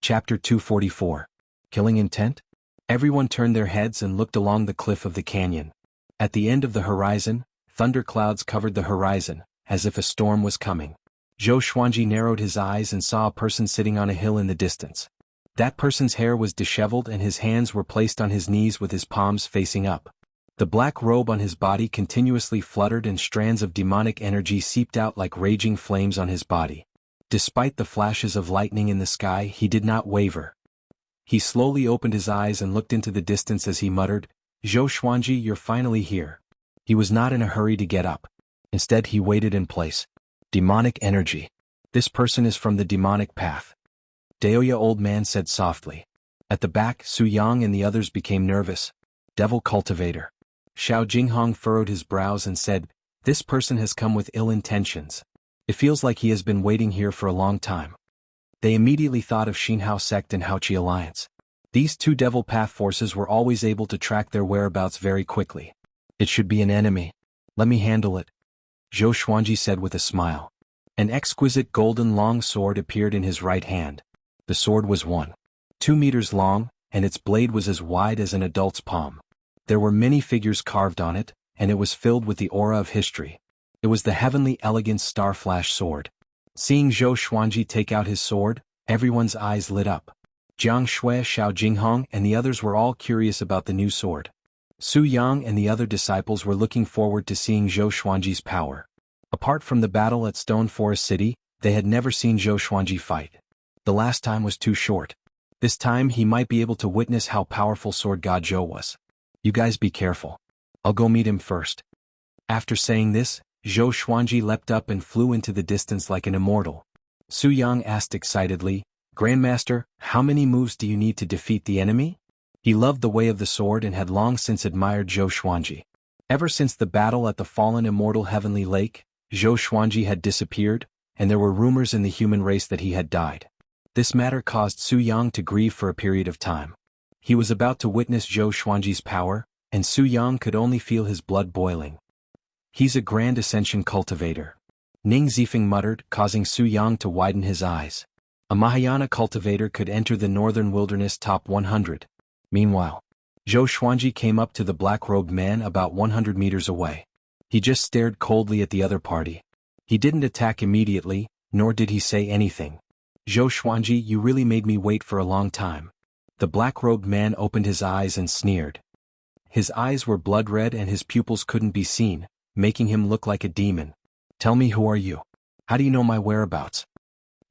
Chapter 244. Killing Intent? Everyone turned their heads and looked along the cliff of the canyon. At the end of the horizon, thunderclouds covered the horizon, as if a storm was coming. Zhou Xuanji narrowed his eyes and saw a person sitting on a hill in the distance. That person's hair was disheveled and his hands were placed on his knees with his palms facing up. The black robe on his body continuously fluttered and strands of demonic energy seeped out like raging flames on his body. Despite the flashes of lightning in the sky, he did not waver. He slowly opened his eyes and looked into the distance as he muttered, "Zhou Xuanji, you're finally here." He was not in a hurry to get up. Instead, he waited in place. Demonic energy. This person is from the demonic path. Daoya old man said softly. At the back, Su Yang and the others became nervous. Devil cultivator. Xiao Jinghong furrowed his brows and said, "This person has come with ill intentions. It feels like he has been waiting here for a long time." They immediately thought of Xinhao sect and Haoqi alliance. These two devil path forces were always able to track their whereabouts very quickly. It should be an enemy. Let me handle it, Zhou Xuanji said with a smile. An exquisite golden long sword appeared in his right hand. The sword was 1.2 meters long, and its blade was as wide as an adult's palm. There were many figures carved on it, and it was filled with the aura of history. It was the heavenly elegant star-flash sword. Seeing Zhou Xuanji take out his sword, everyone's eyes lit up. Jiang Shui, Xiao Jinghong, and the others were all curious about the new sword. Su Yang and the other disciples were looking forward to seeing Zhou Xuanji's power. Apart from the battle at Stone Forest City, they had never seen Zhou Xuanji fight. The last time was too short. This time he might be able to witness how powerful Sword God Zhou was. You guys be careful. I'll go meet him first. After saying this, Zhou Xuanji leapt up and flew into the distance like an immortal. Su Yang asked excitedly, "Grandmaster, how many moves do you need to defeat the enemy?" He loved the way of the sword and had long since admired Zhou Xuanji. Ever since the battle at the fallen immortal heavenly lake, Zhou Xuanji had disappeared, and there were rumors in the human race that he had died. This matter caused Su Yang to grieve for a period of time. He was about to witness Zhou Xuanji's power, and Su Yang could only feel his blood boiling. "He's a grand ascension cultivator," Ning Zifeng muttered, causing Su Yang to widen his eyes. A Mahayana cultivator could enter the northern wilderness top 100. Meanwhile, Zhou Xuanji came up to the black-robed man about 100 meters away. He just stared coldly at the other party. He didn't attack immediately, nor did he say anything. "Zhou Xuanji, you really made me wait for a long time." The black-robed man opened his eyes and sneered. His eyes were blood-red and his pupils couldn't be seen, making him look like a demon. "Tell me, who are you? How do you know my whereabouts?"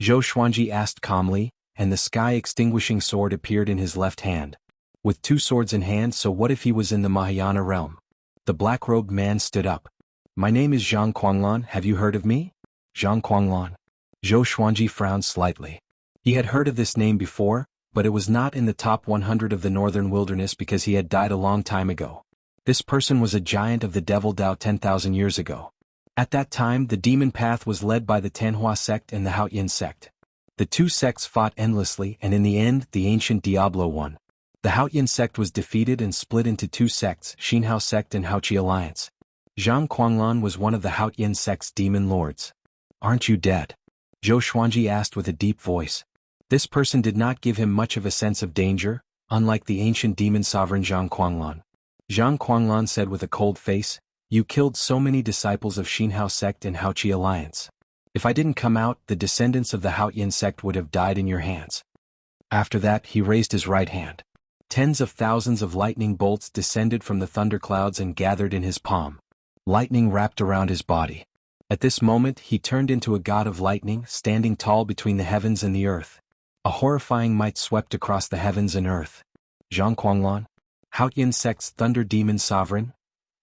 Zhou Xuanji asked calmly, and the sky-extinguishing sword appeared in his left hand. With two swords in hand, so what if he was in the Mahayana realm? The black-robed man stood up. "My name is Zhang Quanglan, have you heard of me?" Zhang Quanglan. Zhou Xuanji frowned slightly. He had heard of this name before, but it was not in the top 100 of the northern wilderness because he had died a long time ago. This person was a giant of the Devil Dao 10,000 years ago. At that time, the demon path was led by the Tanhua sect and the Haoyin sect. The two sects fought endlessly, and in the end, the ancient Diablo won. The Haoyin sect was defeated and split into two sects, Xinhao sect and Haoqi alliance. Zhang Quanglan was one of the Haoyin sect's demon lords. "Aren't you dead?" Zhou Xuanji asked with a deep voice. This person did not give him much of a sense of danger, unlike the ancient demon sovereign Zhang Quanglan. Zhang Quanglan said with a cold face, "You killed so many disciples of Xinhao sect and Haoqi alliance. If I didn't come out, the descendants of the Haoyin sect would have died in your hands." After that, he raised his right hand. Tens of thousands of lightning bolts descended from the thunderclouds and gathered in his palm. Lightning wrapped around his body. At this moment, he turned into a god of lightning, standing tall between the heavens and the earth. A horrifying might swept across the heavens and earth. Zhang Quanglan, Haoyin sect's thunder demon sovereign?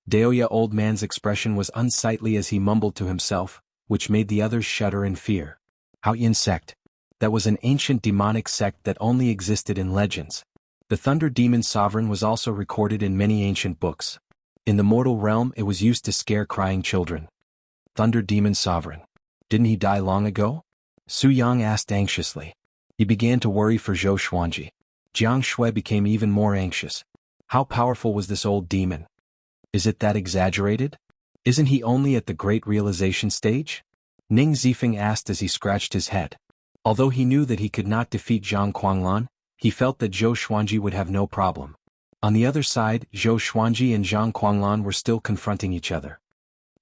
Daoya old man's expression was unsightly as he mumbled to himself, which made the others shudder in fear. Haoyin sect. That was an ancient demonic sect that only existed in legends. The thunder demon sovereign was also recorded in many ancient books. In the mortal realm, it was used to scare crying children. Thunder demon sovereign. Didn't he die long ago? Su Yang asked anxiously. He began to worry for Zhou Xuanji. Jiang Shui became even more anxious. How powerful was this old demon? Is it that exaggerated? Isn't he only at the great realization stage? Ning Zifeng asked as he scratched his head. Although he knew that he could not defeat Zhang Guanglan, he felt that Zhou Xuanji would have no problem. On the other side, Zhou Xuanji and Zhang Guanglan were still confronting each other.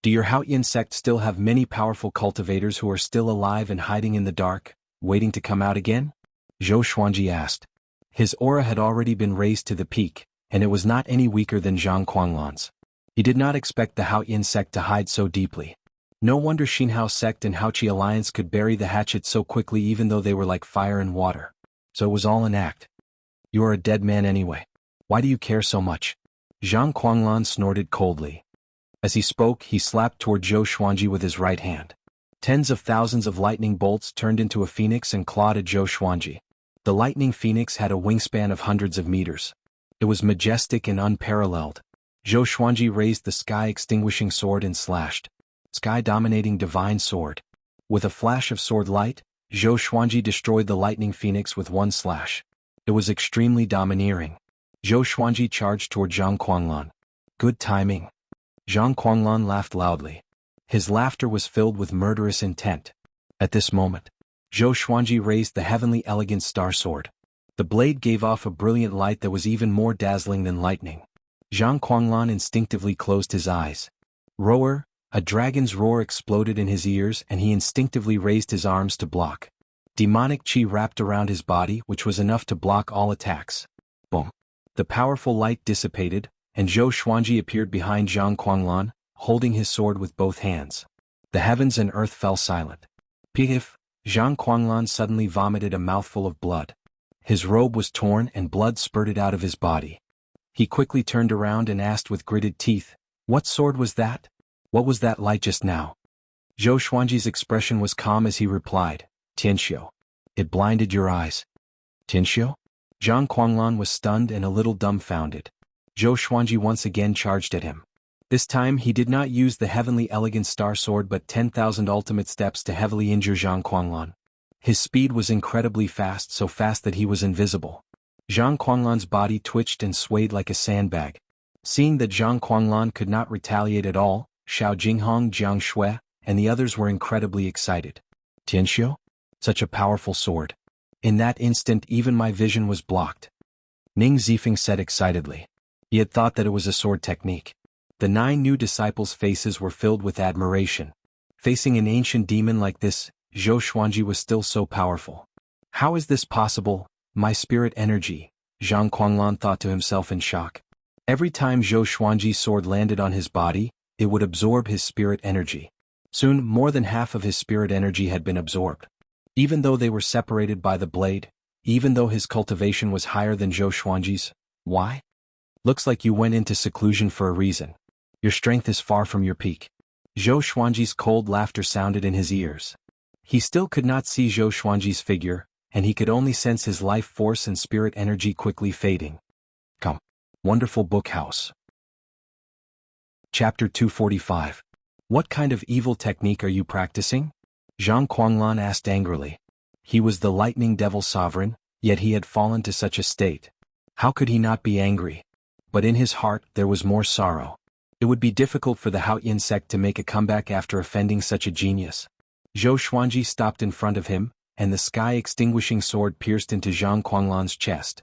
Do your Haoyan sect still have many powerful cultivators who are still alive and hiding in the dark, waiting to come out again? Zhou Xuanji asked. His aura had already been raised to the peak, and it was not any weaker than Zhang Guanglan's. He did not expect the Haoyan sect to hide so deeply. No wonder Xinhao sect and Haoqi alliance could bury the hatchet so quickly even though they were like fire and water. So it was all an act. You are a dead man anyway. Why do you care so much? Zhang Guanglan snorted coldly. As he spoke, he slapped toward Zhou Xuanji with his right hand. Tens of thousands of lightning bolts turned into a phoenix and clawed at Zhou Xuanji. The lightning phoenix had a wingspan of hundreds of meters. It was majestic and unparalleled. Zhou Xuanji raised the sky-extinguishing sword and slashed. Sky-dominating divine sword. With a flash of sword light, Zhou Xuanji destroyed the lightning phoenix with one slash. It was extremely domineering. Zhou Xuanji charged toward Zhang Guanglan. Good timing. Zhang Guanglan laughed loudly. His laughter was filled with murderous intent. At this moment, Zhou Xuanji raised the heavenly elegant star sword. The blade gave off a brilliant light that was even more dazzling than lightning. Zhang Guanglan instinctively closed his eyes. Roar, a dragon's roar exploded in his ears and he instinctively raised his arms to block. Demonic chi wrapped around his body which was enough to block all attacks. Boom. The powerful light dissipated, and Zhou Xuanji appeared behind Zhang Guanglan, holding his sword with both hands. The heavens and earth fell silent. Piff! Zhang Guanglan suddenly vomited a mouthful of blood. His robe was torn and blood spurted out of his body. He quickly turned around and asked with gritted teeth, "What sword was that? What was that light just now?" Zhou Xuanji's expression was calm as he replied, "Tianxiu. It blinded your eyes." "Tianxiu?" Zhang Guanglan was stunned and a little dumbfounded. Zhou Xuanji once again charged at him. This time he did not use the heavenly elegant star sword but 10,000 ultimate steps to heavily injure Zhang Guanglan. His speed was incredibly fast, so fast that he was invisible. Zhang Guanglan's body twitched and swayed like a sandbag. Seeing that Zhang Guanglan could not retaliate at all, Xiao Jinghong, Jiang Shui, and the others were incredibly excited. "Tianxiu? Such a powerful sword." In that instant even my vision was blocked. Ning Zifeng said excitedly. He had thought that it was a sword technique. The 9 new disciples' faces were filled with admiration. Facing an ancient demon like this, Zhou Xuanji was still so powerful. How is this possible? My spirit energy, Zhang Guanglan thought to himself in shock. Every time Zhou Xuanji's sword landed on his body, it would absorb his spirit energy. Soon, more than half of his spirit energy had been absorbed. Even though they were separated by the blade, even though his cultivation was higher than Zhou Xuanji's. Why? Looks like you went into seclusion for a reason. Your strength is far from your peak. Zhou Xuanji's cold laughter sounded in his ears. He still could not see Zhou Xuanji's figure, and he could only sense his life force and spirit energy quickly fading. Come. Wonderful book house. Chapter 245. What kind of evil technique are you practicing? Zhang Guanglan asked angrily. He was the lightning devil sovereign, yet he had fallen to such a state. How could he not be angry? But in his heart there was more sorrow. It would be difficult for the Haoyan sect to make a comeback after offending such a genius. Zhou Xuanji stopped in front of him, and the sky-extinguishing sword pierced into Zhang Guanglan's chest.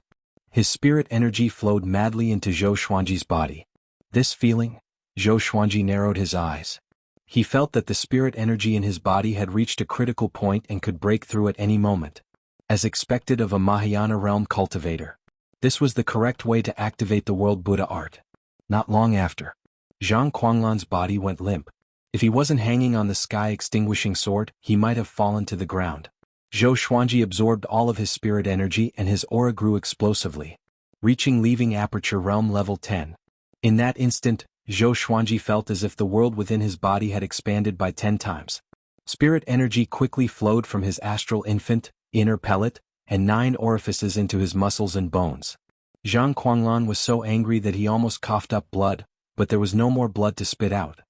His spirit energy flowed madly into Zhou Xuanji's body. This feeling, Zhou Xuanji narrowed his eyes. He felt that the spirit energy in his body had reached a critical point and could break through at any moment. As expected of a Mahayana realm cultivator. This was the correct way to activate the world Buddha art. Not long after, Zhang Guanglan's body went limp. If he wasn't hanging on the sky-extinguishing sword, he might have fallen to the ground. Zhou Xuanji absorbed all of his spirit energy and his aura grew explosively, reaching leaving aperture realm level 10. In that instant, Zhou Xuanji felt as if the world within his body had expanded by 10 times. Spirit energy quickly flowed from his astral infant, inner pellet, and 9 orifices into his muscles and bones. Zhang Guanglan was so angry that he almost coughed up blood, but there was no more blood to spit out.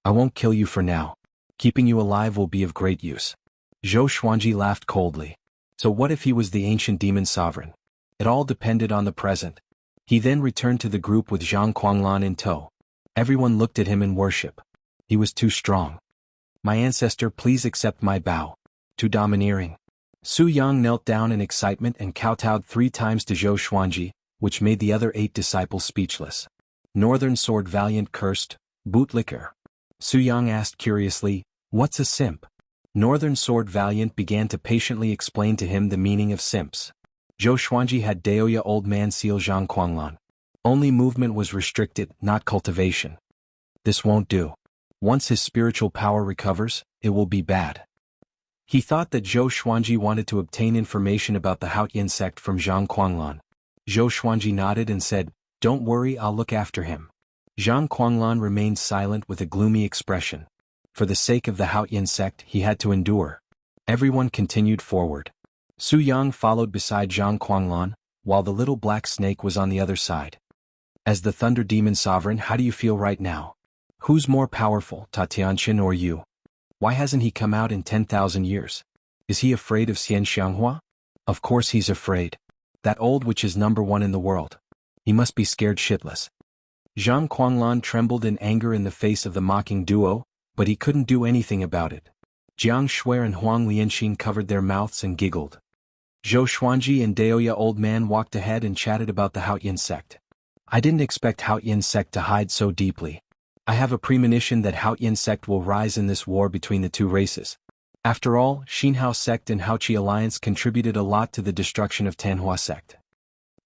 I won't kill you for now. Keeping you alive will be of great use. Zhou Xuanji laughed coldly. So what if he was the ancient demon sovereign? It all depended on the present. He then returned to the group with Zhang Guanglan in tow. Everyone looked at him in worship. He was too strong. My ancestor, please accept my bow. Too domineering. Su Yang knelt down in excitement and kowtowed 3 times to Zhou Xuanji, which made the other 8 disciples speechless. Northern Sword Valiant cursed, bootlicker. Su Yang asked curiously, "What's a simp?" Northern Sword Valiant began to patiently explain to him the meaning of simps. Zhou Xuanji had Daoya Old Man seal Zhang Kuanglan. Only movement was restricted, not cultivation. This won't do. Once his spiritual power recovers, it will be bad. He thought that Zhou Xuanji wanted to obtain information about the Haotian sect from Zhang Kuanglan. Zhou Xuanji nodded and said, "Don't worry, I'll look after him." Zhang Kuanglan remained silent with a gloomy expression. For the sake of the Haotian sect, he had to endure. Everyone continued forward. Su Yang followed beside Zhang Kuanglan, while the little black snake was on the other side. As the Thunder Demon Sovereign, how do you feel right now? Who's more powerful, Ta Tianqin or you? Why hasn't he come out in 10,000 years? Is he afraid of Xian Xianghua? Of course he's afraid. That old witch is #1 in the world. He must be scared shitless. Zhang Kuanglan trembled in anger in the face of the mocking duo, but he couldn't do anything about it. Jiang Shui and Huang Lianxin covered their mouths and giggled. Zhou Xuanji and Daoya Old Man walked ahead and chatted about the Haotian sect. I didn't expect Haotian sect to hide so deeply. I have a premonition that Haotian sect will rise in this war between the 2 races. After all, Xinhao sect and Haoqi alliance contributed a lot to the destruction of Tanhua sect.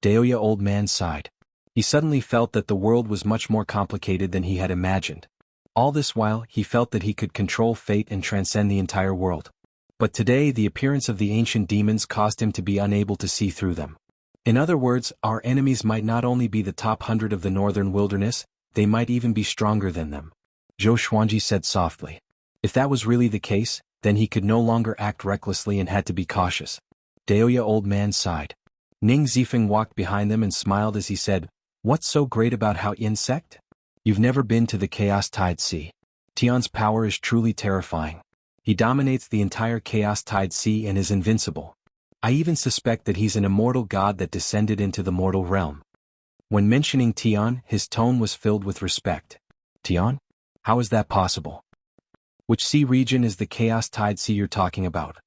Daoya Old Man sighed. He suddenly felt that the world was much more complicated than he had imagined. All this while, he felt that he could control fate and transcend the entire world. But today the appearance of the ancient demons caused him to be unable to see through them. In other words, our enemies might not only be the top 100 of the northern wilderness, they might even be stronger than them. Zhou Xuanji said softly. If that was really the case, then he could no longer act recklessly and had to be cautious. Daoya Old Man sighed. Ning Zifeng walked behind them and smiled as he said, "What's so great about Haotian sect? You've never been to the Chaos Tide Sea. Tian's power is truly terrifying. He dominates the entire Chaos Tide Sea and is invincible. I even suspect that he's an immortal god that descended into the mortal realm." When mentioning Tian, his tone was filled with respect. "Tian? How is that possible? Which sea region is the Chaos Tide Sea you're talking about?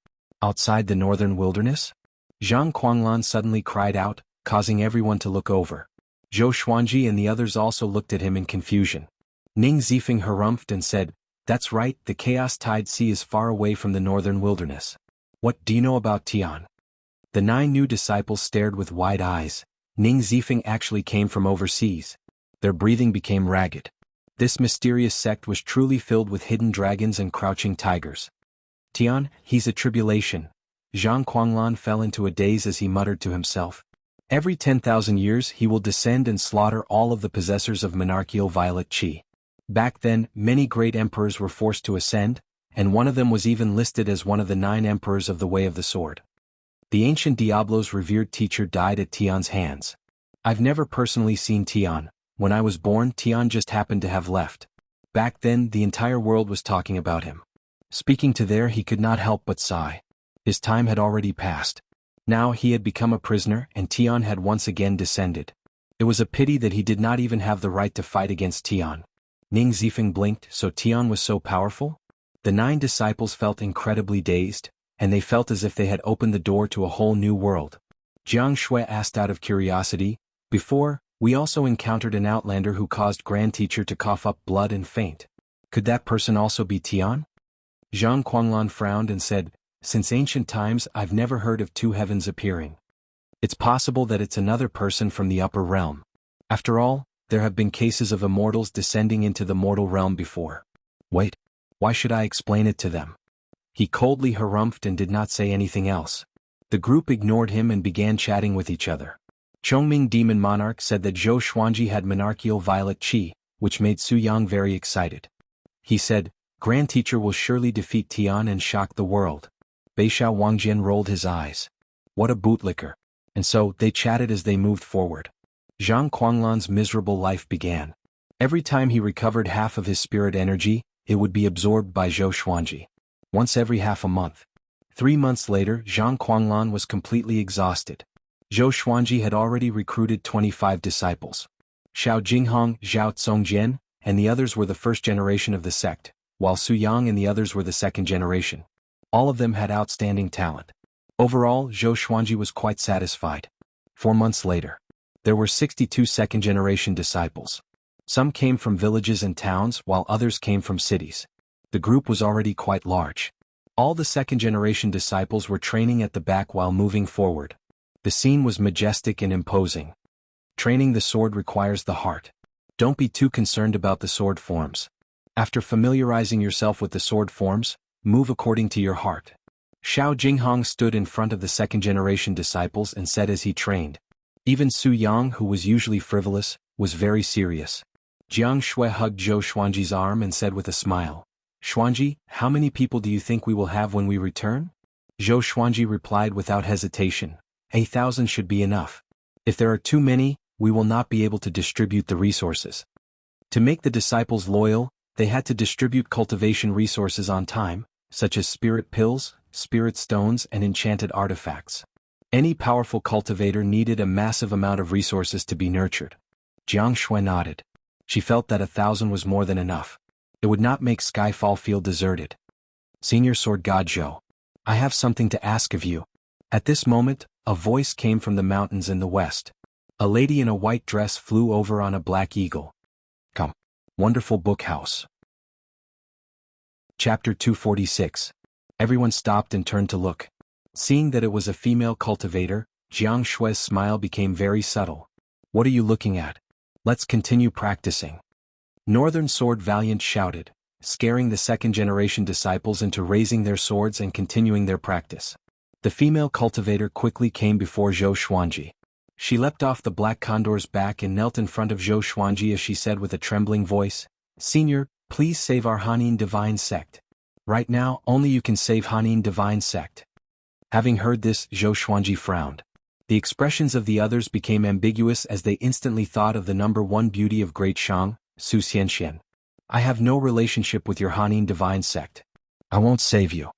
Outside the northern wilderness?" Zhang Kuanglan suddenly cried out, causing everyone to look over. Zhou Xuanji and the others also looked at him in confusion. Ning Zifeng harumphed and said, "That's right, the Chaos Tide Sea is far away from the northern wilderness. What do you know about Tian?" The 9 new disciples stared with wide eyes. Ning Zifeng actually came from overseas. Their breathing became ragged. This mysterious sect was truly filled with hidden dragons and crouching tigers. "Tian, he's a tribulation." Zhang Kuanglan fell into a daze as he muttered to himself. "Every 10,000 years he will descend and slaughter all of the possessors of monarchical violet qi." Back then, many great emperors were forced to ascend, and one of them was even listed as one of the 9 emperors of the Way of the Sword. The ancient Diablo's revered teacher died at Tian's hands. I've never personally seen Tian. When I was born, Tian just happened to have left. Back then, the entire world was talking about him. Speaking to there, he could not help but sigh. His time had already passed. Now he had become a prisoner, and Tian had once again descended. It was a pity that he did not even have the right to fight against Tian. Ning Zifeng blinked, so Tian was so powerful? The 9 disciples felt incredibly dazed, and they felt as if they had opened the door to a whole new world. Jiang Shui asked out of curiosity, "Before, we also encountered an outlander who caused Grand Teacher to cough up blood and faint. Could that person also be Tian?" Zhang Kuanglan frowned and said, "Since ancient times I've never heard of 2 heavens appearing. It's possible that it's another person from the upper realm. After all, there have been cases of immortals descending into the mortal realm before. Wait, why should I explain it to them?" He coldly harumphed and did not say anything else. The group ignored him and began chatting with each other. Chongming Demon Monarch said that Zhou Xuanji had monarchical violet qi, which made Su Yang very excited. He said, "Grand Teacher will surely defeat Tian and shock the world." Beishao Wangjian rolled his eyes. What a bootlicker. And so, they chatted as they moved forward. Zhang Kuanglan's miserable life began. Every time he recovered half of his spirit energy, it would be absorbed by Zhou Xuanji. Once every half a month. 3 months later, Zhang Kuanglan was completely exhausted. Zhou Xuanji had already recruited 25 disciples. Xiao Jinghong, Zhao Tsongjian, and the others were the first generation of the sect, while Su Yang and the others were the second generation. All of them had outstanding talent. Overall, Zhou Xuanji was quite satisfied. 4 months later, there were 62 second-generation disciples. Some came from villages and towns while others came from cities. The group was already quite large. All the second-generation disciples were training at the back while moving forward. The scene was majestic and imposing. Training the sword requires the heart. Don't be too concerned about the sword forms. After familiarizing yourself with the sword forms, move according to your heart. Xiao Jinghong stood in front of the second-generation disciples and said as he trained. Even Su Yang, who was usually frivolous, was very serious. Jiang Shui hugged Zhou Xuanji's arm and said with a smile, "Xuanji, how many people do you think we will have when we return?" Zhou Xuanji replied without hesitation, 1,000 should be enough. If there are too many, we will not be able to distribute the resources. To make the disciples loyal, they had to distribute cultivation resources on time, such as spirit pills, spirit stones and enchanted artifacts. Any powerful cultivator needed a massive amount of resources to be nurtured. Jiang Shui nodded. She felt that 1,000 was more than enough. It would not make Skyfall feel deserted. Senior Sword God Zhou, I have something to ask of you. At this moment, a voice came from the mountains in the west. A lady in a white dress flew over on a black eagle. Come. Wonderful book house. Chapter 246. Everyone stopped and turned to look. Seeing that it was a female cultivator, Jiang Shui's smile became very subtle. What are you looking at? Let's continue practicing. Northern Sword Valiant shouted, scaring the second-generation disciples into raising their swords and continuing their practice. The female cultivator quickly came before Zhou Xuanji. She leapt off the black condor's back and knelt in front of Zhou Xuanji as she said with a trembling voice, "Senior, please save our Hanin divine sect. Right now, only you can save Hanin divine sect." Having heard this, Zhou Xuanji frowned. The expressions of the others became ambiguous as they instantly thought of the number one beauty of Great Shang, Su Xianxian. I have no relationship with your Hanin divine sect. I won't save you.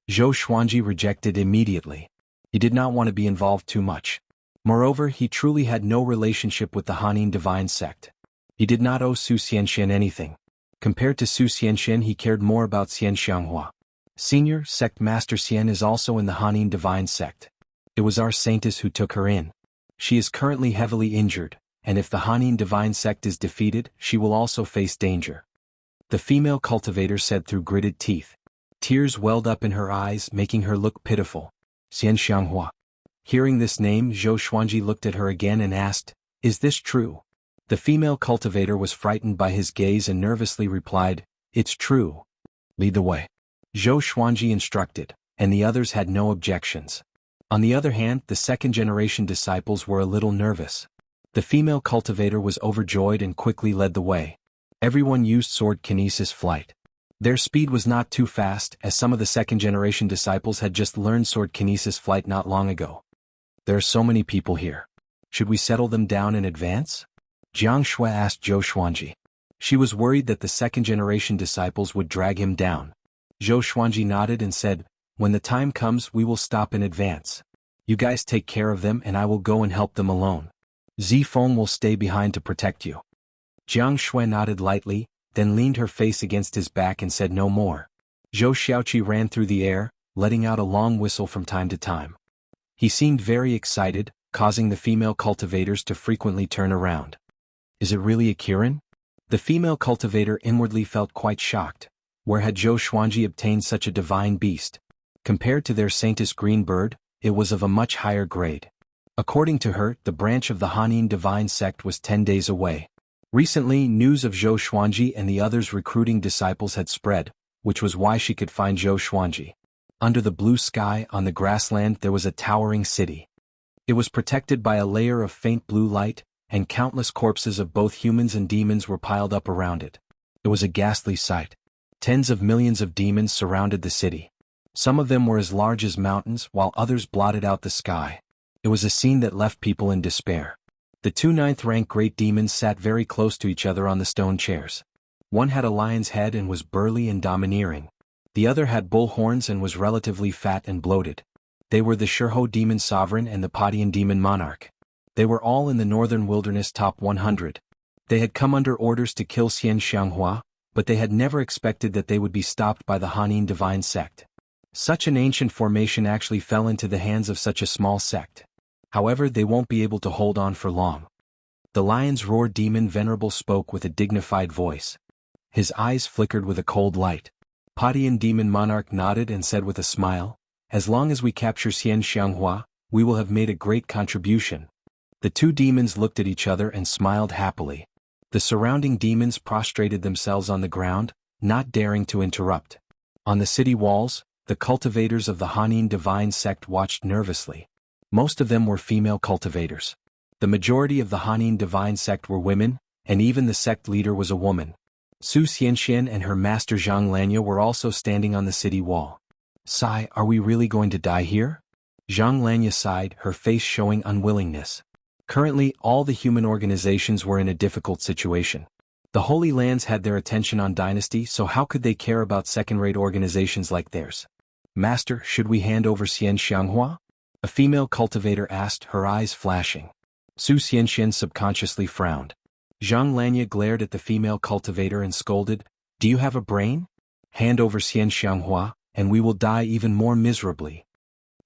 Zhou Xuanji rejected immediately. He did not want to be involved too much. Moreover, he truly had no relationship with the Hanin divine sect. He did not owe Su Xianxian anything. Compared to Su Xianxian, he cared more about Xian Xianghua. Senior Sect Master Xian is also in the Hanin divine sect. It was our saintess who took her in. She is currently heavily injured, and if the Hanin divine sect is defeated, she will also face danger. The female cultivator said through gritted teeth. Tears welled up in her eyes, making her look pitiful. Xian Xianghua. Hearing this name, Zhou Xuanji looked at her again and asked, "Is this true?" The female cultivator was frightened by his gaze and nervously replied, "It's true. Lead the way." Zhou Xuanji instructed, and the others had no objections. On the other hand, the second-generation disciples were a little nervous. The female cultivator was overjoyed and quickly led the way. Everyone used sword kinesis flight. Their speed was not too fast, as some of the second-generation disciples had just learned sword kinesis flight not long ago. There are so many people here. Should we settle them down in advance? Jiang Shui asked Zhou Xuanji. She was worried that the second-generation disciples would drag him down. Zhou Xuanji nodded and said, "When the time comes, we will stop in advance. You guys take care of them and I will go and help them alone. Zifeng will stay behind to protect you." Jiang Shui nodded lightly, then leaned her face against his back and said no more. Zhou Xiaoqi ran through the air, letting out a long whistle from time to time. He seemed very excited, causing the female cultivators to frequently turn around. Is it really a Kirin? The female cultivator inwardly felt quite shocked. Where had Zhou Xuanji obtained such a divine beast? Compared to their saintess green bird, it was of a much higher grade. According to her, the branch of the Hanin divine sect was 10 days away. Recently, news of Zhou Xuanji and the others recruiting disciples had spread, which was why she could find Zhou Xuanji. Under the blue sky, on the grassland, there was a towering city. It was protected by a layer of faint blue light, and countless corpses of both humans and demons were piled up around it. It was a ghastly sight. Tens of millions of demons surrounded the city. Some of them were as large as mountains, while others blotted out the sky. It was a scene that left people in despair. The two ninth-rank great demons sat very close to each other on the stone chairs. One had a lion's head and was burly and domineering. The other had bull horns and was relatively fat and bloated. They were the Shurho demon sovereign and the Padian demon monarch. They were all in the northern wilderness top 100. They had come under orders to kill Xian Xianghua, but they had never expected that they would be stopped by the Hanin divine sect. Such an ancient formation actually fell into the hands of such a small sect. However, they won't be able to hold on for long. The Lion's Roar demon Venerable spoke with a dignified voice. His eyes flickered with a cold light. Padian demon Monarch nodded and said with a smile, "As long as we capture Xian Xianghua, we will have made a great contribution." The two demons looked at each other and smiled happily. The surrounding demons prostrated themselves on the ground, not daring to interrupt. On the city walls, the cultivators of the Hanin divine sect watched nervously. Most of them were female cultivators. The majority of the Hanin divine sect were women, and even the sect leader was a woman. Su Xianxian and her master Zhang Lanya were also standing on the city wall. "Sai, are we really going to die here?" Zhang Lanya sighed, her face showing unwillingness. Currently, all the human organizations were in a difficult situation. The Holy Lands had their attention on dynasty, so how could they care about second-rate organizations like theirs? "Master, should we hand over Xian Xianghua?" a female cultivator asked, her eyes flashing. Su Xianxian subconsciously frowned. Zhang Lanya glared at the female cultivator and scolded, "Do you have a brain? Hand over Xian Xianghua, and we will die even more miserably."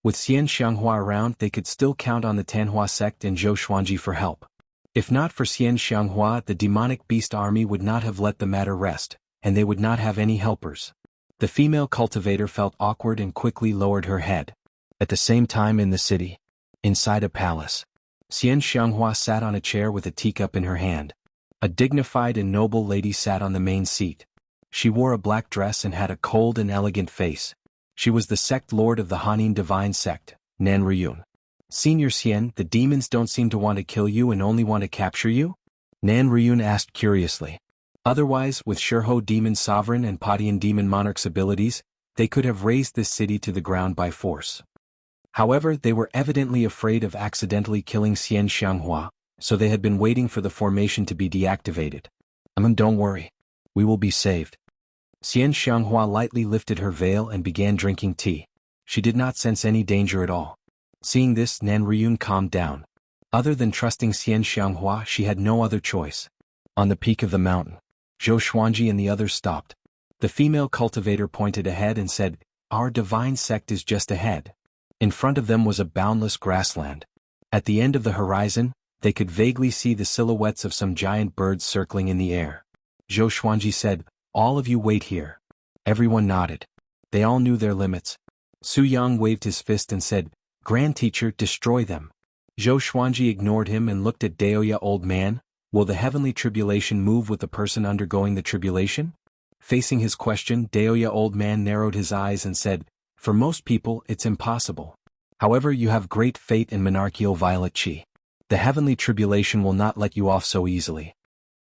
With Xian Xianghua around, they could still count on the Tanhua sect and Zhou Xuanji for help. If not for Xian Xianghua, the demonic beast army would not have let the matter rest, and they would not have any helpers. The female cultivator felt awkward and quickly lowered her head. At the same time in the city, inside a palace, Xian Xianghua sat on a chair with a teacup in her hand. A dignified and noble lady sat on the main seat. She wore a black dress and had a cold and elegant face. She was the sect lord of the Hanin divine sect, Nan Riyun. "Senior Xian, the demons don't seem to want to kill you and only want to capture you?" Nan Riyun asked curiously. Otherwise, with Shurho demon sovereign and Padian demon monarch's abilities, they could have razed this city to the ground by force. However, they were evidently afraid of accidentally killing Xian Xianghua, so they had been waiting for the formation to be deactivated. Don't worry. We will be saved." Xian Xianghua lightly lifted her veil and began drinking tea. She did not sense any danger at all. Seeing this, Nan Riyun calmed down. Other than trusting Xian Xianghua, she had no other choice. On the peak of the mountain, Zhou Xuanji and the others stopped. The female cultivator pointed ahead and said, "Our divine sect is just ahead." In front of them was a boundless grassland. At the end of the horizon, they could vaguely see the silhouettes of some giant birds circling in the air. Zhou Xuanji said, "All of you wait here." Everyone nodded. They all knew their limits. Su Yang waved his fist and said, "Grand Teacher, destroy them." Zhou Xuanji ignored him and looked at Daoya. "Old man, will the heavenly tribulation move with the person undergoing the tribulation?" Facing his question, Daoya old man narrowed his eyes and said, "For most people, it's impossible. However, you have great fate in monarchical violet chi. The heavenly tribulation will not let you off so easily.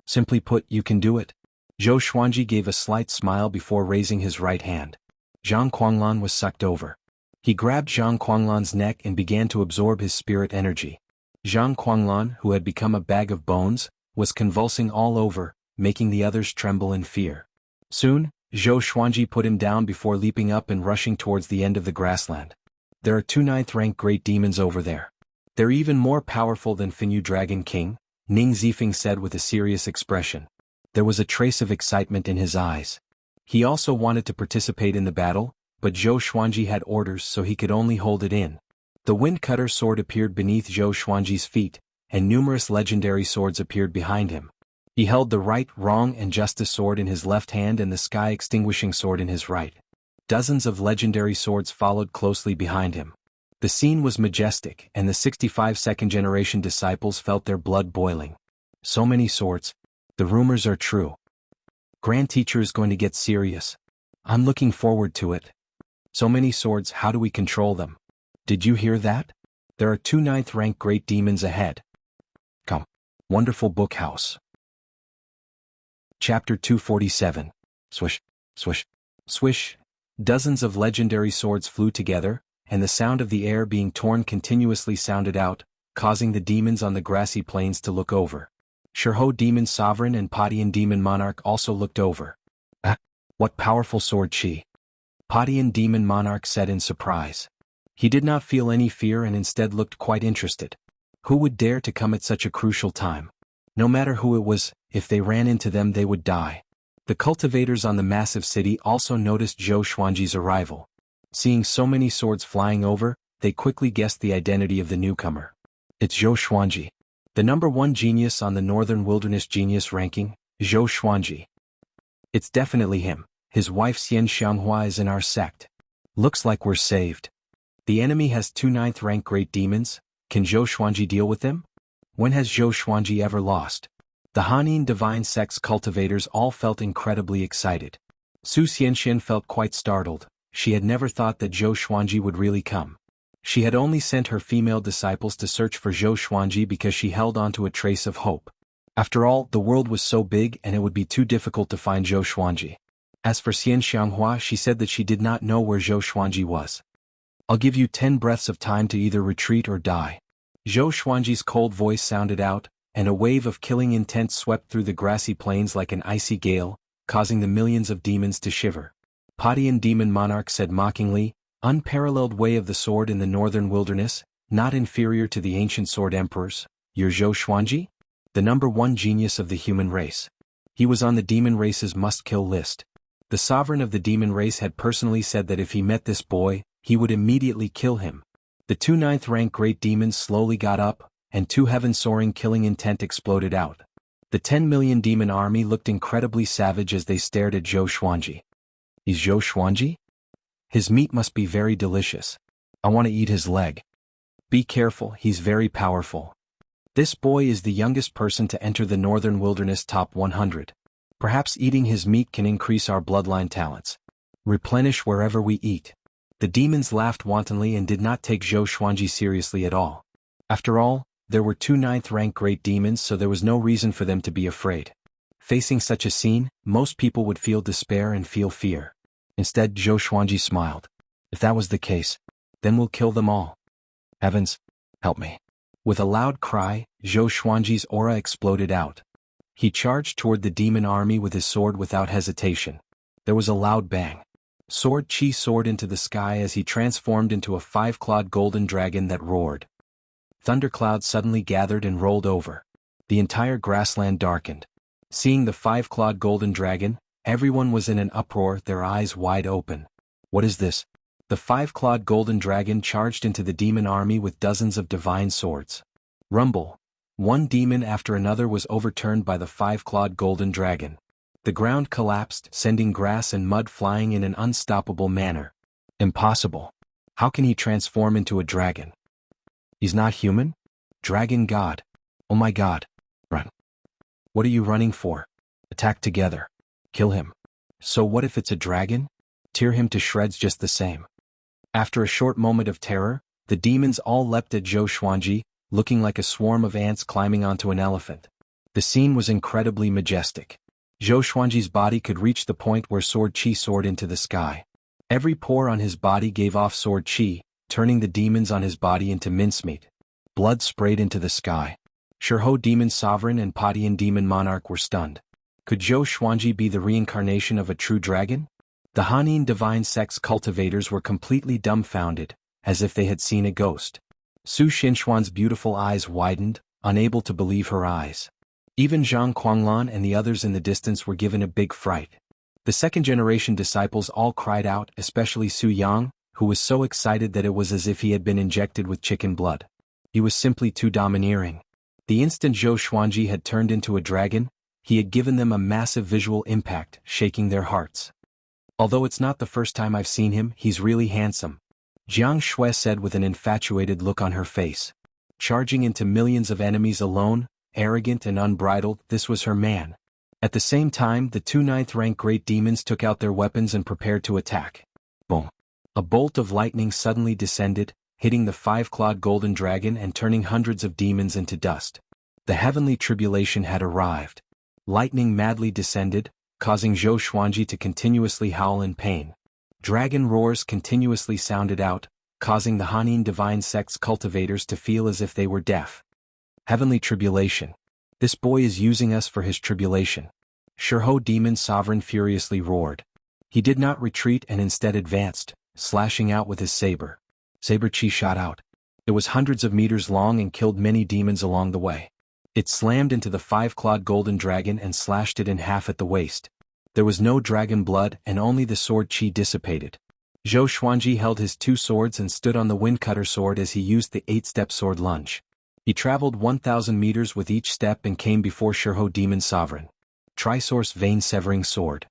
Simply put, you can do it." Zhou Xuanji gave a slight smile before raising his right hand. Zhang Quanglan was sucked over. He grabbed Zhang Quanglan's neck and began to absorb his spirit energy. Zhang Quanglan, who had become a bag of bones, was convulsing all over, making the others tremble in fear. Soon, Zhou Xuanji put him down before leaping up and rushing towards the end of the grassland. "There are 2 ninth-rank great demons over there. They're even more powerful than Finyu Dragon King," Ning Zifeng said with a serious expression. There was a trace of excitement in his eyes. He also wanted to participate in the battle, but Zhou Xuanji had orders so he could only hold it in. The Windcutter sword appeared beneath Zhou Xuanji's feet, and numerous legendary swords appeared behind him. He held the right, wrong, and justice sword in his left hand and the sky extinguishing sword in his right. Dozens of legendary swords followed closely behind him. The scene was majestic, and the 65 second-generation disciples felt their blood boiling. So many swords. The rumors are true. Grand Teacher is going to get serious. I'm looking forward to it. So many swords, how do we control them? Did you hear that? There are 2 ninth-rank great demons ahead. Come. Wonderful book house. Chapter 247. Swish, swish, swish. Dozens of legendary swords flew together, and the sound of the air being torn continuously sounded out, causing the demons on the grassy plains to look over. Shurho Demon Sovereign and Padian Demon Monarch also looked over. "Ah, what powerful sword chi!" Padian Demon Monarch said in surprise. He did not feel any fear and instead looked quite interested. Who would dare to come at such a crucial time? No matter who it was, if they ran into them they would die. The cultivators on the massive city also noticed Zhou Xuanji's arrival. Seeing so many swords flying over, they quickly guessed the identity of the newcomer. It's Zhou Xuanji. The #1 genius on the Northern Wilderness Genius ranking, Zhou Xuanji. It's definitely him. His wife Xian Xianghua is in our sect. Looks like we're saved. The enemy has 2 9th rank great demons. Can Zhou Xuanji deal with them? When has Zhou Xuanji ever lost? The Hanin divine sect's cultivators all felt incredibly excited. Su Xianxian felt quite startled. She had never thought that Zhou Xuanji would really come. She had only sent her female disciples to search for Zhou Xuanji because she held on to a trace of hope. After all, the world was so big and it would be too difficult to find Zhou Xuanji. As for Xian Xianghua, she said that she did not know where Zhou Xuanji was. I'll give you 10 breaths of time to either retreat or die. Zhou Xuanji's cold voice sounded out, and a wave of killing intent swept through the grassy plains like an icy gale, causing the millions of demons to shiver. Padian Demon Monarch said mockingly, unparalleled way of the sword in the northern wilderness, not inferior to the ancient sword emperors. You're Zhou Xuanji? The #1 genius of the human race. He was on the demon race's must-kill list. The sovereign of the demon race had personally said that if he met this boy, he would immediately kill him. The 2 9th rank great demons slowly got up, and 2 heaven-soaring killing intent exploded out. The 10 million demon army looked incredibly savage as they stared at Zhou Xuanji. Is Zhou Xuanji? His meat must be very delicious. I want to eat his leg. Be careful, he's very powerful. This boy is the youngest person to enter the Northern Wilderness top 100. Perhaps eating his meat can increase our bloodline talents. Replenish wherever we eat. The demons laughed wantonly and did not take Zhou Xuanji seriously at all. After all, there were 2 9th rank great demons, so there was no reason for them to be afraid. Facing such a scene, most people would feel despair and feel fear. Instead, Zhou Xuanji smiled. If that was the case, then we'll kill them all. Heavens, help me. With a loud cry, Zhou Xuanji's aura exploded out. He charged toward the demon army with his sword without hesitation. There was a loud bang. Sword Chi soared into the sky as he transformed into a 5-clawed golden dragon that roared. Thunderclouds suddenly gathered and rolled over. The entire grassland darkened. Seeing the 5-clawed golden dragon, everyone was in an uproar, their eyes wide open. What is this? The 5-clawed golden dragon charged into the demon army with dozens of divine swords. Rumble. One demon after another was overturned by the 5-clawed golden dragon. The ground collapsed, sending grass and mud flying in an unstoppable manner. Impossible. How can he transform into a dragon? He's not human? Dragon God. Oh my God. Run. What are you running for? Attack together. Kill him. So what if it's a dragon? Tear him to shreds just the same. After a short moment of terror, the demons all leapt at Zhou Xuanji, looking like a swarm of ants climbing onto an elephant. The scene was incredibly majestic. Zhou Xuanji's body could reach the point where sword Chi soared into the sky. Every pore on his body gave off sword Chi, turning the demons on his body into mincemeat. Blood sprayed into the sky. Shurho Demon Sovereign and Padian Demon Monarch were stunned. Could Zhou Xuanji be the reincarnation of a true dragon? The Hanin divine sect's cultivators were completely dumbfounded, as if they had seen a ghost. Su Xinshuan's beautiful eyes widened, unable to believe her eyes. Even Zhang Quanglan and the others in the distance were given a big fright. The second-generation disciples all cried out, especially Su Yang, who was so excited that it was as if he had been injected with chicken blood. He was simply too domineering. The instant Zhou Xuanji had turned into a dragon, he had given them a massive visual impact, shaking their hearts. Although it's not the first time I've seen him, he's really handsome, Jiang Shui said with an infatuated look on her face. Charging into millions of enemies alone, arrogant and unbridled, this was her man. At the same time, the 2 9th rank great demons took out their weapons and prepared to attack. Boom! A bolt of lightning suddenly descended, hitting the 5-clawed golden dragon and turning hundreds of demons into dust. The heavenly tribulation had arrived. Lightning madly descended, causing Zhou Xuanji to continuously howl in pain. Dragon roars continuously sounded out, causing the Hanin divine sect's cultivators to feel as if they were deaf. Heavenly tribulation. This boy is using us for his tribulation. Shurho Demon Sovereign furiously roared. He did not retreat and instead advanced, slashing out with his saber. Saber Chi shot out. It was hundreds of meters long and killed many demons along the way. It slammed into the 5-clawed golden dragon and slashed it in half at the waist. There was no dragon blood and only the sword Chi dissipated. Zhou Xuanji held his two swords and stood on the windcutter sword as he used the 8-step sword lunge. He traveled 1,000 meters with each step and came before Shurho Demon Sovereign. Trisource Vein-Severing Sword.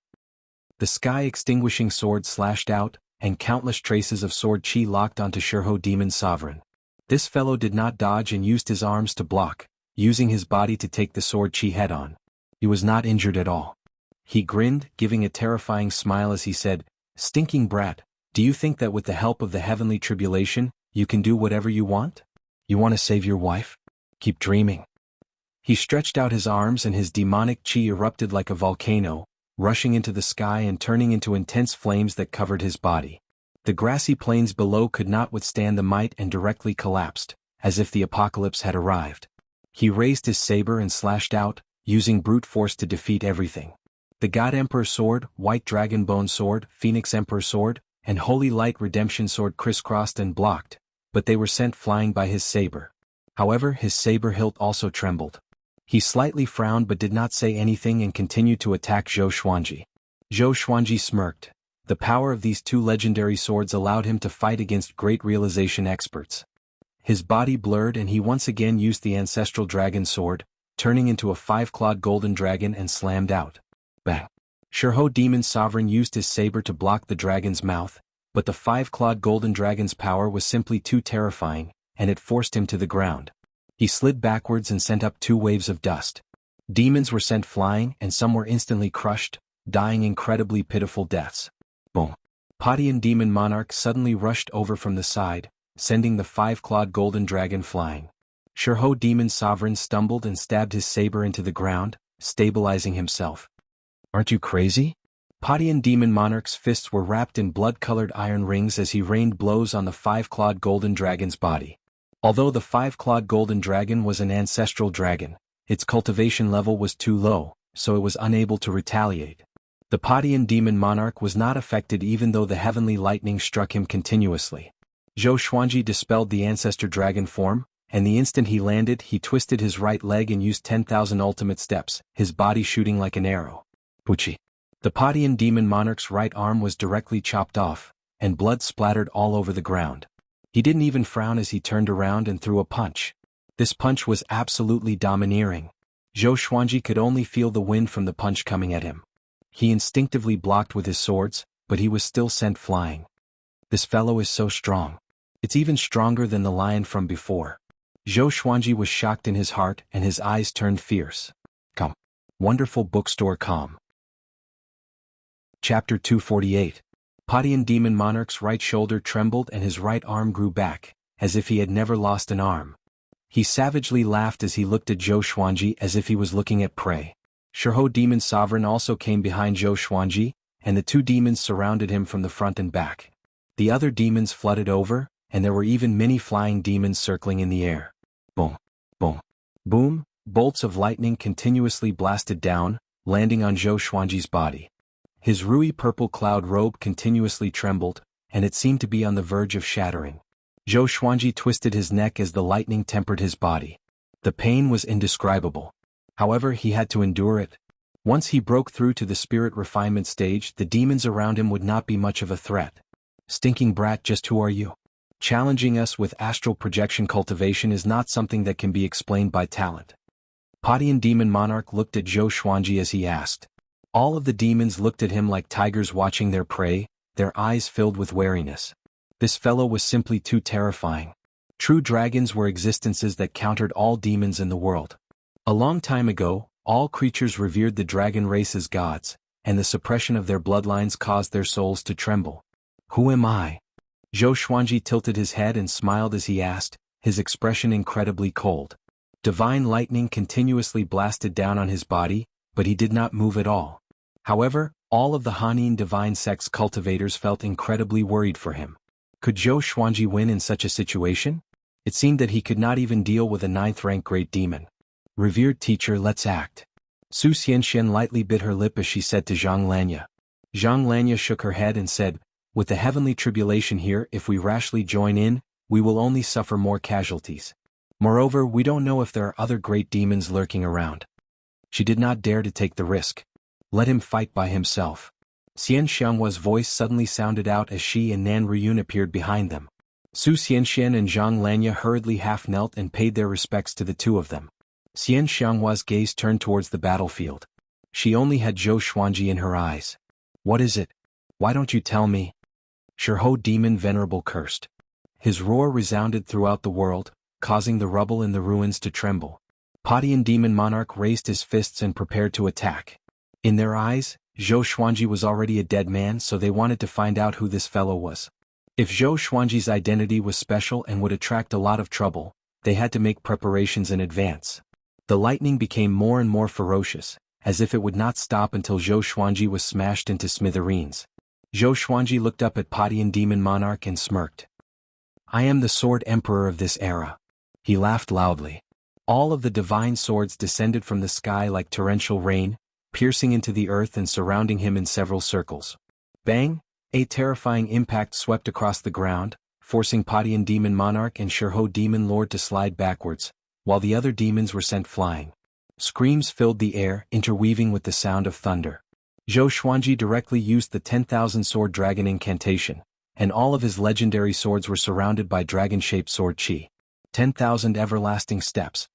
The sky-extinguishing sword slashed out, and countless traces of sword chi locked onto Shurho Demon Sovereign. This fellow did not dodge and used his arms to block, using his body to take the sword chi head-on. He was not injured at all. He grinned, giving a terrifying smile as he said, "Stinking brat, do you think that with the help of the heavenly tribulation, you can do whatever you want? You want to save your wife? Keep dreaming." He stretched out his arms and his demonic chi erupted like a volcano, rushing into the sky and turning into intense flames that covered his body. The grassy plains below could not withstand the might and directly collapsed, as if the apocalypse had arrived. He raised his saber and slashed out, using brute force to defeat everything. The God Emperor Sword, White Dragon Bone Sword, Phoenix Emperor Sword, and Holy Light Redemption Sword crisscrossed and blocked, but they were sent flying by his saber. However, his saber hilt also trembled. He slightly frowned but did not say anything and continued to attack Zhou Xuanji. Zhou Xuanji smirked. The power of these two legendary swords allowed him to fight against great realization experts. His body blurred and he once again used the ancestral dragon sword, turning into a 5-clawed golden dragon and slammed out. Bang! Shurho Demon Sovereign used his saber to block the dragon's mouth, but the 5-clawed golden dragon's power was simply too terrifying, and it forced him to the ground. He slid backwards and sent up 2 waves of dust. Demons were sent flying and some were instantly crushed, dying incredibly pitiful deaths. Boom! Padian Demon Monarch suddenly rushed over from the side, sending the 5-clawed golden dragon flying. Shurho Demon Sovereign stumbled and stabbed his saber into the ground, stabilizing himself. "Aren't you crazy?" Padian Demon Monarch's fists were wrapped in blood-colored iron rings as he rained blows on the 5-clawed golden dragon's body. Although the 5-clawed golden dragon was an ancestral dragon, its cultivation level was too low, so it was unable to retaliate. The Padian Demon Monarch was not affected even though the heavenly lightning struck him continuously. Zhou Xuanji dispelled the ancestor dragon form, and the instant he landed he twisted his right leg and used 10,000 ultimate steps, his body shooting like an arrow. Puchi! The Padian Demon Monarch's right arm was directly chopped off, and blood splattered all over the ground. He didn't even frown as he turned around and threw a punch. This punch was absolutely domineering. Zhou Xuanji could only feel the wind from the punch coming at him. He instinctively blocked with his swords, but he was still sent flying. This fellow is so strong. It's even stronger than the lion from before. Zhou Xuanji was shocked in his heart and his eyes turned fierce. Come. Wonderful bookstore calm. Chapter 248. Padian Demon Monarch's right shoulder trembled and his right arm grew back, as if he had never lost an arm. He savagely laughed as he looked at Zhou Xuanji as if he was looking at prey. Shurho Demon Sovereign also came behind Zhou Xuanji, and the 2 demons surrounded him from the front and back. The other demons flooded over, and there were even many flying demons circling in the air. Boom! Boom! Boom! Bolts of lightning continuously blasted down, landing on Zhou Xuanji's body. His ruby purple cloud robe continuously trembled, and it seemed to be on the verge of shattering. Zhou Xuanji twisted his neck as the lightning tempered his body. The pain was indescribable. However, he had to endure it. Once he broke through to the spirit refinement stage, the demons around him would not be much of a threat. Stinking brat, just who are you? Challenging us with astral projection cultivation is not something that can be explained by talent. Padian Demon Monarch looked at Zhou Xuanji as he asked. All of the demons looked at him like tigers watching their prey, their eyes filled with wariness. This fellow was simply too terrifying. True dragons were existences that countered all demons in the world. A long time ago, all creatures revered the dragon race as gods, and the suppression of their bloodlines caused their souls to tremble. Who am I? Zhou Xuanji tilted his head and smiled as he asked, his expression incredibly cold. Divine lightning continuously blasted down on his body, but he did not move at all. However, all of the Hanin divine sex cultivators felt incredibly worried for him. Could Zhou Xuanji win in such a situation? It seemed that he could not even deal with a 9th-rank great demon. Revered teacher, let's act. Su Xianxian lightly bit her lip as she said to Zhang Lanya. Zhang Lanya shook her head and said, with the heavenly tribulation here, if we rashly join in, we will only suffer more casualties. Moreover, we don't know if there are other great demons lurking around. She did not dare to take the risk. Let him fight by himself. Xian Xianghua's voice suddenly sounded out as she and Nan Riyun appeared behind them. Su Xianxian and Zhang Lanya hurriedly half-knelt and paid their respects to the two of them. Xian Xianghua's gaze turned towards the battlefield. She only had Zhou Xuanji in her eyes. "What is it? Why don't you tell me?" Shirho Demon Venerable cursed. His roar resounded throughout the world, causing the rubble in the ruins to tremble. Padian Demon Monarch raised his fists and prepared to attack. In their eyes, Zhou Xuanji was already a dead man, so they wanted to find out who this fellow was. If Zhou Xuanji's identity was special and would attract a lot of trouble, they had to make preparations in advance. The lightning became more and more ferocious, as if it would not stop until Zhou Xuanji was smashed into smithereens. Zhou Xuanji looked up at Padian Demon Monarch and smirked. "I am the Sword Emperor of this era." He laughed loudly. All of the divine swords descended from the sky like torrential rain, piercing into the earth and surrounding him in several circles. Bang! A terrifying impact swept across the ground, forcing Padian Demon Monarch and Shirho Demon Lord to slide backwards, while the other demons were sent flying. Screams filled the air, interweaving with the sound of thunder. Zhou Xuanji directly used the 10,000 Sword Dragon incantation, and all of his legendary swords were surrounded by dragon-shaped sword chi. 10,000 everlasting steps.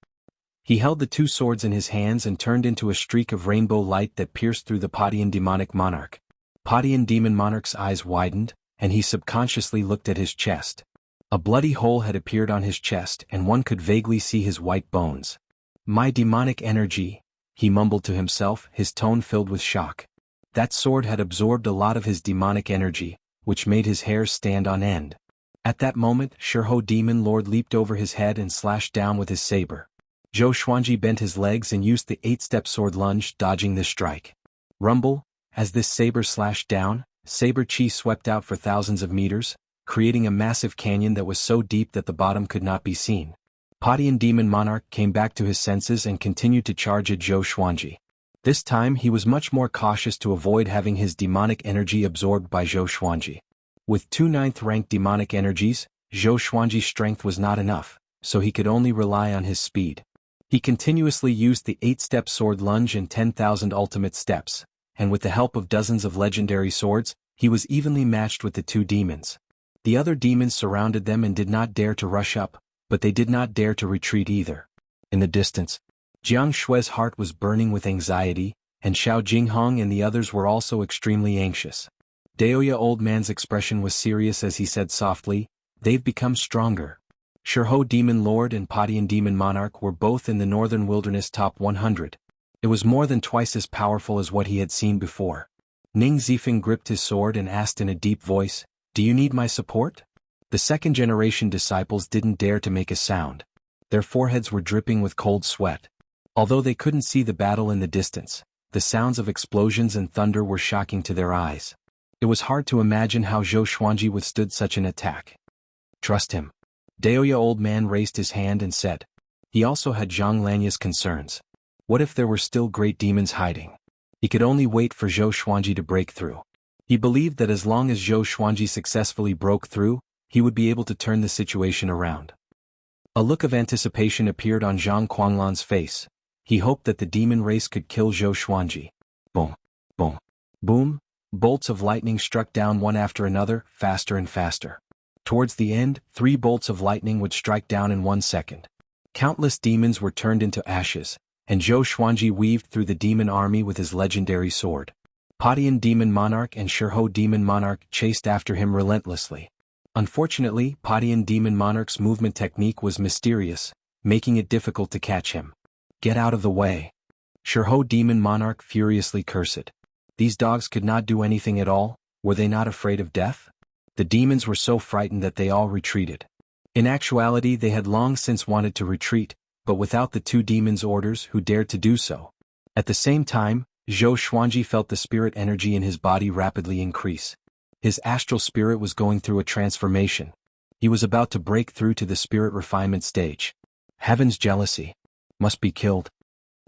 He held the two swords in his hands and turned into a streak of rainbow light that pierced through the Padian Demonic Monarch. Padian Demon Monarch's eyes widened, and he subconsciously looked at his chest. A bloody hole had appeared on his chest and one could vaguely see his white bones. "My demonic energy," he mumbled to himself, his tone filled with shock. That sword had absorbed a lot of his demonic energy, which made his hair stand on end. At that moment, Shirho Demon Lord leaped over his head and slashed down with his saber. Zhou Xuanji bent his legs and used the 8-step sword lunge, dodging this strike. Rumble! As this saber slashed down, saber chi swept out for thousands of meters, creating a massive canyon that was so deep that the bottom could not be seen. Padian Demon Monarch came back to his senses and continued to charge at Zhou Xuanji. This time he was much more cautious to avoid having his demonic energy absorbed by Zhou Xuanji. With 2 9th-ranked demonic energies, Zhou Xuanji's strength was not enough, so he could only rely on his speed. He continuously used the 8-step sword lunge and 10,000 ultimate steps, and with the help of dozens of legendary swords, he was evenly matched with the two demons. The other demons surrounded them and did not dare to rush up, but they did not dare to retreat either. In the distance, Jiang Shui's heart was burning with anxiety, and Xiao Jinghong and the others were also extremely anxious. Daoya Old Man's expression was serious as he said softly, "They've become stronger." Shirho Demon Lord and Padian Demon Monarch were both in the Northern Wilderness top 100. It was more than twice as powerful as what he had seen before. Ning Zifeng gripped his sword and asked in a deep voice, "Do you need my support?" The second-generation disciples didn't dare to make a sound. Their foreheads were dripping with cold sweat. Although they couldn't see the battle in the distance, the sounds of explosions and thunder were shocking to their eyes. It was hard to imagine how Zhou Xuanji withstood such an attack. "Trust him." Daoya Old Man raised his hand and said. He also had Zhang Lanya's concerns. What if there were still great demons hiding? He could only wait for Zhou Xuanji to break through. He believed that as long as Zhou Xuanji successfully broke through, he would be able to turn the situation around. A look of anticipation appeared on Zhang Quanglan's face. He hoped that the demon race could kill Zhou Xuanji. Boom! Boom! Boom! Bolts of lightning struck down one after another, faster and faster. Towards the end, 3 bolts of lightning would strike down in 1 second. Countless demons were turned into ashes, and Zhou Xuanji weaved through the demon army with his legendary sword. Padian Demon Monarch and Shirho Demon Monarch chased after him relentlessly. Unfortunately, Padian Demon Monarch's movement technique was mysterious, making it difficult to catch him. "Get out of the way." Shirho Demon Monarch furiously cursed. These dogs could not do anything at all. Were they not afraid of death? The demons were so frightened that they all retreated. In actuality, they had long since wanted to retreat, but without the two demons' orders who dared to do so. At the same time, Zhou Xuanji felt the spirit energy in his body rapidly increase. His astral spirit was going through a transformation. He was about to break through to the spirit refinement stage. Heaven's jealousy. Must be killed.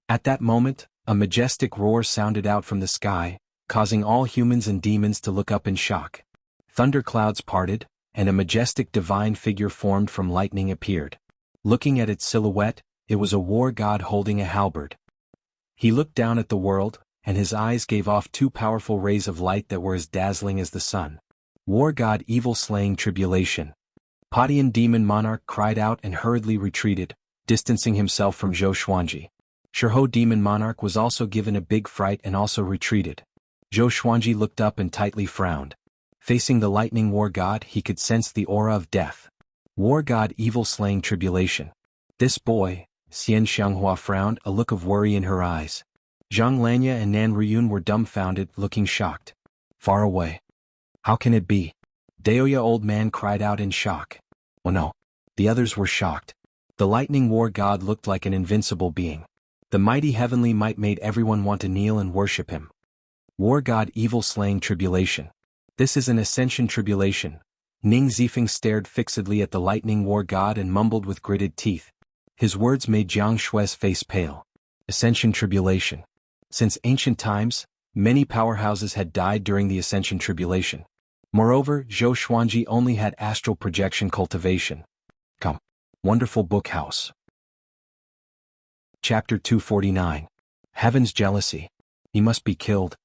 At that moment, a majestic roar sounded out from the sky, causing all humans and demons to look up in shock. Thunderclouds parted, and a majestic divine figure formed from lightning appeared. Looking at its silhouette, it was a war god holding a halberd. He looked down at the world, and his eyes gave off two powerful rays of light that were as dazzling as the sun. War God Evil Slaying Tribulation. Padian Demon Monarch cried out and hurriedly retreated, distancing himself from Zhou Xuanji. Shiho Demon Monarch was also given a big fright and also retreated. Zhou Xuanji looked up and tightly frowned. Facing the lightning war god, he could sense the aura of death. War God Evil Slaying Tribulation. This boy, Xian Xianghua frowned, a look of worry in her eyes. Zhang Lanya and Nan Riyun were dumbfounded, looking shocked. Far away. How can it be? Daoya Old Man cried out in shock. Oh no. The others were shocked. The lightning war god looked like an invincible being. The mighty heavenly might made everyone want to kneel and worship him. War God Evil Slaying Tribulation. This is an ascension tribulation. Ning Zifeng stared fixedly at the lightning war god and mumbled with gritted teeth. His words made Jiang Shui's face pale. Ascension tribulation. Since ancient times, many powerhouses had died during the ascension tribulation. Moreover, Zhou Xuanji only had astral projection cultivation. Come. Wonderful book house. Chapter 249. Heaven's Jealousy. He must be killed.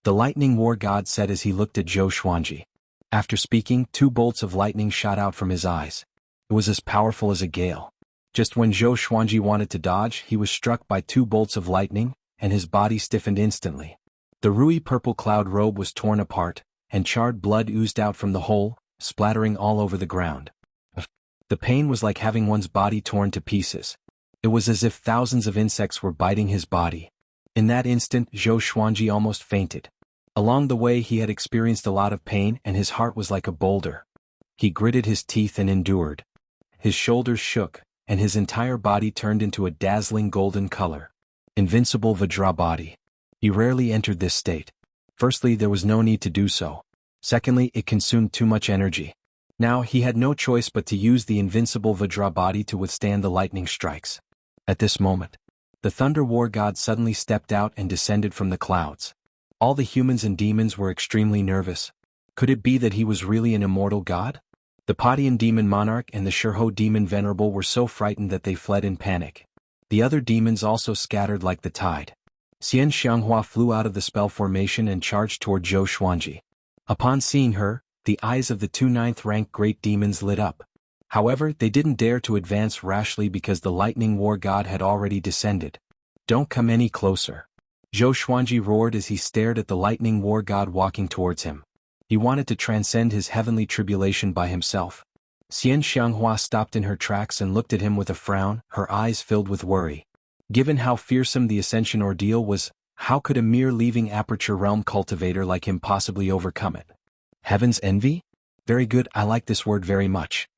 The lightning war god said as he looked at Zhou Xuanji. After speaking, two bolts of lightning shot out from his eyes. It was as powerful as a gale. Just when Zhou Xuanji wanted to dodge, he was struck by two bolts of lightning, and his body stiffened instantly. The ruby purple cloud robe was torn apart, and charred blood oozed out from the hole, splattering all over the ground. The pain was like having one's body torn to pieces. It was as if thousands of insects were biting his body. In that instant, Zhou Xuanji almost fainted. Along the way he had experienced a lot of pain and his heart was like a boulder. He gritted his teeth and endured. His shoulders shook, and his entire body turned into a dazzling golden color. Invincible Vajra body. He rarely entered this state. Firstly, there was no need to do so. Secondly, it consumed too much energy. Now he had no choice but to use the invincible Vajra body to withstand the lightning strikes. At this moment, the Thunder War God suddenly stepped out and descended from the clouds. All the humans and demons were extremely nervous. Could it be that he was really an immortal god? The Padian Demon Monarch and the Shiho Demon Venerable were so frightened that they fled in panic. The other demons also scattered like the tide. Xian Xianghua flew out of the spell formation and charged toward Zhou Xuanji. Upon seeing her, the eyes of the two ninth-rank great demons lit up. However, they didn't dare to advance rashly because the lightning war god had already descended. Don't come any closer. Zhou Xuanji roared as he stared at the lightning war god walking towards him. He wanted to transcend his heavenly tribulation by himself. Xian Xianghua stopped in her tracks and looked at him with a frown, her eyes filled with worry. Given how fearsome the ascension ordeal was, how could a mere leaving aperture realm cultivator like him possibly overcome it? Heaven's envy? Very good, I like this word very much.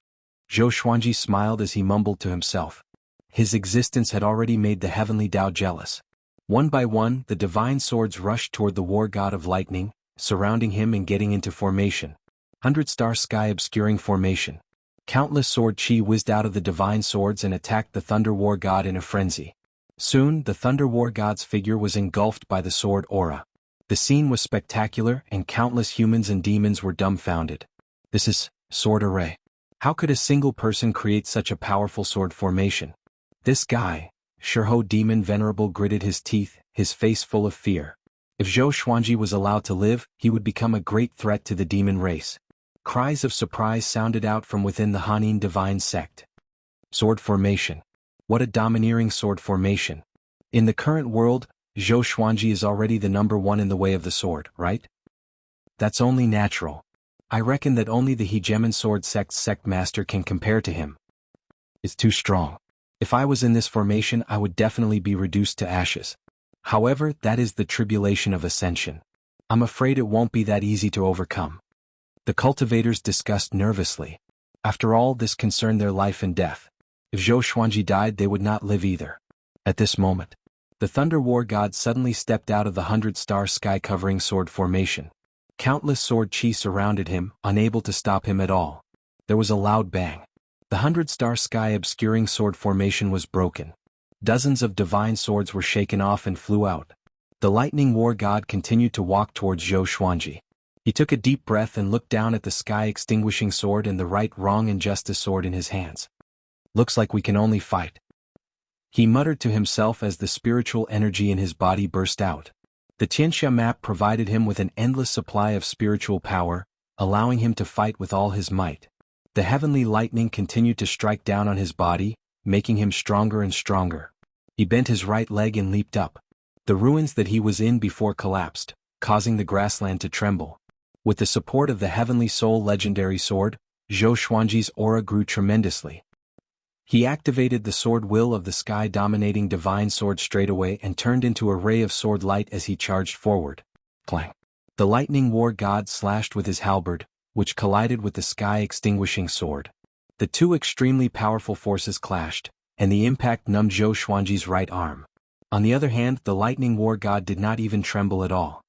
Zhou Xuanji smiled as he mumbled to himself. His existence had already made the heavenly Dao jealous. One by one, the divine swords rushed toward the war god of lightning, surrounding him and getting into formation. 100-star sky obscuring formation. Countless sword chi whizzed out of the divine swords and attacked the Thunder War God in a frenzy. Soon, the Thunder War God's figure was engulfed by the sword aura. The scene was spectacular and countless humans and demons were dumbfounded. This is sword array. How could a single person create such a powerful sword formation? This guy, Shiho Demon Venerable gritted his teeth, his face full of fear. If Zhou Xuanji was allowed to live, he would become a great threat to the demon race. Cries of surprise sounded out from within the Hanin divine sect. Sword formation. What a domineering sword formation. In the current world, Zhou Xuanji is already the number one in the way of the sword, right? That's only natural. I reckon that only the Hegemon Sword Sect's sect master can compare to him. It's too strong. If I was in this formation, I would definitely be reduced to ashes. However, that is the tribulation of ascension. I'm afraid it won't be that easy to overcome. The cultivators discussed nervously. After all, this concerned their life and death. If Zhou Xuanji died, they would not live either. At this moment, the Thunder War God suddenly stepped out of the 100-star sky-covering sword formation. Countless sword chi surrounded him, unable to stop him at all. There was a loud bang. The 100-star sky-obscuring sword formation was broken. Dozens of divine swords were shaken off and flew out. The lightning war god continued to walk towards Zhou Xuanji. He took a deep breath and looked down at the sky-extinguishing sword and the right, wrong and justice sword in his hands. Looks like we can only fight. He muttered to himself as the spiritual energy in his body burst out. The Tianxia map provided him with an endless supply of spiritual power, allowing him to fight with all his might. The heavenly lightning continued to strike down on his body, making him stronger and stronger. He bent his right leg and leaped up. The ruins that he was in before collapsed, causing the grassland to tremble. With the support of the Heavenly Soul legendary sword, Zhou Xuanji's aura grew tremendously. He activated the sword will of the sky-dominating divine sword straightaway and turned into a ray of sword light as he charged forward. Clang! The lightning war god slashed with his halberd, which collided with the sky-extinguishing sword. The two extremely powerful forces clashed, and the impact numbed Zhou Xuanji's right arm. On the other hand, the lightning war god did not even tremble at all.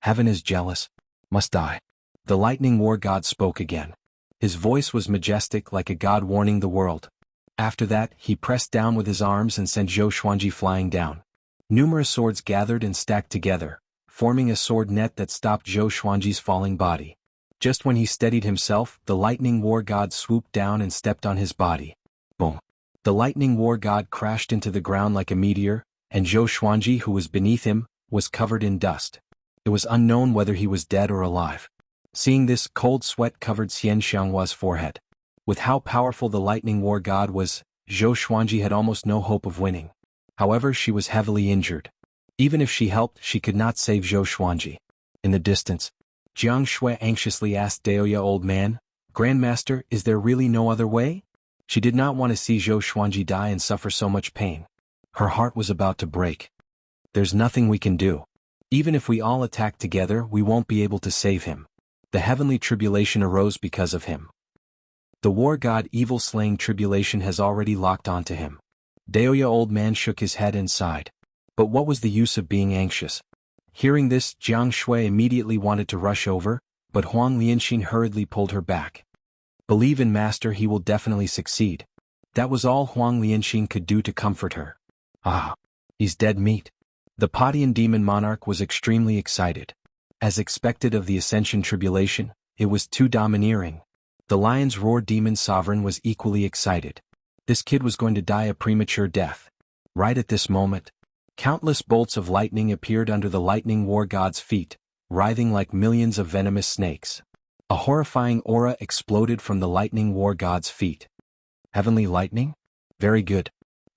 Heaven is jealous. Must die. The lightning war god spoke again. His voice was majestic like a god warning the world. After that, he pressed down with his arms and sent Zhou Xuanji flying down. Numerous swords gathered and stacked together, forming a sword net that stopped Zhou Xuanji's falling body. Just when he steadied himself, the lightning war god swooped down and stepped on his body. Boom! The lightning war god crashed into the ground like a meteor, and Zhou Xuanji, who was beneath him, was covered in dust. It was unknown whether he was dead or alive. Seeing this, cold sweat covered Xian Xianghua's forehead. With how powerful the lightning war god was, Zhou Xuanji had almost no hope of winning. However, she was heavily injured. Even if she helped, she could not save Zhou Xuanji. In the distance, Jiang Shui anxiously asked Daoya, "Old man, Grandmaster, is there really no other way?" She did not want to see Zhou Xuanji die and suffer so much pain. Her heart was about to break. There's nothing we can do. Even if we all attack together, we won't be able to save him. The heavenly tribulation arose because of him. The war god evil-slaying tribulation has already locked onto him. Daoya old man shook his head and sighed. But what was the use of being anxious? Hearing this, Jiang Shui immediately wanted to rush over, but Huang Lianxin hurriedly pulled her back. Believe in Master, he will definitely succeed. That was all Huang Lianxin could do to comfort her. Ah, he's dead meat. The Padian demon monarch was extremely excited. As expected of the Ascension tribulation, it was too domineering. The lion's roar demon sovereign was equally excited. This kid was going to die a premature death. Right at this moment, countless bolts of lightning appeared under the lightning war god's feet, writhing like millions of venomous snakes. A horrifying aura exploded from the lightning war god's feet. Heavenly lightning? Very good.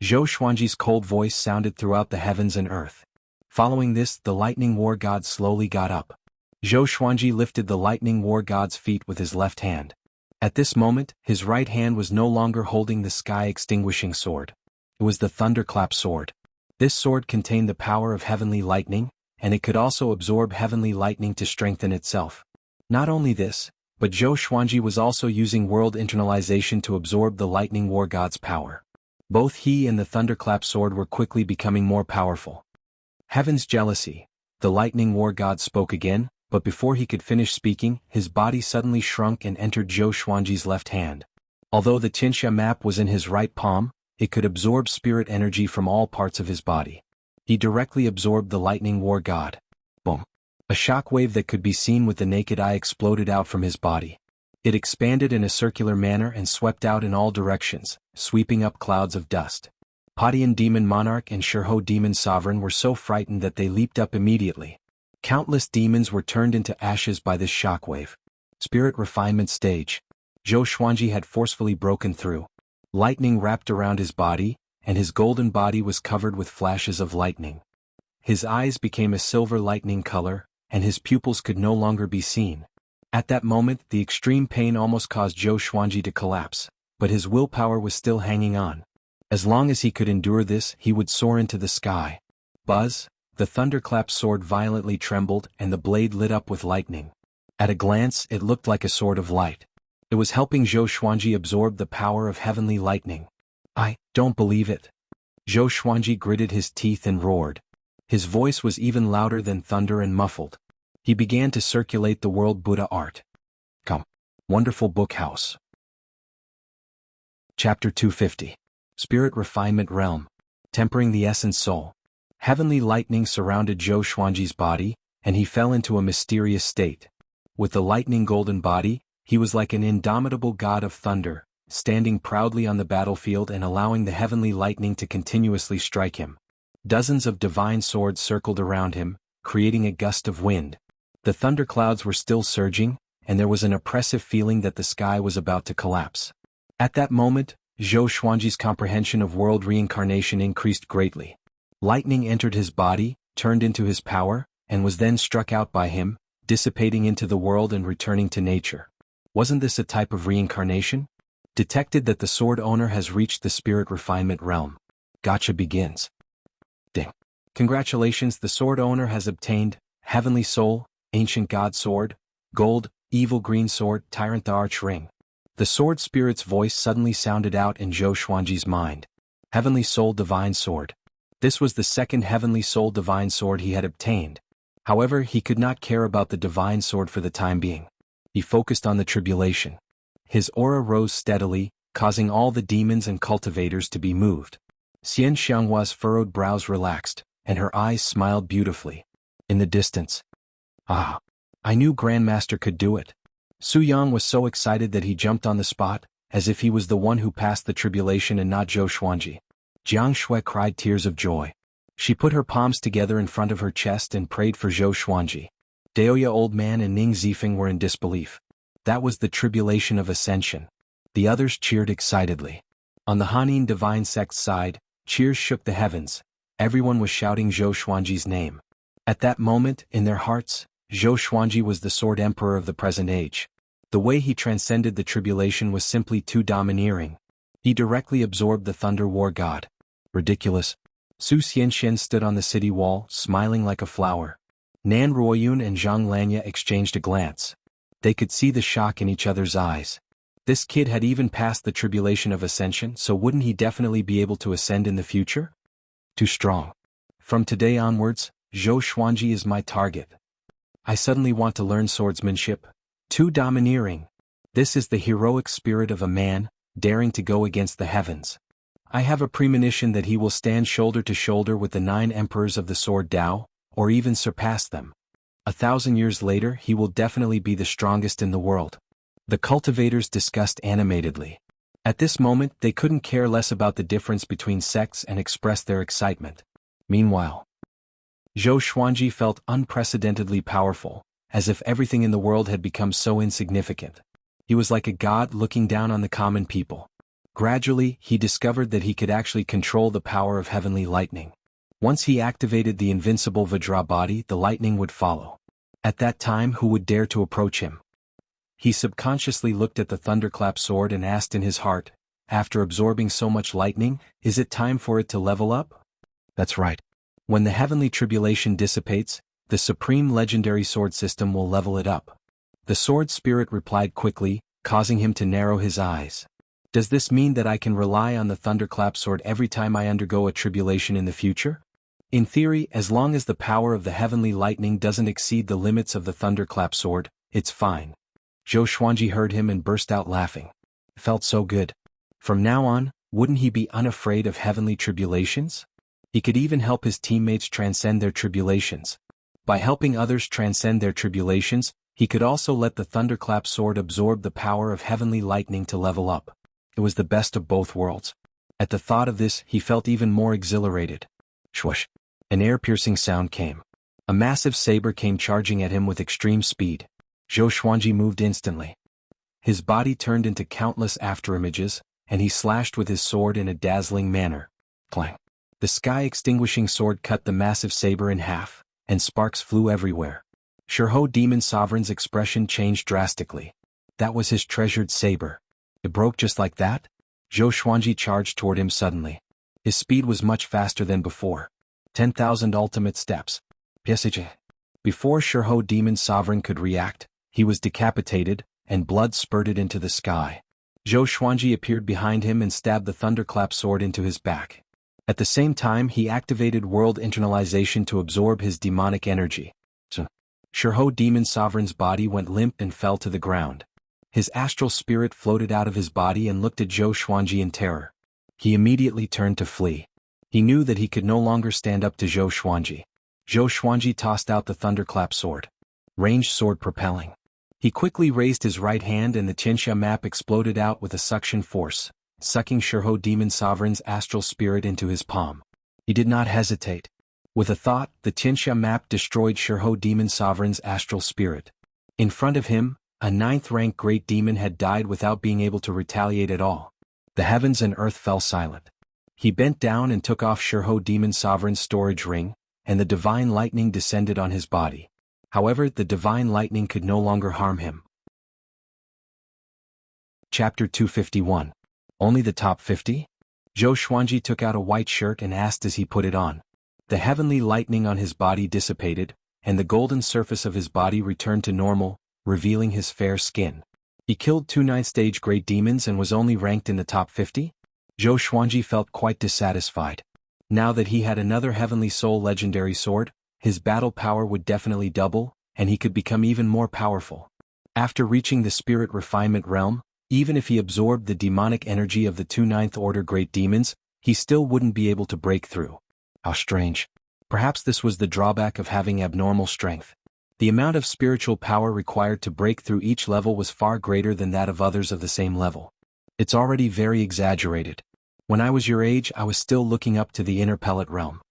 Zhou Xuanji's cold voice sounded throughout the heavens and earth. Following this, the lightning war god slowly got up. Zhou Xuanji lifted the lightning war god's feet with his left hand. At this moment, his right hand was no longer holding the sky-extinguishing sword. It was the thunderclap sword. This sword contained the power of heavenly lightning, and it could also absorb heavenly lightning to strengthen itself. Not only this, but Zhou Xuanji was also using world internalization to absorb the lightning war god's power. Both he and the thunderclap sword were quickly becoming more powerful. Heaven's jealousy. The lightning war god spoke again, but before he could finish speaking, his body suddenly shrunk and entered Zhou Xuanji's left hand. Although the Tianxia map was in his right palm, it could absorb spirit energy from all parts of his body. He directly absorbed the lightning war god. Boom! A shockwave that could be seen with the naked eye exploded out from his body. It expanded in a circular manner and swept out in all directions, sweeping up clouds of dust. Padian demon monarch and Shirho demon sovereign were so frightened that they leaped up immediately. Countless demons were turned into ashes by this shockwave. Spirit refinement stage. Zhou Xuanji had forcefully broken through. Lightning wrapped around his body, and his golden body was covered with flashes of lightning. His eyes became a silver lightning color, and his pupils could no longer be seen. At that moment, the extreme pain almost caused Zhou Xuanji to collapse, but his willpower was still hanging on. As long as he could endure this, he would soar into the sky. Buzz! The thunderclap sword violently trembled and the blade lit up with lightning. At a glance, it looked like a sword of light. It was helping Zhou Xuanji absorb the power of heavenly lightning. I don't believe it. Zhou Xuanji gritted his teeth and roared. His voice was even louder than thunder and muffled. He began to circulate the world Buddha art. Come. Wonderful book house. Chapter 250. Spirit Refinement Realm. Tempering the Essence Soul. Heavenly lightning surrounded Zhou Xuanji's body, and he fell into a mysterious state. With the lightning golden body, he was like an indomitable god of thunder, standing proudly on the battlefield and allowing the heavenly lightning to continuously strike him. Dozens of divine swords circled around him, creating a gust of wind. The thunderclouds were still surging, and there was an oppressive feeling that the sky was about to collapse. At that moment, Zhou Xuanji's comprehension of world reincarnation increased greatly. Lightning entered his body, turned into his power, and was then struck out by him, dissipating into the world and returning to nature. Wasn't this a type of reincarnation? Detected that the sword owner has reached the spirit refinement realm. Gacha begins. Ding. Congratulations, the sword owner has obtained Heavenly Soul, Ancient God Sword, Gold, Evil Green Sword, Tyrant the Arch Ring. The sword spirit's voice suddenly sounded out in Zhou Xuanji's mind. Heavenly Soul Divine Sword. This was the second Heavenly Soul Divine Sword he had obtained. However, he could not care about the Divine Sword for the time being. He focused on the tribulation. His aura rose steadily, causing all the demons and cultivators to be moved. Xian Xianghua's furrowed brows relaxed, and her eyes smiled beautifully. In the distance. Ah! I knew Grandmaster could do it. Su Yang was so excited that he jumped on the spot, as if he was the one who passed the tribulation and not Zhou Xuanji. Jiang Shui cried tears of joy. She put her palms together in front of her chest and prayed for Zhou Xuanji. Daoya Old Man and Ning Zifeng were in disbelief. That was the tribulation of ascension. The others cheered excitedly. On the Hanin divine sect's side, cheers shook the heavens. Everyone was shouting Zhou Xuanji's name. At that moment, in their hearts, Zhou Xuanji was the sword emperor of the present age. The way he transcended the tribulation was simply too domineering. He directly absorbed the thunder war god. Ridiculous. Su Xianxian stood on the city wall, smiling like a flower. Nan Ruoyun and Zhang Lanya exchanged a glance. They could see the shock in each other's eyes. This kid had even passed the tribulation of ascension, so wouldn't he definitely be able to ascend in the future? Too strong. From today onwards, Zhou Xuanji is my target. I suddenly want to learn swordsmanship. Too domineering. This is the heroic spirit of a man, daring to go against the heavens. I have a premonition that he will stand shoulder to shoulder with the 9 emperors of the sword Dao, or even surpass them. 1,000 years later he will definitely be the strongest in the world. The cultivators discussed animatedly. At this moment they couldn't care less about the difference between sects and expressed their excitement. Meanwhile, Zhou Xuanji felt unprecedentedly powerful, as if everything in the world had become so insignificant. He was like a god looking down on the common people. Gradually, he discovered that he could actually control the power of heavenly lightning. Once he activated the invincible Vajra body, the lightning would follow. At that time, who would dare to approach him? He subconsciously looked at the thunderclap sword and asked in his heart, after absorbing so much lightning, is it time for it to level up? That's right. When the heavenly tribulation dissipates, the supreme legendary sword system will level it up. The sword spirit replied quickly, causing him to narrow his eyes. Does this mean that I can rely on the thunderclap sword every time I undergo a tribulation in the future? In theory, as long as the power of the heavenly lightning doesn't exceed the limits of the thunderclap sword, it's fine. Zhou Xuanji heard him and burst out laughing. It felt so good. From now on, wouldn't he be unafraid of heavenly tribulations? He could even help his teammates transcend their tribulations. By helping others transcend their tribulations, he could also let the thunderclap sword absorb the power of heavenly lightning to level up. It was the best of both worlds. At the thought of this, he felt even more exhilarated. Swoosh! An air-piercing sound came. A massive saber came charging at him with extreme speed. Zhou Xuanji moved instantly. His body turned into countless afterimages, and he slashed with his sword in a dazzling manner. Clang! The sky-extinguishing sword cut the massive saber in half, and sparks flew everywhere. Shurho Demon Sovereign's expression changed drastically. That was his treasured saber. It broke just like that? Zhou Xuanji charged toward him suddenly. His speed was much faster than before. 10,000 ultimate steps. Before Shurho Demon Sovereign could react, he was decapitated, and blood spurted into the sky. Zhou Xuanji appeared behind him and stabbed the thunderclap sword into his back. At the same time, he activated world internalization to absorb his demonic energy. Shurho Demon Sovereign's body went limp and fell to the ground. His astral spirit floated out of his body and looked at Zhou Xuanji in terror. He immediately turned to flee. He knew that he could no longer stand up to Zhou Xuanji. Zhou Xuanji tossed out the thunderclap sword. Ranged sword propelling. He quickly raised his right hand and the Qianxia map exploded out with a suction force, sucking Shurho Demon Sovereign's astral spirit into his palm. He did not hesitate. With a thought, the Tianxia map destroyed Shirho Demon Sovereign's astral spirit. In front of him, a 9th-rank great demon had died without being able to retaliate at all. The heavens and earth fell silent. He bent down and took off Shirho Demon Sovereign's storage ring, and the divine lightning descended on his body. However, the divine lightning could no longer harm him. Chapter 251. Only the top 50? Zhou Xuanji took out a white shirt and asked as he put it on. The heavenly lightning on his body dissipated, and the golden surface of his body returned to normal, revealing his fair skin. He killed 2 9th-stage great demons and was only ranked in the top 50? Zhou Xuanji felt quite dissatisfied. Now that he had another Heavenly Soul legendary sword, his battle power would definitely double, and he could become even more powerful. After reaching the spirit refinement realm, even if he absorbed the demonic energy of the 2 9th Order great demons, he still wouldn't be able to break through. How strange. Perhaps this was the drawback of having abnormal strength. The amount of spiritual power required to break through each level was far greater than that of others of the same level. It's already very exaggerated. When I was your age, I was still looking up to the inner pellet realm.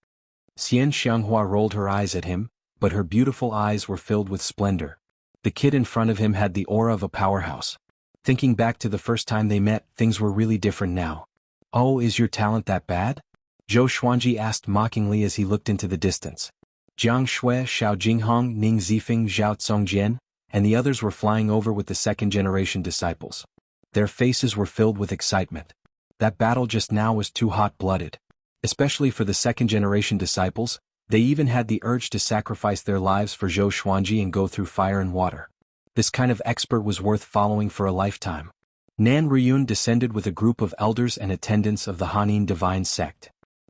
Xian Xianghua rolled her eyes at him, but her beautiful eyes were filled with splendor. The kid in front of him had the aura of a powerhouse. Thinking back to the first time they met, things were really different now. Oh, is your talent that bad? Zhou Xuanji asked mockingly as he looked into the distance. Jiang Shui, Xiao Jinghong, Ning Zifeng, Zhao Tsongjian, and the others were flying over with the second-generation disciples. Their faces were filled with excitement. That battle just now was too hot-blooded. Especially for the second-generation disciples, they even had the urge to sacrifice their lives for Zhou Xuanji and go through fire and water. This kind of expert was worth following for a lifetime. Nan Riyun descended with a group of elders and attendants of the Hanin divine sect.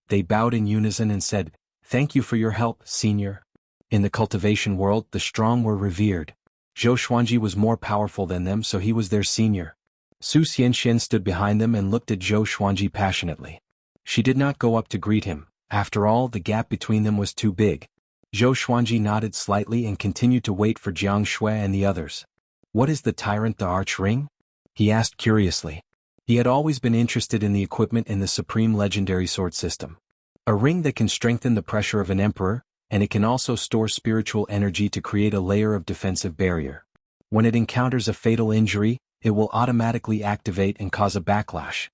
They bowed in unison and said, "Thank you for your help, senior." In the cultivation world, the strong were revered. Zhou Xuanji was more powerful than them, so he was their senior. Su Xianxian stood behind them and looked at Zhou Xuanji passionately. She did not go up to greet him. After all, the gap between them was too big. Zhou Xuanji nodded slightly and continued to wait for Jiang Shui and the others. "What is the Tyrant the Arch Ring?" he asked curiously. He had always been interested in the equipment in the Supreme Legendary Sword system. A ring that can strengthen the pressure of an emperor, and it can also store spiritual energy to create a layer of defensive barrier. When it encounters a fatal injury, it will automatically activate and cause a backlash.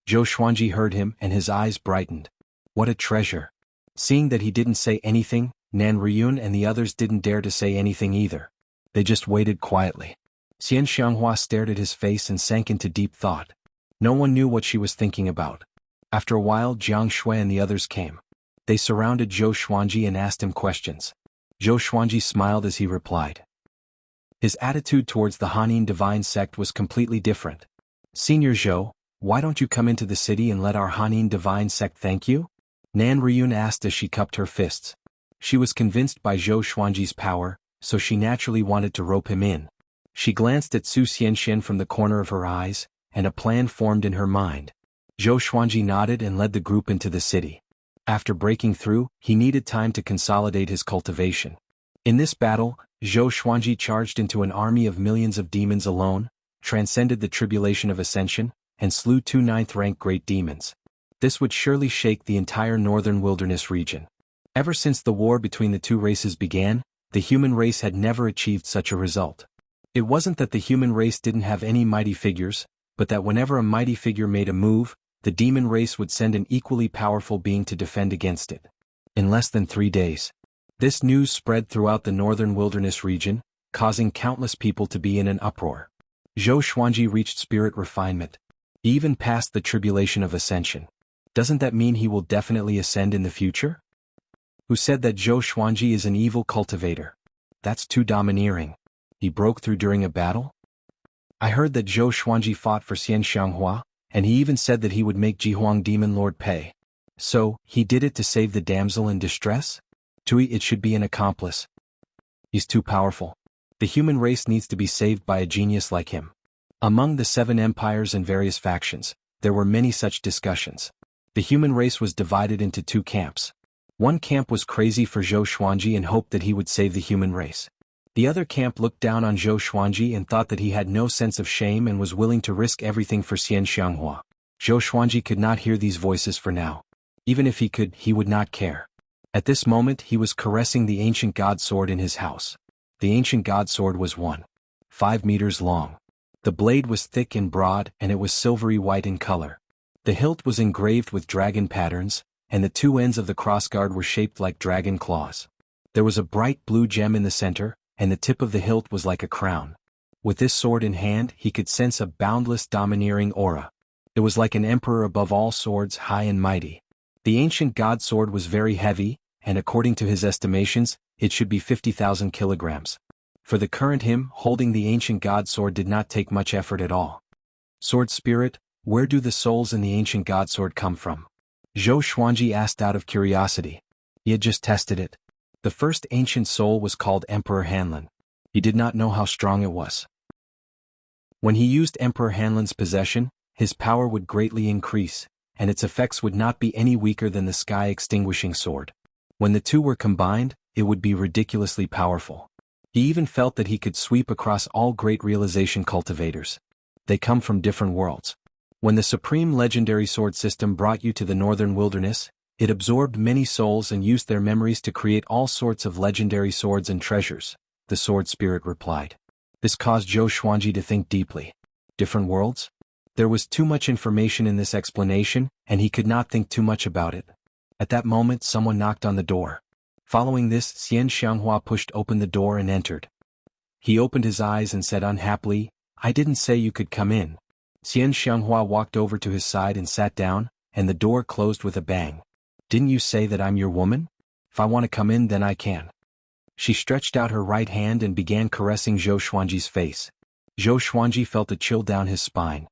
Zhou Xuanji heard him and his eyes brightened. What a treasure. Seeing that he didn't say anything, Nan Riyun and the others didn't dare to say anything either. They just waited quietly. Xian Xianghua stared at his face and sank into deep thought. No one knew what she was thinking about. After a while, Jiang Shui and the others came. They surrounded Zhou Xuanji and asked him questions. Zhou Xuanji smiled as he replied. His attitude towards the Hanin divine sect was completely different. "Senior Zhou, why don't you come into the city and let our Hanin divine sect thank you?" Nan Riyun asked as she cupped her fists. She was convinced by Zhou Xuanji's power, so she naturally wanted to rope him in. She glanced at Su Xianxian from the corner of her eyes, and a plan formed in her mind. Zhou Xuanji nodded and led the group into the city. After breaking through, he needed time to consolidate his cultivation. In this battle, Zhou Xuanji charged into an army of millions of demons alone, transcended the tribulation of ascension, and slew 2 9th-rank great demons. This would surely shake the entire northern wilderness region. Ever since the war between the two races began, the human race had never achieved such a result. It wasn't that the human race didn't have any mighty figures, but that whenever a mighty figure made a move, the demon race would send an equally powerful being to defend against it. In less than 3 days, this news spread throughout the northern wilderness region, causing countless people to be in an uproar. Zhou Xuanji reached spirit refinement. He even passed the tribulation of ascension. Doesn't that mean he will definitely ascend in the future? Who said that Zhou Xuanji is an evil cultivator? That's too domineering. He broke through during a battle? I heard that Zhou Xuanji fought for Xian Xianghua, and he even said that he would make Jihuang Demon Lord pay. So, he did it to save the damsel in distress? Tui, it should be an accomplice. He's too powerful. The human race needs to be saved by a genius like him. Among the 7 empires and various factions, there were many such discussions. The human race was divided into 2 camps. One camp was crazy for Zhou Xuanji and hoped that he would save the human race. The other camp looked down on Zhou Xuanji and thought that he had no sense of shame and was willing to risk everything for Xian Xianghua. Zhou Xuanji could not hear these voices for now. Even if he could, he would not care. At this moment he was caressing the ancient god sword in his house. The ancient god sword was 1.5 meters long. The blade was thick and broad and it was silvery white in color. The hilt was engraved with dragon patterns, and the two ends of the crossguard were shaped like dragon claws. There was a bright blue gem in the center, and the tip of the hilt was like a crown. With this sword in hand he could sense a boundless domineering aura. It was like an emperor above all swords, high and mighty. The ancient god sword was very heavy, and according to his estimations, it should be 50,000 kilograms. For the current him holding the ancient god sword did not take much effort at all. Sword spirit, where do the souls in the ancient god sword come from? Zhou Xuanji asked out of curiosity. He had just tested it. The first ancient soul was called Emperor Hanlin. He did not know how strong it was. When he used Emperor Hanlin's possession, his power would greatly increase, and its effects would not be any weaker than the sky-extinguishing sword. When the two were combined, it would be ridiculously powerful. He even felt that he could sweep across all great realization cultivators. They come from different worlds. When the supreme legendary sword system brought you to the northern wilderness, it absorbed many souls and used their memories to create all sorts of legendary swords and treasures, the sword spirit replied. This caused Zhou Xuanji to think deeply. Different worlds? There was too much information in this explanation, and he could not think too much about it. At that moment someone knocked on the door. Following this, Xian Xianghua pushed open the door and entered. He opened his eyes and said unhappily, "I didn't say you could come in." Xian Xianghua walked over to his side and sat down, and the door closed with a bang. "Didn't you say that I'm your woman? If I want to come in then I can." She stretched out her right hand and began caressing Zhou Xuanji's face. Zhou Xuanji felt a chill down his spine.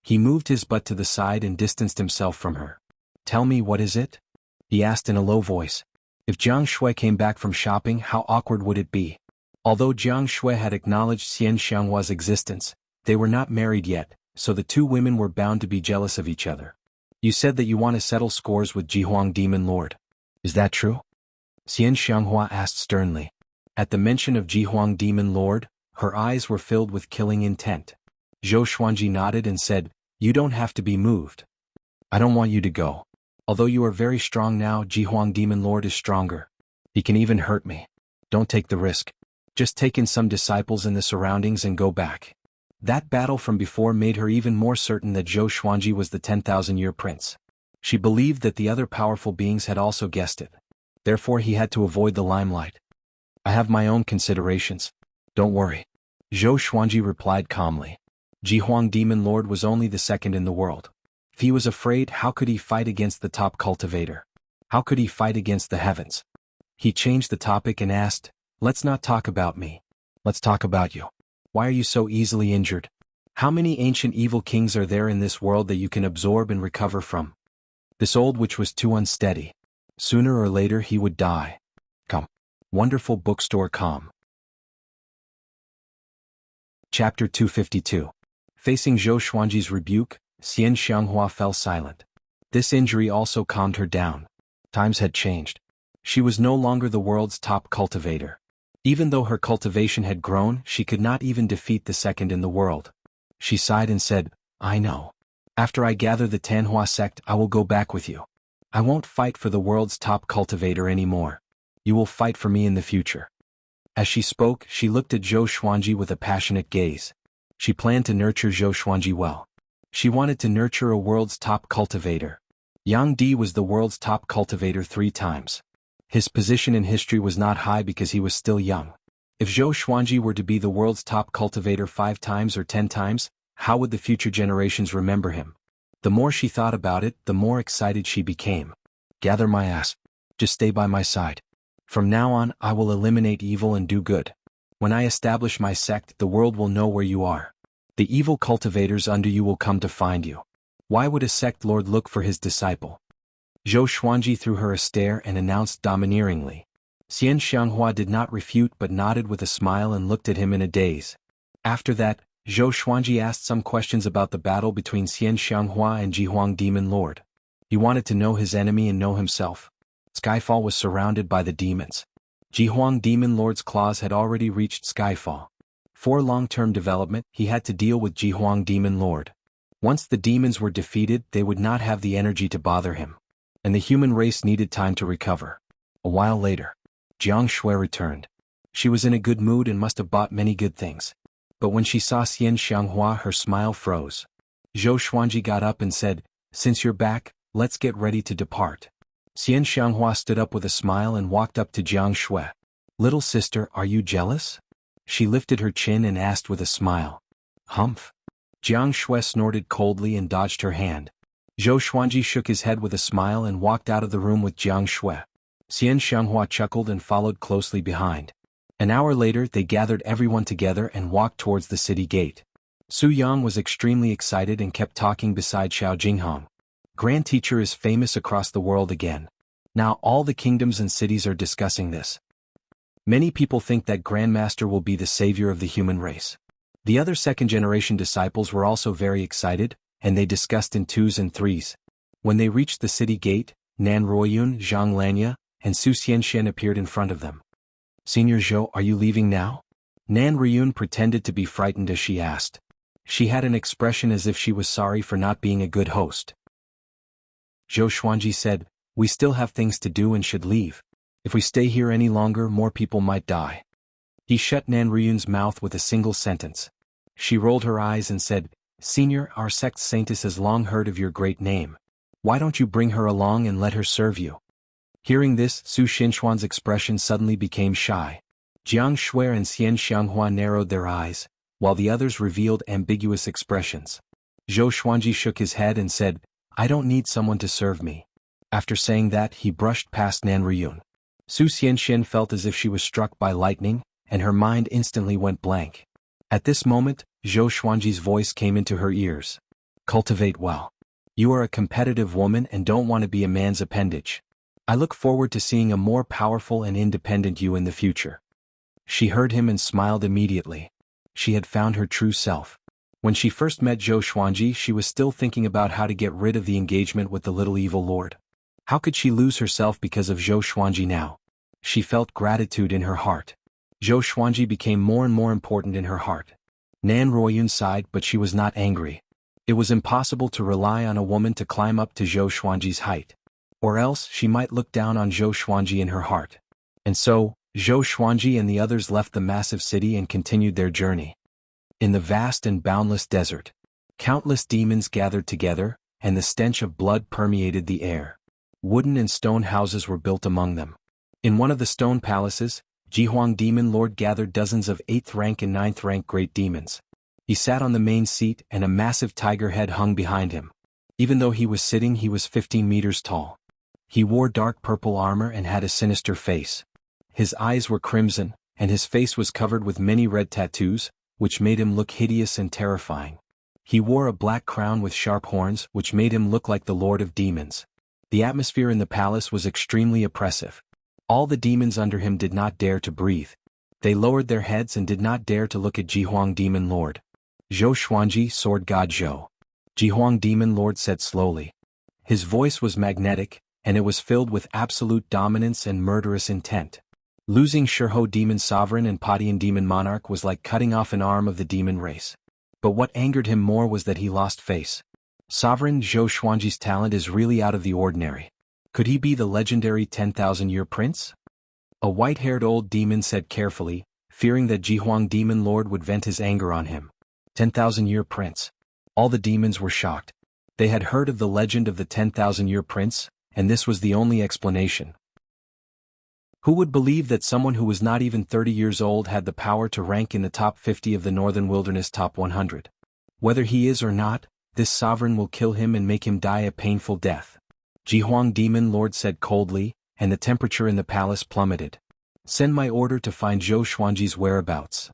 He moved his butt to the side and distanced himself from her. "Tell me, what is it?" he asked in a low voice. If Jiang Shui came back from shopping, how awkward would it be? Although Jiang Shui had acknowledged Xian Xianghua's existence, they were not married yet, so the two women were bound to be jealous of each other. "You said that you want to settle scores with Jihuang Demon Lord. Is that true?" Xian Xianghua asked sternly. At the mention of Jihuang Demon Lord, her eyes were filled with killing intent. Zhou Xuanji nodded and said, "You don't have to be moved. I don't want you to go. Although you are very strong now, Jihuang Demon Lord is stronger. He can even hurt me. Don't take the risk. Just take in some disciples in the surroundings and go back." That battle from before made her even more certain that Zhou Xuanji was the 10,000-year prince. She believed that the other powerful beings had also guessed it. Therefore he had to avoid the limelight. "I have my own considerations. Don't worry." Zhou Xuanji replied calmly. Jihuang Demon Lord was only the second in the world. If he was afraid, how could he fight against the top cultivator? How could he fight against the heavens? He changed the topic and asked, "Let's not talk about me. Let's talk about you. Why are you so easily injured? How many ancient evil kings are there in this world that you can absorb and recover from?" This old witch was too unsteady. Sooner or later he would die. Come. Wonderful bookstore. Com. Chapter 252. Facing Zhou Xuanji's rebuke, Xian Xianghua fell silent. This injury also calmed her down. Times had changed. She was no longer the world's top cultivator. Even though her cultivation had grown, she could not even defeat the second in the world. She sighed and said, "I know. After I gather the Tanhua sect, I will go back with you. I won't fight for the world's top cultivator anymore. You will fight for me in the future." As she spoke, she looked at Zhou Xuanji with a passionate gaze. She planned to nurture Zhou Xuanji well. She wanted to nurture a world's top cultivator. Yang Di was the world's top cultivator 3 times. His position in history was not high because he was still young. If Zhou Xuanji were to be the world's top cultivator 5 times or 10 times, how would the future generations remember him? The more she thought about it, the more excited she became. "Gather my ass. Just stay by my side. From now on, I will eliminate evil and do good. When I establish my sect, the world will know where you are. The evil cultivators under you will come to find you. Why would a sect lord look for his disciple?" Zhou Xuanji threw her a stare and announced domineeringly. Xian Xianghua did not refute but nodded with a smile and looked at him in a daze. After that, Zhou Xuanji asked some questions about the battle between Xian Xianghua and Jihuang Demon Lord. He wanted to know his enemy and know himself. Skyfall was surrounded by the demons. Jihuang Demon Lord's claws had already reached Skyfall. For long-term development, he had to deal with Jihuang Demon Lord. Once the demons were defeated, they would not have the energy to bother him. And the human race needed time to recover. A while later, Jiang Shui returned. She was in a good mood and must have bought many good things. But when she saw Xian Xianghua, her smile froze. Zhou Xuanji got up and said, "Since you're back, let's get ready to depart." Xian Xianghua stood up with a smile and walked up to Jiang Shui. "Little sister, are you jealous?" She lifted her chin and asked with a smile. "Humph." Jiang Shui snorted coldly and dodged her hand. Zhou Xuanji shook his head with a smile and walked out of the room with Jiang Shui. Xian Xianghua chuckled and followed closely behind. An hour later they gathered everyone together and walked towards the city gate. Su Yang was extremely excited and kept talking beside Xiao Jinghong. Grand Teacher is famous across the world again. Now all the kingdoms and cities are discussing this. Many people think that Grandmaster will be the savior of the human race. The other second-generation disciples were also very excited, and they discussed in twos and threes. When they reached the city gate, Nan Ruoyun, Zhang Lanya, and Su Xianxian appeared in front of them. "Senior Zhou, are you leaving now?" Nan Ruoyun pretended to be frightened as she asked. She had an expression as if she was sorry for not being a good host. Zhou Xuanji said, "We still have things to do and should leave. If we stay here any longer, more people might die." He shut Nan Ruoyun's mouth with a single sentence. She rolled her eyes and said, "Senior, our sect's saintess has long heard of your great name. Why don't you bring her along and let her serve you?" Hearing this, Su Xinchuan's expression suddenly became shy. Jiang Shui and Xian Xianghua narrowed their eyes, while the others revealed ambiguous expressions. Zhou Xuanji shook his head and said, "I don't need someone to serve me." After saying that, he brushed past Nan Ruoyun. Su Xianxian felt as if she was struck by lightning, and her mind instantly went blank. At this moment, Zhou Xuanji's voice came into her ears. "Cultivate well. You are a competitive woman and don't want to be a man's appendage. I look forward to seeing a more powerful and independent you in the future." She heard him and smiled immediately. She had found her true self. When she first met Zhou Xuanji, she was still thinking about how to get rid of the engagement with the little evil lord. How could she lose herself because of Zhou Xuanji now? She felt gratitude in her heart. Zhou Xuanji became more and more important in her heart. Nan Ruoyun sighed, but she was not angry. It was impossible to rely on a woman to climb up to Zhou Xuanji's height. Or else she might look down on Zhou Xuanji in her heart. And so, Zhou Xuanji and the others left the massive city and continued their journey. In the vast and boundless desert, countless demons gathered together, and the stench of blood permeated the air. Wooden and stone houses were built among them. In one of the stone palaces, Jihuang Demon Lord gathered dozens of 8th rank and 9th rank great demons. He sat on the main seat and a massive tiger head hung behind him. Even though he was sitting, he was 15 meters tall. He wore dark purple armor and had a sinister face. His eyes were crimson, and his face was covered with many red tattoos, which made him look hideous and terrifying. He wore a black crown with sharp horns, which made him look like the Lord of Demons. The atmosphere in the palace was extremely oppressive. All the demons under him did not dare to breathe. They lowered their heads and did not dare to look at Jihuang Demon Lord. "Zhou Xuanji, Sword God Zhou," Jihuang Demon Lord said slowly. His voice was magnetic, and it was filled with absolute dominance and murderous intent. Losing Shurho Demon Sovereign and Padian Demon Monarch was like cutting off an arm of the demon race. But what angered him more was that he lost face. Sovereign Zhou Xuanji's talent is really out of the ordinary. Could he be the legendary 10,000-year prince? A white-haired old demon said carefully, fearing that Jihuang Demon Lord would vent his anger on him. 10,000-year prince. All the demons were shocked. They had heard of the legend of the 10,000-year prince, and this was the only explanation. Who would believe that someone who was not even 30 years old had the power to rank in the top 50 of the Northern Wilderness top 100? Whether he is or not, this sovereign will kill him and make him die a painful death. Jihuang Demon Lord said coldly, and the temperature in the palace plummeted. "Send my order to find Zhou Xuanji's whereabouts.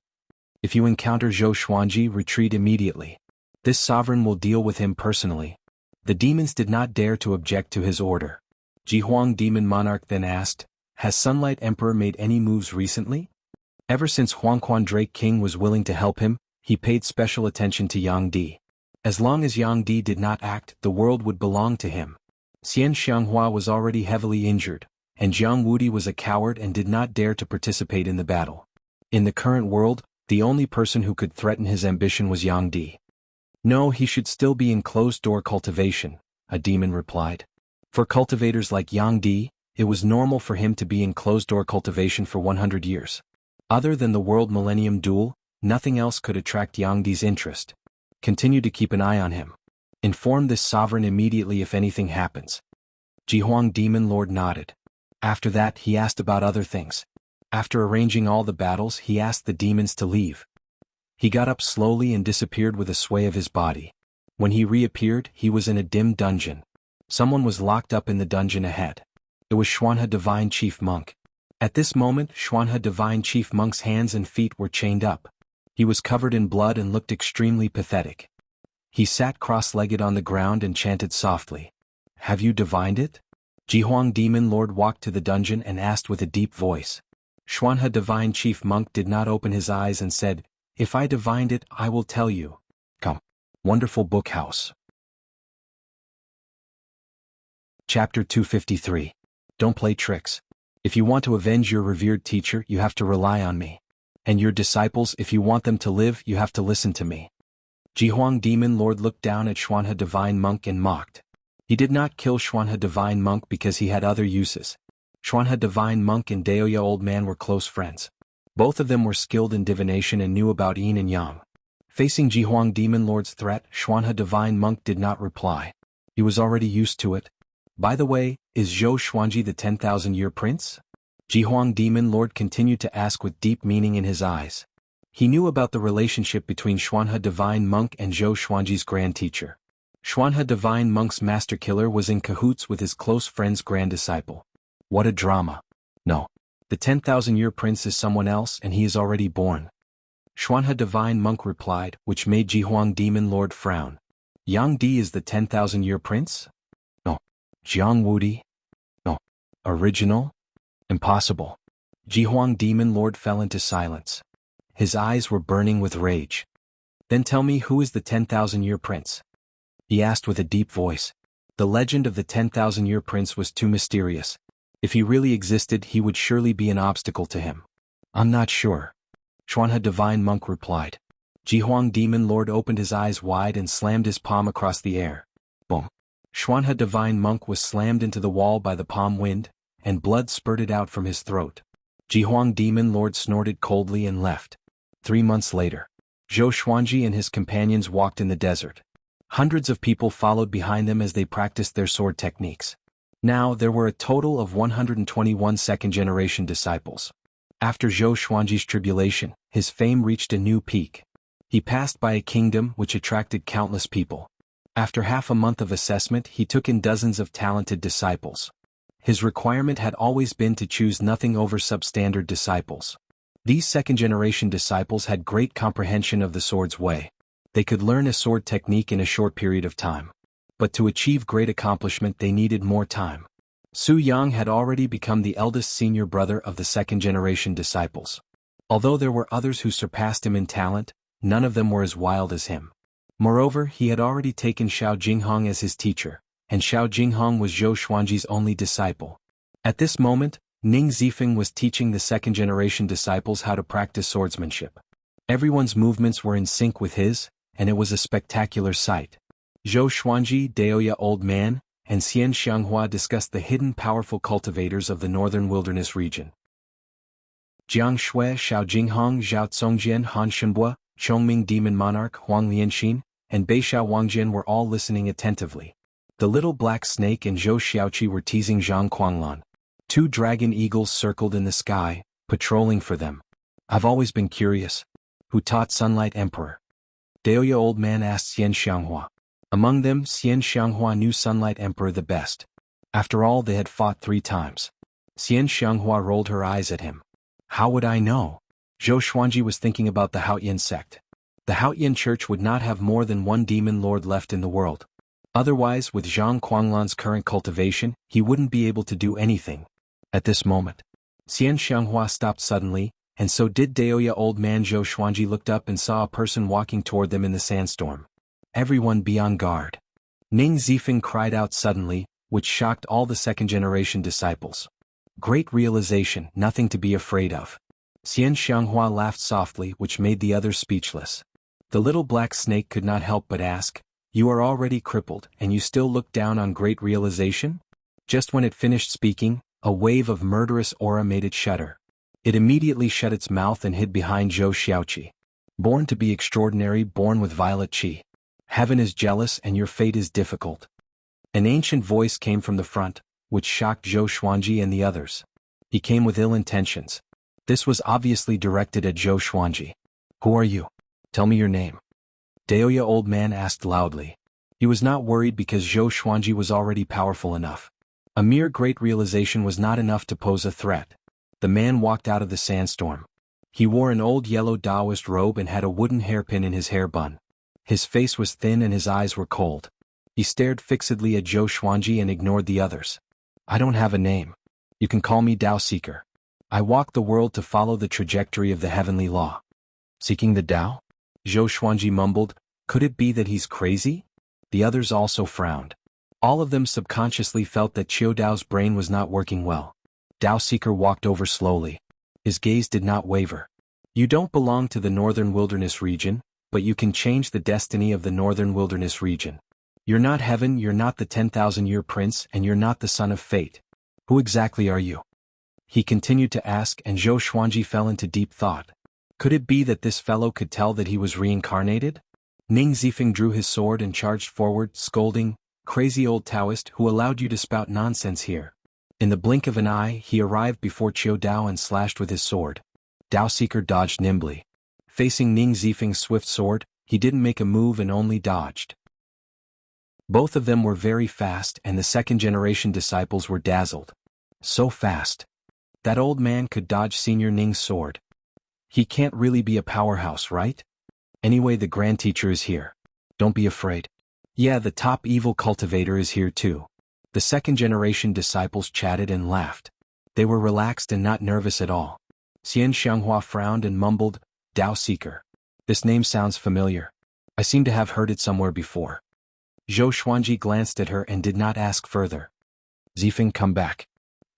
If you encounter Zhou Xuanji, retreat immediately. This sovereign will deal with him personally." The demons did not dare to object to his order. Jihuang Demon Monarch then asked, "Has Sunlight Emperor made any moves recently?" Ever since Huangquan Drake King was willing to help him, he paid special attention to Yang Di. As long as Yang Di did not act, the world would belong to him. Xian Xianghua was already heavily injured, and Jiang Wudi was a coward and did not dare to participate in the battle. In the current world, the only person who could threaten his ambition was Yang Di. "No, he should still be in closed-door cultivation," a demon replied. "For cultivators like Yang Di, It was normal for him to be in closed-door cultivation for 100 years. Other than the World Millennium Duel, nothing else could attract Yang Di's interest. Continue to keep an eye on him. Inform this sovereign immediately if anything happens. Jihuang Demon Lord nodded. After that, he asked about other things. After arranging all the battles, he asked the demons to leave. He got up slowly and disappeared with a sway of his body. When he reappeared, he was in a dim dungeon. Someone was locked up in the dungeon ahead. It was Xuanhe Divine Chief Monk. At this moment, Xuanhe Divine Chief Monk's hands and feet were chained up. He was covered in blood and looked extremely pathetic. He sat cross-legged on the ground and chanted softly. Have you divined it? Jihuang Demon Lord walked to the dungeon and asked with a deep voice. Xuanhe Divine Chief Monk did not open his eyes and said, If I divined it, I will tell you. Come. Wonderful Book House. Chapter 253. Don't play tricks. If you want to avenge your revered teacher, you have to rely on me. And your disciples, if you want them to live, you have to listen to me. Jihuang Demon Lord looked down at Xuanhe Divine Monk and mocked. He did not kill Xuanhe Divine Monk because he had other uses. Xuanhe Divine Monk and Daoya Old Man were close friends. Both of them were skilled in divination and knew about yin and yang. Facing Jihuang Demon Lord's threat, Xuanhe Divine Monk did not reply. He was already used to it. By the way, is Zhou Xuanji the 10,000-year prince? Jihuang Demon Lord continued to ask with deep meaning in his eyes. He knew about the relationship between Xuanhe Divine Monk and Zhou Xuanji's grand teacher. Xuanhe Divine Monk's master killer was in cahoots with his close friend's grand disciple. What a drama. No. The 10,000-year prince is someone else and he is already born. Xuanhe Divine Monk replied, which made Jihuang Demon Lord frown. Yang Di is the 10,000-year prince? No. Jiang Wudi? No. Original? Impossible. Jihuang Demon Lord fell into silence. His eyes were burning with rage. Then tell me, who is the 10,000-year prince? He asked with a deep voice. The legend of the 10,000-year prince was too mysterious. If he really existed, he would surely be an obstacle to him. I'm not sure. Xuanhe Divine Monk replied. Jihuang Demon Lord opened his eyes wide and slammed his palm across the air. Boom. Xuanhe Divine Monk was slammed into the wall by the palm wind, and blood spurted out from his throat. Jihuang Demon Lord snorted coldly and left. 3 months later, Zhou Xuanji and his companions walked in the desert. Hundreds of people followed behind them as they practiced their sword techniques. Now there were a total of 121 second-generation disciples. After Zhou Xuanji's tribulation, his fame reached a new peak. He passed by a kingdom which attracted countless people. After half a month of assessment, he took in dozens of talented disciples. His requirement had always been to choose nothing over substandard disciples. These second-generation disciples had great comprehension of the sword's way. They could learn a sword technique in a short period of time. But to achieve great accomplishment they needed more time. Su Yang had already become the eldest senior brother of the second-generation disciples. Although there were others who surpassed him in talent, none of them were as wild as him. Moreover, he had already taken Xiao Jinghong as his teacher, and Xiao Jinghong was Zhou Xuanji's only disciple. At this moment, Ning Zifeng was teaching the second-generation disciples how to practice swordsmanship. Everyone's movements were in sync with his, and it was a spectacular sight. Zhou Xuanji, Daoya Old Man, and Xian Xianghua discussed the hidden powerful cultivators of the northern wilderness region. Jiang Shui, Xiao Jinghong, Zhao Congjian, Han Shenbua, Chongming Demon Monarch, Huang Lianxin, and Beixiao Wangjian were all listening attentively. The little black snake and Zhou Xiaoqi were teasing Zhang Quanglan. 2 dragon eagles circled in the sky, patrolling for them. I've always been curious. Who taught Sunlight Emperor? Daoya Old Man asked Xian Xianghua. Among them, Xian Xianghua knew Sunlight Emperor the best. After all, they had fought 3 times. Xian Xianghua rolled her eyes at him. How would I know? Zhou Xuanji was thinking about the Haotian sect. The Haotian church would not have more than 1 demon lord left in the world. Otherwise, with Zhang Quanglan's current cultivation, he wouldn't be able to do anything. At this moment, Xian Xianghua stopped suddenly, and so did Daoya Old Man. Zhou Xuanji looked up and saw a person walking toward them in the sandstorm. Everyone be on guard. Ning Zifeng cried out suddenly, which shocked all the second-generation disciples. Great realization, nothing to be afraid of. Xian Xianghua laughed softly, which made the others speechless. The little black snake could not help but ask, You are already crippled, and you still look down on great realization? Just when it finished speaking, A wave of murderous aura made it shudder. It immediately shut its mouth and hid behind Zhou Xiaoqi. Born to be extraordinary, born with violet qi. Heaven is jealous and your fate is difficult. An ancient voice came from the front, which shocked Zhou Xuanji and the others. He came with ill intentions. This was obviously directed at Zhou Xuanji. Who are you? Tell me your name. Daoya old man asked loudly. He was not worried because Zhou Xuanji was already powerful enough. A mere great realization was not enough to pose a threat. The man walked out of the sandstorm. He wore an old yellow Taoist robe and had a wooden hairpin in his hair bun. His face was thin and his eyes were cold. He stared fixedly at Zhou Xuanji and ignored the others. I don't have a name. You can call me Tao Seeker. I walk the world to follow the trajectory of the heavenly law. Seeking the Tao? Zhou Xuanji mumbled. Could it be that he's crazy? The others also frowned. All of them subconsciously felt that Qiu Dao's brain was not working well. Tao Seeker walked over slowly. His gaze did not waver. You don't belong to the Northern Wilderness region, but you can change the destiny of the Northern Wilderness region. You're not heaven, you're not the 10,000-year prince, and you're not the son of fate. Who exactly are you? He continued to ask, and Zhou Xuanji fell into deep thought. Could it be that this fellow could tell that he was reincarnated? Ning Zifeng drew his sword and charged forward, scolding, "Crazy old Taoist, who allowed you to spout nonsense here?" In the blink of an eye, he arrived before Qiu Dao and slashed with his sword. Tao Seeker dodged nimbly. Facing Ning Zifeng's swift sword, he didn't make a move and only dodged. Both of them were very fast and the second-generation disciples were dazzled. So fast. That old man could dodge Senior Ning's sword. He can't really be a powerhouse, right? Anyway, the Grand Teacher is here. Don't be afraid. Yeah, the top evil cultivator is here too. The second-generation disciples chatted and laughed. They were relaxed and not nervous at all. Xian Xianghua frowned and mumbled, Tao Seeker. This name sounds familiar. I seem to have heard it somewhere before. Zhou Xuanji glanced at her and did not ask further. Zifeng, come back.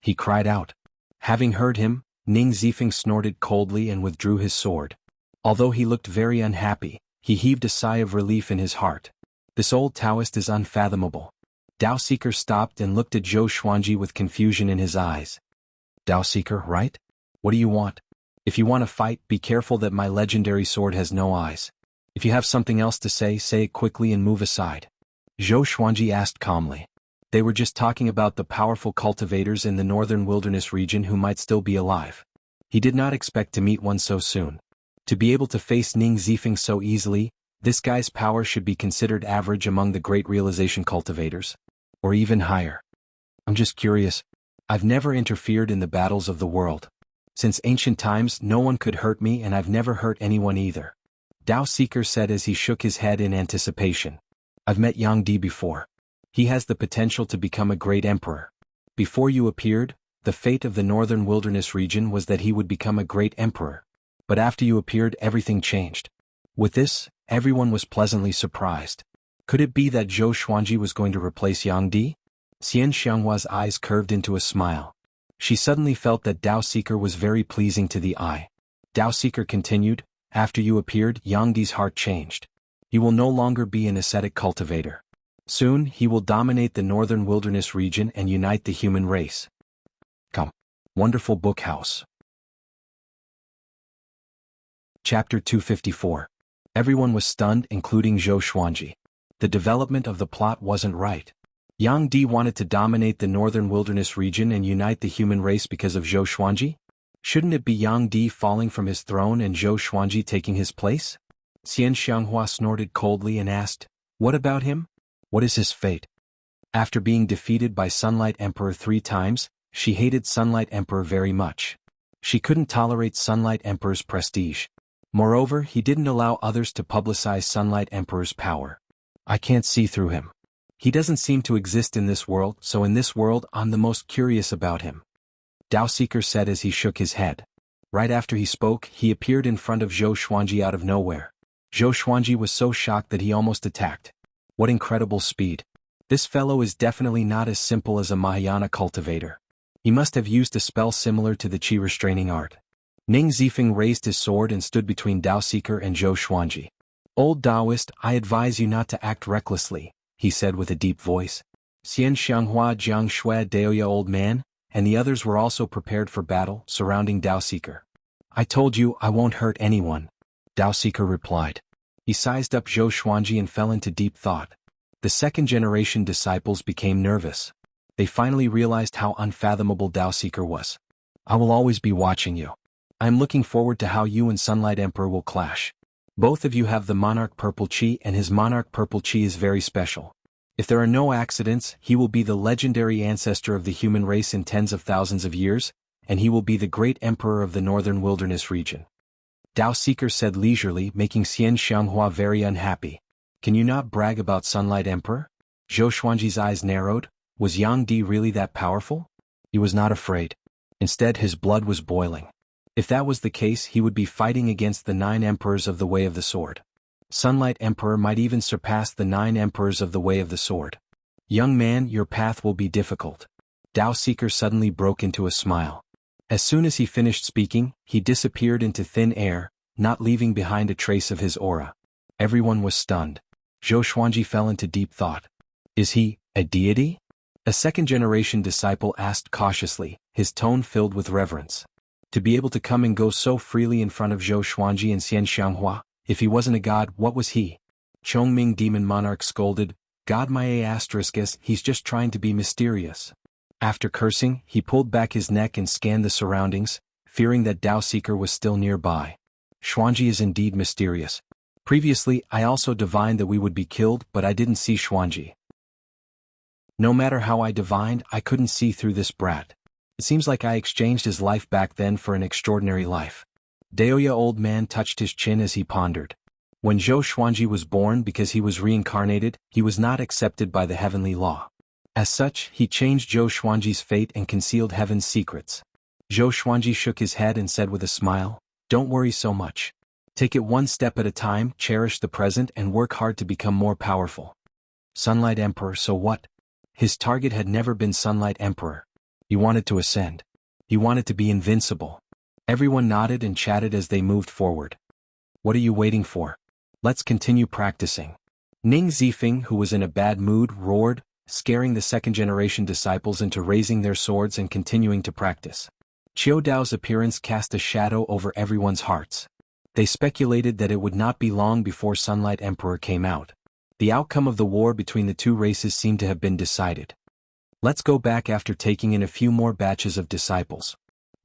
He cried out. Having heard him, Ning Zifeng snorted coldly and withdrew his sword. Although he looked very unhappy, he heaved a sigh of relief in his heart. This old Taoist is unfathomable. Tao Seeker stopped and looked at Zhou Xuanji with confusion in his eyes. Tao Seeker, right? What do you want? If you want to fight, be careful that my legendary sword has no eyes. If you have something else to say it quickly and move aside. Zhou Xuanji asked calmly. They were just talking about the powerful cultivators in the Northern Wilderness region who might still be alive. He did not expect to meet one so soon. To be able to face Ning Zifeng so easily, this guy's power should be considered average among the Great Realization cultivators. Or even higher. I'm just curious. I've never interfered in the battles of the world. Since ancient times, no one could hurt me and I've never hurt anyone either. Tao Seeker said as he shook his head in anticipation. I've met Yang Di before. He has the potential to become a great emperor. Before you appeared, the fate of the Northern Wilderness region was that he would become a great emperor. But after you appeared, everything changed. With this, everyone was pleasantly surprised. Could it be that Zhou Xuanji was going to replace Yang Di? Xian Xianghua's eyes curved into a smile. She suddenly felt that Tao Seeker was very pleasing to the eye. Tao Seeker continued, after you appeared, Yang Di's heart changed. He will no longer be an ascetic cultivator. Soon, he will dominate the Northern Wilderness region and unite the human race. Come. Wonderful book house. Chapter 254. Everyone was stunned, including Zhou Xuanji. The development of the plot wasn't right. Yang Di wanted to dominate the Northern Wilderness region and unite the human race because of Zhou Xuanji? Shouldn't it be Yang Di falling from his throne and Zhou Xuanji taking his place? Xian Xianghua snorted coldly and asked, what about him? What is his fate? After being defeated by Sunlight Emperor 3 times, she hated Sunlight Emperor very much. She couldn't tolerate Sunlight Emperor's prestige. Moreover, he didn't allow others to publicize Sunlight Emperor's power. I can't see through him. He doesn't seem to exist in this world, so in this world I'm the most curious about him. Tao Seeker said as he shook his head. Right after he spoke, he appeared in front of Zhou Xuanji out of nowhere. Zhou Xuanji was so shocked that he almost attacked. What incredible speed. This fellow is definitely not as simple as a Mahayana cultivator. He must have used a spell similar to the Qi restraining art. Ning Zifeng raised his sword and stood between Tao Seeker and Zhou Xuanji. Old Taoist, I advise you not to act recklessly, he said with a deep voice. Xian Xianghua Jiang Shui Daoya old man, and the others were also prepared for battle, surrounding Dao Seeker. "I told you I won't hurt anyone," Dao Seeker replied. He sized up Zhou Xuanji and fell into deep thought. The second-generation disciples became nervous. They finally realized how unfathomable Dao Seeker was. "I will always be watching you. I am looking forward to how you and Sunlight Emperor will clash. Both of you have the Monarch Purple Chi, and his Monarch Purple Chi is very special. If there are no accidents, he will be the legendary ancestor of the human race in tens of thousands of years, and he will be the great emperor of the northern wilderness region." Dao Seeker said leisurely, making Xian Xianghua very unhappy. "Can you not brag about Sunlight Emperor?" Zhou Xuanji's eyes narrowed. Was Yang Di really that powerful? He was not afraid. Instead, his blood was boiling. If that was the case, he would be fighting against the 9 emperors of the Way of the Sword. Sunlight Emperor might even surpass the 9 emperors of the Way of the Sword. "Young man, your path will be difficult." Dao Seeker suddenly broke into a smile. As soon as he finished speaking, he disappeared into thin air, not leaving behind a trace of his aura. Everyone was stunned. Zhou Xuanji fell into deep thought. "Is he a deity?" A second-generation disciple asked cautiously, his tone filled with reverence. To be able to come and go so freely in front of Zhou Xuanji and Xian Xianghua, if he wasn't a god, what was he? Chongming Demon Monarch scolded, "God my A**, he's just trying to be mysterious." After cursing, he pulled back his neck and scanned the surroundings, fearing that Dao Seeker was still nearby. "Xuanji is indeed mysterious. Previously, I also divined that we would be killed, but I didn't see Xuanji. No matter how I divined, I couldn't see through this brat. It seems like I exchanged his life back then for an extraordinary life." Daoya old man touched his chin as he pondered. When Zhou Xuanji was born, because he was reincarnated, he was not accepted by the heavenly law. As such, he changed Zhou Xuanji's fate and concealed heaven's secrets. Zhou Xuanji shook his head and said with a smile, "Don't worry so much. Take it one step at a time, cherish the present and work hard to become more powerful." Sunlight Emperor, so what? His target had never been Sunlight Emperor. He wanted to ascend. He wanted to be invincible. Everyone nodded and chatted as they moved forward. "What are you waiting for? Let's continue practicing." Ning Zifeng, who was in a bad mood, roared, scaring the second-generation disciples into raising their swords and continuing to practice. Qiu Dao's appearance cast a shadow over everyone's hearts. They speculated that it would not be long before Sunlight Emperor came out. The outcome of the war between the two races seemed to have been decided. "Let's go back after taking in a few more batches of disciples,"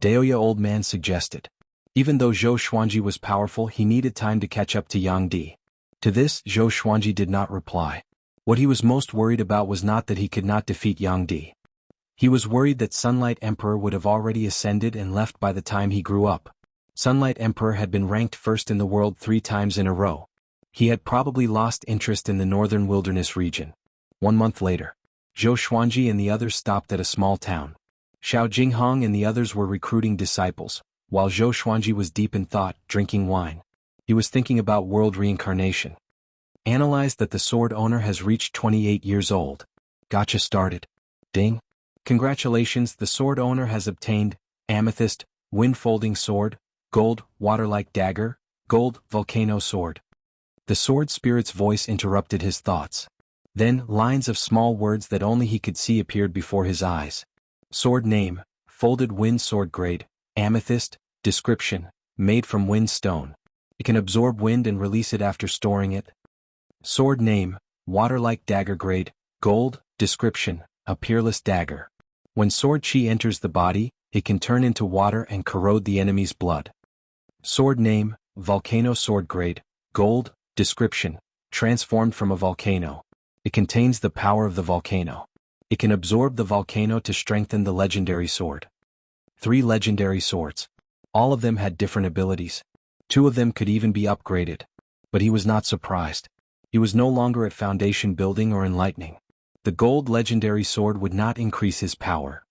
Daoya old man suggested. Even though Zhou Xuanji was powerful, he needed time to catch up to Yang Di. To this, Zhou Xuanji did not reply. What he was most worried about was not that he could not defeat Yang Di. He was worried that Sunlight Emperor would have already ascended and left by the time he grew up. Sunlight Emperor had been ranked first in the world 3 times in a row. He had probably lost interest in the northern wilderness region. 1 month later, Zhou Xuanji and the others stopped at a small town. Xiao Jinghong and the others were recruiting disciples, while Zhou Xuanji was deep in thought, drinking wine. He was thinking about world reincarnation. Analyzed that the sword owner has reached 28 years old. Gotcha started. Ding. Congratulations, the sword owner has obtained amethyst, wind-folding sword, gold, water-like dagger, gold, volcano sword. The sword spirit's voice interrupted his thoughts. Then, lines of small words that only he could see appeared before his eyes. Sword name, folded wind sword grade, amethyst, description, made from wind stone. It can absorb wind and release it after storing it. Sword name, water-like dagger grade, gold, description, a peerless dagger. When sword chi enters the body, it can turn into water and corrode the enemy's blood. Sword name, volcano sword grade, gold, description, transformed from a volcano. It contains the power of the volcano. It can absorb the volcano to strengthen the legendary sword. 3 legendary swords. All of them had different abilities. 2 of them could even be upgraded. But he was not surprised. He was no longer at foundation building or enlightening. The gold legendary sword would not increase his power.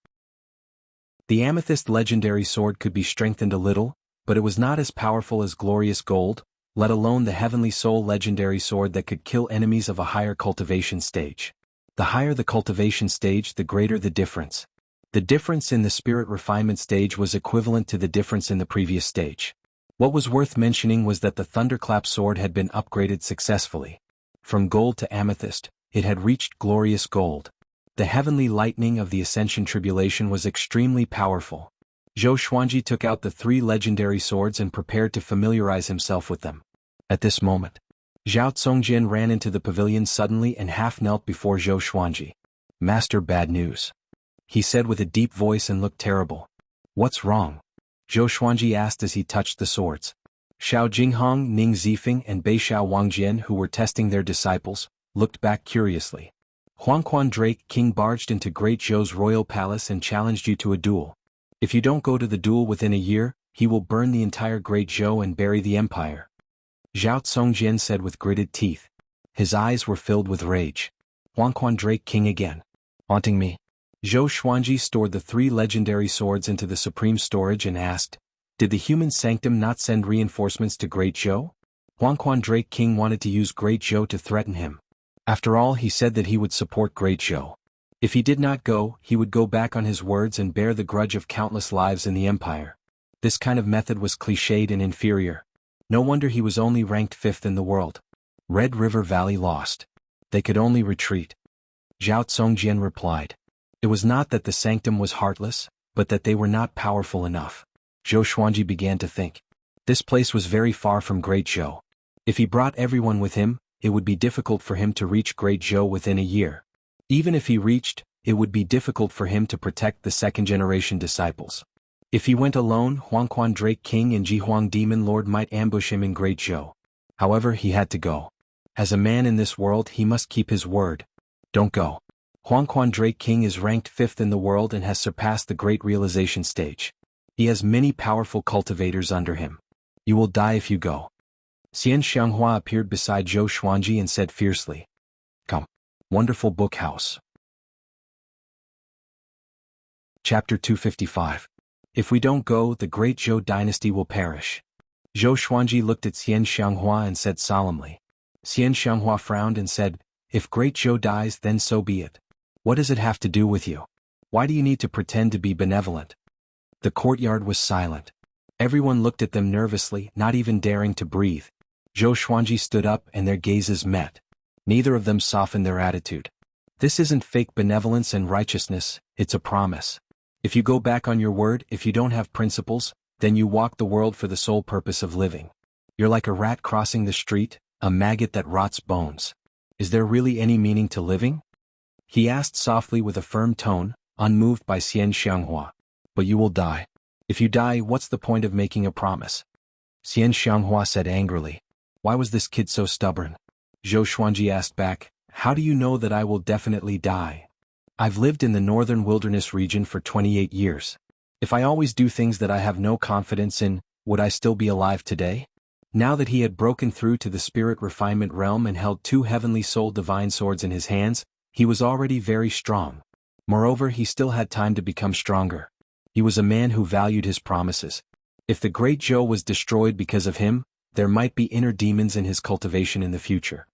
The amethyst legendary sword could be strengthened a little, but it was not as powerful as glorious gold, let alone the heavenly soul legendary sword that could kill enemies of a higher cultivation stage. The higher the cultivation stage, the greater the difference. The difference in the spirit refinement stage was equivalent to the difference in the previous stage. What was worth mentioning was that the thunderclap sword had been upgraded successfully. From gold to amethyst, it had reached glorious gold. The heavenly lightning of the Ascension Tribulation was extremely powerful. Zhou Xuanji took out the 3 legendary swords and prepared to familiarize himself with them. At this moment, Zhao Congjian ran into the pavilion suddenly and half knelt before Zhou Xuanji. "Master, bad news," he said with a deep voice and looked terrible. "What's wrong?" Zhou Xuanji asked as he touched the swords. Xiao Jinghong, Ning Zifeng and Beixiao Wangjian, who were testing their disciples, looked back curiously. "Huangquan Drake King barged into Great Zhou's royal palace and challenged you to a duel. If you don't go to the duel within a year, he will burn the entire Great Zhou and bury the empire," Zhao Congjian said with gritted teeth. His eyes were filled with rage. "Huangquan Drake King again. Haunting me?" Zhou Xuanji stored the 3 legendary swords into the supreme storage and asked, "Did the human sanctum not send reinforcements to Great Zhou?" Huangquan Drake King wanted to use Great Zhou to threaten him. After all, he said that he would support Great Zhou. If he did not go, he would go back on his words and bear the grudge of countless lives in the empire. This kind of method was cliched and inferior. No wonder he was only ranked 5th in the world. Red River Valley lost. They could only retreat. Zhao Congjian replied. It was not that the sanctum was heartless, but that they were not powerful enough. Zhou Xuanji began to think. This place was very far from Great Zhou. If he brought everyone with him, it would be difficult for him to reach Great Zhou within a year. Even if he reached, it would be difficult for him to protect the second-generation disciples. If he went alone, Huangquan Drake King and Jihuang Demon Lord might ambush him in Great Zhou. However, he had to go. As a man in this world, he must keep his word. Don't go. Huangquan Drake King is ranked 5th in the world and has surpassed the Great Realization stage. He has many powerful cultivators under him. You will die if you go. Xian Xianghua appeared beside Zhou Xuanji and said fiercely. Come. Wonderful Book House. Chapter 255. If we don't go, the Great Zhou dynasty will perish. Zhou Xuanji looked at Xian Xianghua and said solemnly. Xian Xianghua frowned and said, If Great Zhou dies, then so be it. What does it have to do with you? Why do you need to pretend to be benevolent? The courtyard was silent. Everyone looked at them nervously, not even daring to breathe. Zhou Xuanji stood up and their gazes met. Neither of them softened their attitude. This isn't fake benevolence and righteousness, it's a promise. If you go back on your word, if you don't have principles, then you walk the world for the sole purpose of living. You're like a rat crossing the street, a maggot that rots bones. Is there really any meaning to living? He asked softly with a firm tone, unmoved by Xian Xianghua. But you will die. If you die, what's the point of making a promise? Xian Xianghua said angrily. Why was this kid so stubborn? Zhou Xuanji asked back, How do you know that I will definitely die? I've lived in the northern wilderness region for 28 years. If I always do things that I have no confidence in, would I still be alive today? Now that he had broken through to the spirit refinement realm and held 2 heavenly soul divine swords in his hands, he was already very strong. Moreover, he still had time to become stronger. He was a man who valued his promises. If the Great Zhou was destroyed because of him, there might be inner demons in his cultivation in the future.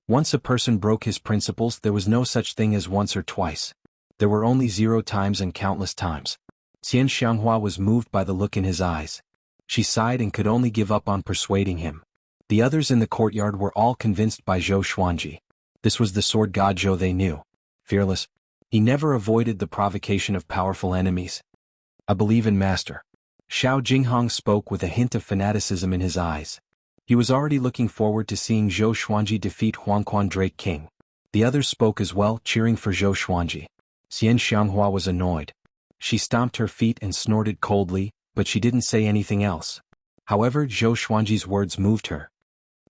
Once a person broke his principles, there was no such thing as once or twice. There were only 0 times and countless times. Xian Xianghua was moved by the look in his eyes. She sighed and could only give up on persuading him. The others in the courtyard were all convinced by Zhou Xuanji. This was the sword god Zhou they knew. Fearless. He never avoided the provocation of powerful enemies. I believe in Master. Xiao Jinghong spoke with a hint of fanaticism in his eyes. He was already looking forward to seeing Zhou Xuanji defeat Huangquan Drake King. The others spoke as well, cheering for Zhou Xuanji. Xian Xianghua was annoyed. She stomped her feet and snorted coldly, but she didn't say anything else. However, Zhou Xuanji's words moved her.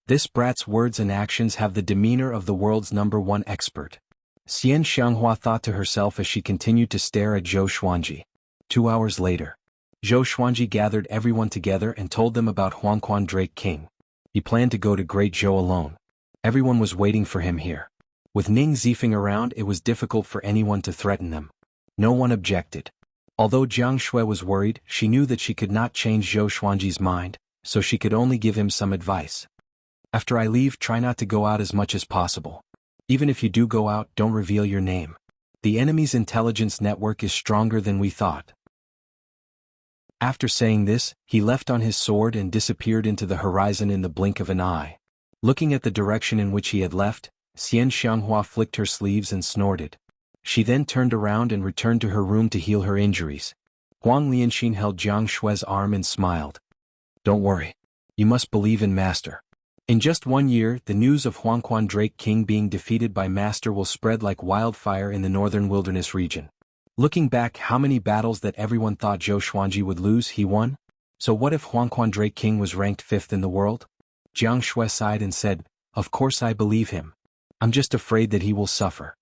This brat's words and actions have the demeanor of the world's #1 expert. Xian Xianghua thought to herself as she continued to stare at Zhou Xuanji. 2 hours later, Zhou Xuanji gathered everyone together and told them about Huangquan Drake King. He planned to go to Great Zhou alone. Everyone was waiting for him here. With Ning Zifeng around, it was difficult for anyone to threaten them. No one objected. Although Jiang Shui was worried, she knew that she could not change Zhou Xuanji's mind, so she could only give him some advice. After I leave, try not to go out as much as possible. Even if you do go out, don't reveal your name. The enemy's intelligence network is stronger than we thought. After saying this, he left on his sword and disappeared into the horizon in the blink of an eye. Looking at the direction in which he had left, Xian Xianghua flicked her sleeves and snorted. She then turned around and returned to her room to heal her injuries. Huang Lianxin held Jiang Shui's arm and smiled. Don't worry. You must believe in Master. In just 1 year, the news of Huangquan Drake King being defeated by Master will spread like wildfire in the northern wilderness region. Looking back, how many battles that everyone thought Zhou Xuanji would lose, he won? So what if Huangquan Drake King was ranked 5th in the world? Jiang Shui sighed and said, Of course I believe him. I'm just afraid that he will suffer.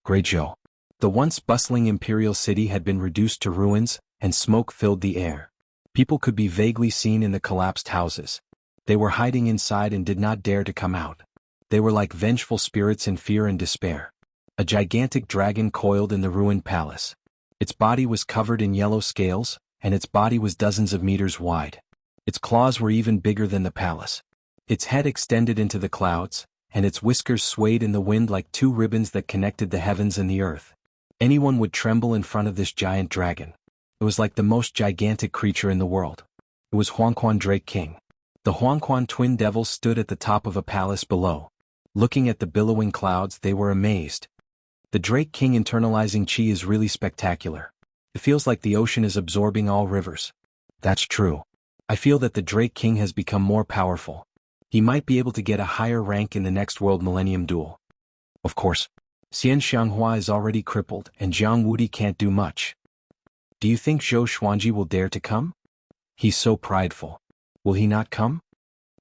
Great Zhou. The once bustling imperial city had been reduced to ruins, and smoke filled the air. People could be vaguely seen in the collapsed houses. They were hiding inside and did not dare to come out. They were like vengeful spirits in fear and despair. A gigantic dragon coiled in the ruined palace. Its body was covered in yellow scales, and its body was dozens of meters wide. Its claws were even bigger than the palace. Its head extended into the clouds, and its whiskers swayed in the wind like 2 ribbons that connected the heavens and the earth. Anyone would tremble in front of this giant dragon. It was like the most gigantic creature in the world. It was Huangquan Drake King. The Huangquan twin devils stood at the top of a palace below. Looking at the billowing clouds, they were amazed. The Drake King internalizing chi is really spectacular. It feels like the ocean is absorbing all rivers. That's true. I feel that the Drake King has become more powerful. He might be able to get a higher rank in the next World Millennium Duel. Of course. Xian Xianghua is already crippled, and Jiang Wudi can't do much. Do you think Zhou Xuanji will dare to come? He's so prideful. Will he not come?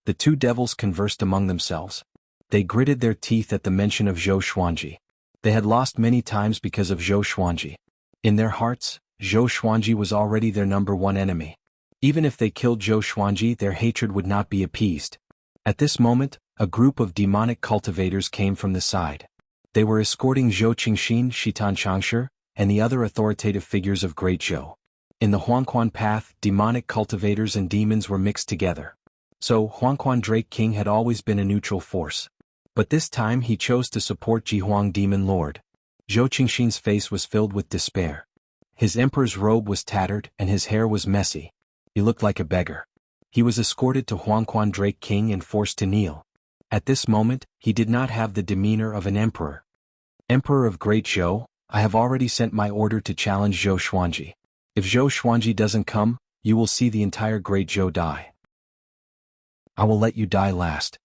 The 2 devils conversed among themselves. They gritted their teeth at the mention of Zhou Xuanji. They had lost many times because of Zhou Xuanji. In their hearts, Zhou Xuanji was already their #1 enemy. Even if they killed Zhou Xuanji, their hatred would not be appeased. At this moment, a group of demonic cultivators came from the side. They were escorting Zhou Qingxin, Shitan Changshi, and the other authoritative figures of Great Zhou. In the Huangquan path, demonic cultivators and demons were mixed together. So, Huangquan Drake King had always been a neutral force. But this time he chose to support Jihuang Demon Lord. Zhou Qingxin's face was filled with despair. His emperor's robe was tattered and his hair was messy. He looked like a beggar. He was escorted to Huangquan Drake King and forced to kneel. At this moment, he did not have the demeanor of an emperor. Emperor of Great Zhou, I have already sent my order to challenge Zhou Xuanji. If Zhou Xuanji doesn't come, you will see the entire Great Zhou die. I will let you die last.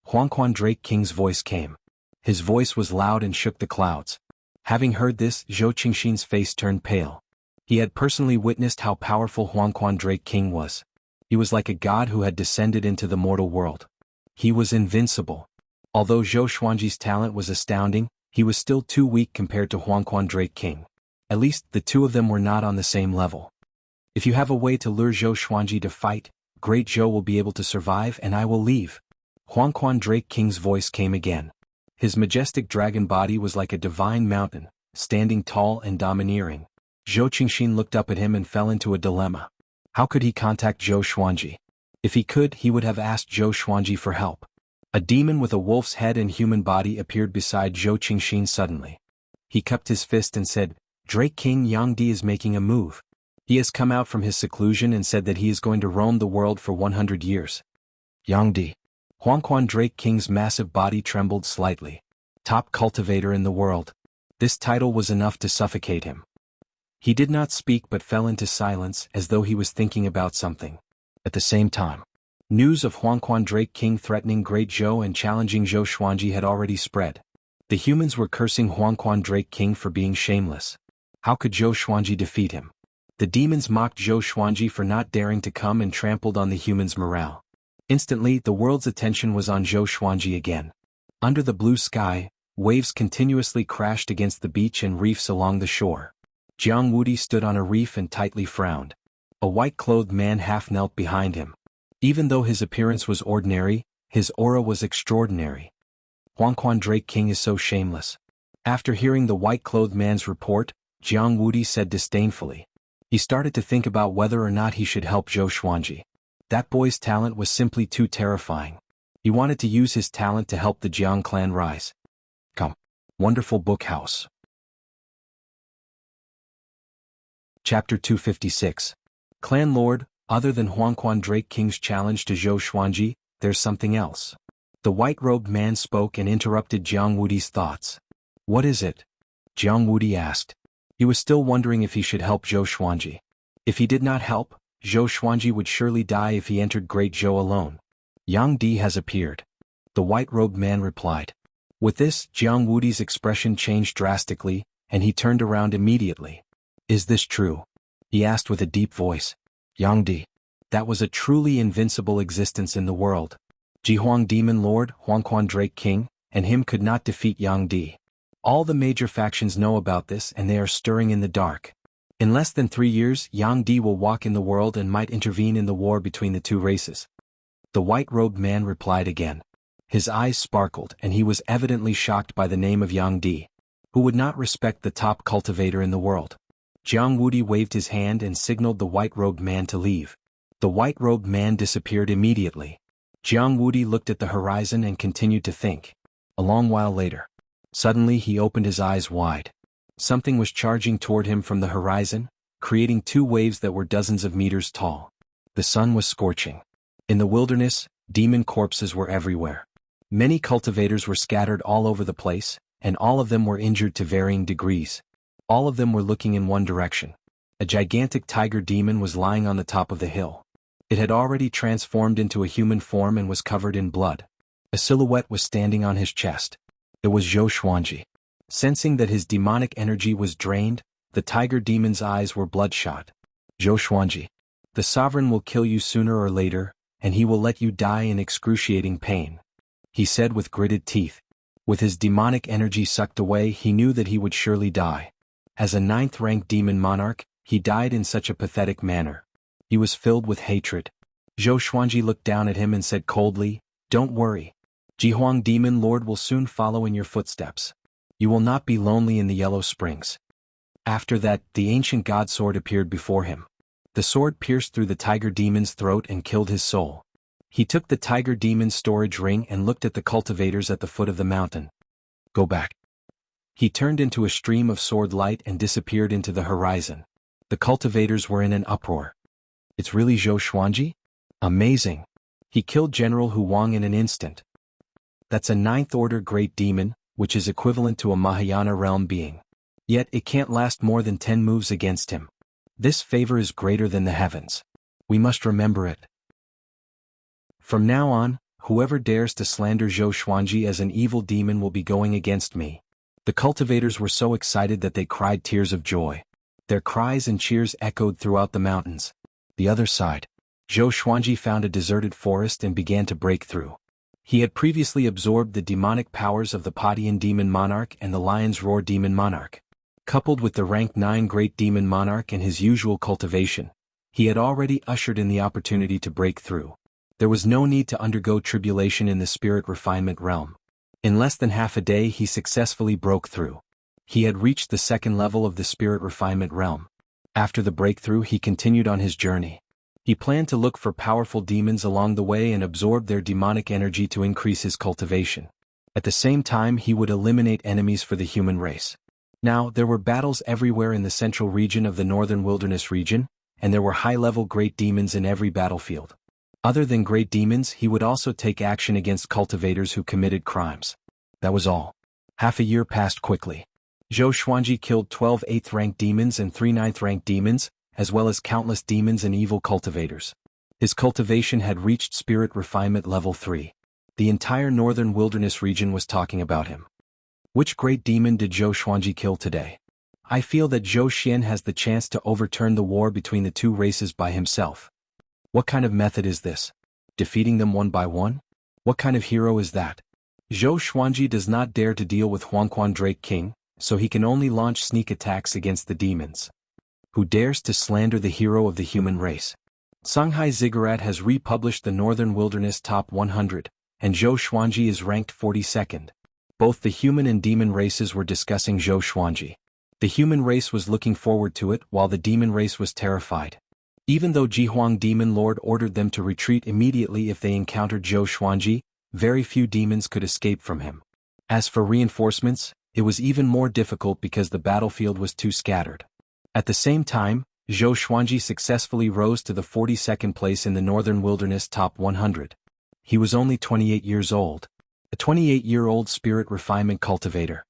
Huangquan Drake King's voice came. His voice was loud and shook the clouds. Having heard this, Zhou Qingxin's face turned pale. He had personally witnessed how powerful Huangquan Drake King was. He was like a god who had descended into the mortal world. He was invincible. Although Zhou Xuanji's talent was astounding, he was still too weak compared to Huangquan Drake King. At least, the 2 of them were not on the same level. If you have a way to lure Zhou Xuanji to fight, Great Zhou will be able to survive and I will leave. Huangquan Drake King's voice came again. His majestic dragon body was like a divine mountain, standing tall and domineering. Zhou Qingxin looked up at him and fell into a dilemma. How could he contact Zhou Xuanji? If he could, he would have asked Zhou Xuanji for help. A demon with a wolf's head and human body appeared beside Zhou Qingxin suddenly. He cupped his fist and said, Drake King Yang Di is making a move. He has come out from his seclusion and said that he is going to roam the world for 100 years. Yang Di. Huangquan Drake King's massive body trembled slightly. Top cultivator in the world. This title was enough to suffocate him. He did not speak but fell into silence as though he was thinking about something. At the same time, news of Huangquan Drake King threatening Great Zhou and challenging Zhou Xuanji had already spread. The humans were cursing Huangquan Drake King for being shameless. How could Zhou Xuanji defeat him? The demons mocked Zhou Xuanji for not daring to come and trampled on the humans' morale. Instantly, the world's attention was on Zhou Xuanji again. Under the blue sky, waves continuously crashed against the beach and reefs along the shore. Jiang Wudi stood on a reef and tightly frowned. A white-clothed man half knelt behind him. Even though his appearance was ordinary, his aura was extraordinary. Huangquan Drake King is so shameless. After hearing the white-clothed man's report, Jiang Wudi said disdainfully. He started to think about whether or not he should help Zhou Xuanji. That boy's talent was simply too terrifying. He wanted to use his talent to help the Jiang clan rise. Come. Wonderful Book House. Chapter 256. Clan Lord, other than Huangquan Drake King's challenge to Zhou Xuanji, there's something else. The white-robed man spoke and interrupted Jiang Wudi's thoughts. What is it? Jiang Wudi asked. He was still wondering if he should help Zhou Xuanji. If he did not help, Zhou Xuanji would surely die if he entered Great Zhou alone. Yang Di has appeared. The white-robed man replied. With this, Jiang Wudi's expression changed drastically, and he turned around immediately. Is this true? He asked with a deep voice. Yang Di. That was a truly invincible existence in the world. Jihuang Demon Lord, Huangquan Drake King, and him could not defeat Yang Di. All the major factions know about this and they are stirring in the dark. In less than 3 years, Yang Di will walk in the world and might intervene in the war between the two races. The white-robed man replied again. His eyes sparkled and he was evidently shocked by the name of Yang Di. Who would not respect the top cultivator in the world? Jiang Wudi waved his hand and signaled the white-robed man to leave. The white-robed man disappeared immediately. Jiang Wudi looked at the horizon and continued to think. A long while later. Suddenly he opened his eyes wide. Something was charging toward him from the horizon, creating 2 waves that were dozens of meters tall. The sun was scorching. In the wilderness, demon corpses were everywhere. Many cultivators were scattered all over the place, and all of them were injured to varying degrees. All of them were looking in one direction. A gigantic tiger demon was lying on the top of the hill. It had already transformed into a human form and was covered in blood. A silhouette was standing on his chest. It was Zhou Xuanji. Sensing that his demonic energy was drained, the tiger demon's eyes were bloodshot. Zhou Xuanji. The sovereign will kill you sooner or later, and he will let you die in excruciating pain. He said with gritted teeth. With his demonic energy sucked away, he knew that he would surely die. As a 9th-ranked demon monarch, he died in such a pathetic manner. He was filled with hatred. Zhou Xuanji looked down at him and said coldly, Don't worry. Jihuang Demon Lord will soon follow in your footsteps. You will not be lonely in the Yellow Springs. After that, the ancient god sword appeared before him. The sword pierced through the tiger demon's throat and killed his soul. He took the tiger demon's storage ring and looked at the cultivators at the foot of the mountain. Go back. He turned into a stream of sword light and disappeared into the horizon. The cultivators were in an uproar. It's really Zhou Xuanji? Amazing. He killed General Hu Wang in an instant. That's a 9th-order great demon, which is equivalent to a Mahayana realm being. Yet it can't last more than 10 moves against him. This favor is greater than the heavens. We must remember it. From now on, whoever dares to slander Zhou Xuanji as an evil demon will be going against me. The cultivators were so excited that they cried tears of joy. Their cries and cheers echoed throughout the mountains. The other side. Zhou Xuanji found a deserted forest and began to break through. He had previously absorbed the demonic powers of the Padian Demon Monarch and the Lion's Roar Demon Monarch. Coupled with the rank 9 Great Demon Monarch and his usual cultivation, he had already ushered in the opportunity to break through. There was no need to undergo tribulation in the spirit refinement realm. In less than half a day he successfully broke through. He had reached the 2nd level of the spirit refinement realm. After the breakthrough he continued on his journey. He planned to look for powerful demons along the way and absorb their demonic energy to increase his cultivation. At the same time he would eliminate enemies for the human race. Now, there were battles everywhere in the central region of the northern wilderness region, and there were high-level great demons in every battlefield. Other than great demons, he would also take action against cultivators who committed crimes. That was all. Half a year passed quickly. Zhou Xuanji killed 12 8th-ranked demons and 3 9th-ranked demons, as well as countless demons and evil cultivators. His cultivation had reached spirit refinement level 3. The entire northern wilderness region was talking about him. Which great demon did Zhou Xuanji kill today? I feel that Zhou Xian has the chance to overturn the war between the two races by himself. What kind of method is this? Defeating them one by one? What kind of hero is that? Zhou Xuanji does not dare to deal with Huangquan Drake King, so he can only launch sneak attacks against the demons. Who dares to slander the hero of the human race? Shanghai Ziggurat has republished the Northern Wilderness Top 100, and Zhou Xuanji is ranked 42nd. Both the human and demon races were discussing Zhou Xuanji. The human race was looking forward to it while the demon race was terrified. Even though Jihuang Demon Lord ordered them to retreat immediately if they encountered Zhou Xuanji, very few demons could escape from him. As for reinforcements, it was even more difficult because the battlefield was too scattered. At the same time, Zhou Xuanji successfully rose to the 42nd place in the Northern Wilderness Top 100. He was only 28 years old. A 28-year-old spirit refinement cultivator.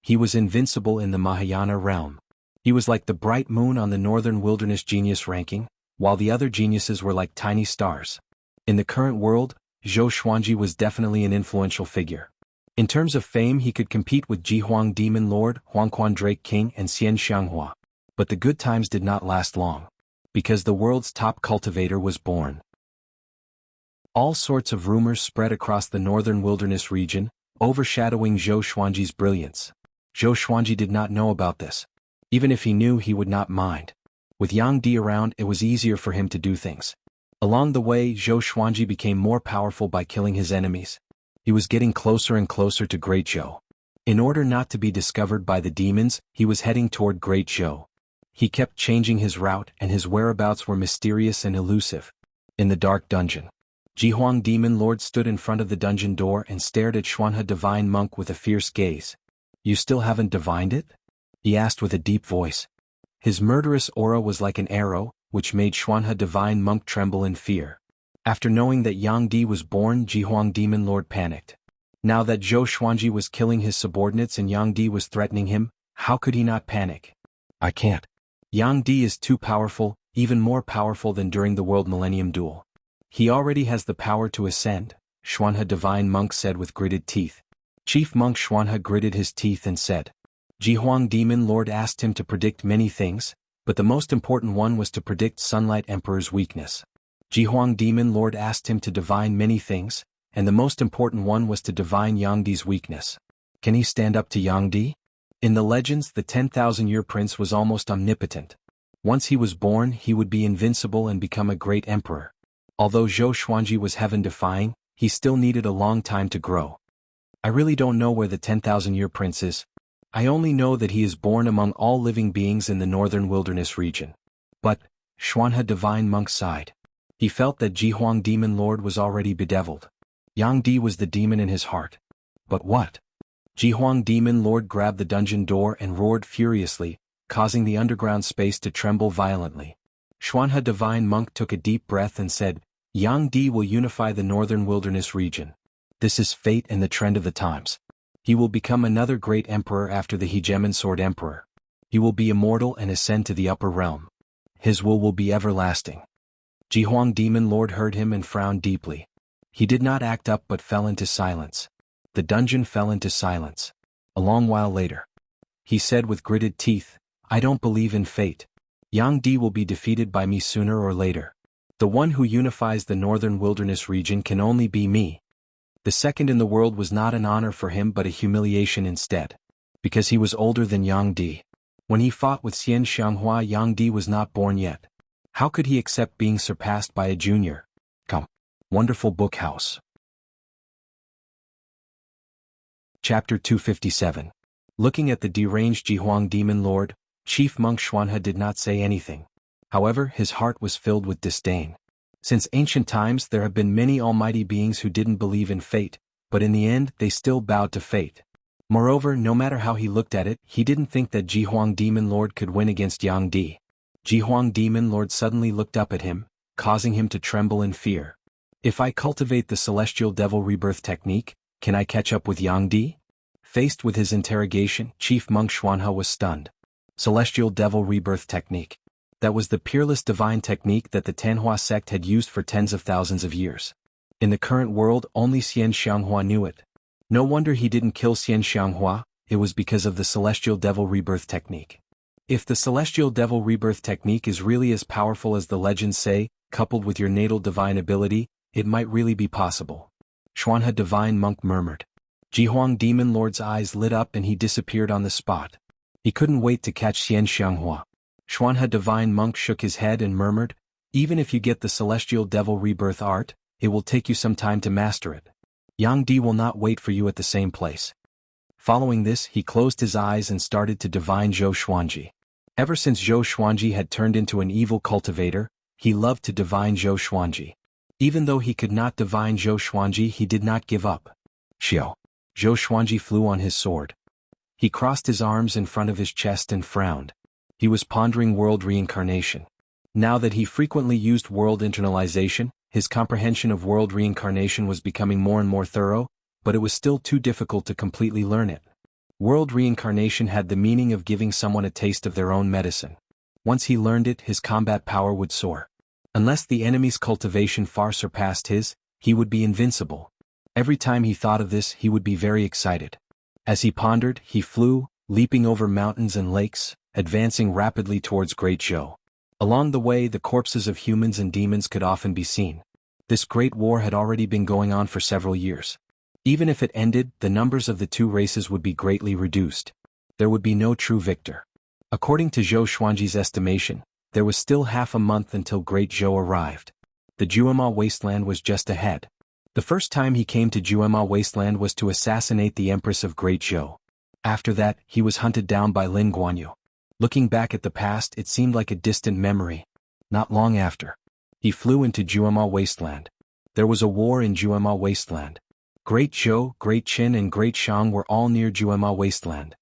He was invincible in the Mahayana realm. He was like the bright moon on the Northern Wilderness Genius ranking, while the other geniuses were like tiny stars. In the current world, Zhou Xuanji was definitely an influential figure. In terms of fame, he could compete with Jihuang Demon Lord, Huangquan Drake King and Xian Xianghua. But the good times did not last long. Because the world's top cultivator was born. All sorts of rumors spread across the Northern Wilderness region, overshadowing Zhou Xuanji's brilliance. Zhou Xuanji did not know about this. Even if he knew, he would not mind. With Yang Di around, it was easier for him to do things. Along the way, Zhou Xuanji became more powerful by killing his enemies. He was getting closer and closer to Great Zhou. In order not to be discovered by the demons, he was heading toward Great Zhou. He kept changing his route, and his whereabouts were mysterious and elusive. In the dark dungeon, Jihuang Demon Lord stood in front of the dungeon door and stared at Xuanhe Divine Monk with a fierce gaze. "You still haven't divined it?" he asked with a deep voice. His murderous aura was like an arrow, which made Xuanhe Divine Monk tremble in fear. After knowing that Yang Di was born, Jihuang Demon Lord panicked. Now that Zhou Xuanji was killing his subordinates and Yang Di was threatening him, how could he not panic? "I can't. Yang Di is too powerful, even more powerful than during the World Millennium Duel. He already has the power to ascend," Xuanhe Divine Monk said with gritted teeth. Chief Monk Xuanhe gritted his teeth and said, "Jihuang Demon Lord asked him to predict many things, but the most important one was to predict Sunlight Emperor's weakness. Jihuang Demon Lord asked him to divine many things, and the most important one was to divine Yang Di's weakness. Can he stand up to Yang Di? In the legends, the 10,000-year prince was almost omnipotent. Once he was born, he would be invincible and become a great emperor. Although Zhou Xuanji was heaven-defying, he still needed a long time to grow. I really don't know where the 10,000-year prince is. I only know that he is born among all living beings in the Northern Wilderness region." But, Xuanhe Divine Monk sighed. He felt that Jihuang Demon Lord was already bedeviled. Yang Di was the demon in his heart. But what? Jihuang Demon Lord grabbed the dungeon door and roared furiously, causing the underground space to tremble violently. Xuanhe Divine Monk took a deep breath and said, "Yang Di will unify the Northern Wilderness region. This is fate and the trend of the times. He will become another great emperor after the Hegemon Sword Emperor. He will be immortal and ascend to the upper realm. His will be everlasting." Jihuang Demon Lord heard him and frowned deeply. He did not act up but fell into silence. The dungeon fell into silence. A long while later, he said with gritted teeth, "I don't believe in fate. Yang Di will be defeated by me sooner or later. The one who unifies the Northern Wilderness region can only be me." The second in the world was not an honor for him but a humiliation instead. Because he was older than Yang Di. When he fought with Xian Xianghua, Yang Di was not born yet. How could he accept being surpassed by a junior? Come. Wonderful Book House. Chapter 257. Looking at the deranged Jihuang Demon Lord, Chief Monk Xuanhe did not say anything. However, his heart was filled with disdain. Since ancient times there have been many almighty beings who didn't believe in fate, but in the end they still bowed to fate. Moreover, no matter how he looked at it, he didn't think that Jihuang Demon Lord could win against Yang Di. Jihuang Demon Lord suddenly looked up at him, causing him to tremble in fear. "If I cultivate the Celestial Devil Rebirth technique, can I catch up with Yang Di?" Faced with his interrogation, Chief Monk Xuanhe was stunned. Celestial Devil Rebirth technique. That was the peerless divine technique that the Tanhua sect had used for tens of thousands of years. In the current world, only Xian Xianghua knew it. No wonder he didn't kill Xian Xianghua, it was because of the Celestial Devil Rebirth technique. If the Celestial Devil Rebirth technique is really as powerful as the legends say, coupled with your natal divine ability, it might really be possible. Xuanhe Divine Monk murmured. Jihuang Demon Lord's eyes lit up and he disappeared on the spot. He couldn't wait to catch Xian Xianghua. Xuanhe Divine Monk shook his head and murmured, "Even if you get the Celestial Devil Rebirth art, it will take you some time to master it. Yang Di will not wait for you at the same place." Following this, he closed his eyes and started to divine Zhou Xuanji. Ever since Zhou Xuanji had turned into an evil cultivator, he loved to divine Zhou Xuanji. Even though he could not divine Zhou Xuanji, he did not give up. Xiao. Zhou Xuanji flew on his sword. He crossed his arms in front of his chest and frowned. He was pondering world reincarnation. Now that he frequently used world internalization, his comprehension of world reincarnation was becoming more and more thorough, but it was still too difficult to completely learn it. World reincarnation had the meaning of giving someone a taste of their own medicine. Once he learned it, his combat power would soar. Unless the enemy's cultivation far surpassed his, he would be invincible. Every time he thought of this, he would be very excited. As he pondered, he flew, leaping over mountains and lakes, advancing rapidly towards Great Zhou. Along the way, the corpses of humans and demons could often be seen. This great war had already been going on for several years. Even if it ended, the numbers of the two races would be greatly reduced. There would be no true victor. According to Zhou Xuanji's estimation, there was still half a month until Great Zhou arrived. The Juema wasteland was just ahead. The first time he came to Juema wasteland was to assassinate the Empress of Great Zhou. After that, he was hunted down by Lin Guanyu. Looking back at the past, it seemed like a distant memory. Not long after, he flew into Juema wasteland. There was a war in Juema wasteland. Great Zhou, Great Qin and Great Shang were all near Juema wasteland.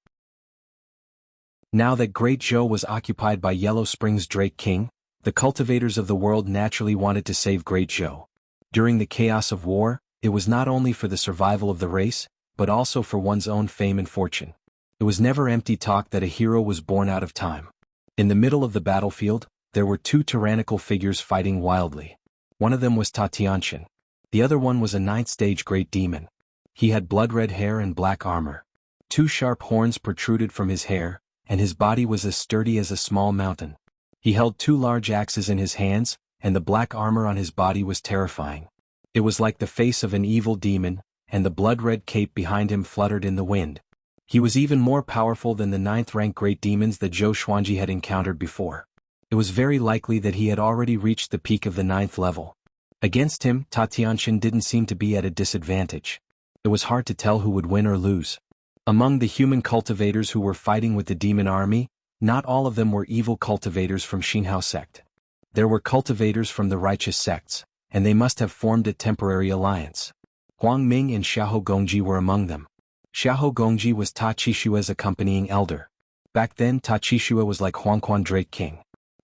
Now that Great Zhou was occupied by Yellow Spring's Drake King, the cultivators of the world naturally wanted to save Great Zhou. During the chaos of war, it was not only for the survival of the race, but also for one's own fame and fortune. It was never empty talk that a hero was born out of time. In the middle of the battlefield, there were two tyrannical figures fighting wildly. One of them was Ta Tianqian. The other one was a ninth-stage great demon. He had blood-red hair and black armor. Two sharp horns protruded from his hair, and his body was as sturdy as a small mountain. He held two large axes in his hands, and the black armor on his body was terrifying. It was like the face of an evil demon, and the blood-red cape behind him fluttered in the wind. He was even more powerful than the ninth-rank great demons that Zhou Xuanji had encountered before. It was very likely that he had already reached the peak of the 9th level. Against him, Ta Tianqian didn't seem to be at a disadvantage. It was hard to tell who would win or lose. Among the human cultivators who were fighting with the demon army, not all of them were evil cultivators from Xinhao sect. There were cultivators from the righteous sects, and they must have formed a temporary alliance. Huang Ming and Xiahou Gongji were among them. Xiahou Gongji was Ta Qishua's accompanying elder. Back then Ta Qishua was like Huangquan Drake King.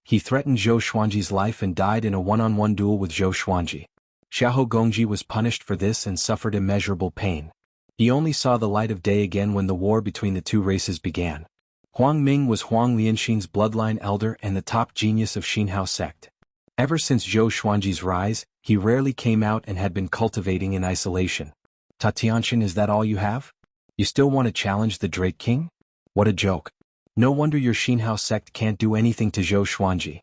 He threatened Zhou Xuanji's life and died in a one-on-one duel with Zhou Xuanji. Xiahou Gongji was punished for this and suffered immeasurable pain. He only saw the light of day again when the war between the two races began. Huang Ming was Huang Lianxin's bloodline elder and the top genius of Xinhao sect. Ever since Zhou Xuanji's rise, he rarely came out and had been cultivating in isolation. Ta Tianqian, is that all you have? You still want to challenge the Drake King? What a joke. No wonder your Xinhao sect can't do anything to Zhou Xuanji.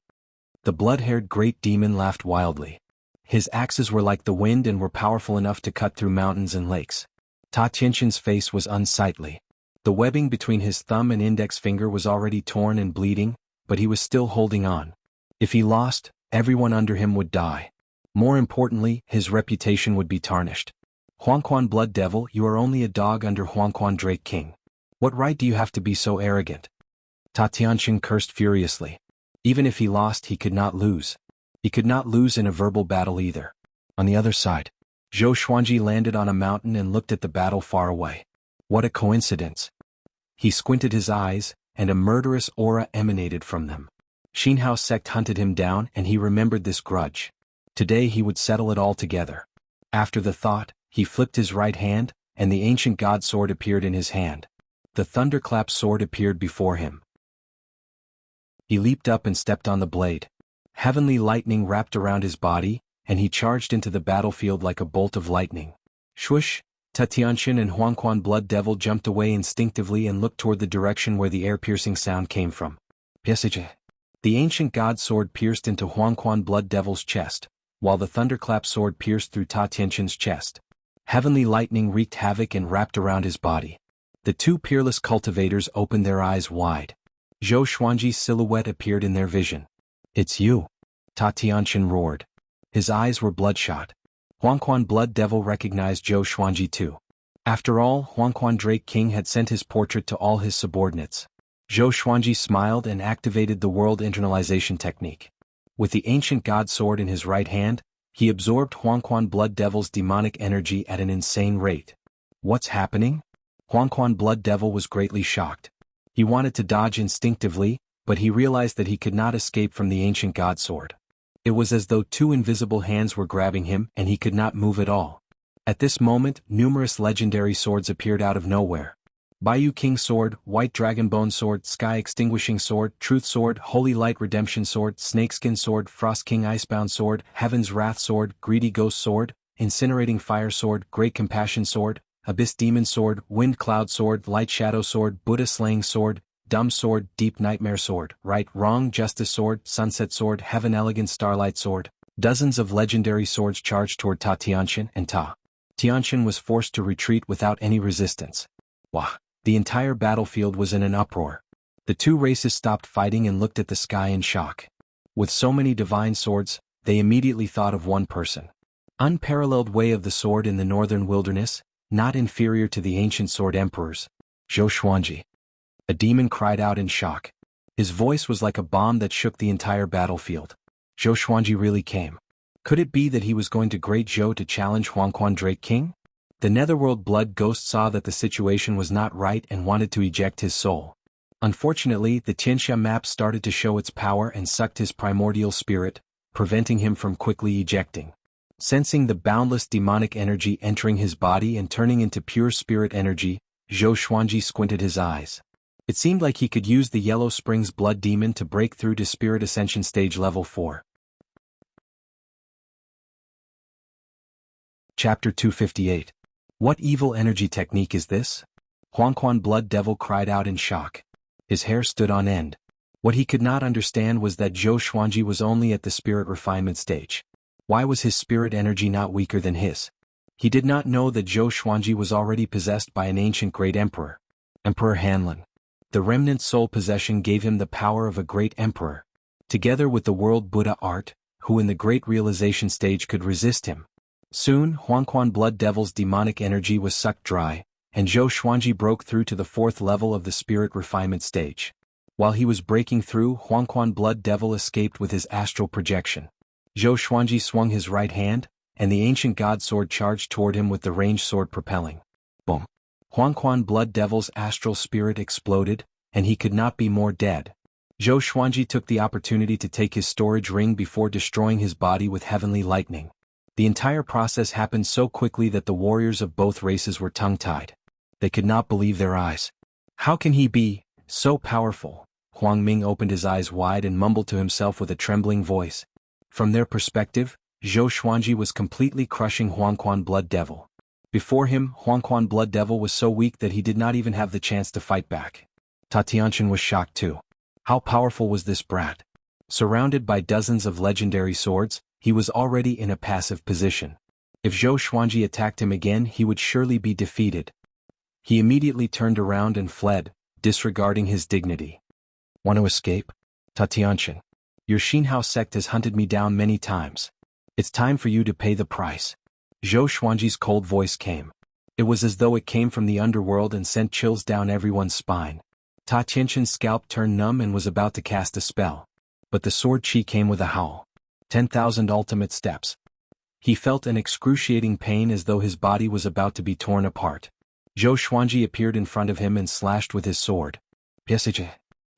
The blood-haired great demon laughed wildly. His axes were like the wind and were powerful enough to cut through mountains and lakes. Ta Tianqian's face was unsightly. The webbing between his thumb and index finger was already torn and bleeding, but he was still holding on. If he lost, everyone under him would die. More importantly, his reputation would be tarnished. Huangquan Blood Devil, you are only a dog under Huangquan Drake King. What right do you have to be so arrogant? Ta Tianqian cursed furiously. Even if he lost, he could not lose. He could not lose in a verbal battle either. On the other side, Zhou Xuanji landed on a mountain and looked at the battle far away. What a coincidence. He squinted his eyes, and a murderous aura emanated from them. Xinhao sect hunted him down and he remembered this grudge. Today he would settle it all together. After the thought, he flipped his right hand, and the ancient god sword appeared in his hand. The thunderclap sword appeared before him. He leaped up and stepped on the blade. Heavenly lightning wrapped around his body, and he charged into the battlefield like a bolt of lightning. Swoosh! Ta Tianqian and Huangquan Blood Devil jumped away instinctively and looked toward the direction where the air-piercing sound came from. Piesage! The ancient god sword pierced into Huangquan Blood Devil's chest, while the thunderclap sword pierced through Ta Tianqian's chest. Heavenly lightning wreaked havoc and wrapped around his body. The two peerless cultivators opened their eyes wide. Zhou Xuanji's silhouette appeared in their vision. It's you! Ta Tianqian roared. His eyes were bloodshot. Huangquan Blood Devil recognized Zhou Xuanji too. After all, Huangquan Drake King had sent his portrait to all his subordinates. Zhou Xuanji smiled and activated the world internalization technique. With the ancient god sword in his right hand, he absorbed Huangquan Blood Devil's demonic energy at an insane rate. What's happening? Huangquan Blood Devil was greatly shocked. He wanted to dodge instinctively, but he realized that he could not escape from the ancient god sword. It was as though two invisible hands were grabbing him and he could not move at all. At this moment, numerous legendary swords appeared out of nowhere. Bayou King Sword, White Dragonbone Sword, Sky Extinguishing Sword, Truth Sword, Holy Light Redemption Sword, Snakeskin Sword, Frost King Icebound Sword, Heaven's Wrath Sword, Greedy Ghost Sword, Incinerating Fire Sword, Great Compassion Sword, Abyss Demon Sword, Wind Cloud Sword, Light Shadow Sword, Buddha Slaying Sword, Dumb Sword, Deep Nightmare Sword, Right Wrong Justice Sword, Sunset Sword, Heaven Elegant Starlight Sword. Dozens of legendary swords charged toward Ta Tianqian, and Ta Tianqian was forced to retreat without any resistance. Wah! The entire battlefield was in an uproar. The two races stopped fighting and looked at the sky in shock. With so many divine swords, they immediately thought of one person. Unparalleled way of the sword in the northern wilderness, not inferior to the ancient sword emperors. Zhou Xuanji. A demon cried out in shock. His voice was like a bomb that shook the entire battlefield. Zhou Xuanji really came. Could it be that he was going to Great Zhou to challenge Huangquan Drake King? The Netherworld Blood Ghost saw that the situation was not right and wanted to eject his soul. Unfortunately, the Tianxia map started to show its power and sucked his primordial spirit, preventing him from quickly ejecting. Sensing the boundless demonic energy entering his body and turning into pure spirit energy, Zhou Xuanji squinted his eyes. It seemed like he could use the Yellow Springs Blood Demon to break through to Spirit Ascension Stage Level 4. Chapter 258. What evil energy technique is this? Huangquan Blood Devil cried out in shock. His hair stood on end. What he could not understand was that Zhou Xuanji was only at the spirit refinement stage. Why was his spirit energy not weaker than his? He did not know that Zhou Xuanji was already possessed by an ancient great emperor. Emperor Hanlin. The remnant soul possession gave him the power of a great emperor. Together with the world Buddha art, who in the great realization stage could resist him. Soon, Huangquan Blood Devil's demonic energy was sucked dry, and Zhou Xuanji broke through to the 4th level of the spirit refinement stage. While he was breaking through, Huangquan Blood Devil escaped with his astral projection. Zhou Xuanji swung his right hand, and the ancient god sword charged toward him with the ranged sword propelling. Boom! Huangquan Blood Devil's astral spirit exploded, and he could not be more dead. Zhou Xuanji took the opportunity to take his storage ring before destroying his body with heavenly lightning. The entire process happened so quickly that the warriors of both races were tongue-tied. They could not believe their eyes. How can he be so powerful? Huang Ming opened his eyes wide and mumbled to himself with a trembling voice. From their perspective, Zhou Xuanji was completely crushing Huangquan Blood Devil. Before him, Huangquan Blood Devil was so weak that he did not even have the chance to fight back. Ta Tianqian was shocked too. How powerful was this brat? Surrounded by dozens of legendary swords, he was already in a passive position. If Zhou Xuanji attacked him again, he would surely be defeated. He immediately turned around and fled, disregarding his dignity. Want to escape? Ta Tianqian. Your Xinhao sect has hunted me down many times. It's time for you to pay the price. Zhou Xuanji's cold voice came. It was as though it came from the underworld and sent chills down everyone's spine. Ta Tianqian's scalp turned numb and was about to cast a spell. But the sword chi came with a howl. 10,000 ultimate steps. He felt an excruciating pain as though his body was about to be torn apart. Zhou Xuanji appeared in front of him and slashed with his sword. Psj.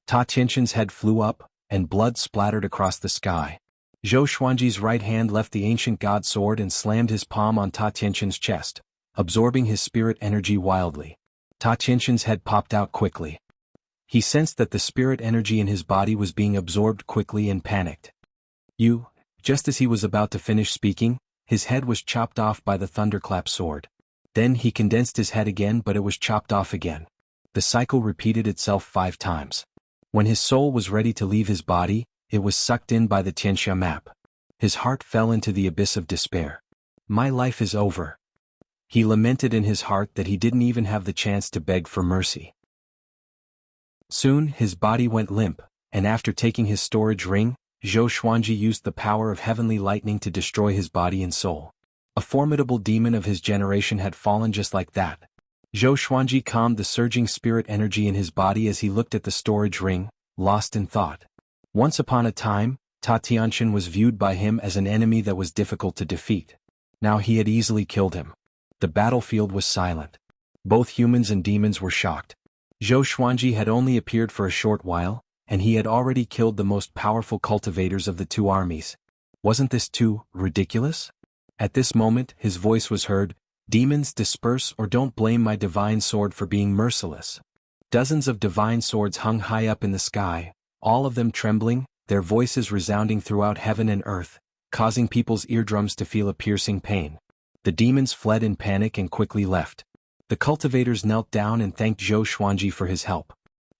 Ta Tianqian's head flew up, and blood splattered across the sky. Zhou Xuanji's right hand left the ancient god sword and slammed his palm on Ta Tianqian's chest, absorbing his spirit energy wildly. Ta Tianqian's head popped out quickly. He sensed that the spirit energy in his body was being absorbed quickly and panicked. Just as he was about to finish speaking, his head was chopped off by the thunderclap sword. Then he condensed his head again, but it was chopped off again. The cycle repeated itself 5 times. When his soul was ready to leave his body, it was sucked in by the Tianxia map. His heart fell into the abyss of despair. My life is over. He lamented in his heart that he didn't even have the chance to beg for mercy. Soon his body went limp, and after taking his storage ring, Zhou Xuanji used the power of heavenly lightning to destroy his body and soul. A formidable demon of his generation had fallen just like that. Zhou Xuanji calmed the surging spirit energy in his body as he looked at the storage ring, lost in thought. Once upon a time, Ta Tianqian was viewed by him as an enemy that was difficult to defeat. Now he had easily killed him. The battlefield was silent. Both humans and demons were shocked. Zhou Xuanji had only appeared for a short while, and he had already killed the most powerful cultivators of the two armies. Wasn't this too ridiculous? At this moment, his voice was heard, Demons, disperse or don't blame my divine sword for being merciless. Dozens of divine swords hung high up in the sky, all of them trembling, their voices resounding throughout heaven and earth, causing people's eardrums to feel a piercing pain. The demons fled in panic and quickly left. The cultivators knelt down and thanked Zhou Xuanji for his help.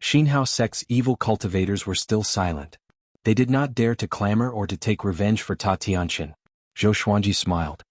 Xinhao sect's evil cultivators were still silent. They did not dare to clamor or to take revenge for Ta Tianqian. Zhou Xuanji smiled.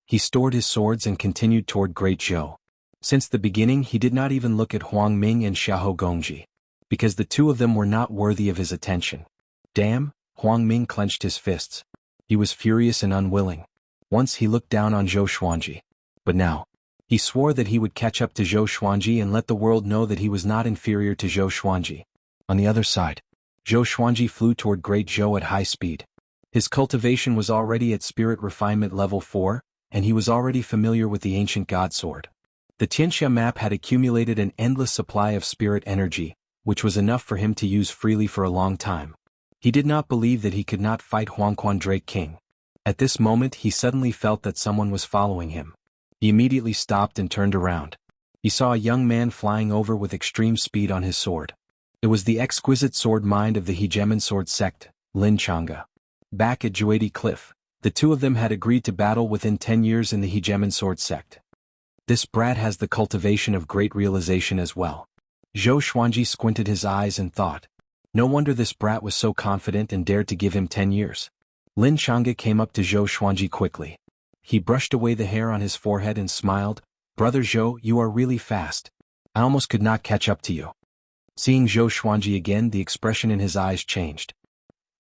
He stored his swords and continued toward Great Zhou. Since the beginning he did not even look at Huang Ming and Xiahou Gongji, because the two of them were not worthy of his attention. Damn, Huang Ming clenched his fists. He was furious and unwilling. Once he looked down on Zhou Xuanji. But now, he swore that he would catch up to Zhou Xuanji and let the world know that he was not inferior to Zhou Xuanji. On the other side, Zhou Xuanji flew toward Great Zhou at high speed. His cultivation was already at spirit refinement level 4, and he was already familiar with the ancient god sword. The Tianxia map had accumulated an endless supply of spirit energy, which was enough for him to use freely for a long time. He did not believe that he could not fight Huangquan Drake King. At this moment he suddenly felt that someone was following him. He immediately stopped and turned around. He saw a young man flying over with extreme speed on his sword. It was the exquisite sword mind of the Hegemon Sword Sect, Lin Chang'e. Back at Juedi Cliff, the two of them had agreed to battle within 10 years in the Hegemon Sword Sect. This brat has the cultivation of great realization as well. Zhou Xuanji squinted his eyes and thought. No wonder this brat was so confident and dared to give him 10 years. Lin Chang'e came up to Zhou Xuanji quickly. He brushed away the hair on his forehead and smiled. Brother Zhou, you are really fast. I almost could not catch up to you. Seeing Zhou Xuanji again, the expression in his eyes changed.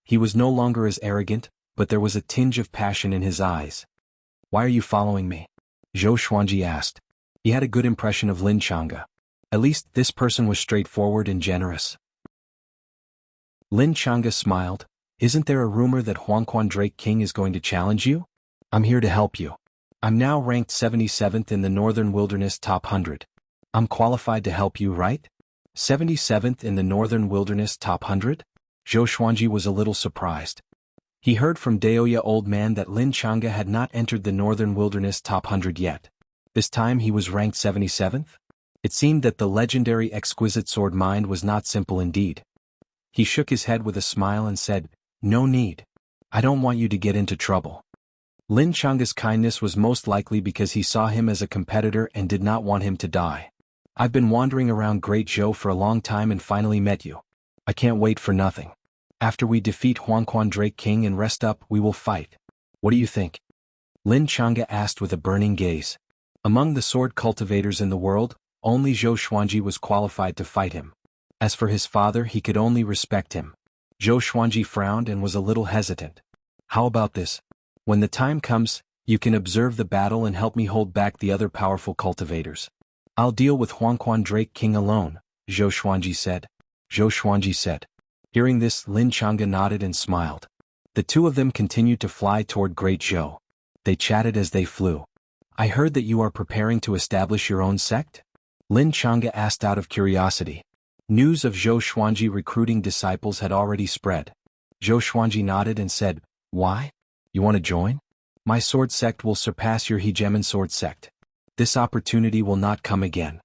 He was no longer as arrogant, but there was a tinge of passion in his eyes. Why are you following me? Zhou Xuanji asked. He had a good impression of Lin Chang'e. At least this person was straightforward and generous. Lin Chang'e smiled. Isn't there a rumor that Huangquan Drake King is going to challenge you? I'm here to help you. I'm now ranked 77th in the Northern Wilderness Top 100. I'm qualified to help you, right? 77th in the Northern Wilderness Top 100? Zhou Xuanji was a little surprised. He heard from Daoya Old Man that Lin Chang'e had not entered the Northern Wilderness Top 100 yet. This time he was ranked 77th? It seemed that the legendary exquisite sword mind was not simple indeed. He shook his head with a smile and said, No need. I don't want you to get into trouble. Lin Chang'e's kindness was most likely because he saw him as a competitor and did not want him to die. I've been wandering around Great Zhou for a long time and finally met you. I can't wait for nothing. After we defeat Huangquan Drake King and rest up, we will fight. What do you think? Lin Chang'e asked with a burning gaze. Among the sword cultivators in the world, only Zhou Xuanji was qualified to fight him. As for his father, he could only respect him. Zhou Xuanji frowned and was a little hesitant. How about this? When the time comes, you can observe the battle and help me hold back the other powerful cultivators. I'll deal with Huangquan Drake King alone, Zhou Xuanji said. Zhou Xuanji said. Hearing this, Lin Chang'e nodded and smiled. The two of them continued to fly toward Great Zhou. They chatted as they flew. I heard that you are preparing to establish your own sect? Lin Chang'e asked out of curiosity. News of Zhou Xuanji recruiting disciples had already spread. Zhou Xuanji nodded and said, Why? You want to join? My sword sect will surpass your Hegemon sword sect. This opportunity will not come again.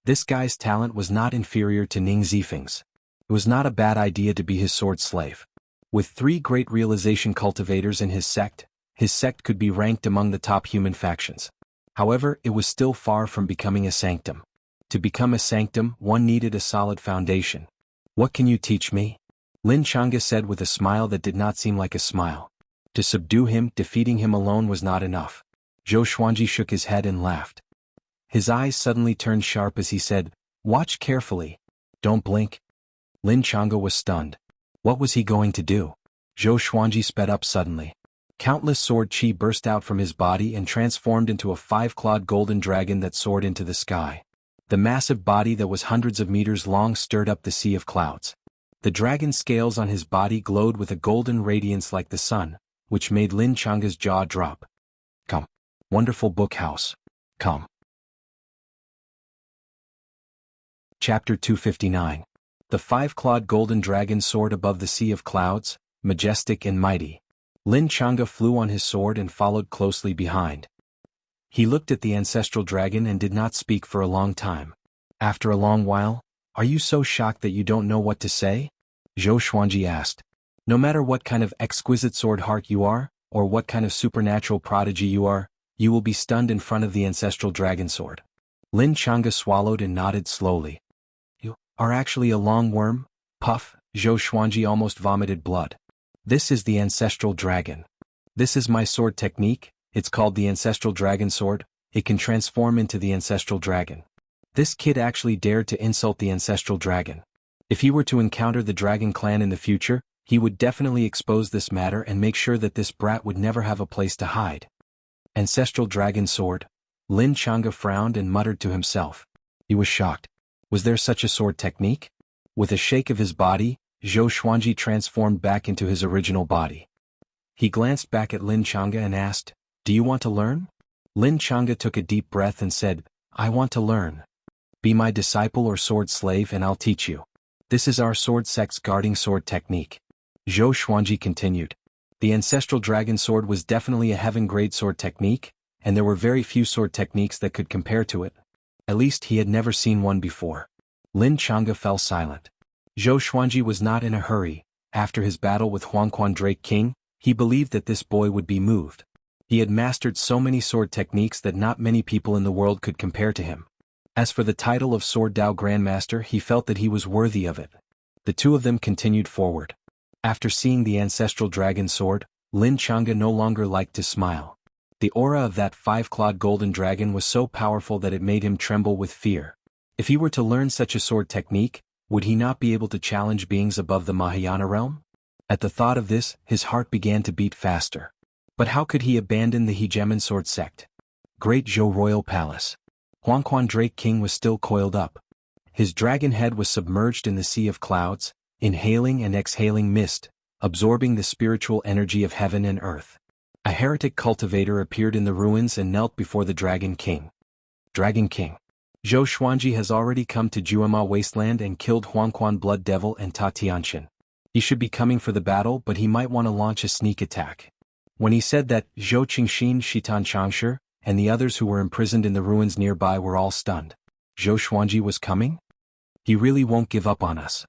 This guy's talent was not inferior to Ning Zifeng's. It was not a bad idea to be his sword slave. With 3 great realization cultivators in his sect could be ranked among the top human factions. However, it was still far from becoming a sanctum. To become a sanctum, one needed a solid foundation. What can you teach me? Lin Chang'e said with a smile that did not seem like a smile. To subdue him, defeating him alone was not enough. Zhou Xuanji shook his head and laughed. His eyes suddenly turned sharp as he said, Watch carefully. Don't blink. Lin Chang'e was stunned. What was he going to do? Zhou Xuanji sped up suddenly. Countless sword chi burst out from his body and transformed into a 5-clawed golden dragon that soared into the sky. The massive body that was hundreds of meters long stirred up the sea of clouds. The dragon's scales on his body glowed with a golden radiance like the sun, which made Lin Chang'e's jaw drop. Come. Wonderful book house. Come. Chapter 259. The 5-clawed golden dragon soared above the sea of clouds, majestic and mighty. Lin Chang'e flew on his sword and followed closely behind. He looked at the ancestral dragon and did not speak for a long time. After a long while, "Are you so shocked that you don't know what to say?" Zhou Xuanji asked. "No matter what kind of exquisite sword heart you are, or what kind of supernatural prodigy you are, you will be stunned in front of the ancestral dragon sword." Lin Changa swallowed and nodded slowly. "You are actually a long worm?" Puff, Zhou Xuanji almost vomited blood. "This is the ancestral dragon. This is my sword technique, it's called the ancestral dragon sword, it can transform into the ancestral dragon." This kid actually dared to insult the ancestral dragon. If he were to encounter the dragon clan in the future, he would definitely expose this matter and make sure that this brat would never have a place to hide. Ancestral dragon sword? Lin Changa frowned and muttered to himself. He was shocked. Was there such a sword technique? With a shake of his body, Zhou Xuanji transformed back into his original body. He glanced back at Lin Changa and asked, "Do you want to learn?" Lin Changa took a deep breath and said, "I want to learn. Be my disciple or sword slave and I'll teach you. This is our sword sect's guarding sword technique." Zhou Xuanji continued. The ancestral dragon sword was definitely a heaven-grade sword technique, and there were very few sword techniques that could compare to it. At least he had never seen one before. Lin Changa fell silent. Zhou Xuanji was not in a hurry. After his battle with Huangquan Drake King, he believed that this boy would be moved. He had mastered so many sword techniques that not many people in the world could compare to him. As for the title of Sword Dao Grandmaster, he felt that he was worthy of it. The two of them continued forward. After seeing the ancestral dragon sword, Lin Changa no longer liked to smile. The aura of that five-clawed golden dragon was so powerful that it made him tremble with fear. If he were to learn such a sword technique, would he not be able to challenge beings above the Mahayana realm? At the thought of this, his heart began to beat faster. But how could he abandon the hegemon sword sect? Great Zhou Royal Palace. Huangquan Drake King was still coiled up. His dragon head was submerged in the sea of clouds, inhaling and exhaling mist, absorbing the spiritual energy of heaven and earth. A heretic cultivator appeared in the ruins and knelt before the Dragon King. Dragon King. Zhou Xuanji has already come to Juema Wasteland and killed Huangquan Blood Devil and Ta Tianqian. He should be coming for the battle, but he might want to launch a sneak attack. When he said that, Zhou Qingxin, Shitan Changshi, and the others who were imprisoned in the ruins nearby were all stunned. Zhou Xuanji was coming? He really won't give up on us.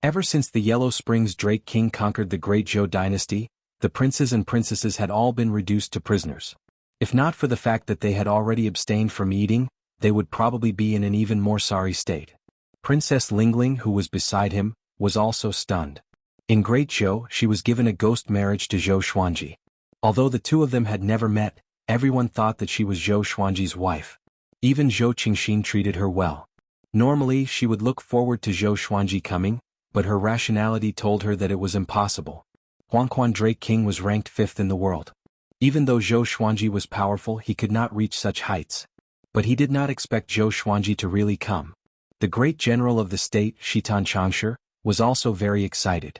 Ever since the Yellow Springs Drake King conquered the Great Zhou dynasty, the princes and princesses had all been reduced to prisoners. If not for the fact that they had already abstained from eating, they would probably be in an even more sorry state. Princess Lingling, who was beside him, was also stunned. In Great Zhou, she was given a ghost marriage to Zhou Xuanji. Although the two of them had never met, everyone thought that she was Zhou Xuanji's wife. Even Zhou Qingxin treated her well. Normally, she would look forward to Zhou Xuanji coming, but her rationality told her that it was impossible. Huangquan Drake King was ranked 5th in the world. Even though Zhou Xuanji was powerful, he could not reach such heights. But he did not expect Zhou Xuanji to really come. The great general of the state, Shitan Changshi, was also very excited.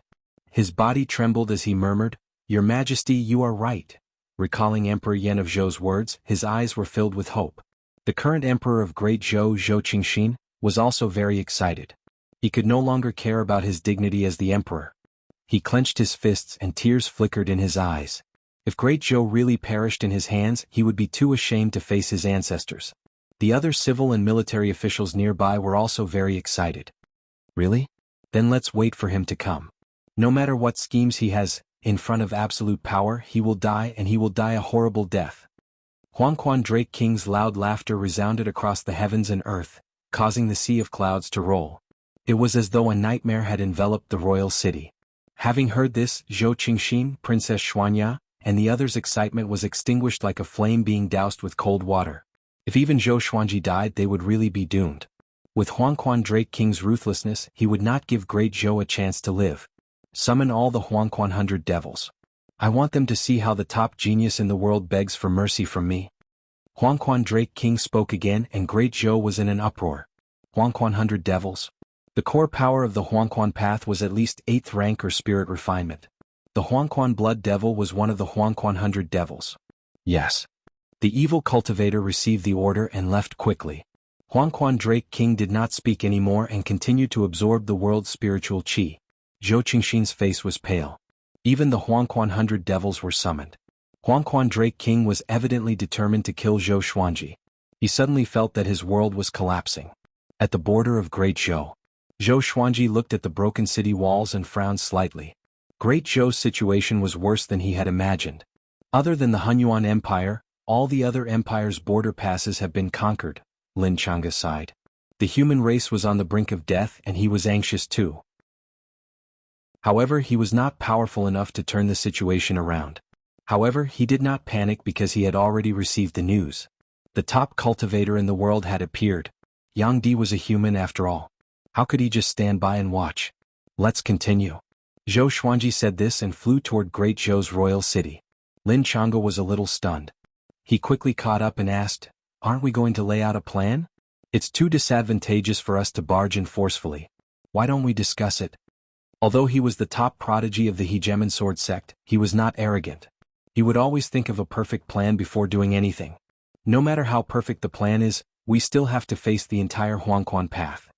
His body trembled as he murmured, "Your Majesty, you are right." Recalling Emperor Yan of Zhou's words, his eyes were filled with hope. The current emperor of Great Zhou, Zhou Qingxin, was also very excited. He could no longer care about his dignity as the emperor. He clenched his fists and tears flickered in his eyes. If Great Zhou really perished in his hands, he would be too ashamed to face his ancestors. The other civil and military officials nearby were also very excited. Really? Then let's wait for him to come. No matter what schemes he has, in front of absolute power, he will die, and he will die a horrible death. Huangquan Drake King's loud laughter resounded across the heavens and earth, causing the sea of clouds to roll. It was as though a nightmare had enveloped the royal city. Having heard this, Zhou Qingxin, Princess Xuanya, and the others' excitement was extinguished like a flame being doused with cold water. If even Zhou Xuanji died, they would really be doomed. With Huangquan Drake King's ruthlessness, he would not give Great Zhou a chance to live. Summon all the Huangquan 100 devils. I want them to see how the top genius in the world begs for mercy from me. Huangquan Drake King spoke again, and Great Zhou was in an uproar. Huangquan 100 devils? The core power of the Huangquan path was at least 8th rank or spirit refinement. The Huangquan Blood Devil was one of the Huangquan 100 devils. Yes. The evil cultivator received the order and left quickly. Huangquan Drake King did not speak anymore and continued to absorb the world's spiritual qi. Zhou Qingxin's face was pale. Even the Huangquan 100 devils were summoned. Huangquan Drake King was evidently determined to kill Zhou Xuanji. He suddenly felt that his world was collapsing. At the border of Great Zhou, Zhou Xuanji looked at the broken city walls and frowned slightly. Great Zhou's situation was worse than he had imagined. Other than the Hunyuan Empire, all the other empires' border passes have been conquered, Lin Chang'e sighed. The human race was on the brink of death and he was anxious too. However, he was not powerful enough to turn the situation around. However, he did not panic because he had already received the news. The top cultivator in the world had appeared. Yang Di was a human after all. How could he just stand by and watch? Let's continue. Zhou Xuanji said this and flew toward Great Zhou's royal city. Lin Chang'e was a little stunned. He quickly caught up and asked, "Aren't we going to lay out a plan? It's too disadvantageous for us to barge in forcefully. Why don't we discuss it?" Although he was the top prodigy of the Hegemon sword sect, he was not arrogant. He would always think of a perfect plan before doing anything. No matter how perfect the plan is, we still have to face the entire Huangquan path,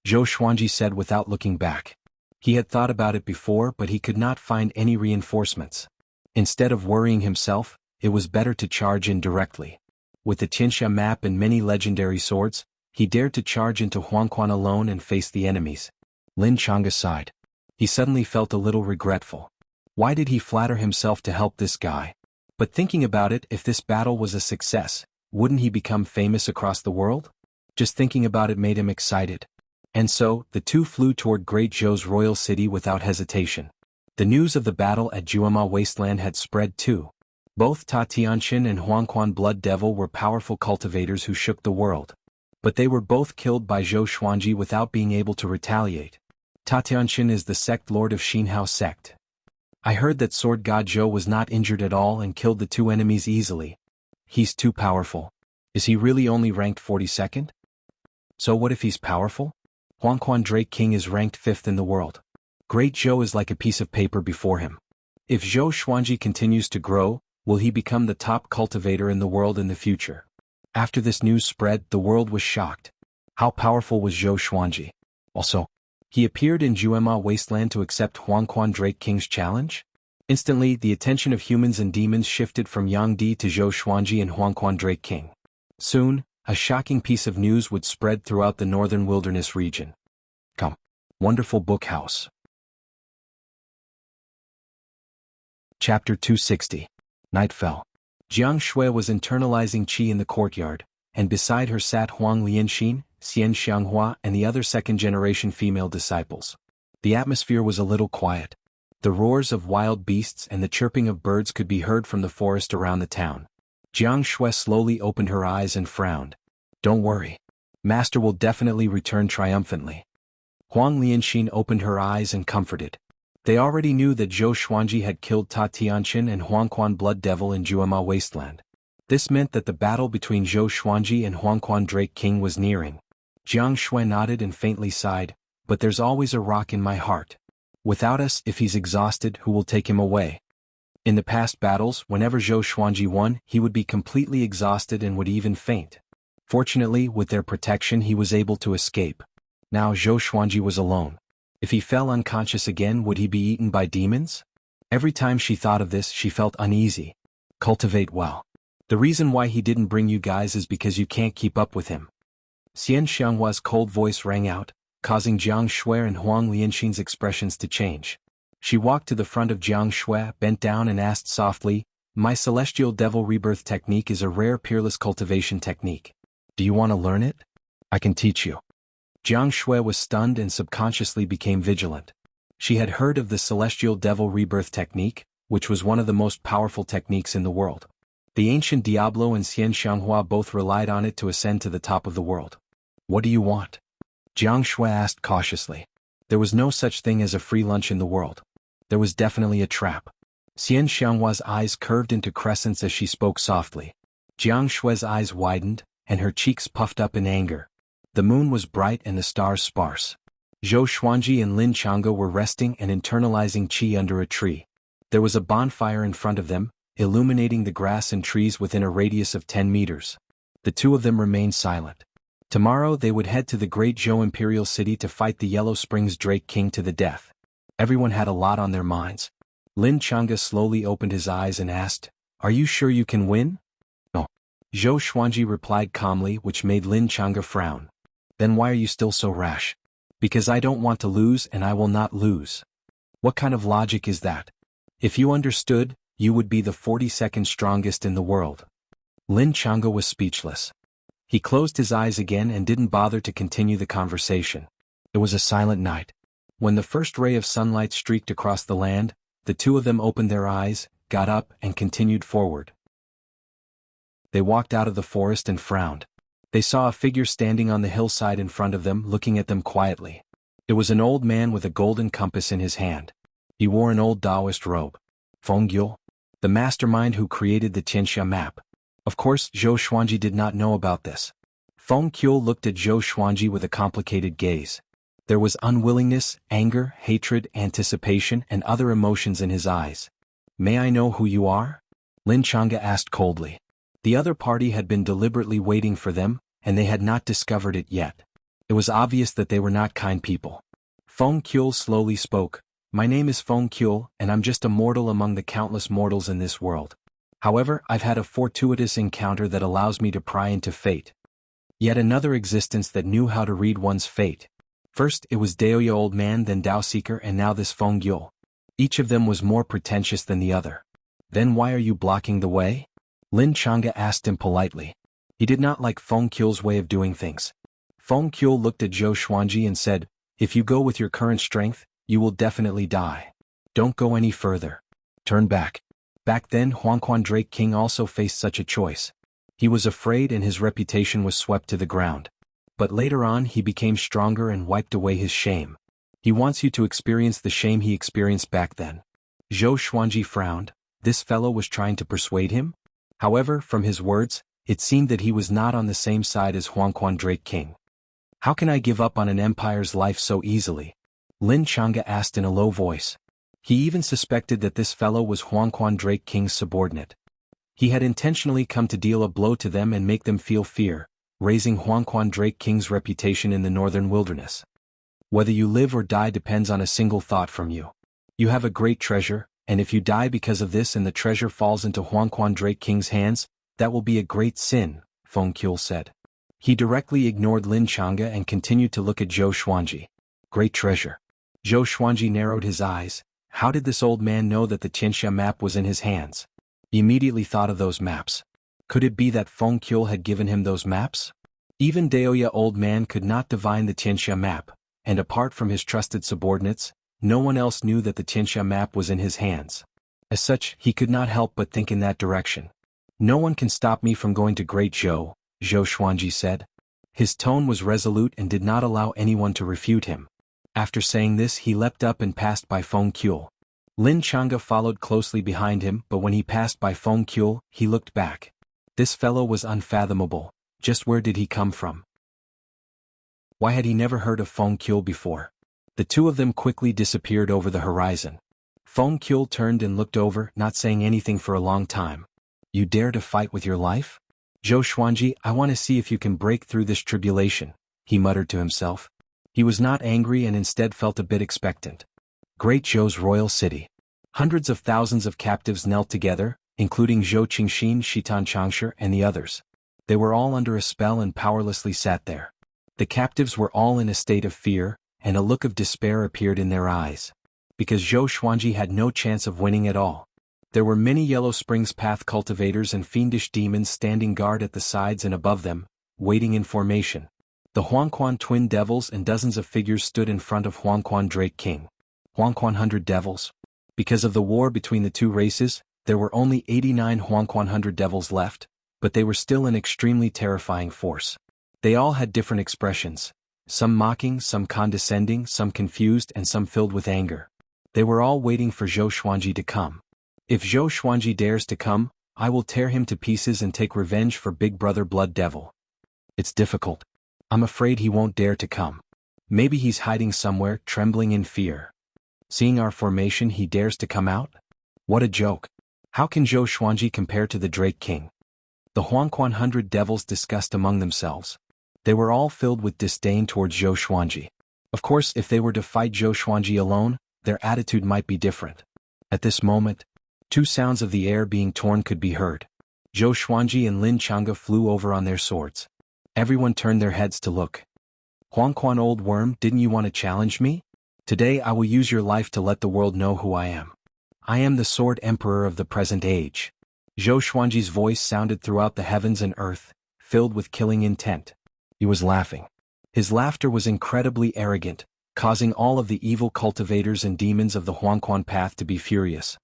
Zhou Xuanji said without looking back. He had thought about it before but he could not find any reinforcements. Instead of worrying himself, it was better to charge in directly. With the Tianxia map and many legendary swords, he dared to charge into Huangquan alone and face the enemies. Lin Chang'e sighed. He suddenly felt a little regretful. Why did he flatter himself to help this guy? But thinking about it, if this battle was a success, wouldn't he become famous across the world? Just thinking about it made him excited. And so, the two flew toward Great Zhou's royal city without hesitation. The news of the battle at Juema Wasteland had spread too. Both Ta Tianxin and Huangquan Blood Devil were powerful cultivators who shook the world. But they were both killed by Zhou Xuanji without being able to retaliate. Ta Tianxin is the sect lord of Xinhao sect. I heard that Sword God Zhou was not injured at all and killed the two enemies easily. He's too powerful. Is he really only ranked 42nd? So what if he's powerful? Huangquan Drake King is ranked 5th in the world. Great Zhou is like a piece of paper before him. If Zhou Xuanji continues to grow, will he become the top cultivator in the world in the future? After this news spread, the world was shocked. How powerful was Zhou Xuanji? Also, he appeared in Juema Wasteland to accept Huangquan Drake King's challenge? Instantly, the attention of humans and demons shifted from Yang Di to Zhou Xuanji and Huangquan Drake King. Soon, a shocking piece of news would spread throughout the northern wilderness region. Come. Wonderful Book House. Chapter 260. Night fell. Jiang Shui was internalizing qi in the courtyard, and beside her sat Huang Lianxin, Xian Xianghua and the other second-generation female disciples. The atmosphere was a little quiet. The roars of wild beasts and the chirping of birds could be heard from the forest around the town. Jiang Shui slowly opened her eyes and frowned. Don't worry. Master will definitely return triumphantly. Huang Lianxin opened her eyes and comforted. They already knew that Zhou Xuanji had killed Ta Tianxin and Huangquan Blood Devil in Juema Wasteland. This meant that the battle between Zhou Xuanji and Huangquan Drake King was nearing. Jiang Shui nodded and faintly sighed, but there's always a rock in my heart. Without us, if he's exhausted, who will take him away? In the past battles, whenever Zhou Xuanji won, he would be completely exhausted and would even faint. Fortunately, with their protection he was able to escape. Now Zhou Xuanji was alone. If he fell unconscious again, would he be eaten by demons? Every time she thought of this, she felt uneasy. Cultivate well. The reason why he didn't bring you guys is because you can't keep up with him. Xian Xianghua's cold voice rang out, causing Jiang Shui and Huang Lianxin's expressions to change. She walked to the front of Jiang Shui, bent down and asked softly, "My celestial devil rebirth technique is a rare peerless cultivation technique. Do you want to learn it? I can teach you." Jiang Shui was stunned and subconsciously became vigilant. She had heard of the celestial devil rebirth technique, which was one of the most powerful techniques in the world. The ancient Diablo and Xian Xianghua both relied on it to ascend to the top of the world. What do you want? Jiang Shui asked cautiously. There was no such thing as a free lunch in the world. There was definitely a trap. Xian Xianghua's eyes curved into crescents as she spoke softly. Jiang Shui's eyes widened, and her cheeks puffed up in anger. The moon was bright and the stars sparse. Zhou Xuanji and Lin Chang'e were resting and internalizing qi under a tree. There was a bonfire in front of them, illuminating the grass and trees within a radius of 10 meters. The two of them remained silent. Tomorrow they would head to the Great Zhou Imperial City to fight the Yellow Springs Drake King to the death. Everyone had a lot on their minds. Lin Chang'e slowly opened his eyes and asked, Are you sure you can win? No. Zhou Xuanji replied calmly, which made Lin Chang'e frown. Then why are you still so rash? Because I don't want to lose and I will not lose. What kind of logic is that? If you understood, you would be the 42nd strongest in the world. Lin Chang'e was speechless. He closed his eyes again and didn't bother to continue the conversation. It was a silent night. When the first ray of sunlight streaked across the land, the two of them opened their eyes, got up and continued forward. They walked out of the forest and frowned. They saw a figure standing on the hillside in front of them, looking at them quietly. It was an old man with a golden compass in his hand. He wore an old Taoist robe. Feng Yule, the mastermind who created the Tianxia map. Of course, Zhou Xuanji did not know about this. Feng Yule looked at Zhou Xuanji with a complicated gaze. There was unwillingness, anger, hatred, anticipation, and other emotions in his eyes. May I know who you are? Lin Chang'e asked coldly. The other party had been deliberately waiting for them, and they had not discovered it yet. It was obvious that they were not kind people. Feng Yule slowly spoke. My name is Feng Yule, and I'm just a mortal among the countless mortals in this world. However, I've had a fortuitous encounter that allows me to pry into fate. Yet another existence that knew how to read one's fate. First it was Daoya old man, then Dao Seeker, and now this Feng Yule. Each of them was more pretentious than the other. Then why are you blocking the way? Lin Chang'e asked him politely. He did not like Feng Yule's way of doing things. Feng Yule looked at Zhou Xuanji and said, if you go with your current strength, you will definitely die. Don't go any further. Turn back. Back then Huangquan Drake King also faced such a choice. He was afraid and his reputation was swept to the ground. But later on he became stronger and wiped away his shame. He wants you to experience the shame he experienced back then. Zhou Xuanji frowned. This fellow was trying to persuade him? However, from his words, it seemed that he was not on the same side as Huangquan Drake King. How can I give up on an empire's life so easily? Lin Chang'e asked in a low voice. He even suspected that this fellow was Huangquan Drake King's subordinate. He had intentionally come to deal a blow to them and make them feel fear, raising Huangquan Drake King's reputation in the northern wilderness. Whether you live or die depends on a single thought from you. You have a great treasure, and if you die because of this and the treasure falls into Huangquan Drake King's hands, that will be a great sin, Feng Yule said. He directly ignored Lin Chang'e and continued to look at Zhou Xuanji. Great treasure. Zhou Xuanji narrowed his eyes. How did this old man know that the Tianxia map was in his hands? He immediately thought of those maps. Could it be that Feng Yule had given him those maps? Even Daoya old man could not divine the Tianxia map, and apart from his trusted subordinates, no one else knew that the Tianxia map was in his hands. As such, he could not help but think in that direction. No one can stop me from going to Great Zhou, Zhou Xuanji said. His tone was resolute and did not allow anyone to refute him. After saying this he leapt up and passed by Feng Yule. Lin Chang'e followed closely behind him, but when he passed by Feng Yule, he looked back. This fellow was unfathomable. Just where did he come from? Why had he never heard of Feng Yule before? The two of them quickly disappeared over the horizon. Feng Yule turned and looked over, not saying anything for a long time. You dare to fight with your life? Zhou Xuanji, I want to see if you can break through this tribulation, he muttered to himself. He was not angry and instead felt a bit expectant. Great Zhou's royal city. Hundreds of thousands of captives knelt together, including Zhou Qingxin, Shitan Changshe, and the others. They were all under a spell and powerlessly sat there. The captives were all in a state of fear, and a look of despair appeared in their eyes. Because Zhou Xuanji had no chance of winning at all. There were many Yellow Springs path cultivators and fiendish demons standing guard at the sides and above them, waiting in formation. The Huangquan twin devils and dozens of figures stood in front of Huangquan Drake King. Huangquan 100 devils. Because of the war between the two races, there were only 89 Huangquan 100 devils left, but they were still an extremely terrifying force. They all had different expressions, some mocking, some condescending, some confused, and some filled with anger. They were all waiting for Zhou Xuanji to come. If Zhou Xuanji dares to come, I will tear him to pieces and take revenge for Big Brother Blood Devil. It's difficult. I'm afraid he won't dare to come. Maybe he's hiding somewhere, trembling in fear. Seeing our formation he dares to come out? What a joke. How can Zhou Xuanji compare to the Drake King? The Huangquan 100 devils discussed among themselves. They were all filled with disdain towards Zhou Xuanji. Of course, if they were to fight Zhou Xuanji alone, their attitude might be different. At this moment, Two sounds of the air being torn could be heard. Zhou Xuanji and Lin Chang'e flew over on their swords. Everyone turned their heads to look. Huangquan, old worm, didn't you want to challenge me? Today I will use your life to let the world know who I am. I am the Sword Emperor of the present age. Zhou Xuanji's voice sounded throughout the heavens and earth, filled with killing intent. He was laughing. His laughter was incredibly arrogant, causing all of the evil cultivators and demons of the Huangquan path to be furious.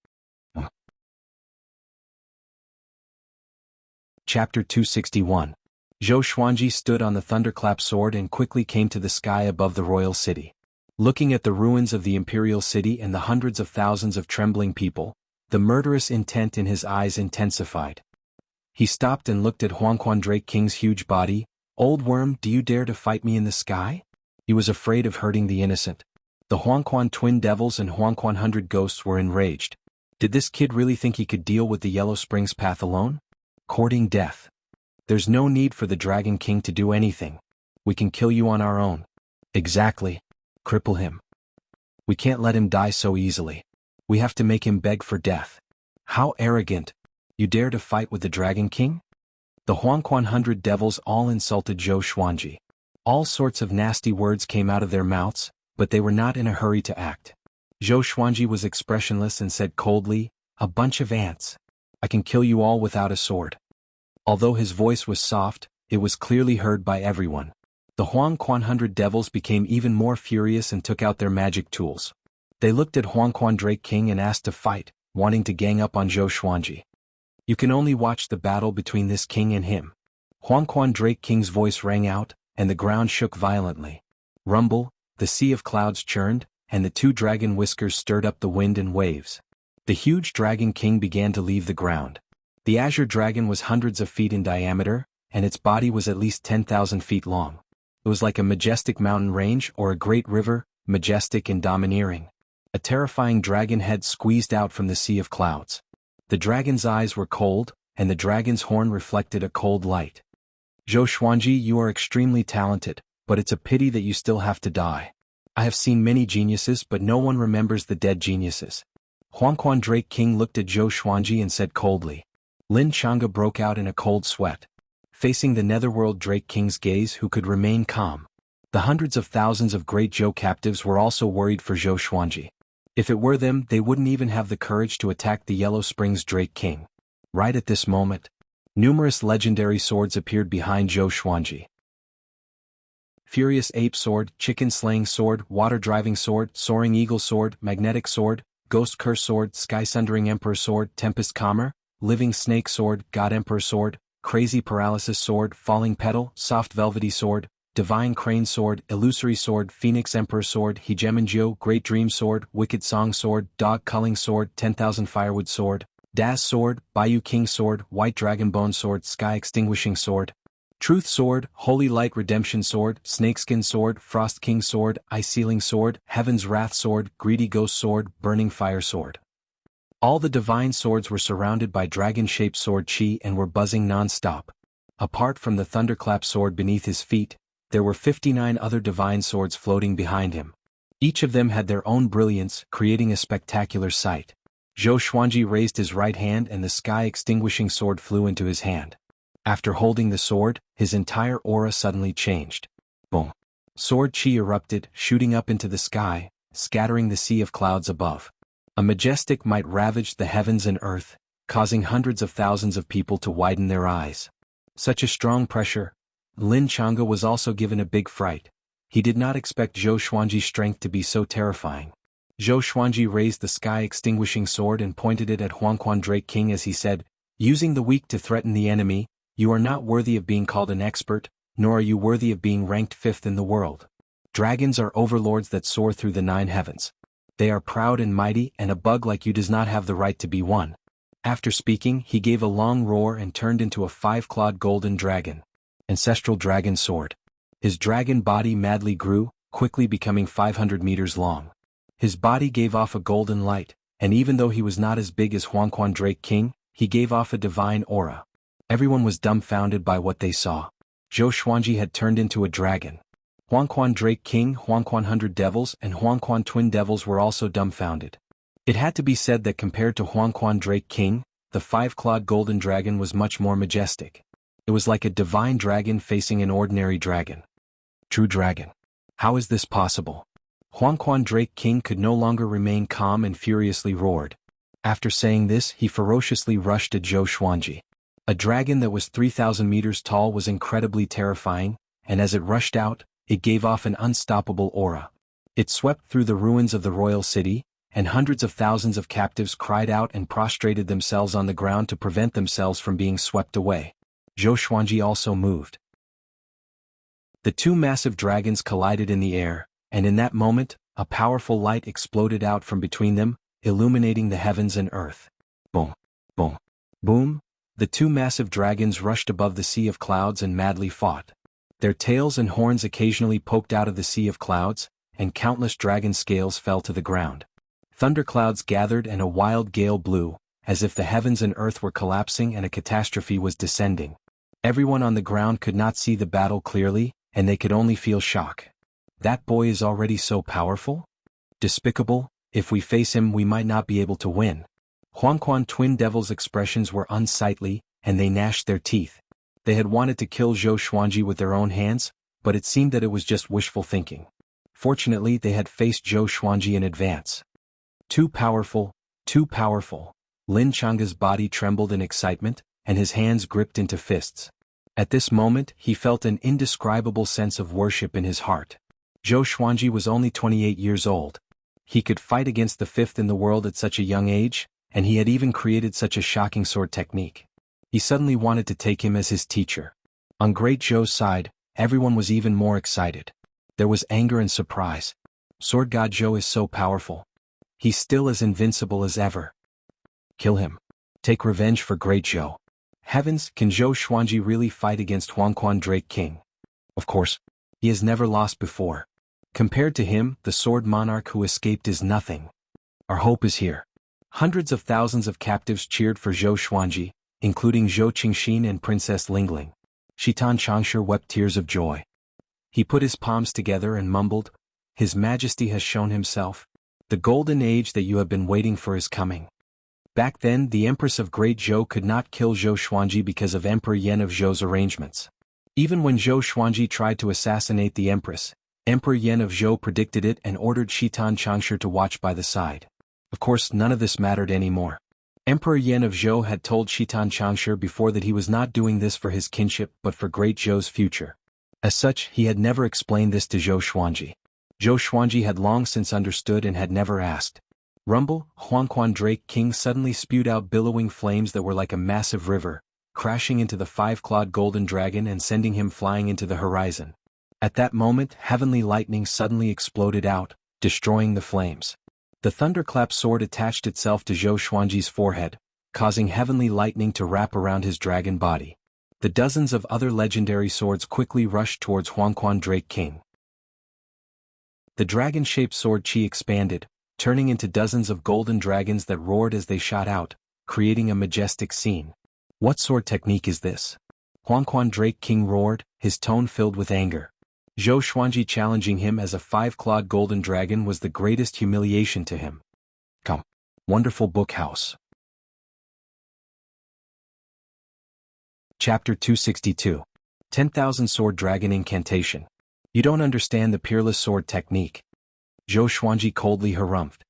Chapter 261. Zhou Xuanji stood on the thunderclap sword and quickly came to the sky above the royal city. Looking at the ruins of the imperial city and the hundreds of thousands of trembling people, the murderous intent in his eyes intensified. He stopped and looked at Huangquan Drake King's huge body. Old worm, do you dare to fight me in the sky? He was afraid of hurting the innocent. The Huangquan Twin Devils and Huangquan 100 Ghosts were enraged. Did this kid really think he could deal with the Yellow Springs path alone? Courting death. There's no need for the Dragon King to do anything. We can kill you on our own. Exactly. Cripple him. We can't let him die so easily. We have to make him beg for death. How arrogant. You dare to fight with the Dragon King? The Huangquan 100 Devils all insulted Zhou Xuanji. All sorts of nasty words came out of their mouths, but they were not in a hurry to act. Zhou Xuanji was expressionless and said coldly, "A bunch of ants. I can kill you all without a sword." Although his voice was soft, it was clearly heard by everyone. The Huangquan 100 Devils became even more furious and took out their magic tools. They looked at Huangquan Drake King and asked to fight, wanting to gang up on Zhou Xuanji. You can only watch the battle between this king and him. Huangquan Drake King's voice rang out, and the ground shook violently. Rumble, the sea of clouds churned, and the two dragon whiskers stirred up the wind and waves. The huge Dragon King began to leave the ground. The azure dragon was hundreds of feet in diameter, and its body was at least 10,000 feet long. It was like a majestic mountain range or a great river, majestic and domineering. A terrifying dragon head squeezed out from the sea of clouds. The dragon's eyes were cold, and the dragon's horn reflected a cold light. Zhou Xuanji, you are extremely talented, but it's a pity that you still have to die. I have seen many geniuses, but no one remembers the dead geniuses. Huangquan Drake King looked at Zhou Xuanji and said coldly. Lin Chang'e broke out in a cold sweat. Facing the netherworld Drake King's gaze, who could remain calm? The hundreds of thousands of great Zhou captives were also worried for Zhou Xuanji. If it were them, they wouldn't even have the courage to attack the Yellow Springs Drake King. Right at this moment, numerous legendary swords appeared behind Zhou Xuanji. Furious Ape Sword, Chicken Slaying Sword, Water Driving Sword, Soaring Eagle Sword, Magnetic Sword, Ghost Curse Sword, Sky Sundering Emperor Sword, Tempest Calmer, Living Snake Sword, God Emperor Sword, Crazy Paralysis Sword, Falling Petal, Soft Velvety Sword, Divine Crane Sword, Illusory Sword, Phoenix Emperor Sword, Hegemonjio, Great Dream Sword, Wicked Song Sword, Dog Culling Sword, 10,000 Firewood Sword, Daz Sword, Bayou King Sword, White Dragon Bone Sword, Sky Extinguishing Sword, Truth Sword, Holy Light Redemption Sword, Snakeskin Sword, Frost King Sword, Ice Sealing Sword, Heaven's Wrath Sword, Greedy Ghost Sword, Burning Fire Sword. All the divine swords were surrounded by dragon-shaped sword chi and were buzzing non-stop. Apart from the thunderclap sword beneath his feet, there were 59 other divine swords floating behind him. Each of them had their own brilliance, creating a spectacular sight. Zhou Xuanji raised his right hand and the sky-extinguishing sword flew into his hand. After holding the sword, his entire aura suddenly changed. Boom! Sword chi erupted, shooting up into the sky, scattering the sea of clouds above. A majestic might ravaged the heavens and earth, causing hundreds of thousands of people to widen their eyes. Such a strong pressure. Lin Chang'e was also given a big fright. He did not expect Zhou Xuanji's strength to be so terrifying. Zhou Xuanji raised the sky-extinguishing sword and pointed it at Huangquan Drake King as he said, "Using the weak to threaten the enemy, you are not worthy of being called an expert, nor are you worthy of being ranked 5th in the world. Dragons are overlords that soar through the 9 heavens. They are proud and mighty, and a bug like you does not have the right to be one." After speaking, he gave a long roar and turned into a 5-clawed golden dragon. Ancestral Dragon Sword. His dragon body madly grew, quickly becoming 500 meters long. His body gave off a golden light, and even though he was not as big as Huangquan Drake King, he gave off a divine aura. Everyone was dumbfounded by what they saw. Zhou Xuanji had turned into a dragon. Huangquan Drake King, Huangquan 100 Devils, and Huangquan Twin Devils were also dumbfounded. It had to be said that compared to Huangquan Drake King, the five-clawed golden dragon was much more majestic. It was like a divine dragon facing an ordinary dragon. True dragon. How is this possible? Huangquan Drake King could no longer remain calm and furiously roared. After saying this, he ferociously rushed at Zhou Xuanji. A dragon that was 3,000 meters tall was incredibly terrifying, and as it rushed out, it gave off an unstoppable aura. It swept through the ruins of the royal city, and hundreds of thousands of captives cried out and prostrated themselves on the ground to prevent themselves from being swept away. Zhou Xuanji also moved. The two massive dragons collided in the air, and in that moment, a powerful light exploded out from between them, illuminating the heavens and earth. Boom, boom, boom. The two massive dragons rushed above the sea of clouds and madly fought. Their tails and horns occasionally poked out of the sea of clouds, and countless dragon scales fell to the ground. Thunderclouds gathered and a wild gale blew, as if the heavens and earth were collapsing and a catastrophe was descending. Everyone on the ground could not see the battle clearly, and they could only feel shock. That boy is already so powerful? Despicable, if we face him we might not be able to win. Huangquan twin devils' expressions were unsightly, and they gnashed their teeth. They had wanted to kill Zhou Xuanji with their own hands, but it seemed that it was just wishful thinking. Fortunately they had faced Zhou Xuanji in advance. Too powerful, too powerful. Lin Changa's body trembled in excitement, and his hands gripped into fists. At this moment he felt an indescribable sense of worship in his heart. Zhou Xuanji was only 28 years old. He could fight against the fifth in the world at such a young age, and he had even created such a shocking sword technique. He suddenly wanted to take him as his teacher. On Great Zhou's side, everyone was even more excited. There was anger and surprise. Sword God Zhou is so powerful. He's still as invincible as ever. Kill him. Take revenge for Great Zhou. Heavens, can Zhou Xuanji really fight against Huangquan Drake King? Of course. He has never lost before. Compared to him, the sword monarch who escaped is nothing. Our hope is here. Hundreds of thousands of captives cheered for Zhou Xuanji, including Zhou Qingxin and Princess Lingling. Shitan Changshe wept tears of joy. He put his palms together and mumbled, "His Majesty has shown himself. The golden age that you have been waiting for is coming." Back then, the Empress of Great Zhou could not kill Zhou Xuanji because of Emperor Yan of Zhou's arrangements. Even when Zhou Xuanji tried to assassinate the Empress, Emperor Yan of Zhou predicted it and ordered Shitan Changshe to watch by the side. Of course, none of this mattered anymore. Emperor Yan of Zhou had told Shitan Changshe before that he was not doing this for his kinship but for Great Zhou's future. As such, he had never explained this to Zhou Xuanji. Zhou Xuanji had long since understood and had never asked. Rumble, Huangquan Drake King suddenly spewed out billowing flames that were like a massive river, crashing into the five-clawed golden dragon and sending him flying into the horizon. At that moment, heavenly lightning suddenly exploded out, destroying the flames. The thunderclap sword attached itself to Zhou Xuanji's forehead, causing heavenly lightning to wrap around his dragon body. The dozens of other legendary swords quickly rushed towards Huangquan Drake King. The dragon-shaped sword chi expanded, turning into dozens of golden dragons that roared as they shot out, creating a majestic scene. What sword technique is this? Huangquan Drake King roared, his tone filled with anger. Zhou Xuanji challenging him as a five-clawed golden dragon was the greatest humiliation to him. Come. Wonderful Book House. Chapter 262. 10,000 Sword Dragon Incantation. You don't understand the peerless sword technique. Zhou Xuanji coldly harumphed.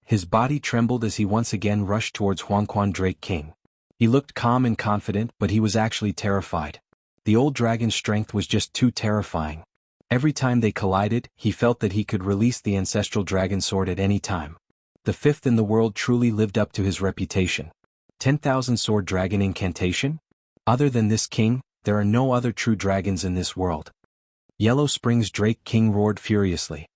His body trembled as he once again rushed towards Huangquan Drake King. He looked calm and confident, but he was actually terrified. The old dragon's strength was just too terrifying. Every time they collided, he felt that he could release the ancestral dragon sword at any time. The fifth in the world truly lived up to his reputation. 10,000 Sword Dragon Incantation? Other than this king, there are no other true dragons in this world. Yellow Springs Drake King roared furiously.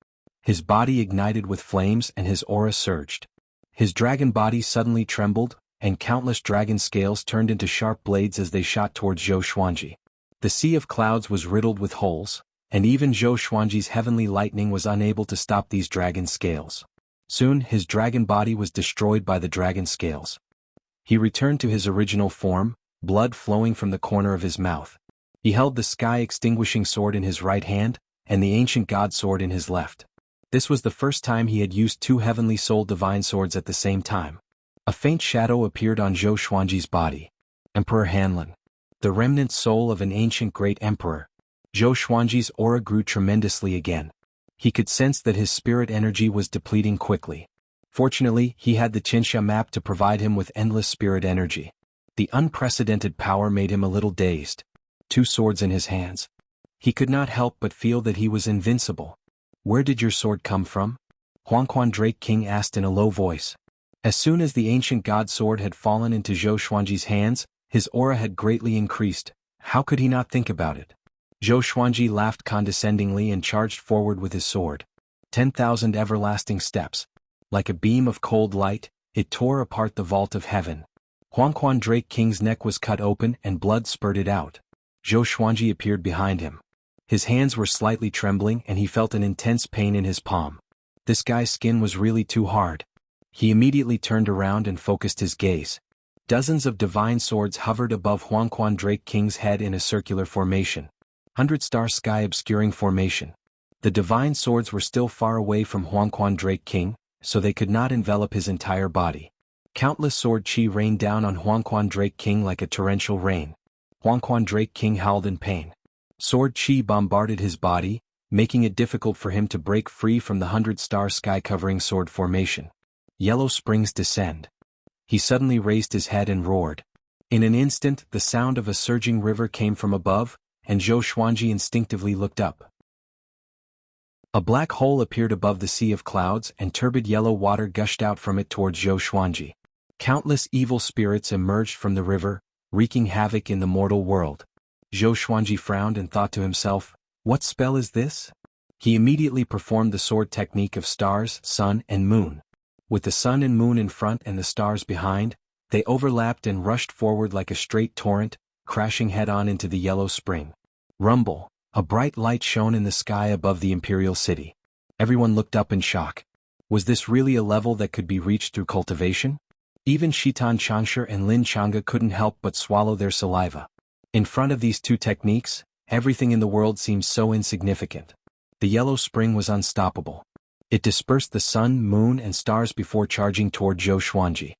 His body ignited with flames and his aura surged. His dragon body suddenly trembled, and countless dragon scales turned into sharp blades as they shot towards Zhou Xuanji. The sea of clouds was riddled with holes, and even Zhou Xuanji's heavenly lightning was unable to stop these dragon scales. Soon his dragon body was destroyed by the dragon scales. He returned to his original form, blood flowing from the corner of his mouth. He held the sky-extinguishing sword in his right hand, and the ancient god sword in his left. This was the first time he had used two heavenly soul divine swords at the same time. A faint shadow appeared on Zhou Xuanji's body. Emperor Hanlin. The remnant soul of an ancient great emperor. Zhou Xuanji's aura grew tremendously again. He could sense that his spirit energy was depleting quickly. Fortunately, he had the Qinsha map to provide him with endless spirit energy. The unprecedented power made him a little dazed. Two swords in his hands. He could not help but feel that he was invincible. "Where did your sword come from?" Huangquan Drake King asked in a low voice. As soon as the ancient god sword had fallen into Zhou Xuanji's hands, his aura had greatly increased. How could he not think about it? Zhou Xuanji laughed condescendingly and charged forward with his sword. 10,000 everlasting steps. Like a beam of cold light, it tore apart the vault of heaven. Huangquan Drake King's neck was cut open and blood spurted out. Zhou Xuanji appeared behind him. His hands were slightly trembling and he felt an intense pain in his palm. This guy's skin was really too hard. He immediately turned around and focused his gaze. Dozens of divine swords hovered above Huangquan Drake King's head in a circular formation. 100-star sky obscuring formation. The divine swords were still far away from Huangquan Drake King, so they could not envelop his entire body. Countless sword chi rained down on Huangquan Drake King like a torrential rain. Huangquan Drake King howled in pain. Sword chi bombarded his body, making it difficult for him to break free from the 100-star sky-covering sword formation. Yellow springs descend. He suddenly raised his head and roared. In an instant, the sound of a surging river came from above, and Zhou Xuanji instinctively looked up. A black hole appeared above the sea of clouds and turbid yellow water gushed out from it towards Zhou Xuanji. Countless evil spirits emerged from the river, wreaking havoc in the mortal world. Zhou Xuanji frowned and thought to himself, "What spell is this?" He immediately performed the sword technique of stars, sun, and moon. With the sun and moon in front and the stars behind, they overlapped and rushed forward like a straight torrent, crashing head-on into the yellow spring. Rumble. A bright light shone in the sky above the imperial city. Everyone looked up in shock. Was this really a level that could be reached through cultivation? Even Shitan Changsha and Lin Chang'e couldn't help but swallow their saliva. In front of these two techniques, everything in the world seemed so insignificant. The yellow spring was unstoppable. It dispersed the sun, moon, and stars before charging toward Zhou Xuanji.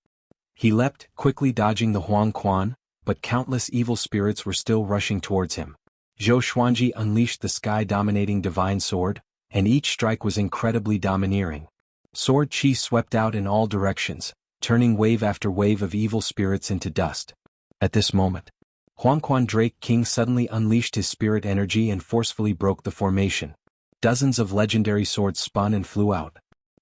He leapt, quickly dodging the Huangquan, but countless evil spirits were still rushing towards him. Zhou Xuanji unleashed the sky-dominating divine sword, and each strike was incredibly domineering. Sword chi swept out in all directions, turning wave after wave of evil spirits into dust. At this moment, Huangquan Drake King suddenly unleashed his spirit energy and forcefully broke the formation. Dozens of legendary swords spun and flew out.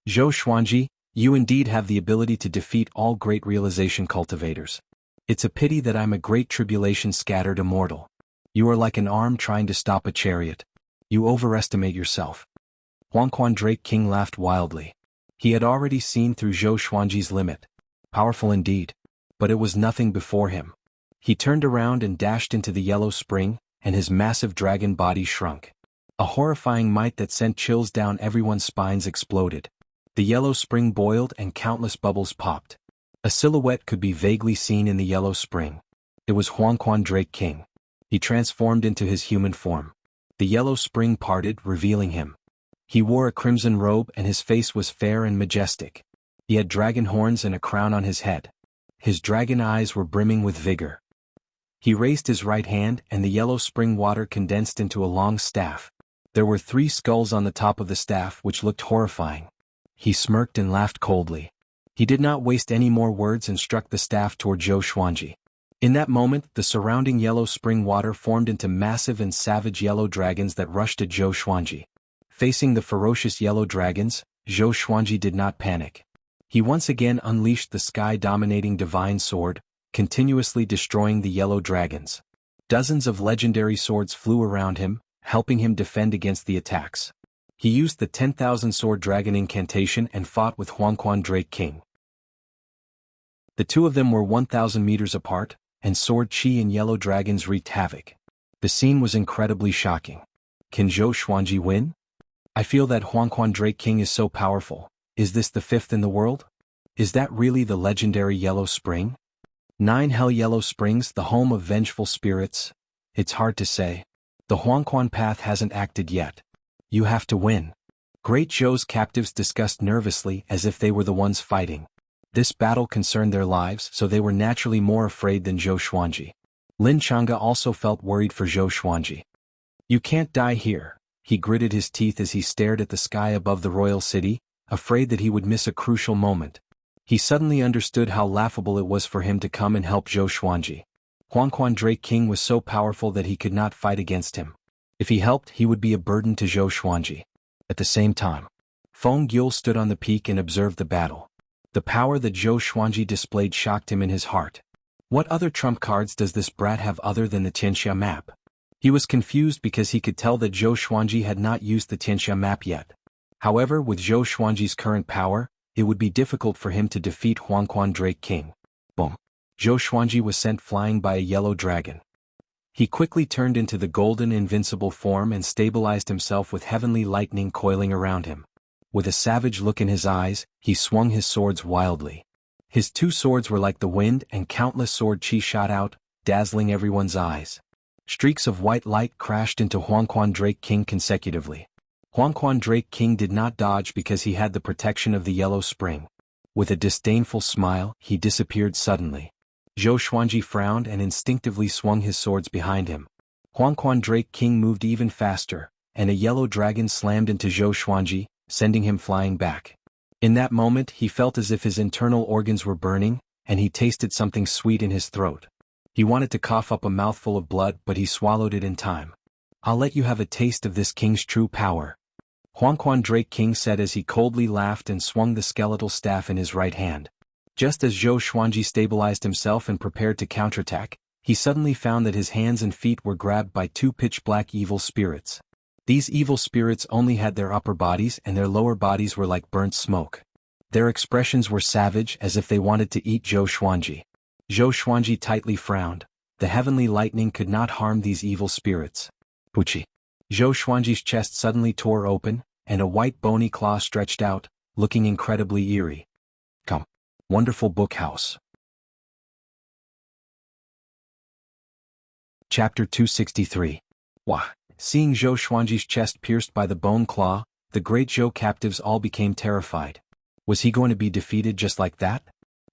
Zhou Xuanji, you indeed have the ability to defeat all great realization cultivators. It's a pity that I'm a great tribulation scattered immortal. You are like an arm trying to stop a chariot. You overestimate yourself. Huangquan Drake King laughed wildly. He had already seen through Zhou Xuanji's limit. Powerful indeed. But it was nothing before him. He turned around and dashed into the yellow spring, and his massive dragon body shrunk. A horrifying might that sent chills down everyone's spines exploded. The yellow spring boiled and countless bubbles popped. A silhouette could be vaguely seen in the yellow spring. It was Huangquan Drake King. He transformed into his human form. The yellow spring parted, revealing him. He wore a crimson robe and his face was fair and majestic. He had dragon horns and a crown on his head. His dragon eyes were brimming with vigor. He raised his right hand and the yellow spring water condensed into a long staff. There were 3 skulls on the top of the staff which looked horrifying. He smirked and laughed coldly. He did not waste any more words and struck the staff toward Zhou Xuanji. In that moment, the surrounding yellow spring water formed into massive and savage yellow dragons that rushed at Zhou Xuanji. Facing the ferocious yellow dragons, Zhou Xuanji did not panic. He once again unleashed the sky-dominating divine sword, continuously destroying the yellow dragons. Dozens of legendary swords flew around him, helping him defend against the attacks. He used the 10,000 sword dragon incantation and fought with Huangquan Drake King. The two of them were 1,000 meters apart, and sword chi and yellow dragons wreaked havoc. The scene was incredibly shocking. Can Zhou Xuanji win? I feel that Huangquan Drake King is so powerful. Is this the 5th in the world? Is that really the legendary yellow spring? 9 Hell Yellow Springs, the home of vengeful spirits? It's hard to say. The Huangquan path hasn't acted yet. You have to win. Great Zhou's captives discussed nervously as if they were the ones fighting. This battle concerned their lives, so they were naturally more afraid than Zhou Xuanji. Lin Chang'e also felt worried for Zhou Xuanji. "You can't die here," he gritted his teeth as he stared at the sky above the royal city, afraid that he would miss a crucial moment. He suddenly understood how laughable it was for him to come and help Zhou Xuanji. Huangquan Drake King was so powerful that he could not fight against him. If he helped, he would be a burden to Zhou Xuanji. At the same time, Feng Yule stood on the peak and observed the battle. The power that Zhou Xuanji displayed shocked him in his heart. What other trump cards does this brat have other than the Tianxia map? He was confused because he could tell that Zhou Xuanji had not used the Tianxia map yet. However, with Zhou Xuanji's current power, it would be difficult for him to defeat Huangquan Drake King. Boom! Zhou Xuanji was sent flying by a yellow dragon. He quickly turned into the golden invincible form and stabilized himself with heavenly lightning coiling around him. With a savage look in his eyes, he swung his swords wildly. His two swords were like the wind and countless sword chi shot out, dazzling everyone's eyes. Streaks of white light crashed into Huangquan Drake King consecutively. Huangquan Drake King did not dodge because he had the protection of the yellow spring. With a disdainful smile, he disappeared suddenly. Zhou Xuanji frowned and instinctively swung his swords behind him. Huangquan Drake King moved even faster, and a yellow dragon slammed into Zhou Xuanji, sending him flying back. In that moment he felt as if his internal organs were burning, and he tasted something sweet in his throat. He wanted to cough up a mouthful of blood, but he swallowed it in time. "I'll let you have a taste of this king's true power," Huangquan Drake King said as he coldly laughed and swung the skeletal staff in his right hand. Just as Zhou Xuanji stabilized himself and prepared to counterattack, he suddenly found that his hands and feet were grabbed by two pitch-black evil spirits. These evil spirits only had their upper bodies and their lower bodies were like burnt smoke. Their expressions were savage as if they wanted to eat Zhou Xuanji. Zhou Xuanji tightly frowned. The heavenly lightning could not harm these evil spirits. Puchi! Zhou Xuanji's chest suddenly tore open, and a white bony claw stretched out, looking incredibly eerie. Come. Wonderful Book House. Chapter 263. Wah! Seeing Zhou Xuanji's chest pierced by the bone claw, the great Zhou captives all became terrified. Was he going to be defeated just like that?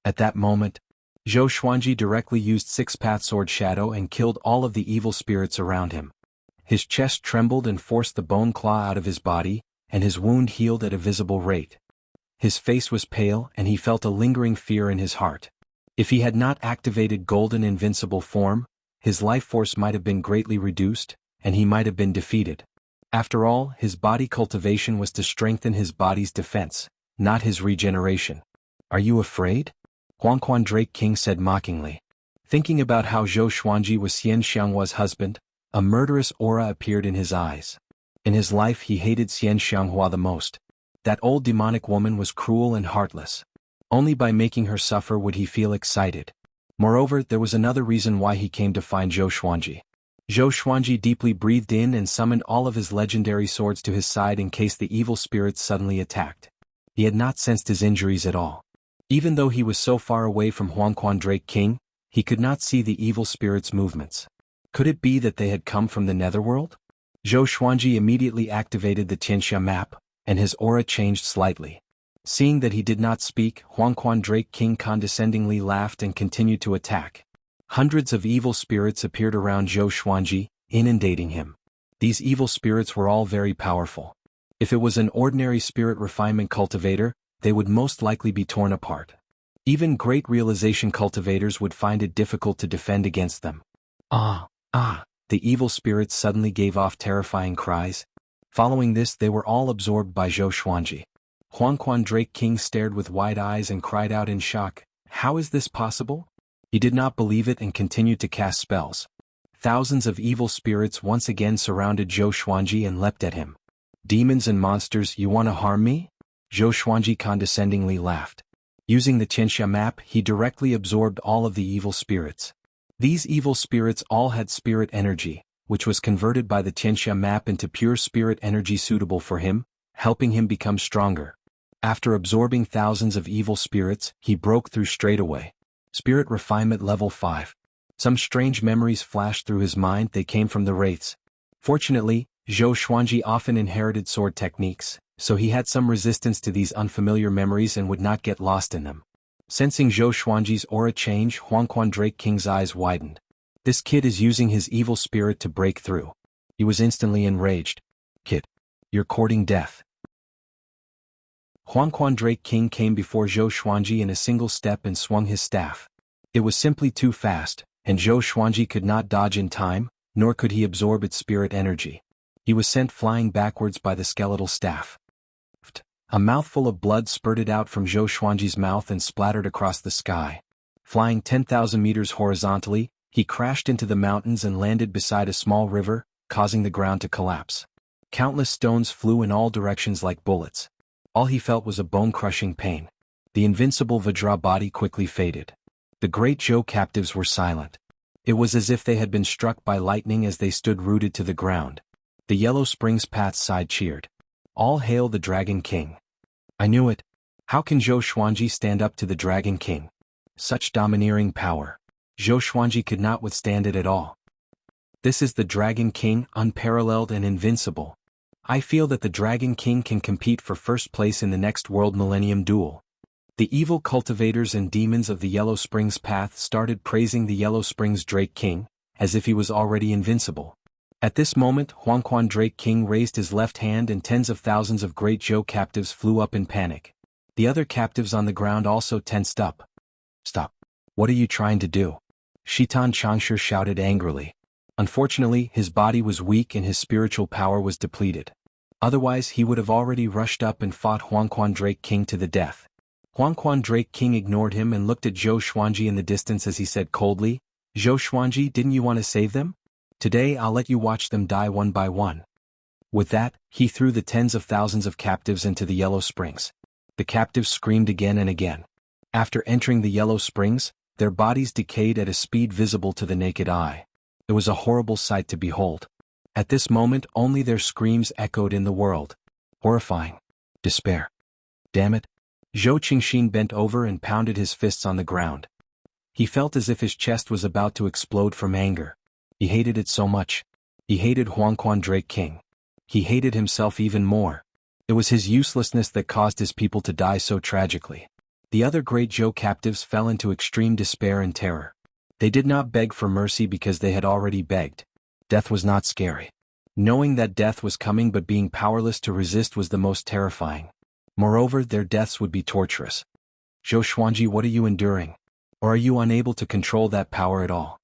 At that moment, Zhou Xuanji directly used Six-Path Sword Shadow and killed all of the evil spirits around him. His chest trembled and forced the bone claw out of his body, and his wound healed at a visible rate. His face was pale and he felt a lingering fear in his heart. If he had not activated Golden Invincible Form, his life force might have been greatly reduced, and he might have been defeated. After all, his body cultivation was to strengthen his body's defense, not his regeneration. "Are you afraid?" Huangquan Drake King said mockingly. Thinking about how Zhou Xuanji was Xian Xianghua's husband, a murderous aura appeared in his eyes. In his life he hated Xian Xianghua the most. That old demonic woman was cruel and heartless. Only by making her suffer would he feel excited. Moreover, there was another reason why he came to find Zhou Xuanji. Zhou Xuanji deeply breathed in and summoned all of his legendary swords to his side in case the evil spirits suddenly attacked. He had not sensed his injuries at all. Even though he was so far away from Huangquan Drake King, he could not see the evil spirits' movements. Could it be that they had come from the netherworld? Zhou Xuanji immediately activated the Tianxia map, and his aura changed slightly. Seeing that he did not speak, Huangquan Drake King condescendingly laughed and continued to attack. Hundreds of evil spirits appeared around Zhou Xuanji, inundating him. These evil spirits were all very powerful. If it was an ordinary spirit refinement cultivator, they would most likely be torn apart. Even great realization cultivators would find it difficult to defend against them. Ah! The evil spirits suddenly gave off terrifying cries. Following this, they were all absorbed by Zhou Xuanji. Huangquan Drake King stared with wide eyes and cried out in shock, "How is this possible?" He did not believe it and continued to cast spells. Thousands of evil spirits once again surrounded Zhou Xuanji and leapt at him. "Demons and monsters, you want to harm me?" Zhou Xuanji condescendingly laughed. Using the Tianxia map, he directly absorbed all of the evil spirits. These evil spirits all had spirit energy, which was converted by the Tianxia map into pure spirit energy suitable for him, helping him become stronger. After absorbing thousands of evil spirits, he broke through straight away. Spirit Refinement Level 5. Some strange memories flashed through his mind. They came from the wraiths. Fortunately, Zhou Xuanji often inherited sword techniques, so he had some resistance to these unfamiliar memories and would not get lost in them. Sensing Zhou Xuanji's aura change, Huangquan Drake King's eyes widened. This kid is using his evil spirit to break through. He was instantly enraged. Kid, you're courting death. Huangquan Drake King came before Zhou Xuanji in a single step and swung his staff. It was simply too fast, and Zhou Xuanji could not dodge in time, nor could he absorb its spirit energy. He was sent flying backwards by the skeletal staff. A mouthful of blood spurted out from Zhou Xuanji's mouth and splattered across the sky. Flying 10,000 meters horizontally, he crashed into the mountains and landed beside a small river, causing the ground to collapse. Countless stones flew in all directions like bullets. All he felt was a bone-crushing pain. The invincible Vajra body quickly faded. The great Zhou captives were silent. It was as if they had been struck by lightning as they stood rooted to the ground. The Yellow Springs Path's side cheered. All hail the Dragon King. I knew it. How can Zhou Xuanji stand up to the Dragon King? Such domineering power. Zhou Xuanji could not withstand it at all. This is the Dragon King, unparalleled and invincible. I feel that the Dragon King can compete for first place in the next World Millennium Duel. The evil cultivators and demons of the Yellow Springs Path started praising the Yellow Springs Drake King, as if he was already invincible. At this moment, Huangquan Drake King raised his left hand and tens of thousands of great Zhou captives flew up in panic. The other captives on the ground also tensed up. Stop. What are you trying to do? Shitan Changshu shouted angrily. Unfortunately, his body was weak and his spiritual power was depleted. Otherwise he would have already rushed up and fought Huangquan Drake King to the death. Huangquan Drake King ignored him and looked at Zhou Xuanji in the distance as he said coldly, Zhou Xuanji, didn't you want to save them? Today I'll let you watch them die one by one. With that, he threw the tens of thousands of captives into the Yellow Springs. The captives screamed again and again. After entering the Yellow Springs, their bodies decayed at a speed visible to the naked eye. It was a horrible sight to behold. At this moment only their screams echoed in the world. Horrifying. Despair. Damn it. Zhou Qingxin bent over and pounded his fists on the ground. He felt as if his chest was about to explode from anger. He hated it so much. He hated Huangquan Drake King. He hated himself even more. It was his uselessness that caused his people to die so tragically. The other great Zhou captives fell into extreme despair and terror. They did not beg for mercy because they had already begged. Death was not scary. Knowing that death was coming but being powerless to resist was the most terrifying. Moreover, their deaths would be torturous. Zhou Xuanji, what are you enduring? Or are you unable to control that power at all?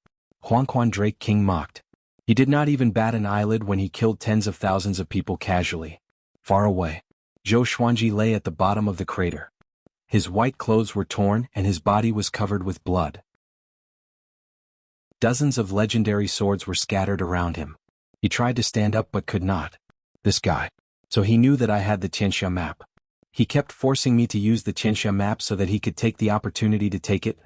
Huangquan Drake King mocked. He did not even bat an eyelid when he killed tens of thousands of people casually. Far away, Zhou Xuanji lay at the bottom of the crater. His white clothes were torn and his body was covered with blood. Dozens of legendary swords were scattered around him. He tried to stand up but could not. This guy. So he knew that I had the Qianxia map. He kept forcing me to use the Qianxia map so that he could take the opportunity to take it.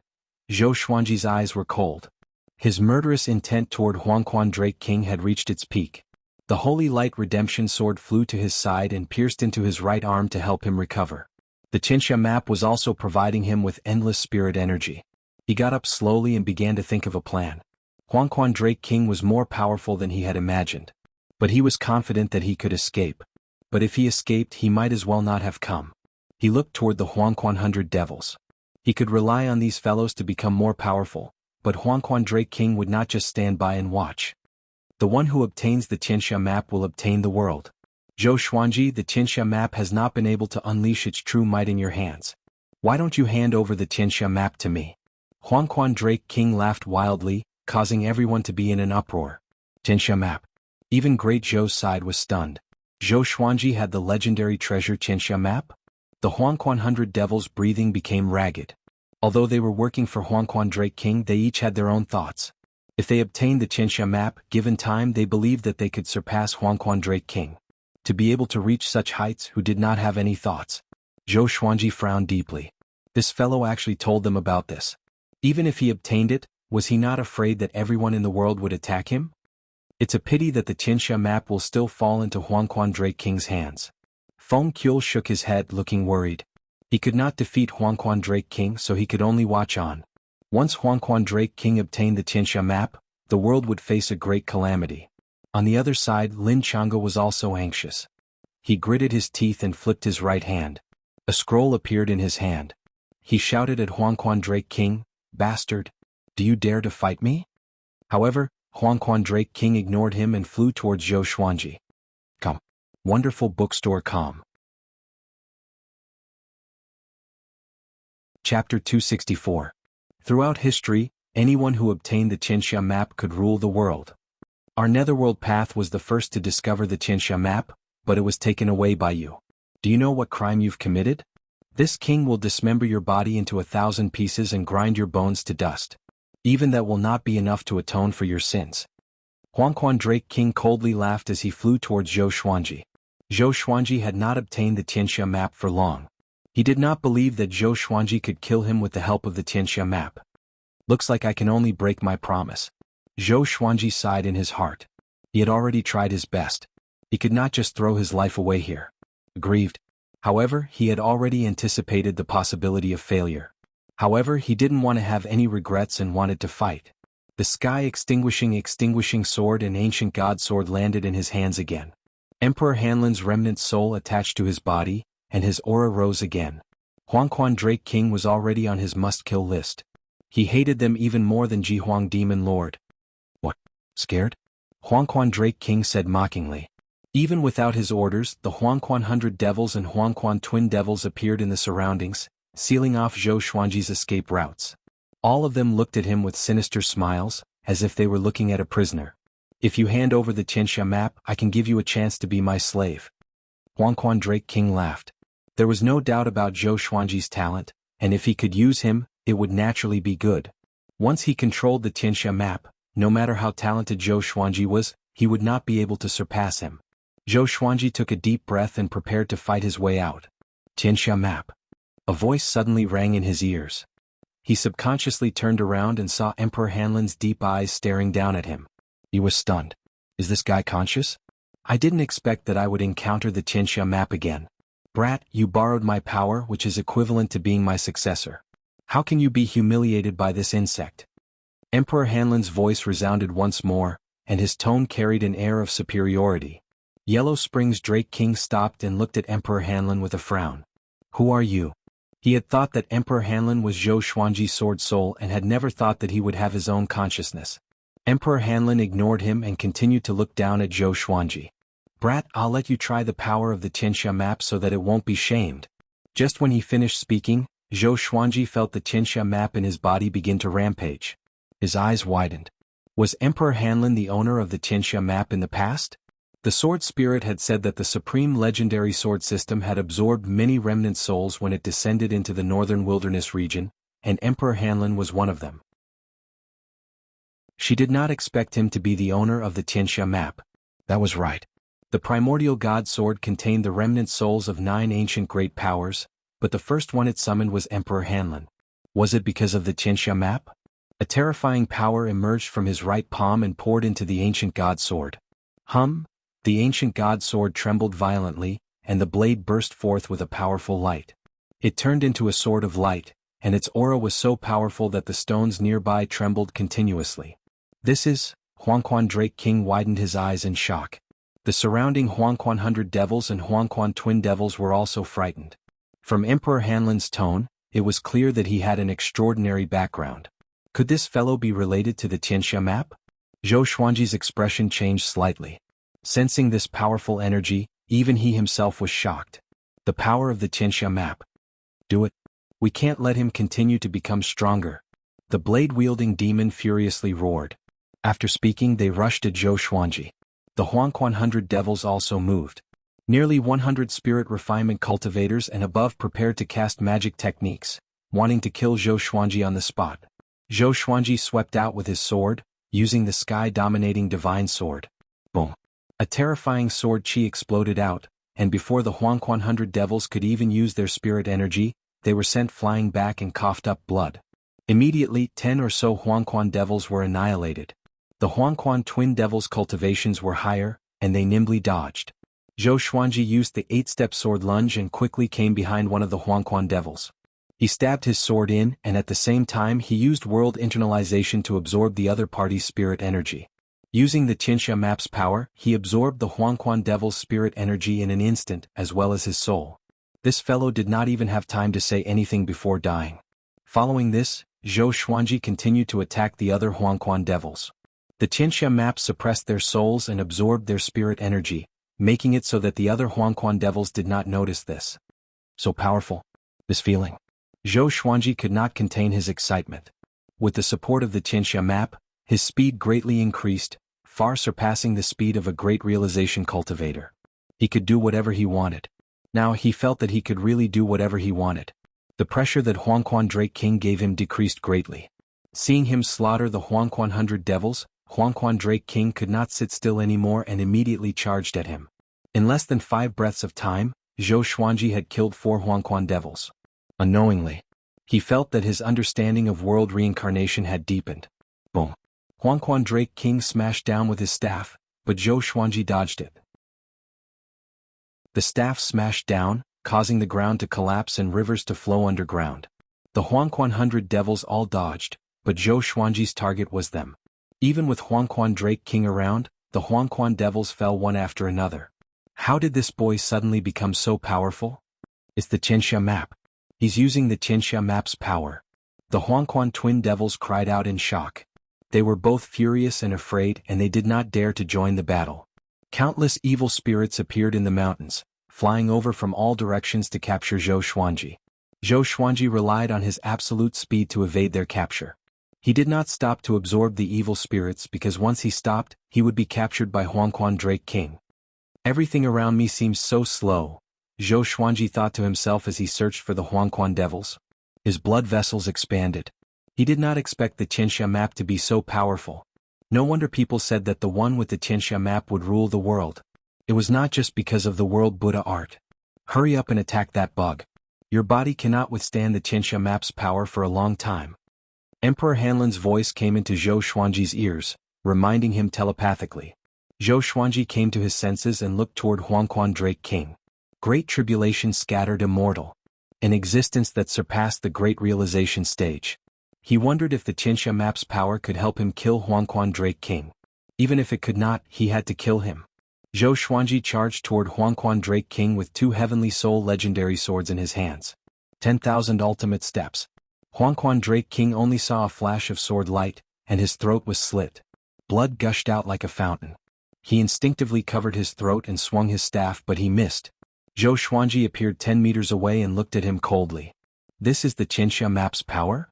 Zhou Xuanji's eyes were cold. His murderous intent toward Huangquan Drake King had reached its peak. The Holy Light Redemption Sword flew to his side and pierced into his right arm to help him recover. The Qianxia map was also providing him with endless spirit energy. He got up slowly and began to think of a plan. Huangquan Drake King was more powerful than he had imagined. But he was confident that he could escape. But if he escaped, he might as well not have come. He looked toward the Huangquan 100 Devils. He could rely on these fellows to become more powerful, but Huangquan Drake King would not just stand by and watch. The one who obtains the Qianxia map will obtain the world. Zhou Xuanji, the Qianxia map has not been able to unleash its true might in your hands. Why don't you hand over the Qianxia map to me? Huangquan Drake King laughed wildly, causing everyone to be in an uproar. Qianxia map. Even Great Zhou's side was stunned. Zhou Xuanji had the legendary treasure Qianxia map? The Huangquan 100 Devils' breathing became ragged. Although they were working for Huangquan Drake King, they each had their own thoughts. If they obtained the Qianxia map, given time, they believed that they could surpass Huangquan Drake King. To be able to reach such heights who did not have any thoughts. Zhou Xuanji frowned deeply. This fellow actually told them about this. Even if he obtained it, was he not afraid that everyone in the world would attack him? It's a pity that the Qianxia map will still fall into Huangquan Drake King's hands. Feng Qiul shook his head, looking worried. He could not defeat Huangquan Drake King, so he could only watch on. Once Huangquan Drake King obtained the Qianxia map, the world would face a great calamity. On the other side, Lin Chang'e was also anxious. He gritted his teeth and flipped his right hand. A scroll appeared in his hand. He shouted at Huangquan Drake King, "Bastard! Do you dare to fight me?" However, Huangquan Drake King ignored him and flew towards Zhou Xuanji. Come. Wonderful bookstore com. Chapter 264. Throughout history, anyone who obtained the Qianxia map could rule the world. Our netherworld path was the first to discover the Qianxia map, but it was taken away by you. Do you know what crime you've committed? This king will dismember your body into 1,000 pieces and grind your bones to dust. Even that will not be enough to atone for your sins. Huangquan Drake King coldly laughed as he flew towards Zhou Xuanji. Zhou Xuanji had not obtained the Qianxia map for long. He did not believe that Zhou Xuanji could kill him with the help of the Qianxia map. Looks like I can only break my promise. Zhou Xuanji sighed in his heart. He had already tried his best. He could not just throw his life away here. Grieved. However, he had already anticipated the possibility of failure. However, he didn't want to have any regrets and wanted to fight. The sky-extinguishing sword and ancient god sword landed in his hands again. Emperor Hanlin's remnant soul attached to his body, and his aura rose again. Huangquan Drake King was already on his must-kill list. He hated them even more than Jihuang Demon Lord. What? Scared? Huangquan Drake King said mockingly. Even without his orders, the Huangquan Hundred Devils and Huangquan Twin Devils appeared in the surroundings, sealing off Zhou Xuanji's escape routes. All of them looked at him with sinister smiles, as if they were looking at a prisoner. If you hand over the Qianxia map, I can give you a chance to be my slave. Huangquan Drake King laughed. There was no doubt about Zhou Xuanji's talent, and if he could use him, it would naturally be good. Once he controlled the Qianxia map, no matter how talented Zhou Xuanji was, he would not be able to surpass him. Zhou Xuanji took a deep breath and prepared to fight his way out. Qianxia map. A voice suddenly rang in his ears. He subconsciously turned around and saw Emperor Hanlin's deep eyes staring down at him. He was stunned. Is this guy conscious? I didn't expect that I would encounter the Qianxia map again. Brat, you borrowed my power, which is equivalent to being my successor. How can you be humiliated by this insect? Emperor Hanlin's voice resounded once more, and his tone carried an air of superiority. Yellow Springs Drake King stopped and looked at Emperor Hanlin with a frown. Who are you? He had thought that Emperor Hanlin was Zhou Xuanji's sword soul and had never thought that he would have his own consciousness. Emperor Hanlin ignored him and continued to look down at Zhou Xuanji. Brat, I'll let you try the power of the Qianxia map so that it won't be shamed. Just when he finished speaking, Zhou Xuanji felt the Qianxia map in his body begin to rampage. His eyes widened. Was Emperor Hanlin the owner of the Qianxia map in the past? The sword spirit had said that the supreme legendary sword system had absorbed many remnant souls when it descended into the northern wilderness region, and Emperor Hanlin was one of them. She did not expect him to be the owner of the Qianxia map. That was right. The primordial god sword contained the remnant souls of 9 ancient great powers, but the first one it summoned was Emperor Hanlin. Was it because of the Qianxia map? A terrifying power emerged from his right palm and poured into the ancient god sword. The ancient god sword trembled violently, and the blade burst forth with a powerful light. It turned into a sword of light, and its aura was so powerful that the stones nearby trembled continuously. This is, Huangquan Drake King widened his eyes in shock. The surrounding Huangquan Hundred Devils and Huangquan Twin Devils were also frightened. From Emperor Hanlin's tone, it was clear that he had an extraordinary background. Could this fellow be related to the Qianxia map? Zhou Xuanji's expression changed slightly. Sensing this powerful energy, even he himself was shocked. The power of the Qianxia map. Do it. We can't let him continue to become stronger. The blade-wielding demon furiously roared. After speaking, they rushed at Zhou Xuanji. The Huangquan Hundred Devils also moved. Nearly 100 spirit refinement cultivators and above prepared to cast magic techniques, wanting to kill Zhou Xuanji on the spot. Zhou Xuanji swept out with his sword, using the sky-dominating divine sword. Boom. A terrifying sword chi exploded out, and before the Huangquan Hundred Devils could even use their spirit energy, they were sent flying back and coughed up blood. Immediately, 10 or so Huangquan Devils were annihilated. The Huangquan Twin Devils' cultivations were higher, and they nimbly dodged. Zhou Xuanji used the 8-step sword lunge and quickly came behind one of the Huangquan Devils. He stabbed his sword in, and at the same time he used world internalization to absorb the other party's spirit energy. Using the Qianxia map's power, he absorbed the Huangquan devil's spirit energy in an instant as well as his soul. This fellow did not even have time to say anything before dying. Following this, Zhou Xuanji continued to attack the other Huangquan devils. The Qianxia map suppressed their souls and absorbed their spirit energy, making it so that the other Huangquan devils did not notice this. So powerful. This feeling. Zhou Xuanji could not contain his excitement. With the support of the Qianxia map, his speed greatly increased, far surpassing the speed of a great realization cultivator. He could do whatever he wanted. Now he felt that he could really do whatever he wanted. The pressure that Huangquan Drake King gave him decreased greatly. Seeing him slaughter the Huangquan 100 devils, Huangquan Drake King could not sit still anymore and immediately charged at him. In less than 5 breaths of time, Zhou Xuanji had killed 4 Huangquan devils. Unknowingly, he felt that his understanding of world reincarnation had deepened. Boom. Huangquan Drake King smashed down with his staff, but Zhou Xuanji dodged it. The staff smashed down, causing the ground to collapse and rivers to flow underground. The Huangquan 100 devils all dodged, but Zhou Xuanji's target was them. Even with Huangquan Drake King around, the Huangquan devils fell one after another. How did this boy suddenly become so powerful? It's the Qianxia map. He's using the Qianxia map's power. The Huangquan twin devils cried out in shock. They were both furious and afraid, and they did not dare to join the battle. Countless evil spirits appeared in the mountains, flying over from all directions to capture Zhou Xuanji. Zhou Xuanji relied on his absolute speed to evade their capture. He did not stop to absorb the evil spirits because once he stopped, he would be captured by Huangquan Drake King. Everything around me seems so slow, Zhou Xuanji thought to himself as he searched for the Huangquan devils. His blood vessels expanded. He did not expect the Qianxia map to be so powerful. No wonder people said that the one with the Qianxia map would rule the world. It was not just because of the world Buddha art. Hurry up and attack that bug. Your body cannot withstand the Qianxia map's power for a long time. Emperor Hanlin's voice came into Zhou Xuanji's ears, reminding him telepathically. Zhou Xuanji came to his senses and looked toward Huangquan Drake King. Great tribulation scattered immortal. An existence that surpassed the great realization stage. He wondered if the Qianxia map's power could help him kill Huangquan Drake King. Even if it could not, he had to kill him. Zhou Xuanji charged toward Huangquan Drake King with 2 Heavenly Soul legendary swords in his hands. 10,000 ultimate steps. Huangquan Drake King only saw a flash of sword light, and his throat was slit. Blood gushed out like a fountain. He instinctively covered his throat and swung his staff, but he missed. Zhou Xuanji appeared 10 meters away and looked at him coldly. This is the Qianxia map's power?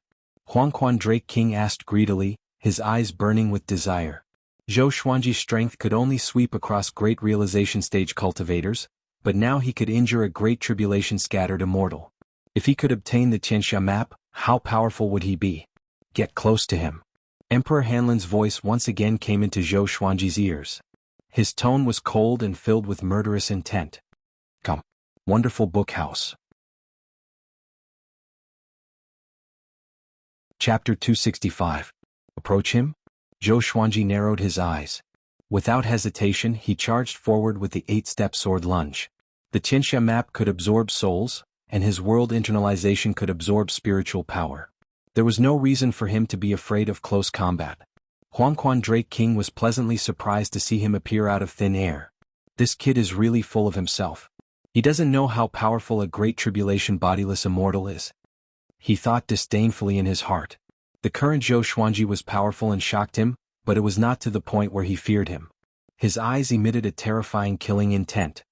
Huangquan Drake King asked greedily, his eyes burning with desire. Zhou Xuanji's strength could only sweep across great realization stage cultivators, but now he could injure a great tribulation scattered immortal. If he could obtain the Qianxia map, how powerful would he be? Get close to him. Emperor Hanlin's voice once again came into Zhou Xuanji's ears. His tone was cold and filled with murderous intent. Come. Wonderful book house. Chapter 265. Approach him? Zhou Xuanji narrowed his eyes. Without hesitation, he charged forward with the 8-step sword lunge. The Qianxia map could absorb souls, and his world internalization could absorb spiritual power. There was no reason for him to be afraid of close combat. Huangquan Drake King was pleasantly surprised to see him appear out of thin air. This kid is really full of himself. He doesn't know how powerful a great tribulation bodiless immortal is. He thought disdainfully in his heart. The current Zhou Xuanji was powerful and shocked him, but it was not to the point where he feared him. His eyes emitted a terrifying killing intent.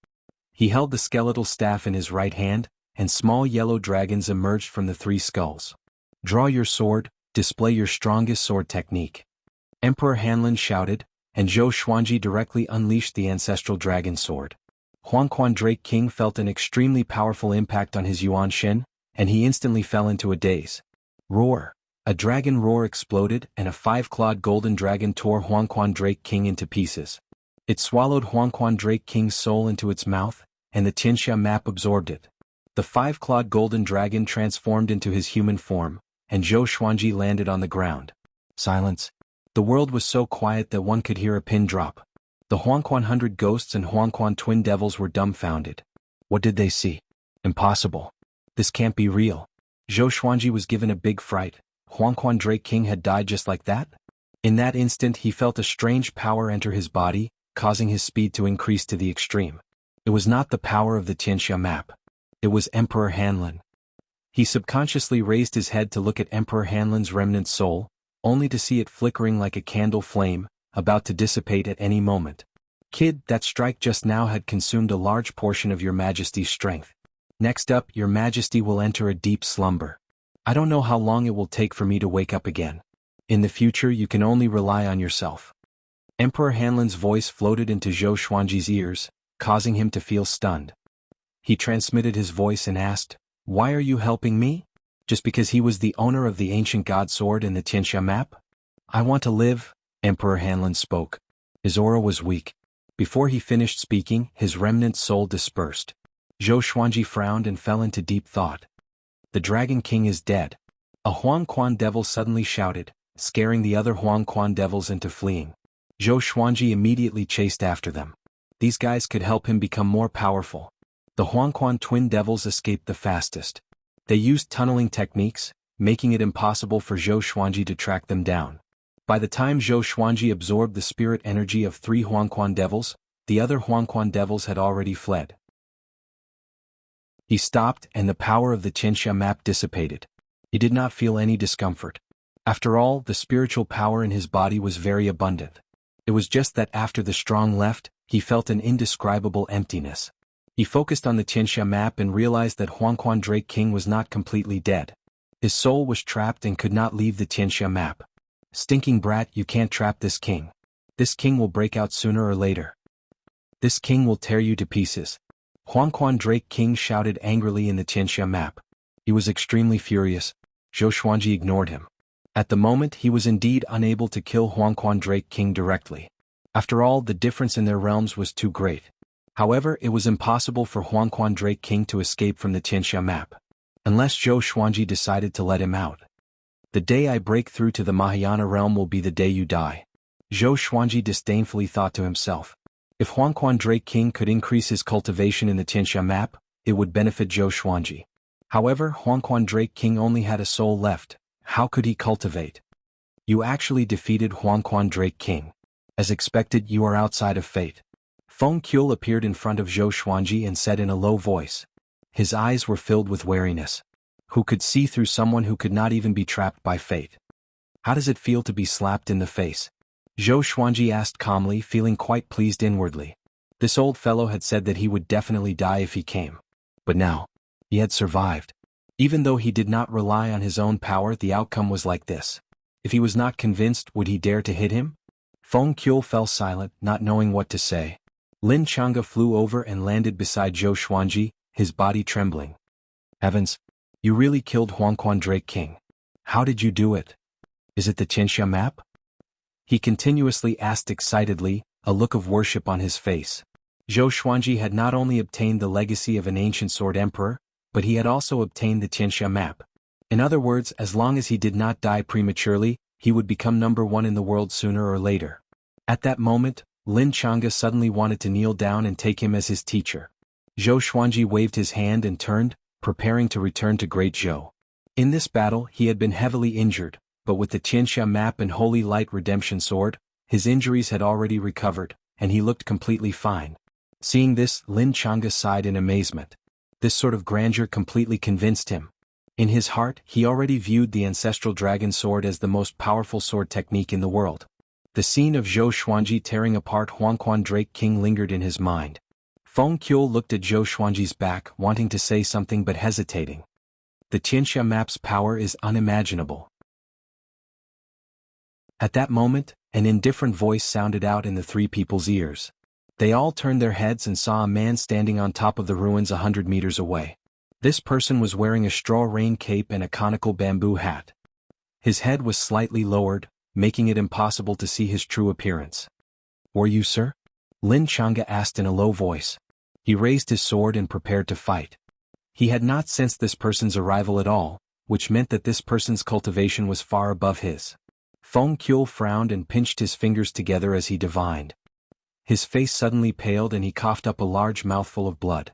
He held the skeletal staff in his right hand, and small yellow dragons emerged from the 3 skulls. Draw your sword, display your strongest sword technique. Emperor Hanlin shouted, and Zhou Xuanji directly unleashed the ancestral dragon sword. Huangquan Drake King felt an extremely powerful impact on his Yuan Shin, and he instantly fell into a daze. Roar! A dragon roar exploded, and a 5-clawed golden dragon tore Huangquan Drake King into pieces. It swallowed Huangquan Drake King's soul into its mouth, and the Qianxia map absorbed it. The 5-clawed golden dragon transformed into his human form, and Zhou Xuanji landed on the ground. Silence. The world was so quiet that one could hear a pin drop. The Huangquan 100 ghosts and Huangquan twin devils were dumbfounded. What did they see? Impossible. This can't be real. Zhou Xuanji was given a big fright. Huangquan Drake King had died just like that? In that instant he felt a strange power enter his body, causing his speed to increase to the extreme. It was not the power of the Tianxia map. It was Emperor Hanlin. He subconsciously raised his head to look at Emperor Hanlin's remnant soul, only to see it flickering like a candle flame, about to dissipate at any moment. Kid, that strike just now had consumed a large portion of your Majesty's strength. Next up, your Majesty will enter a deep slumber. I don't know how long it will take for me to wake up again. In the future you can only rely on yourself. Emperor Hanlin's voice floated into Zhou Xuanji's ears, causing him to feel stunned. He transmitted his voice and asked, "Why are you helping me? Just because he was the owner of the ancient god sword and the Tianxia map? I want to live," Emperor Hanlin spoke. His aura was weak. Before he finished speaking, his remnant soul dispersed. Zhou Xuanji frowned and fell into deep thought. The Dragon King is dead. A Huangquan devil suddenly shouted, scaring the other Huangquan devils into fleeing. Zhou Xuanji immediately chased after them. These guys could help him become more powerful. The Huangquan twin devils escaped the fastest. They used tunneling techniques, making it impossible for Zhou Xuanji to track them down. By the time Zhou Xuanji absorbed the spirit energy of 3 Huangquan devils, the other Huangquan devils had already fled. He stopped and the power of the Tianxia map dissipated. He did not feel any discomfort. After all, the spiritual power in his body was very abundant. It was just that after the strong left, he felt an indescribable emptiness. He focused on the Tianxia map and realized that Huangquan Drake King was not completely dead. His soul was trapped and could not leave the Tianxia map. Stinking brat, you can't trap this king. This king will break out sooner or later. This king will tear you to pieces. Huangquan Drake King shouted angrily in the Tianxia map. He was extremely furious. Zhou Xuanji ignored him. At the moment he was indeed unable to kill Huangquan Drake King directly. After all, the difference in their realms was too great. However, it was impossible for Huangquan Drake King to escape from the Tianxia map. Unless Zhou Xuanji decided to let him out. The day I break through to the Mahayana realm will be the day you die. Zhou Xuanji disdainfully thought to himself. If Huangquan Drake King could increase his cultivation in the Tianxia map, it would benefit Zhou Xuanji. However, Huangquan Drake King only had a soul left. How could he cultivate? You actually defeated Huangquan Drake King. As expected, you are outside of fate. Feng Qiul appeared in front of Zhou Xuanji and said in a low voice. His eyes were filled with wariness. Who could see through someone who could not even be trapped by fate? How does it feel to be slapped in the face? Zhou Xuanji asked calmly, feeling quite pleased inwardly. This old fellow had said that he would definitely die if he came. But now, he had survived. Even though he did not rely on his own power, the outcome was like this. If he was not convinced, would he dare to hit him? Feng Qiul fell silent, not knowing what to say. Lin Chang'e flew over and landed beside Zhou Xuanji, his body trembling. Heavens! You really killed Huangquan Drake King. How did you do it? Is it the Tianxia map? He continuously asked excitedly, a look of worship on his face. Zhou Xuanji had not only obtained the legacy of an ancient sword emperor, but he had also obtained the Tianxia map. In other words, as long as he did not die prematurely, he would become #1 in the world sooner or later. At that moment, Lin Chang'e suddenly wanted to kneel down and take him as his teacher. Zhou Xuanji waved his hand and turned, preparing to return to Great Zhou. In this battle he had been heavily injured, but with the Tianxia map and Holy Light Redemption Sword, his injuries had already recovered, and he looked completely fine. Seeing this, Lin Chang'e sighed in amazement. This sort of grandeur completely convinced him. In his heart, he already viewed the ancestral dragon sword as the most powerful sword technique in the world. The scene of Zhou Xuanji tearing apart Huangquan Drake King lingered in his mind. Feng Qiul looked at Zhou Xuanji's back, wanting to say something but hesitating. The Tianxia map's power is unimaginable. At that moment, an indifferent voice sounded out in the 3 people's ears. They all turned their heads and saw a man standing on top of the ruins 100 meters away. This person was wearing a straw rain cape and a conical bamboo hat. His head was slightly lowered, making it impossible to see his true appearance. "Were you, sir?" Lin Chang'e asked in a low voice. He raised his sword and prepared to fight. He had not sensed this person's arrival at all, which meant that this person's cultivation was far above his. Feng Qiul frowned and pinched his fingers together as he divined. His face suddenly paled and he coughed up a large mouthful of blood.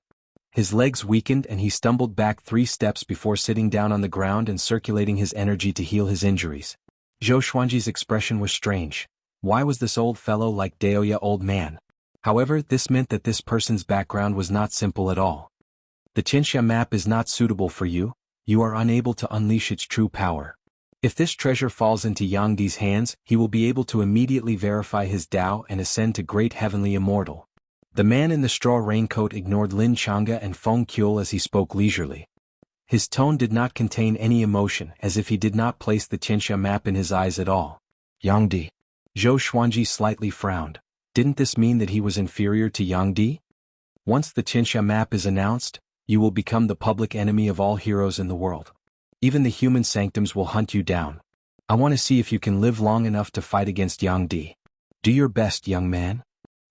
His legs weakened and he stumbled back 3 steps before sitting down on the ground and circulating his energy to heal his injuries. Zhou Xuanji's expression was strange. Why was this old fellow like Daoya old man? However, this meant that this person's background was not simple at all. The Qianxia map is not suitable for you, you are unable to unleash its true power. If this treasure falls into Yang Di's hands, he will be able to immediately verify his Tao and ascend to great heavenly immortal. The man in the straw raincoat ignored Lin Chang'e and Feng Qiul as he spoke leisurely. His tone did not contain any emotion, as if he did not place the Qianxia map in his eyes at all. Yang Di. Zhou Xuanji slightly frowned. Didn't this mean that he was inferior to Yang Di? Once the Qianxia map is announced, you will become the public enemy of all heroes in the world. Even the human sanctums will hunt you down. I want to see if you can live long enough to fight against Yang Di. Do your best, young man.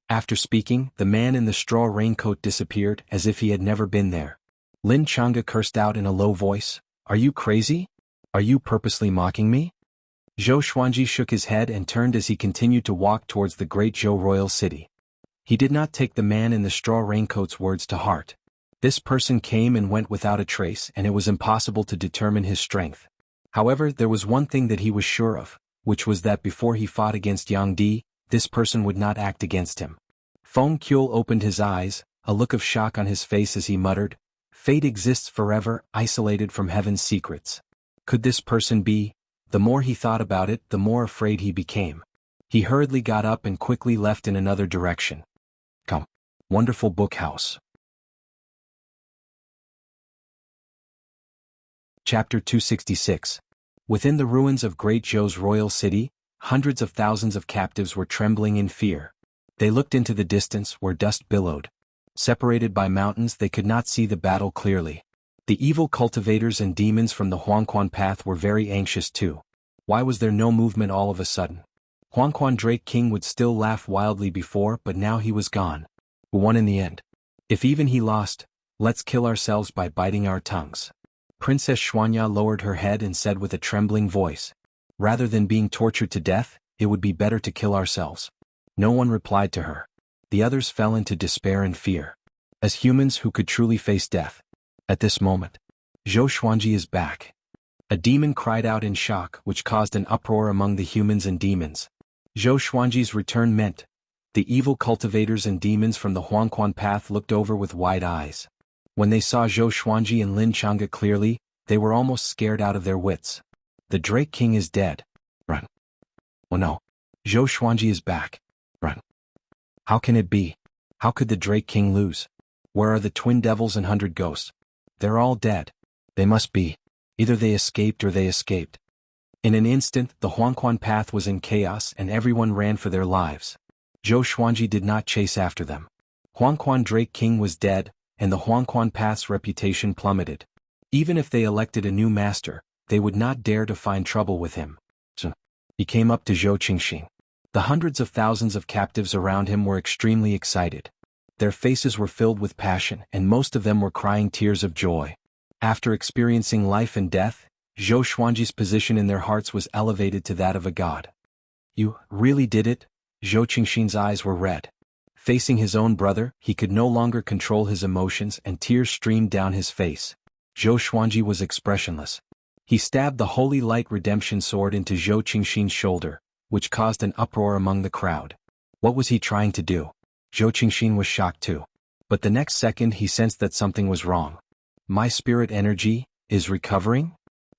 After speaking, the man in the straw raincoat disappeared as if he had never been there. Lin Chang'e cursed out in a low voice, "Are you crazy? Are you purposely mocking me?" Zhou Xuanji shook his head and turned as he continued to walk towards the great Zhou royal city. He did not take the man in the straw raincoat's words to heart. This person came and went without a trace, and it was impossible to determine his strength. However, there was one thing that he was sure of, which was that before he fought against Yang Di, this person would not act against him. Feng Qiul opened his eyes, a look of shock on his face as he muttered, "Fate exists forever, isolated from heaven's secrets." Could this person be? The more he thought about it, the more afraid he became. He hurriedly got up and quickly left in another direction. Come. Wonderful book house. Chapter 266. Within the ruins of Great Zhou's royal city, hundreds of thousands of captives were trembling in fear. They looked into the distance where dust billowed. Separated by mountains, they could not see the battle clearly. The evil cultivators and demons from the Huangquan path were very anxious too. Why was there no movement all of a sudden? Huangquan Drake King would still laugh wildly before, but now he was gone. Who won in the end? If even he lost, let's kill ourselves by biting our tongues. Princess Xuanya lowered her head and said with a trembling voice, "Rather than being tortured to death, it would be better to kill ourselves." No one replied to her. The others fell into despair and fear. As humans who could truly face death. At this moment, Zhou Xuanji is back. A demon cried out in shock, which caused an uproar among the humans and demons. Zhou Xuanji's return meant, the evil cultivators and demons from the Huangquan path looked over with wide eyes. When they saw Zhou Xuanji and Lin Chang'e clearly, they were almost scared out of their wits. The Drake King is dead. Run. Oh no. Zhou Xuanji is back. Run. How can it be? How could the Drake King lose? Where are the twin devils and 100 ghosts? They're all dead. They must be. Either they escaped or they escaped. In an instant, the Huangquan path was in chaos and everyone ran for their lives. Zhou Xuanji did not chase after them. Huangquan Drake King was dead, and the Huangquan path's reputation plummeted. Even if they elected a new master, they would not dare to find trouble with him. So, he came up to Zhou Qingxing. The hundreds of thousands of captives around him were extremely excited. Their faces were filled with passion, and most of them were crying tears of joy. After experiencing life and death, Zhou Xuanji's position in their hearts was elevated to that of a god. You really did it? Zhou Qingxing's eyes were red. Facing his own brother, he could no longer control his emotions and tears streamed down his face. Zhou Xuanji was expressionless. He stabbed the holy light redemption sword into Zhou Qingxing's shoulder, which caused an uproar among the crowd. What was he trying to do? Zhou Qingxing was shocked too. But the next second he sensed that something was wrong. My spirit energy is recovering?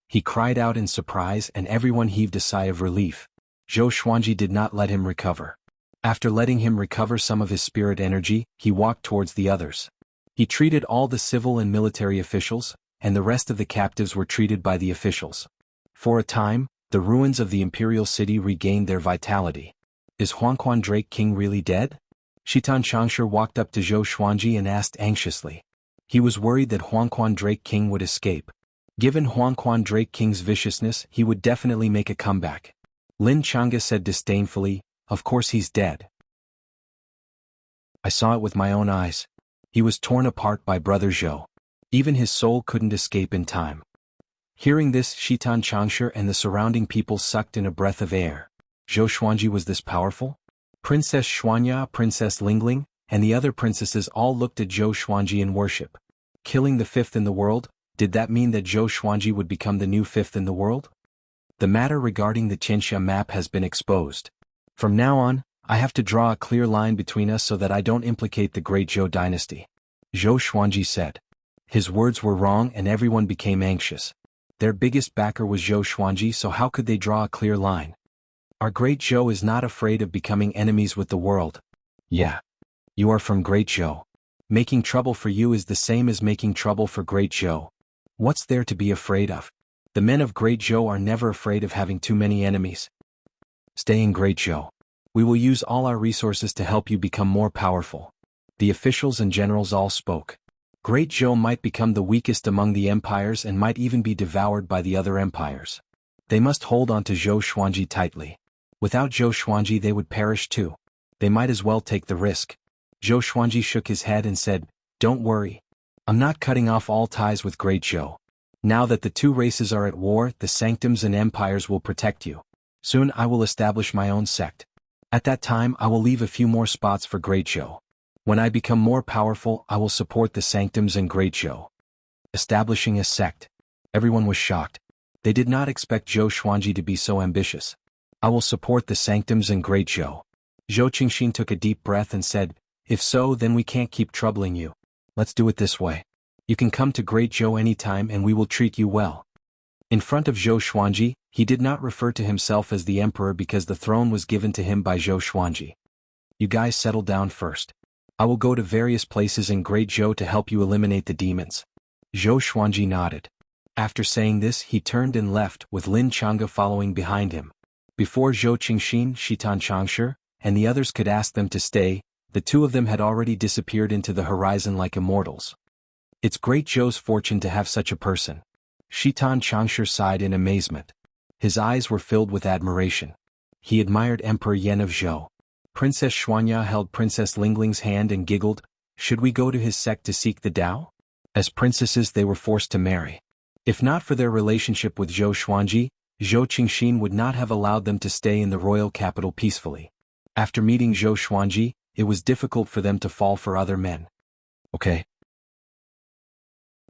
He cried out in surprise and everyone heaved a sigh of relief. Zhou Xuanji did not let him recover. After letting him recover some of his spirit energy, he walked towards the others. He treated all the civil and military officials, and the rest of the captives were treated by the officials. For a time, the ruins of the imperial city regained their vitality. Is Huangquan Drake King really dead? Shitan Changshe walked up to Zhou Xuanji and asked anxiously. He was worried that Huangquan Drake King would escape. Given Huangquan Drake King's viciousness, he would definitely make a comeback. Lin Chang'e said disdainfully, "Of course he's dead. I saw it with my own eyes. He was torn apart by Brother Zhou. Even his soul couldn't escape in time." Hearing this, Shitan Changshe and the surrounding people sucked in a breath of air. Zhou Xuanji was this powerful? Princess Xuanya, Princess Lingling, and the other princesses all looked at Zhou Xuanji in worship. Killing the fifth in the world, did that mean that Zhou Xuanji would become the new fifth in the world? The matter regarding the Qianxia map has been exposed. From now on, I have to draw a clear line between us so that I don't implicate the great Zhou dynasty. Zhou Xuanji said. His words were wrong and everyone became anxious. Their biggest backer was Zhou Xuanji, so how could they draw a clear line? Our great Zhou is not afraid of becoming enemies with the world. Yeah. You are from great Zhou. Making trouble for you is the same as making trouble for great Zhou. What's there to be afraid of? The men of great Zhou are never afraid of having too many enemies. Stay in great Zhou. We will use all our resources to help you become more powerful. The officials and generals all spoke. Great Zhou might become the weakest among the empires and might even be devoured by the other empires. They must hold on to Zhou Xuanji tightly. Without Zhou Xuanji they would perish too. They might as well take the risk. Zhou Xuanji shook his head and said, "Don't worry. I'm not cutting off all ties with great Zhou. Now that the two races are at war, the sanctums and empires will protect you. Soon I will establish my own sect. At that time I will leave a few more spots for great Zhou. When I become more powerful I will support the sanctums and great Zhou." Establishing a sect. Everyone was shocked. They did not expect Zhou Xuanji to be so ambitious. I will support the sanctums and great Zhou. Zhou Qingxin took a deep breath and said, "If so, then we can't keep troubling you. Let's do it this way. You can come to great Zhou anytime and we will treat you well." In front of Zhou Xuanji, he did not refer to himself as the emperor because the throne was given to him by Zhou Xuanji. "You guys settle down first. I will go to various places in Great Zhou to help you eliminate the demons." Zhou Xuanji nodded. After saying this he turned and left with Lin Chang'e following behind him. Before Zhou Qingxin, Shitan Changshi, and the others could ask them to stay, the two of them had already disappeared into the horizon like immortals. It's great Zhou's fortune to have such a person. Shitan Changshi sighed in amazement. His eyes were filled with admiration. He admired Emperor Yan of Zhou. Princess Xuanya held Princess Lingling's hand and giggled, "Should we go to his sect to seek the Tao?" As princesses they were forced to marry. If not for their relationship with Zhou Xuanji, Zhou Qingxin would not have allowed them to stay in the royal capital peacefully. After meeting Zhou Xuanji, it was difficult for them to fall for other men. "Okay."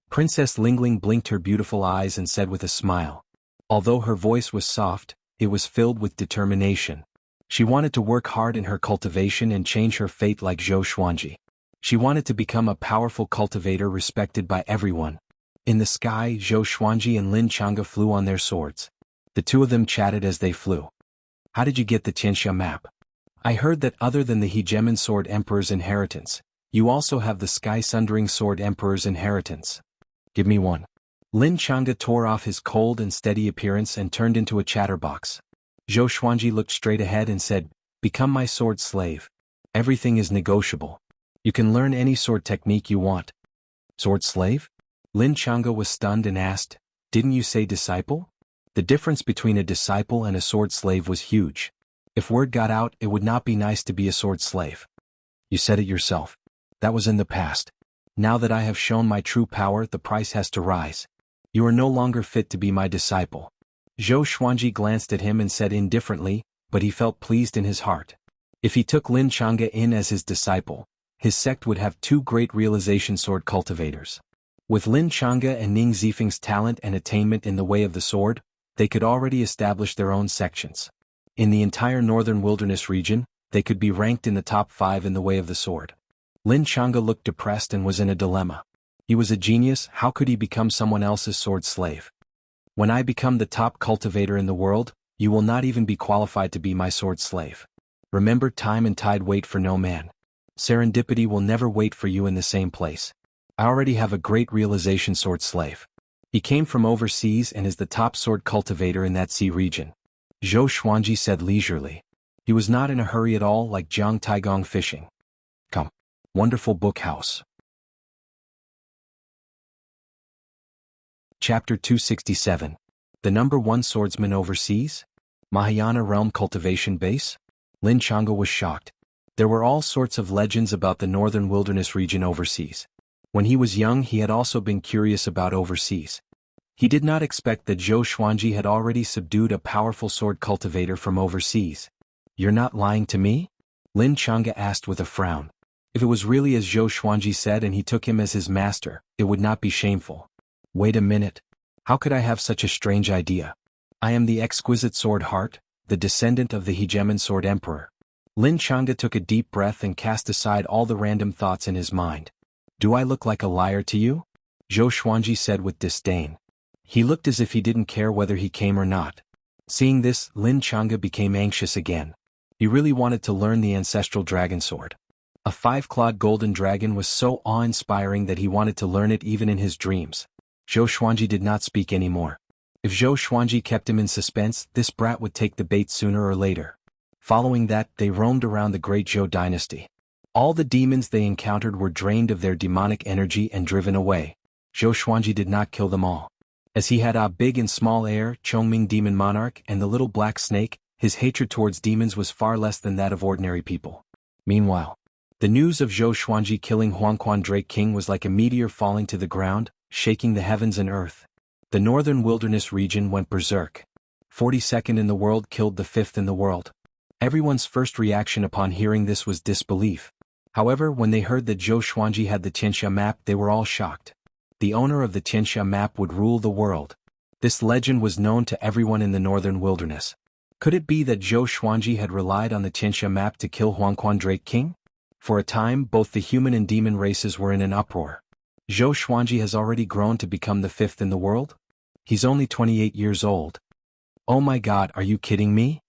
Princess Lingling blinked her beautiful eyes and said with a smile. Although her voice was soft, it was filled with determination. She wanted to work hard in her cultivation and change her fate like Zhou Xuanji. She wanted to become a powerful cultivator respected by everyone. In the sky, Zhou Xuanji and Lin Chang'e flew on their swords. The two of them chatted as they flew. "How did you get the Qianxia map? I heard that other than the Hegemon Sword Emperor's inheritance, you also have the Sky Sundering Sword Emperor's inheritance. Give me one." Lin Chang'e tore off his cold and steady appearance and turned into a chatterbox. Zhou Xuanji looked straight ahead and said, "Become my sword slave. Everything is negotiable. You can learn any sword technique you want." "Sword slave?" Lin Chang'e was stunned and asked, "Didn't you say disciple?" The difference between a disciple and a sword slave was huge. If word got out, it would not be nice to be a sword slave. "You said it yourself. That was in the past. Now that I have shown my true power, the price has to rise. You are no longer fit to be my disciple." Zhou Xuanji glanced at him and said indifferently, but he felt pleased in his heart. If he took Lin Chang'e in as his disciple, his sect would have two great realization sword cultivators. With Lin Chang'e and Ning Zifeng's talent and attainment in the way of the sword, they could already establish their own sections. In the entire northern wilderness region, they could be ranked in the top 5 in the way of the sword. Lin Chang'e looked depressed and was in a dilemma. He was a genius, how could he become someone else's sword slave? "When I become the top cultivator in the world, you will not even be qualified to be my sword slave. Remember, time and tide wait for no man. Serendipity will never wait for you in the same place. I already have a great realization sword slave. He came from overseas and is the top sword cultivator in that sea region." Zhou Xuanji said leisurely. He was not in a hurry at all like Jiang Taigong fishing. "Come. Wonderful book house." Chapter 267. The number 1 swordsman overseas? Mahayana Realm Cultivation Base? Lin Chang'e was shocked. There were all sorts of legends about the northern wilderness region overseas. When he was young he had also been curious about overseas. He did not expect that Zhou Xuanji had already subdued a powerful sword cultivator from overseas. "You're not lying to me?" Lin Chang'e asked with a frown. If it was really as Zhou Xuanji said and he took him as his master, it would not be shameful. "Wait a minute. How could I have such a strange idea? I am the exquisite sword heart, the descendant of the hegemon sword emperor. Lin Chang'e took a deep breath and cast aside all the random thoughts in his mind. Do I look like a liar to you? Zhou Xuanji said with disdain. He looked as if he didn't care whether he came or not. Seeing this, Lin Chang'e became anxious again. He really wanted to learn the ancestral dragon sword. A 5-clawed golden dragon was so awe-inspiring that he wanted to learn it even in his dreams. Zhou Xuanji did not speak anymore. If Zhou Xuanji kept him in suspense, this brat would take the bait sooner or later. Following that, they roamed around the great Zhou dynasty. All the demons they encountered were drained of their demonic energy and driven away. Zhou Xuanji did not kill them all. As he had a big and small heir, Chongming demon monarch, and the little black snake, his hatred towards demons was far less than that of ordinary people. Meanwhile, the news of Zhou Xuanji killing Huangquan Drake King was like a meteor falling to the ground, shaking the heavens and earth. The northern wilderness region went berserk. 42nd in the world killed the 5th in the world. Everyone's first reaction upon hearing this was disbelief. However, when they heard that Zhou Xuanji had the Tianxia map, they were all shocked. The owner of the Tianxia map would rule the world. This legend was known to everyone in the northern wilderness. Could it be that Zhou Xuanji had relied on the Tianxia map to kill Huangquan Drake King? For a time, both the human and demon races were in an uproar. Zhou Xuanji has already grown to become the 5th in the world? He's only 28 years old. Oh my god, are you kidding me?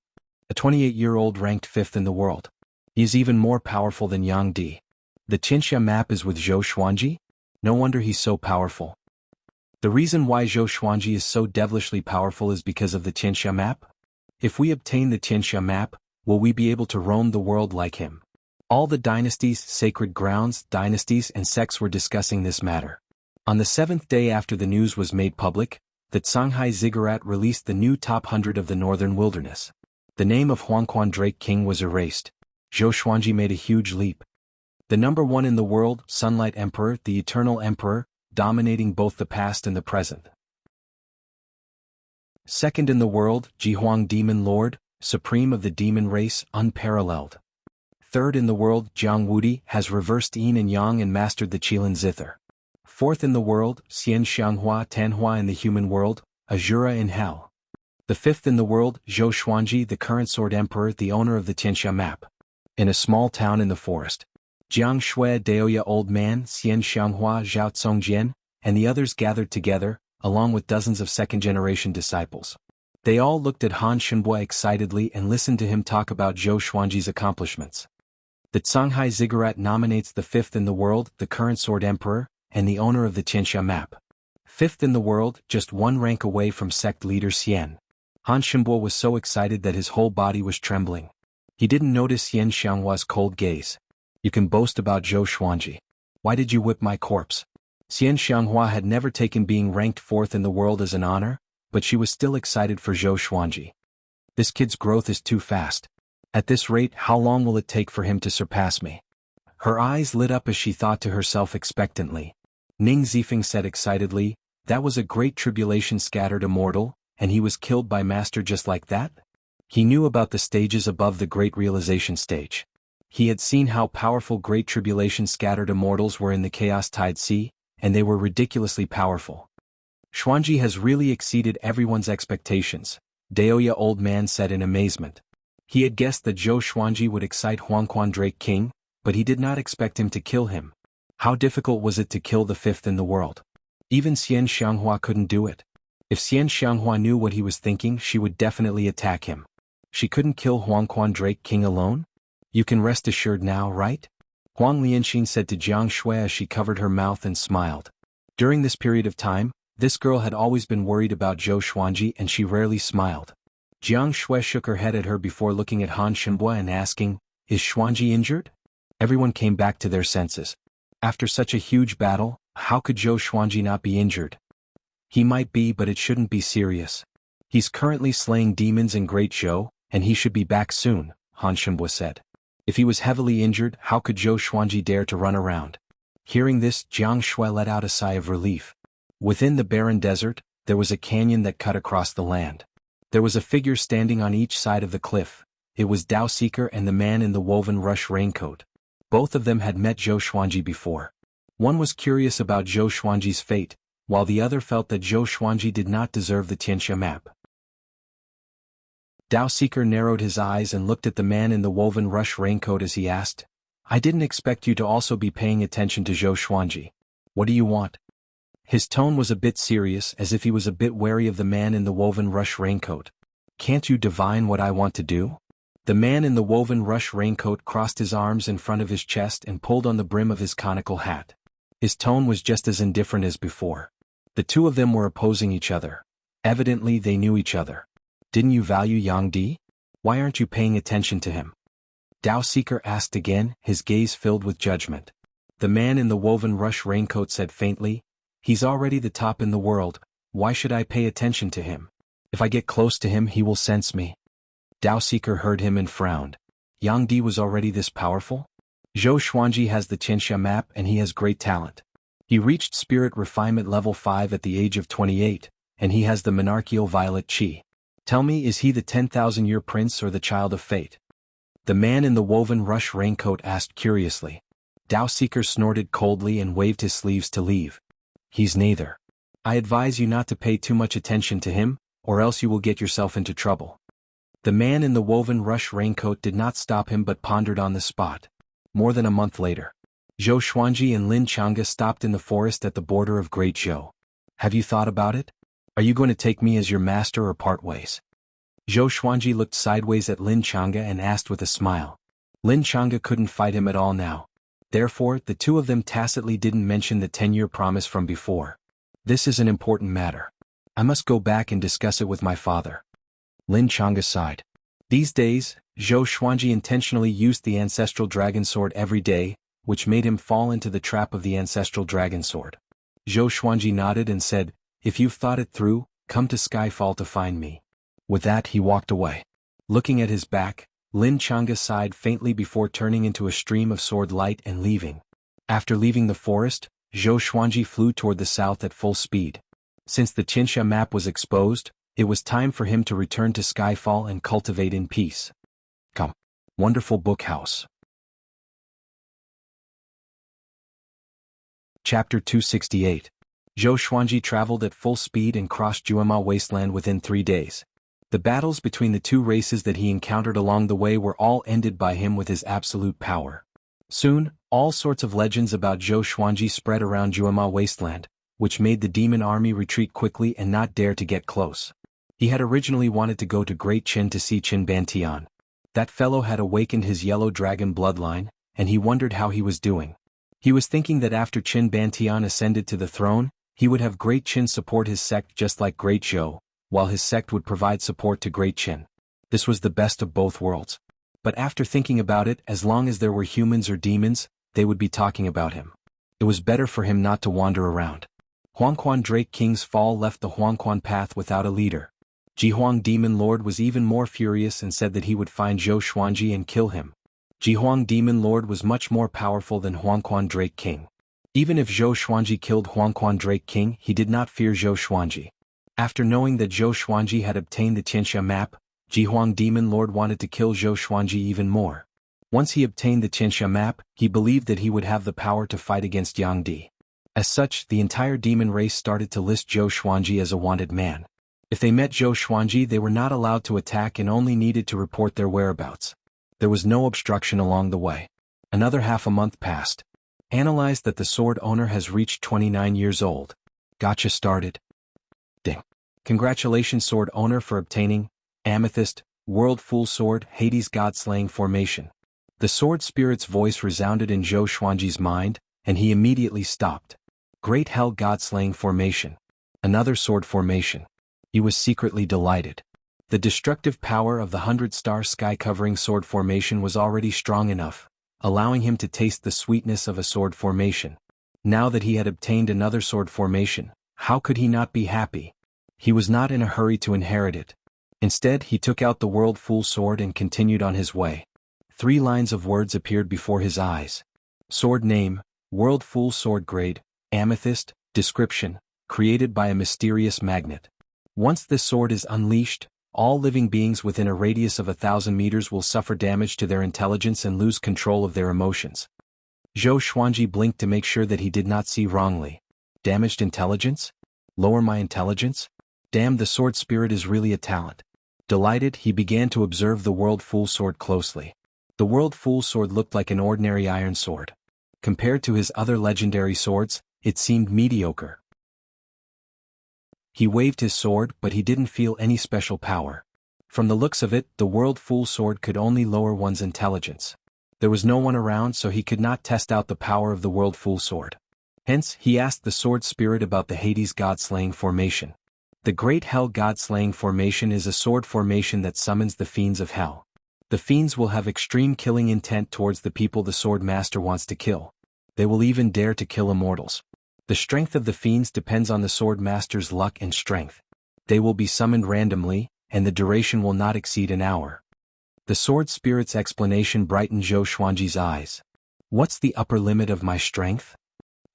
A 28-year-old ranked 5th in the world. He is even more powerful than Yang Di. The Tianxia map is with Zhou Xuanji? No wonder he's so powerful. The reason why Zhou Xuanji is so devilishly powerful is because of the Tianxia map? If we obtain the Tianxia map, will we be able to roam the world like him? All the dynasties, sacred grounds, dynasties and sects were discussing this matter. On the 7th day after the news was made public, the Shanghai Ziggurat released the new top 100 of the northern wilderness. The name of Huangquan Drake King was erased. Zhou Xuanji made a huge leap. The number 1 in the world, Sunlight Emperor, the Eternal Emperor, dominating both the past and the present. 2nd in the world, Jihuang Demon Lord, supreme of the demon race, unparalleled. 3rd in the world, Jiang Wudi, has reversed yin and yang and mastered the Qilin Zither. 4th in the world, Xian Xianghua Tanhua in the human world, Azura in hell. The 5th in the world, Zhou Xuanji, the current Sword Emperor, the owner of the Tianxia map. In a small town in the forest, Jiang Shui Daoya Old Man, Xian Xianghua Zhao Tsongjian, and the others gathered together, along with dozens of second-generation disciples. They all looked at Han Shenbua excitedly and listened to him talk about Zhou Xuanji's accomplishments. The Shanghai Ziggurat nominates the 5th in the world, the current Sword Emperor, and the owner of the Tianxia map. 5th in the world, just 1 rank away from sect leader Xian. Han Shenbua was so excited that his whole body was trembling. He didn't notice Xian Xianghua's cold gaze. You can boast about Zhou Xuanji. Why did you whip my corpse? Xian Xianghua had never taken being ranked 4th in the world as an honor, but she was still excited for Zhou Xuanji. This kid's growth is too fast. At this rate, how long will it take for him to surpass me? Her eyes lit up as she thought to herself expectantly. Ning Zifeng said excitedly, that was a great tribulation scattered immortal, and he was killed by master just like that? He knew about the stages above the great realization stage. He had seen how powerful great tribulation scattered immortals were in the chaos tide sea, and they were ridiculously powerful. Xuanji has really exceeded everyone's expectations, Daoya Old Man said in amazement. He had guessed that Zhou Xuanji would excite Huangquan Drake King, but he did not expect him to kill him. How difficult was it to kill the 5th in the world? Even Xian Xianghua couldn't do it. If Xian Xianghua knew what he was thinking, she would definitely attack him. She couldn't kill Huangquan Drake King alone? You can rest assured now, right? Huang Lianxin said to Jiang Shui as she covered her mouth and smiled. During this period of time, this girl had always been worried about Zhou Xuanji and she rarely smiled. Jiang Shui shook her head at her before looking at Han Shenbua and asking, is Xuanji injured? Everyone came back to their senses. After such a huge battle, how could Zhou Xuanji not be injured? He might be, but it shouldn't be serious. He's currently slaying demons in Great Zhou, and he should be back soon, Han Shenbua said. If he was heavily injured, how could Zhou Xuanji dare to run around? Hearing this, Jiang Shui let out a sigh of relief. Within the barren desert, there was a canyon that cut across the land. There was a figure standing on each side of the cliff. It was Dao Seeker and the man in the woven rush raincoat. Both of them had met Zhou Xuanji before. One was curious about Zhou Xuanji's fate, while the other felt that Zhou Xuanji did not deserve the Tianxia map. Dao Seeker narrowed his eyes and looked at the man in the woven rush raincoat as he asked, I didn't expect you to also be paying attention to Zhou Xuanji. What do you want? His tone was a bit serious, as if he was a bit wary of the man in the woven rush raincoat. Can't you divine what I want to do? The man in the woven rush raincoat crossed his arms in front of his chest and pulled on the brim of his conical hat. His tone was just as indifferent as before. The two of them were opposing each other. Evidently they knew each other. Didn't you value Yang Di? Why aren't you paying attention to him? Dao Seeker asked again, his gaze filled with judgment. The man in the woven rush raincoat said faintly, He's already the top in the world, why should I pay attention to him? If I get close to him he will sense me. Dao Seeker heard him and frowned. Yang Di was already this powerful? Zhou Xuanji has the Qianxia map and he has great talent. He reached spirit refinement level 5 at the age of 28, and he has the monarchical violet qi. Tell me, is he the 10,000-year prince or the child of fate? The man in the woven rush raincoat asked curiously. Dao Seeker snorted coldly and waved his sleeves to leave. He's neither. I advise you not to pay too much attention to him, or else you will get yourself into trouble. The man in the woven rush raincoat did not stop him but pondered on the spot. More than a month later, Zhou Xuanji and Lin Chang'e stopped in the forest at the border of Great Zhou. Have you thought about it? Are you going to take me as your master or part ways? Zhou Xuanji looked sideways at Lin Chang'e and asked with a smile. Lin Chang'e couldn't fight him at all now. Therefore, the two of them tacitly didn't mention the 10-year promise from before. This is an important matter. I must go back and discuss it with my father. Lin Chang'e sighed. These days, Zhou Xuanji intentionally used the ancestral dragon sword every day, which made him fall into the trap of the ancestral dragon sword. Zhou Xuanji nodded and said, If you've thought it through, come to Skyfall to find me. With that he walked away. Looking at his back, Lin Chang'e sighed faintly before turning into a stream of sword light and leaving. After leaving the forest, Zhou Xuanji flew toward the south at full speed. Since the Qianxia map was exposed, it was time for him to return to Skyfall and cultivate in peace. Come. Wonderful Book House. Chapter 268. Zhou Xuanji traveled at full speed and crossed Juema Wasteland within 3 days. The battles between the two races that he encountered along the way were all ended by him with his absolute power. Soon, all sorts of legends about Zhou Xuanji spread around Juema Wasteland, which made the demon army retreat quickly and not dare to get close. He had originally wanted to go to Great Qin to see Qin Bantian. That fellow had awakened his yellow dragon bloodline, and he wondered how he was doing. He was thinking that after Qin Bantian ascended to the throne, he would have Great Qin support his sect just like Great Zhou, while his sect would provide support to Great Qin. This was the best of both worlds. But after thinking about it, as long as there were humans or demons, they would be talking about him. It was better for him not to wander around. Huangquan Drake King's fall left the Huangquan path without a leader. Jihuang Demon Lord was even more furious and said that he would find Zhou Xuanji and kill him. Jihuang Demon Lord was much more powerful than Huangquan Drake King. Even if Zhou Xuanji killed Huangquan Drake King, he did not fear Zhou Xuanji. After knowing that Zhou Xuanji had obtained the Qianxia map, Jihuang Demon Lord wanted to kill Zhou Xuanji even more. Once he obtained the Qianxia map, he believed that he would have the power to fight against Yang Di. As such, the entire demon race started to list Zhou Xuanji as a wanted man. If they met Zhou Xuanji, they were not allowed to attack and only needed to report their whereabouts. There was no obstruction along the way. Another half a month passed. Analyzed that the sword owner has reached 29 years old. Gotcha started. Ding. Congratulations sword owner for obtaining Amethyst, World Full Sword, Hades God-Slaying Formation. The sword spirit's voice resounded in Zhou Xuanji's mind, and he immediately stopped. Great Hell God-Slaying Formation. Another sword formation. He was secretly delighted. The destructive power of the 100-star sky-covering sword formation was already strong enough, allowing him to taste the sweetness of a sword formation. Now that he had obtained another sword formation, how could he not be happy? He was not in a hurry to inherit it. Instead, he took out the World Full Sword and continued on his way. 3 lines of words appeared before his eyes. Sword name, World Full Sword grade, Amethyst, description, created by a mysterious magnet. Once this sword is unleashed, all living beings within a radius of 1,000 meters will suffer damage to their intelligence and lose control of their emotions. Zhou Xuanji blinked to make sure that he did not see wrongly. Damaged intelligence? Lower my intelligence? Damn, the sword spirit is really a talent. Delighted, he began to observe the World Fool Sword closely. The World Fool Sword looked like an ordinary iron sword. Compared to his other legendary swords, it seemed mediocre. He waved his sword, but he didn't feel any special power. From the looks of it, the World Fool Sword could only lower one's intelligence. There was no one around, so he could not test out the power of the World Fool Sword. Hence, he asked the sword spirit about the Hades God-slaying formation. The Great Hell God-slaying formation is a sword formation that summons the fiends of hell. The fiends will have extreme killing intent towards the people the sword master wants to kill. They will even dare to kill immortals. The strength of the fiends depends on the sword master's luck and strength. They will be summoned randomly, and the duration will not exceed an hour. The sword spirit's explanation brightened Zhou Xuanji's eyes. What's the upper limit of my strength?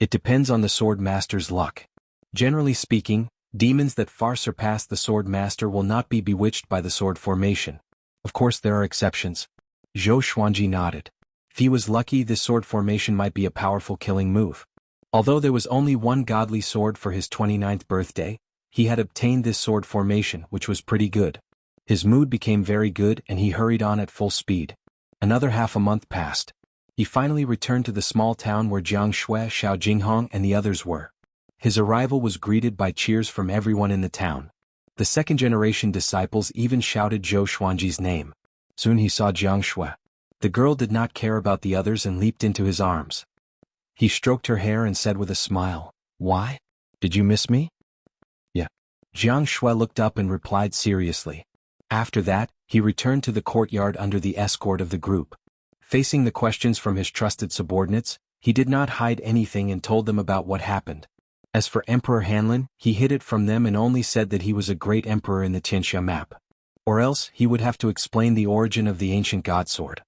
It depends on the sword master's luck. Generally speaking, demons that far surpass the sword master will not be bewitched by the sword formation. Of course there are exceptions. Zhou Xuanji nodded. If he was lucky, this sword formation might be a powerful killing move. Although there was only one godly sword for his 29th birthday, he had obtained this sword formation, which was pretty good. His mood became very good and he hurried on at full speed. Another half a month passed. He finally returned to the small town where Jiang Shui, Xiao Jinghong and the others were. His arrival was greeted by cheers from everyone in the town. The second-generation disciples even shouted Zhou Xuanji's name. Soon he saw Jiang Shui. The girl did not care about the others and leaped into his arms. He stroked her hair and said with a smile, "Why? Did you miss me?" "Yeah." Jiang Shui looked up and replied seriously. After that, he returned to the courtyard under the escort of the group. Facing the questions from his trusted subordinates, he did not hide anything and told them about what happened. As for Emperor Hanlin, he hid it from them and only said that he was a great emperor in the Tianxia map. Or else, he would have to explain the origin of the ancient god sword.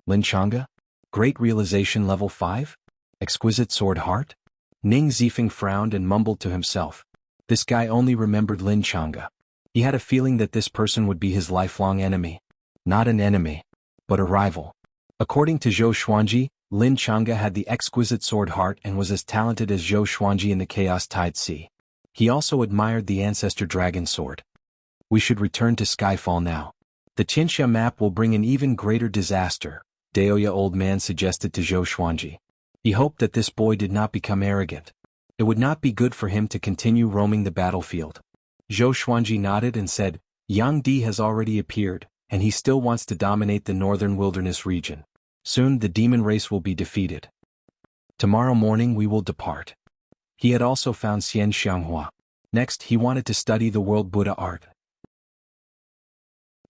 Lin Chang'e? Great realization level 5? Exquisite sword heart? Ning Zifeng frowned and mumbled to himself. This guy only remembered Lin Chang'e. He had a feeling that this person would be his lifelong enemy. Not an enemy, but a rival. According to Zhou Xuanji, Lin Chang'e had the exquisite sword heart and was as talented as Zhou Xuanji in the Chaos Tide Sea. He also admired the ancestor dragon sword. We should return to Skyfall now. The Tianxia map will bring an even greater disaster, Daoya old man suggested to Zhou Xuanji. He hoped that this boy did not become arrogant. It would not be good for him to continue roaming the battlefield. Zhou Xuanji nodded and said, Yang Di has already appeared, and he still wants to dominate the northern wilderness region. Soon the demon race will be defeated. Tomorrow morning we will depart. He had also found Xian Xianghua. Next he wanted to study the world Buddha art.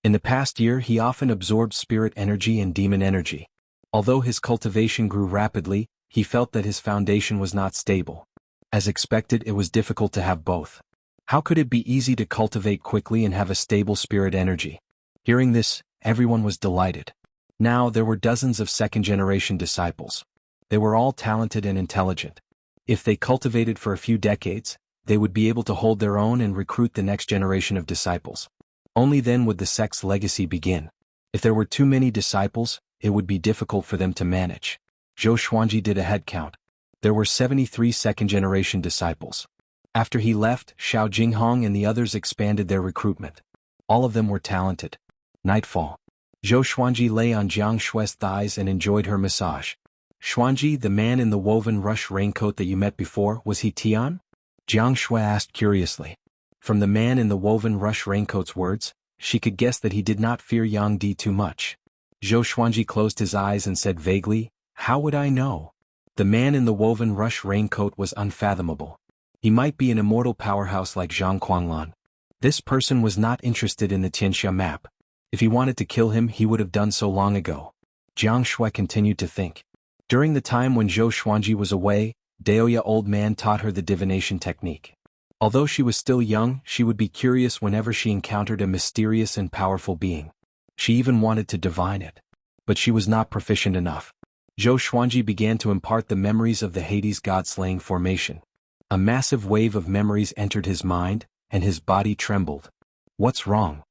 In the past year he often absorbed spirit energy and demon energy. Although his cultivation grew rapidly, he felt that his foundation was not stable. As expected, it was difficult to have both. How could it be easy to cultivate quickly and have a stable spirit energy? Hearing this, everyone was delighted. Now there were dozens of second-generation disciples. They were all talented and intelligent. If they cultivated for a few decades, they would be able to hold their own and recruit the next generation of disciples. Only then would the sect's legacy begin. If there were too many disciples, it would be difficult for them to manage. Zhou Xuanji did a head count. There were 73 second-generation disciples. After he left, Xiao Jinghong and the others expanded their recruitment. All of them were talented. Nightfall. Zhou Xuanji lay on Jiang Shui's thighs and enjoyed her massage. Xuanji, the man in the woven rush raincoat that you met before, was he Tian? Jiang Shui asked curiously. From the man in the woven rush raincoat's words, she could guess that he did not fear Yang Di too much. Zhou Xuanji closed his eyes and said vaguely, How would I know? The man in the woven rush raincoat was unfathomable. He might be an immortal powerhouse like Zhang Quanglan. This person was not interested in the Tianxia map. If he wanted to kill him, he would have done so long ago. Jiang Shui continued to think. During the time when Zhou Xuanji was away, Daoya old man taught her the divination technique. Although she was still young, she would be curious whenever she encountered a mysterious and powerful being. She even wanted to divine it. But she was not proficient enough. Zhou Xuanji began to impart the memories of the Hades god-slaying formation. A massive wave of memories entered his mind, and his body trembled. What's wrong?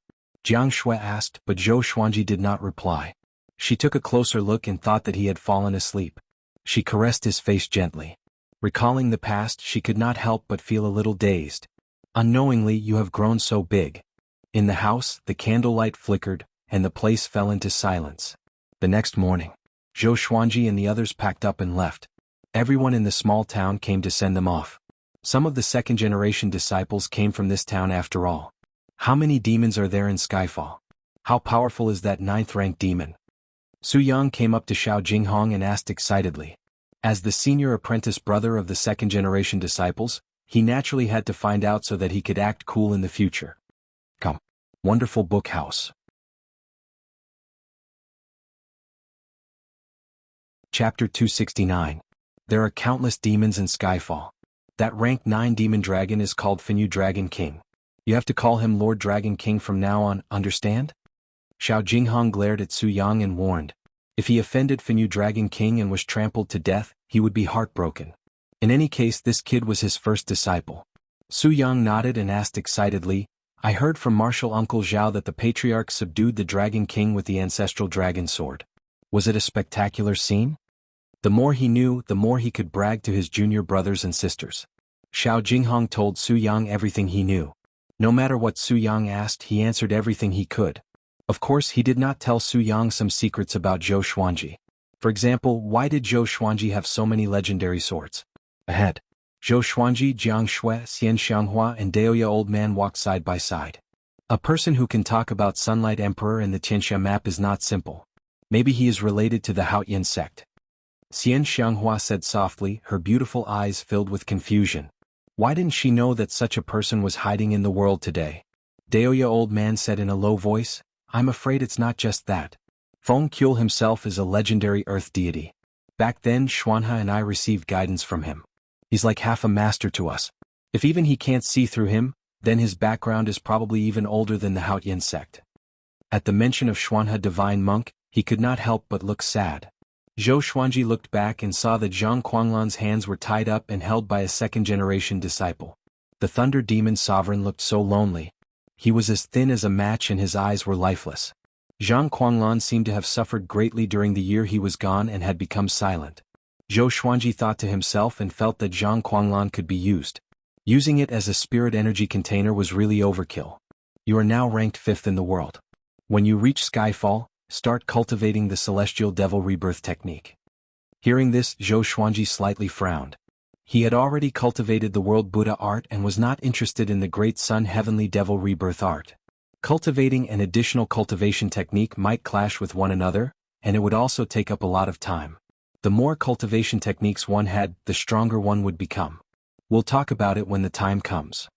Jiang Shui asked, but Zhou Xuanji did not reply. She took a closer look and thought that he had fallen asleep. She caressed his face gently. Recalling the past, she could not help but feel a little dazed. Unknowingly, you have grown so big. In the house, the candlelight flickered, and the place fell into silence. The next morning, Zhou Xuanji and the others packed up and left. Everyone in the small town came to send them off. Some of the second-generation disciples came from this town after all. How many demons are there in Skyfall? How powerful is that 9th-rank demon? Su Yang came up to Xiao Jinghong and asked excitedly. As the senior apprentice brother of the second-generation disciples, he naturally had to find out so that he could act cool in the future. Come. Wonderful book house. Chapter 269. There are countless demons in Skyfall. That rank 9 demon dragon is called Finyu Dragon King. You have to call him Lord Dragon King from now on, understand? Xiao Jinghong glared at Su Yang and warned. If he offended Finyu Dragon King and was trampled to death, he would be heartbroken. In any case, this kid was his first disciple. Su Yang nodded and asked excitedly, I heard from Martial Uncle Zhao that the Patriarch subdued the Dragon King with the ancestral dragon sword. Was it a spectacular scene? The more he knew, the more he could brag to his junior brothers and sisters. Xiao Jinghong told Su Yang everything he knew. No matter what Su Yang asked, he answered everything he could. Of course, he did not tell Su Yang some secrets about Zhou Xuanji. For example, why did Zhou Xuanji have so many legendary swords? Ahead, Zhou Xuanji, Jiang Shui, Xian Xianghua and Daoya Old Man walked side by side. A person who can talk about Sunlight Emperor and the Tianxia map is not simple. Maybe he is related to the Haoyan sect. Xian Xianghua said softly, her beautiful eyes filled with confusion. Why didn't she know that such a person was hiding in the world today? Daoya Old Man said in a low voice, I'm afraid it's not just that. Feng Qiul himself is a legendary earth deity. Back then Xuanha and I received guidance from him. He's like half a master to us. If even he can't see through him, then his background is probably even older than the Haoyan sect. At the mention of Xuanha divine monk, he could not help but look sad. Zhou Xuanji looked back and saw that Zhang Quanglan's hands were tied up and held by a second-generation disciple. The Thunder Demon Sovereign looked so lonely. He was as thin as a match and his eyes were lifeless. Zhang Quanglan seemed to have suffered greatly during the year he was gone and had become silent. Zhou Xuanji thought to himself and felt that Zhang Quanglan could be used. Using it as a spirit energy container was really overkill. You are now ranked 5th in the world. When you reach Skyfall, start cultivating the Celestial Devil Rebirth technique. Hearing this, Zhou Xuanji slightly frowned. He had already cultivated the World Buddha art and was not interested in the Great Sun Heavenly Devil Rebirth art. Cultivating an additional cultivation technique might clash with one another, and it would also take up a lot of time. The more cultivation techniques one had, the stronger one would become. We'll talk about it when the time comes.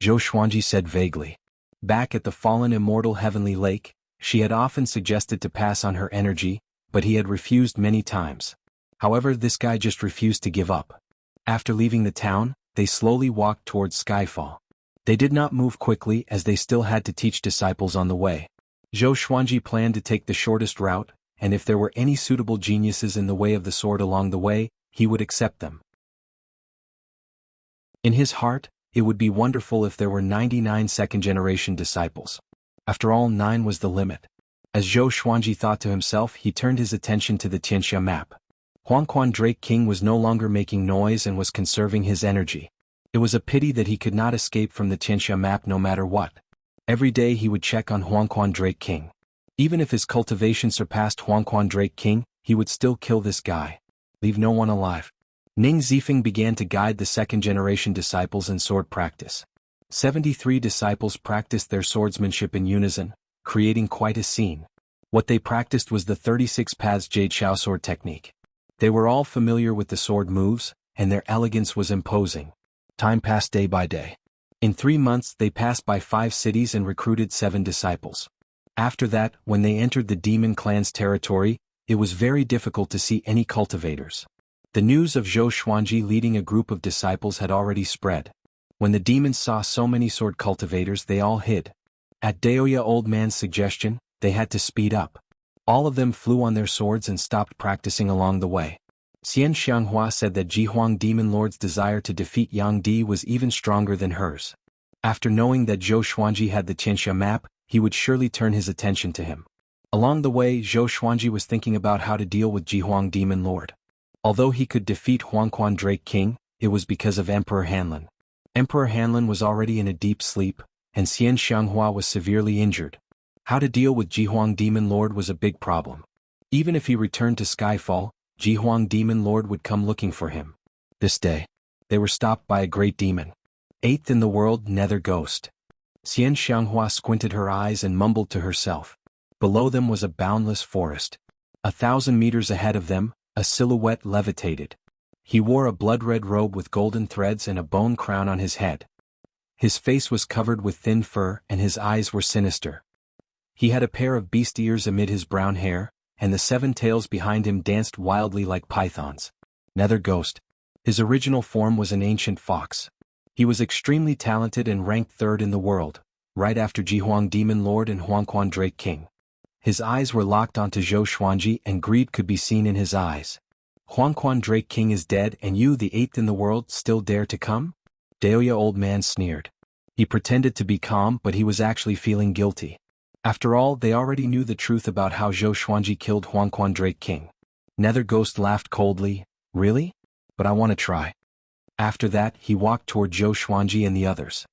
Zhou Xuanji said vaguely. Back at the fallen immortal Heavenly Lake, she had often suggested to pass on her energy, but he had refused many times. However, this guy just refused to give up. After leaving the town, they slowly walked towards Skyfall. They did not move quickly as they still had to teach disciples on the way. Zhou Xuanji planned to take the shortest route, and if there were any suitable geniuses in the way of the sword along the way, he would accept them. In his heart, it would be wonderful if there were 99 second-generation disciples. After all, 9 was the limit. As Zhou Xuanji thought to himself, he turned his attention to the Tianxia map. Huangquan Drake King was no longer making noise and was conserving his energy. It was a pity that he could not escape from the Tianxia map no matter what. Every day he would check on Huangquan Drake King. Even if his cultivation surpassed Huangquan Drake King, he would still kill this guy. Leave no one alive. Ning Zifeng began to guide the second-generation disciples in sword practice. 73 disciples practiced their swordsmanship in unison, creating quite a scene. What they practiced was the 36 paths Jade Xiao sword technique. They were all familiar with the sword moves, and their elegance was imposing. Time passed day by day. In 3 months they passed by 5 cities and recruited 7 disciples. After that, when they entered the demon clan's territory, it was very difficult to see any cultivators. The news of Zhou Xuanji leading a group of disciples had already spread. When the demons saw so many sword cultivators, they all hid. At Daoya Old Man's suggestion, they had to speed up. All of them flew on their swords and stopped practicing along the way. Xian Xianghua said that Jihuang Demon Lord's desire to defeat Yang Di was even stronger than hers. After knowing that Zhou Xuanji had the Tianxia map, he would surely turn his attention to him. Along the way, Zhou Xuanji was thinking about how to deal with Jihuang Demon Lord. Although he could defeat Huangquan Drake King, it was because of Emperor Hanlin. Emperor Hanlin was already in a deep sleep, and Xian Xianghua was severely injured. How to deal with Jihuang Demon Lord was a big problem. Even if he returned to Skyfall, Jihuang Demon Lord would come looking for him. This day, they were stopped by a great demon. Eighth in the world, Nether Ghost. Xian Xianghua squinted her eyes and mumbled to herself. Below them was a boundless forest. 1,000 meters ahead of them, a silhouette levitated. He wore a blood-red robe with golden threads and a bone crown on his head. His face was covered with thin fur and his eyes were sinister. He had a pair of beast ears amid his brown hair, and the 7 tails behind him danced wildly like pythons. Nether Ghost. His original form was an ancient fox. He was extremely talented and ranked 3rd in the world, right after Jihuang Demon Lord and Huangquan Drake King. His eyes were locked onto Zhou Xuanji and greed could be seen in his eyes. Huangquan Drake King is dead and you, the 8th in the world, still dare to come? Daoya Old Man sneered. He pretended to be calm but he was actually feeling guilty. After all, they already knew the truth about how Zhou Xuanji killed Huangquan Drake King. Nether Ghost laughed coldly. Really? But I want to try. After that, he walked toward Zhou Xuanji and the others.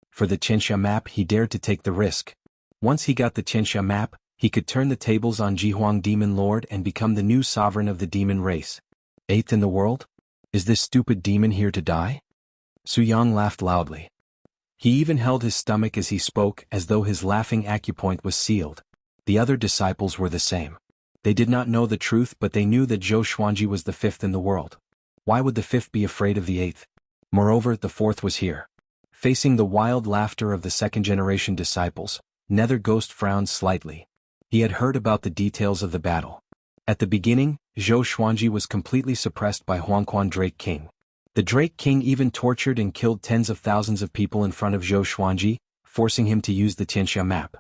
For the Qianxia map, he dared to take the risk. Once he got the Qianxia map, he could turn the tables on Jihuang Demon Lord and become the new sovereign of the demon race. 8th in the world? Is this stupid demon here to die? Su Yang laughed loudly. He even held his stomach as he spoke, as though his laughing acupoint was sealed. The other disciples were the same. They did not know the truth but they knew that Zhou Xuanji was the 5th in the world. Why would the 5th be afraid of the 8th? Moreover, the 4th was here. Facing the wild laughter of the 2nd-generation disciples, Nether Ghost frowned slightly. He had heard about the details of the battle. At the beginning, Zhou Xuanji was completely suppressed by Huangquan Drake King. The Drake King even tortured and killed tens of thousands of people in front of Zhou Xuanji, forcing him to use the Qianxia map.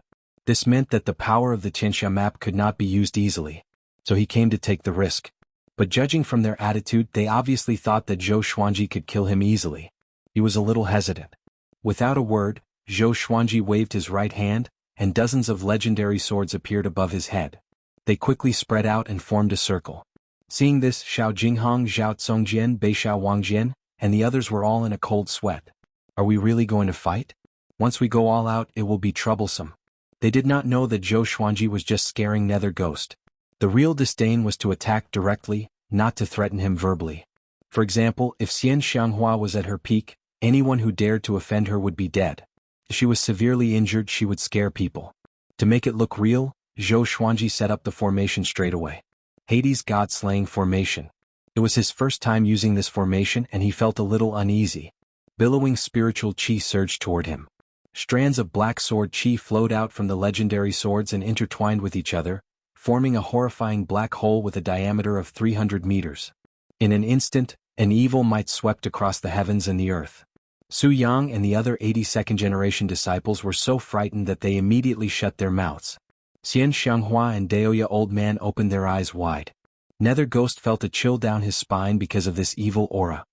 This meant that the power of the Qianxia map could not be used easily. So he came to take the risk. But judging from their attitude, they obviously thought that Zhou Xuanji could kill him easily. He was a little hesitant. Without a word, Zhou Xuanji waved his right hand, and dozens of legendary swords appeared above his head. They quickly spread out and formed a circle. Seeing this, Xiao Jinghong, Zhao Tsongjian, Beixiao Wangjian, and the others were all in a cold sweat. Are we really going to fight? Once we go all out, it will be troublesome. They did not know that Zhou Xuanji was just scaring Nether Ghost. The real disdain was to attack directly, not to threaten him verbally. For example, if Xian Xianghua was at her peak, anyone who dared to offend her would be dead. If she was severely injured, she would scare people. To make it look real, Zhou Xuanji set up the formation straight away. Hades God-slaying formation. It was his first time using this formation and he felt a little uneasy. Billowing spiritual chi surged toward him. Strands of black sword chi flowed out from the legendary swords and intertwined with each other, forming a horrifying black hole with a diameter of 300 meters. In an instant, an evil might swept across the heavens and the earth. Su Yang and the other 82nd-generation disciples were so frightened that they immediately shut their mouths. Xian Xianghua and Daoya Old Man opened their eyes wide. Nether Ghost felt a chill down his spine because of this evil aura.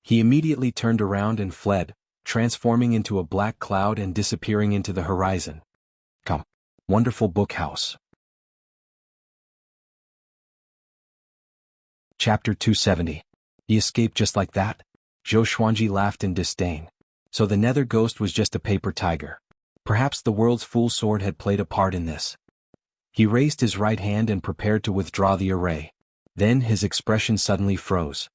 He immediately turned around and fled, transforming into a black cloud and disappearing into the horizon. Come. Wonderful book house. Chapter 270. He escaped just like that? Zhou Xuanji laughed in disdain. So the Nether Ghost was just a paper tiger. Perhaps the world's full sword had played a part in this. He raised his right hand and prepared to withdraw the array. Then his expression suddenly froze.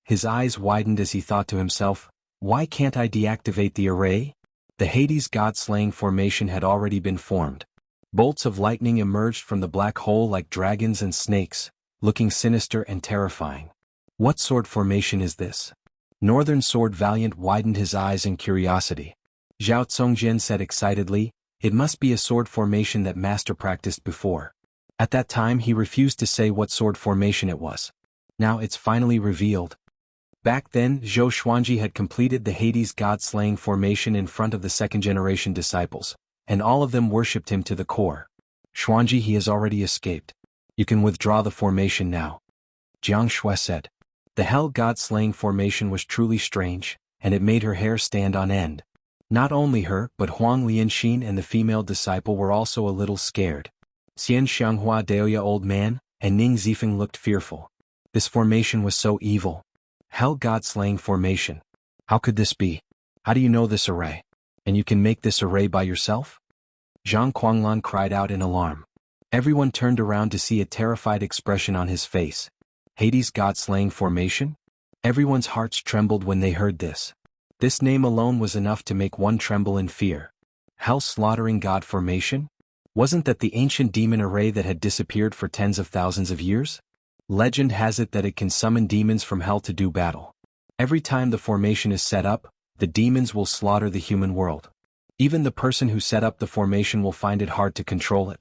His eyes widened as he thought to himself, why can't I deactivate the array? The Hades God-slaying formation had already been formed. Bolts of lightning emerged from the black hole like dragons and snakes, looking sinister and terrifying. What sword formation is this? Northern Sword Valiant widened his eyes in curiosity. Zhao Tsongjian said excitedly, it must be a sword formation that Master practiced before. At that time he refused to say what sword formation it was. Now it's finally revealed. Back then, Zhou Xuanji had completed the Hades God-slaying formation in front of the 2nd-generation disciples, and all of them worshipped him to the core. Xuanji, he has already escaped. You can withdraw the formation now. Jiang Shui said. The Hell God-slaying formation was truly strange, and it made her hair stand on end. Not only her, but Huang Lianxin and the female disciple were also a little scared. Xian Xianghua, Daoya Old Man, and Ning Zifeng looked fearful. This formation was so evil. Hell God-slaying formation. How could this be? How do you know this array? And you can make this array by yourself? Zhang Guanglan cried out in alarm. Everyone turned around to see a terrified expression on his face. Hades' god-slaying formation? Everyone's hearts trembled when they heard this. This name alone was enough to make one tremble in fear. Hell's slaughtering god formation? Wasn't that the ancient demon array that had disappeared for tens of thousands of years? Legend has it that it can summon demons from hell to do battle. Every time the formation is set up, the demons will slaughter the human world. Even the person who set up the formation will find it hard to control it.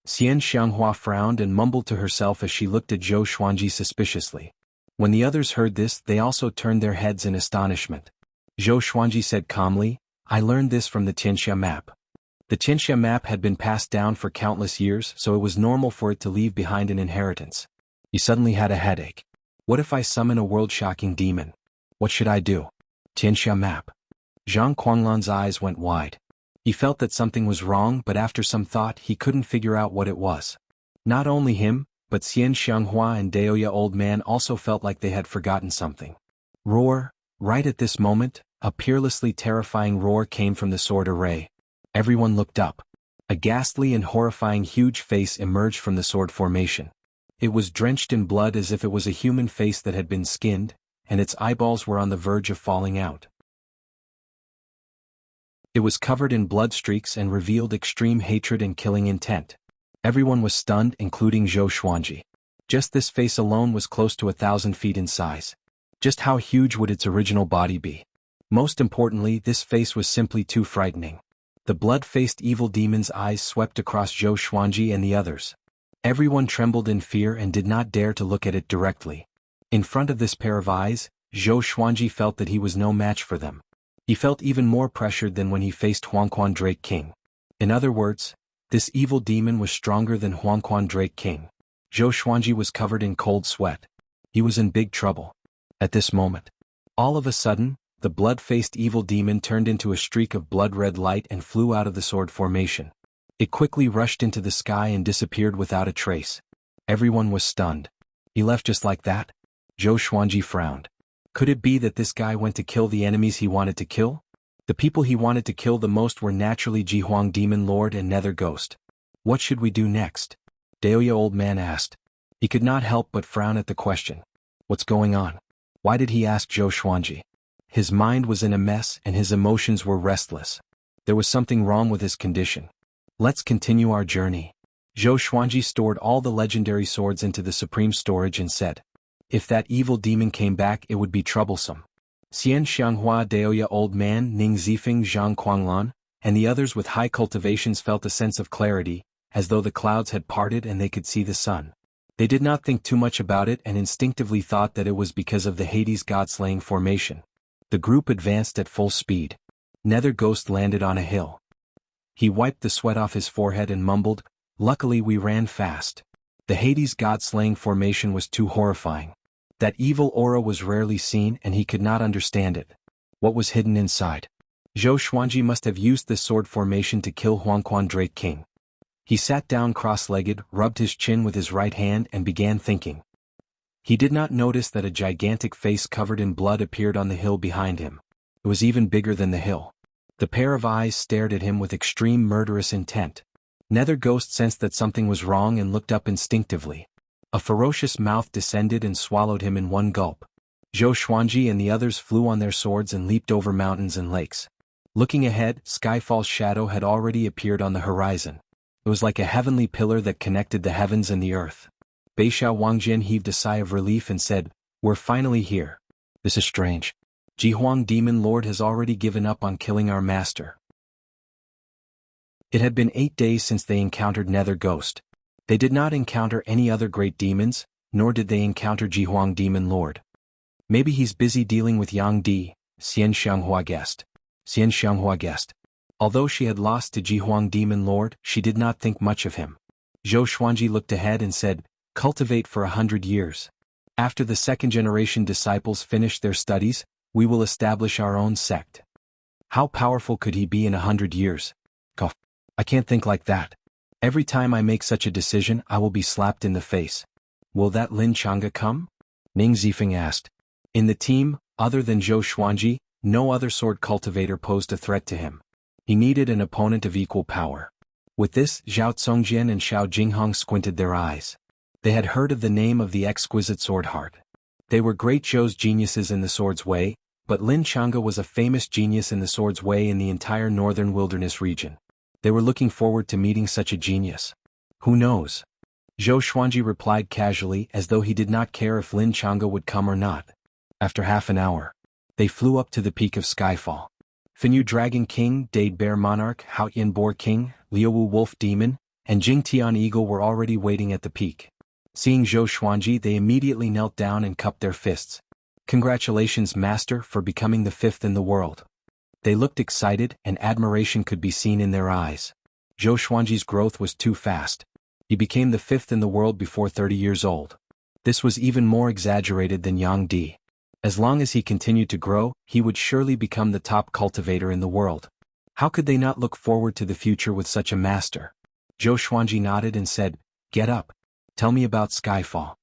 Xian Xianghua frowned and mumbled to herself as she looked at Zhou Xuanji suspiciously. When the others heard this, they also turned their heads in astonishment. Zhou Xuanji said calmly, I learned this from the Tianxia map. The Tianxia map had been passed down for countless years, so it was normal for it to leave behind an inheritance. He suddenly had a headache. What if I summon a world-shocking demon? What should I do? Tianxia map. Zhang Guanglan's eyes went wide. He felt that something was wrong, but after some thought he couldn't figure out what it was. Not only him, but Xian Xianghua and Daoya Old Man also felt like they had forgotten something. Roar! Right at this moment, a peerlessly terrifying roar came from the sword array. Everyone looked up. A ghastly and horrifying huge face emerged from the sword formation. It was drenched in blood as if it was a human face that had been skinned, and its eyeballs were on the verge of falling out. It was covered in blood streaks and revealed extreme hatred and killing intent. Everyone was stunned, including Zhou Xuanji. Just this face alone was close to 1,000 feet in size. Just how huge would its original body be? Most importantly, this face was simply too frightening. The blood-faced evil demon's eyes swept across Zhou Xuanji and the others. Everyone trembled in fear and did not dare to look at it directly. In front of this pair of eyes, Zhou Xuanji felt that he was no match for them. He felt even more pressured than when he faced Huangquan Drake King. In other words, this evil demon was stronger than Huangquan Drake King. Zhou Xuanji was covered in cold sweat. He was in big trouble. At this moment, all of a sudden, the blood-faced evil demon turned into a streak of blood-red light and flew out of the sword formation. It quickly rushed into the sky and disappeared without a trace. Everyone was stunned. He left just like that? Zhou Xuanji frowned. Could it be that this guy went to kill the enemies he wanted to kill? The people he wanted to kill the most were naturally Jihuang Demon Lord and Nether Ghost. What should we do next? Daoya Old Man asked. He could not help but frown at the question. What's going on? Why did he ask Zhou Xuanji? His mind was in a mess and his emotions were restless. There was something wrong with his condition. Let's continue our journey. Zhou Xuanji stored all the legendary swords into the supreme storage and said, if that evil demon came back, it would be troublesome. Xian Xianghua, Daoya Old Man, Ning Zifeng, Zhang Guanglan, and the others with high cultivations felt a sense of clarity, as though the clouds had parted and they could see the sun. They did not think too much about it and instinctively thought that it was because of the Hades god-slaying formation. The group advanced at full speed. Nether Ghost landed on a hill. He wiped the sweat off his forehead and mumbled, luckily we ran fast. The Hades god-slaying formation was too horrifying. That evil aura was rarely seen and he could not understand it. What was hidden inside? Zhou Xuanji must have used this sword formation to kill Huangquan Drake King. He sat down cross-legged, rubbed his chin with his right hand and began thinking. He did not notice that a gigantic face covered in blood appeared on the hill behind him. It was even bigger than the hill. The pair of eyes stared at him with extreme murderous intent. Nether Ghost sensed that something was wrong and looked up instinctively. A ferocious mouth descended and swallowed him in one gulp. Zhou Xuanji and the others flew on their swords and leaped over mountains and lakes. Looking ahead, Skyfall's shadow had already appeared on the horizon. It was like a heavenly pillar that connected the heavens and the earth. Beishao Wangjin heaved a sigh of relief and said, we're finally here. This is strange. Jihuang Demon Lord has already given up on killing our master. It had been 8 days since they encountered Nether Ghost. They did not encounter any other great demons, nor did they encounter Jihuang Demon Lord. Maybe he's busy dealing with Yang Di, Xian Xianghua guessed. Xian Xianghua guessed. Although she had lost to Jihuang Demon Lord, she did not think much of him. Zhou Xuanji looked ahead and said, cultivate for 100 years. After the second-generation disciples finish their studies, we will establish our own sect. How powerful could he be in 100 years? I can't think like that. Every time I make such a decision, I will be slapped in the face. Will that Lin Chang'e come? Ning Zifeng asked. In the team, other than Zhou Xuanji, no other sword cultivator posed a threat to him. He needed an opponent of equal power. With this, Zhao Congjian and Xiao Jinghong squinted their eyes. They had heard of the name of the exquisite sword heart. They were great Zhou's geniuses in the sword's way, but Lin Chang'e was a famous genius in the sword's way in the entire northern wilderness region. They were looking forward to meeting such a genius. Who knows? Zhou Xuanji replied casually as though he did not care if Lin Chang'e would come or not. After half an hour, they flew up to the peak of Skyfall. Finyu Dragon King, Dade Bear Monarch, Haoyan Boar King, Liuwu Wolf Demon, and Jingtian Eagle were already waiting at the peak. Seeing Zhou Xuanji, they immediately knelt down and cupped their fists. Congratulations, Master, for becoming the 5th in the world. They looked excited, and admiration could be seen in their eyes. Zhou Xuanji's growth was too fast. He became the 5th in the world before 30 years old. This was even more exaggerated than Yang Di. As long as he continued to grow, he would surely become the top cultivator in the world. How could they not look forward to the future with such a master? Zhou Xuanji nodded and said, "Get up. Tell me about Skyfall."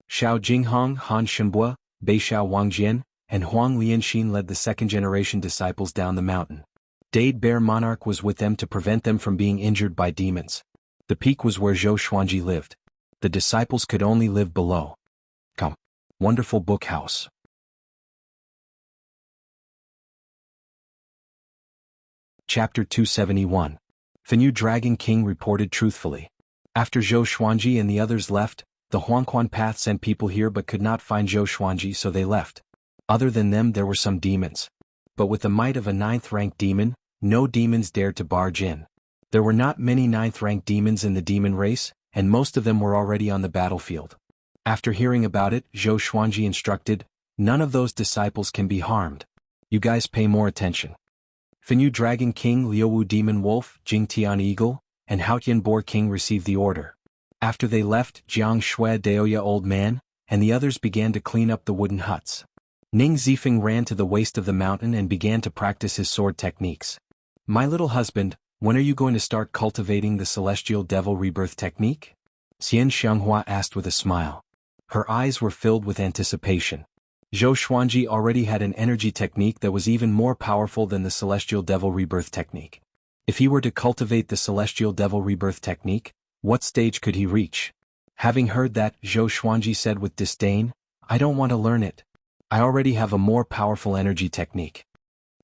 Xiao Jinghong, Han Shenbua, Beixiao Wangjian, and Huang Lianxin led the second-generation disciples down the mountain. Dade Bear Monarch was with them to prevent them from being injured by demons. The peak was where Zhou Xuanji lived. The disciples could only live below. Come. Wonderful book house. Chapter 271. Finyu Dragon King reported truthfully. After Zhou Xuanji and the others left, the Huangquan path sent people here but could not find Zhou Xuanji, so they left. Other than them there were some demons. But with the might of a 9th-ranked demon, no demons dared to barge in. There were not many 9th-ranked demons in the demon race, and most of them were already on the battlefield. After hearing about it, Zhou Xuanji instructed, "None of those disciples can be harmed. You guys pay more attention." Finyu Dragon King, Liuwu Demon Wolf, Jingtian Eagle, and Haoyan Boar King received the order. After they left, Jiang Shui Daoya Old Man, and the others began to clean up the wooden huts. Ning Zifeng ran to the waist of the mountain and began to practice his sword techniques. "My little husband, when are you going to start cultivating the Celestial Devil Rebirth technique?" Xian Xianghua asked with a smile. Her eyes were filled with anticipation. Zhou Xuanji already had an energy technique that was even more powerful than the Celestial Devil Rebirth technique. If he were to cultivate the Celestial Devil Rebirth technique, what stage could he reach? Having heard that, Zhou Xuanji said with disdain, "I don't want to learn it. I already have a more powerful energy technique."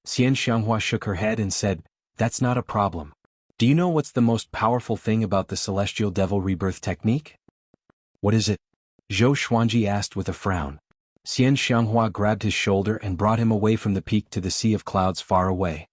Xian Xianghua shook her head and said, "That's not a problem. Do you know what's the most powerful thing about the Celestial Devil Rebirth technique?" "What is it?" Zhou Xuanji asked with a frown. Xian Xianghua grabbed his shoulder and brought him away from the peak to the sea of clouds far away.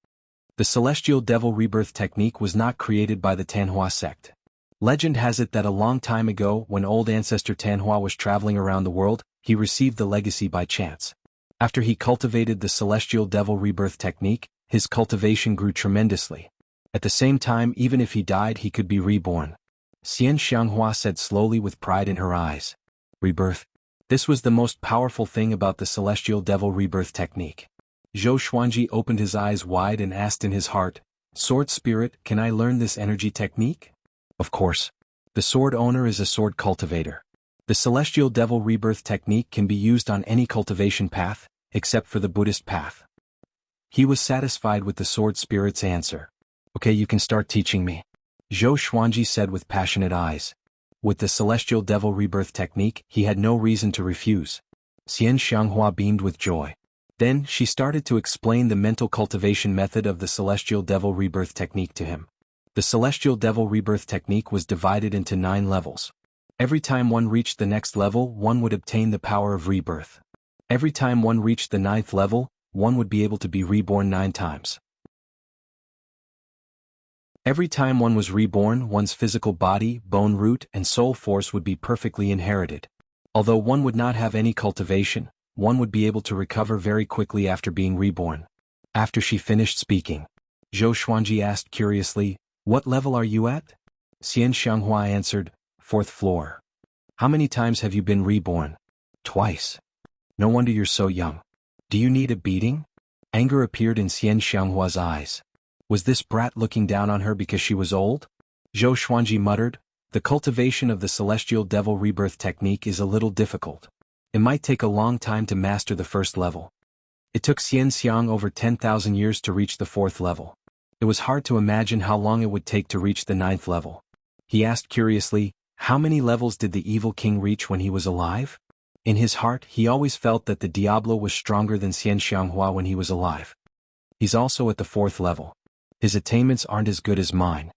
The Celestial Devil Rebirth technique was not created by the Tanhua sect. Legend has it that a long time ago, when old ancestor Tanhua was traveling around the world, he received the legacy by chance. After he cultivated the Celestial Devil Rebirth technique, his cultivation grew tremendously. At the same time, even if he died, he could be reborn. Xian Xianghua said slowly with pride in her eyes. "Rebirth. This was the most powerful thing about the Celestial Devil Rebirth technique." Zhou Xuanji opened his eyes wide and asked in his heart, "Sword Spirit, can I learn this energy technique?" "Of course. The sword owner is a sword cultivator. The Celestial Devil Rebirth technique can be used on any cultivation path, except for the Buddhist path." He was satisfied with the Sword Spirit's answer. "Okay, you can start teaching me," Zhou Xuanji said with passionate eyes. With the Celestial Devil Rebirth technique, he had no reason to refuse. Xian Xianghua beamed with joy. Then, she started to explain the mental cultivation method of the Celestial Devil Rebirth technique to him. The Celestial Devil Rebirth technique was divided into 9 levels. Every time one reached the next level, one would obtain the power of rebirth. Every time one reached the 9th level, one would be able to be reborn 9 times. Every time one was reborn, one's physical body, bone root, and soul force would be perfectly inherited. Although one would not have any cultivation, one would be able to recover very quickly after being reborn. After she finished speaking, Zhou Xuanji asked curiously, "What level are you at?" Xian Xianghua answered, 4th floor. "How many times have you been reborn?" "Twice." "No wonder you're so young. Do you need a beating?" Anger appeared in Xian Xianghua's eyes. Was this brat looking down on her because she was old? Zhou Xuanji muttered, "The cultivation of the Celestial Devil Rebirth technique is a little difficult. It might take a long time to master the 1st level. It took Xian Xiang over 10,000 years to reach the 4th level. It was hard to imagine how long it would take to reach the 9th level. He asked curiously, how many levels did the evil king reach when he was alive? In his heart, he always felt that the Diablo was stronger than Xian Xianghua when he was alive. He's also at the 4th level. His attainments aren't as good as mine.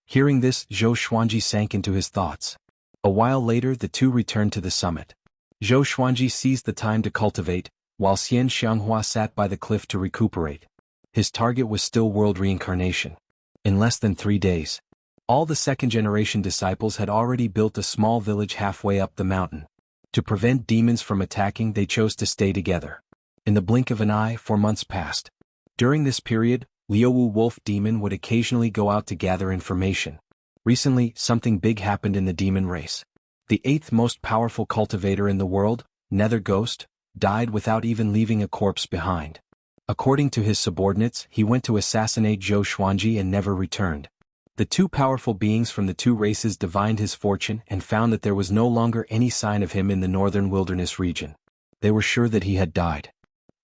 Hearing this, Zhou Xuanji sank into his thoughts. A while later, the two returned to the summit. Zhou Xuanji seized the time to cultivate, while Xian Xianghua sat by the cliff to recuperate. His target was still world reincarnation. In less than 3 days, all the second-generation disciples had already built a small village halfway up the mountain. To prevent demons from attacking, they chose to stay together. In the blink of an eye, 4 months passed. During this period, Liuwu Wolf Demon would occasionally go out to gather information. Recently, something big happened in the demon race. The 8th most powerful cultivator in the world, Nether Ghost, died without even leaving a corpse behind. According to his subordinates, he went to assassinate Zhou Xuanji and never returned. The two powerful beings from the two races divined his fortune and found that there was no longer any sign of him in the northern wilderness region. They were sure that he had died.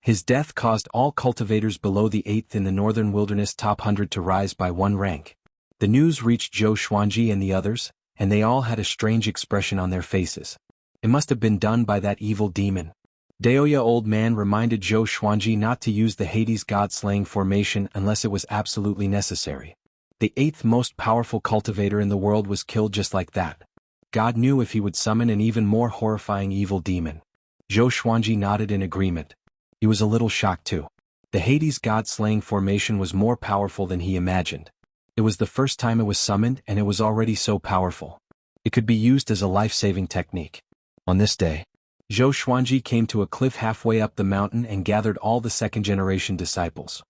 His death caused all cultivators below the 8th in the northern wilderness top 100 to rise by 1 rank. The news reached Zhou Xuanji and the others, and they all had a strange expression on their faces. It must have been done by that evil demon. Daoya Old Man reminded Zhou Xuanji not to use the Hades god-slaying formation unless it was absolutely necessary. The 8th most powerful cultivator in the world was killed just like that. God knew if he would summon an even more horrifying evil demon. Zhou Xuanji nodded in agreement. He was a little shocked too. The Hades god-slaying formation was more powerful than he imagined. It was the first time it was summoned and it was already so powerful. It could be used as a life-saving technique. On this day, Zhou Xuanji came to a cliff halfway up the mountain and gathered all the second-generation disciples.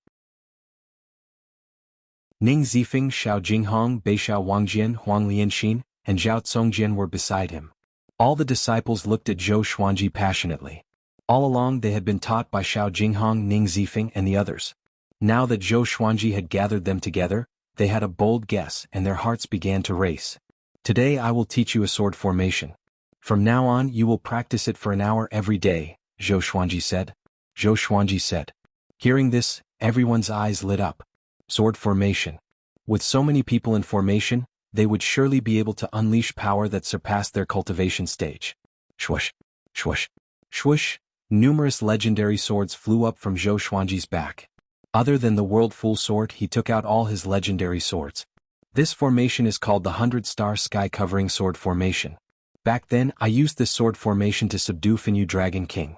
Ning Zifeng, Xiao Jinghong, Beixiao Wangjian, Huang Lianxin, and Zhao Congjian were beside him. All the disciples looked at Zhou Xuanji passionately. All along they had been taught by Xiao Jinghong, Ning Zifeng, and the others. Now that Zhou Xuanji had gathered them together, they had a bold guess and their hearts began to race. Today I will teach you a sword formation. From now on you will practice it for an hour every day, Zhou Xuanji said. Zhou Xuanji said. Hearing this, everyone's eyes lit up. Sword formation. With so many people in formation, they would surely be able to unleash power that surpassed their cultivation stage. Swoosh, swoosh, swoosh. Numerous legendary swords flew up from Zhou Xuanji's back. Other than the World Full Sword, he took out all his legendary swords. This formation is called the 100-Star Sky Covering Sword Formation. Back then, I used this sword formation to subdue Finyu Dragon King.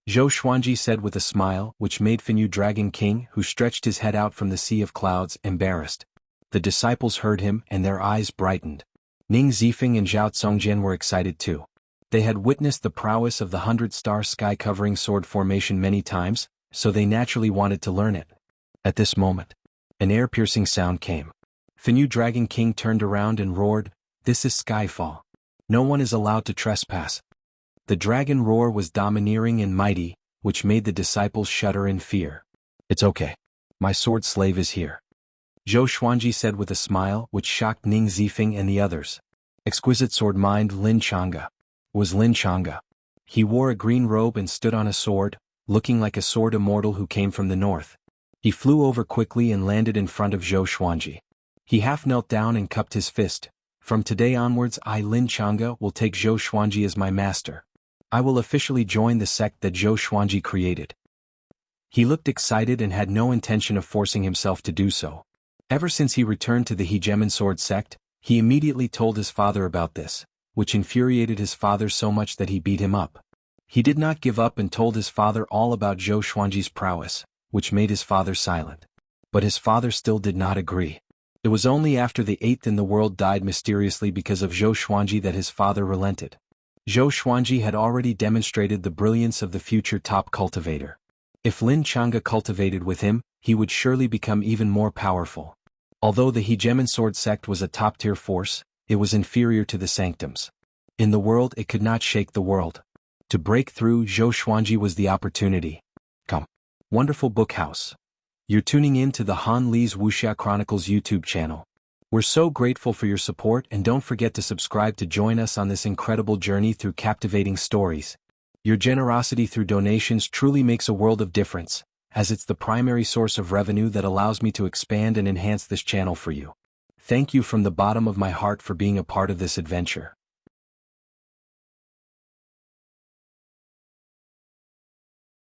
Zhou Xuanji said with a smile, which made Finyu Dragon King, who stretched his head out from the sea of clouds, embarrassed. The disciples heard him and their eyes brightened. Ning Zifeng and Zhao Congjian were excited too. They had witnessed the prowess of the 100-Star Sky Covering Sword Formation many times, so they naturally wanted to learn it. At this moment, an air-piercing sound came. Finyu Dragon King turned around and roared, "This is Skyfall. No one is allowed to trespass." The dragon roar was domineering and mighty, which made the disciples shudder in fear. "It's okay. My sword slave is here," Zhou Xuanji said with a smile which shocked Ning Zifeng and the others. Exquisite sword mind Lin Chang'e. Was Lin Chang'e. He wore a green robe and stood on a sword, looking like a sword immortal who came from the north. He flew over quickly and landed in front of Zhou Xuanji. He half knelt down and cupped his fist. "From today onwards I, Lin Chang'e, will take Zhou Xuanji as my master. I will officially join the sect that Zhou Xuanji created." He looked excited and had no intention of forcing himself to do so. Ever since he returned to the Hegemon Sword sect, he immediately told his father about this, which infuriated his father so much that he beat him up. He did not give up and told his father all about Zhou Xuanji's prowess, which made his father silent. But his father still did not agree. It was only after the 8th in the world died mysteriously because of Zhou Xuanji that his father relented. Zhou Xuanji had already demonstrated the brilliance of the future top cultivator. If Lin Chang'e cultivated with him, he would surely become even more powerful. Although the Hegemon Sword sect was a top-tier force, it was inferior to the Sanctums. In the world it could not shake the world. To break through, Zhou Xuanji was the opportunity. Come. Wonderful Book House. You're tuning in to the Han Li's Wuxia Chronicles YouTube channel. We're so grateful for your support and don't forget to subscribe to join us on this incredible journey through captivating stories. Your generosity through donations truly makes a world of difference, as it's the primary source of revenue that allows me to expand and enhance this channel for you. Thank you from the bottom of my heart for being a part of this adventure.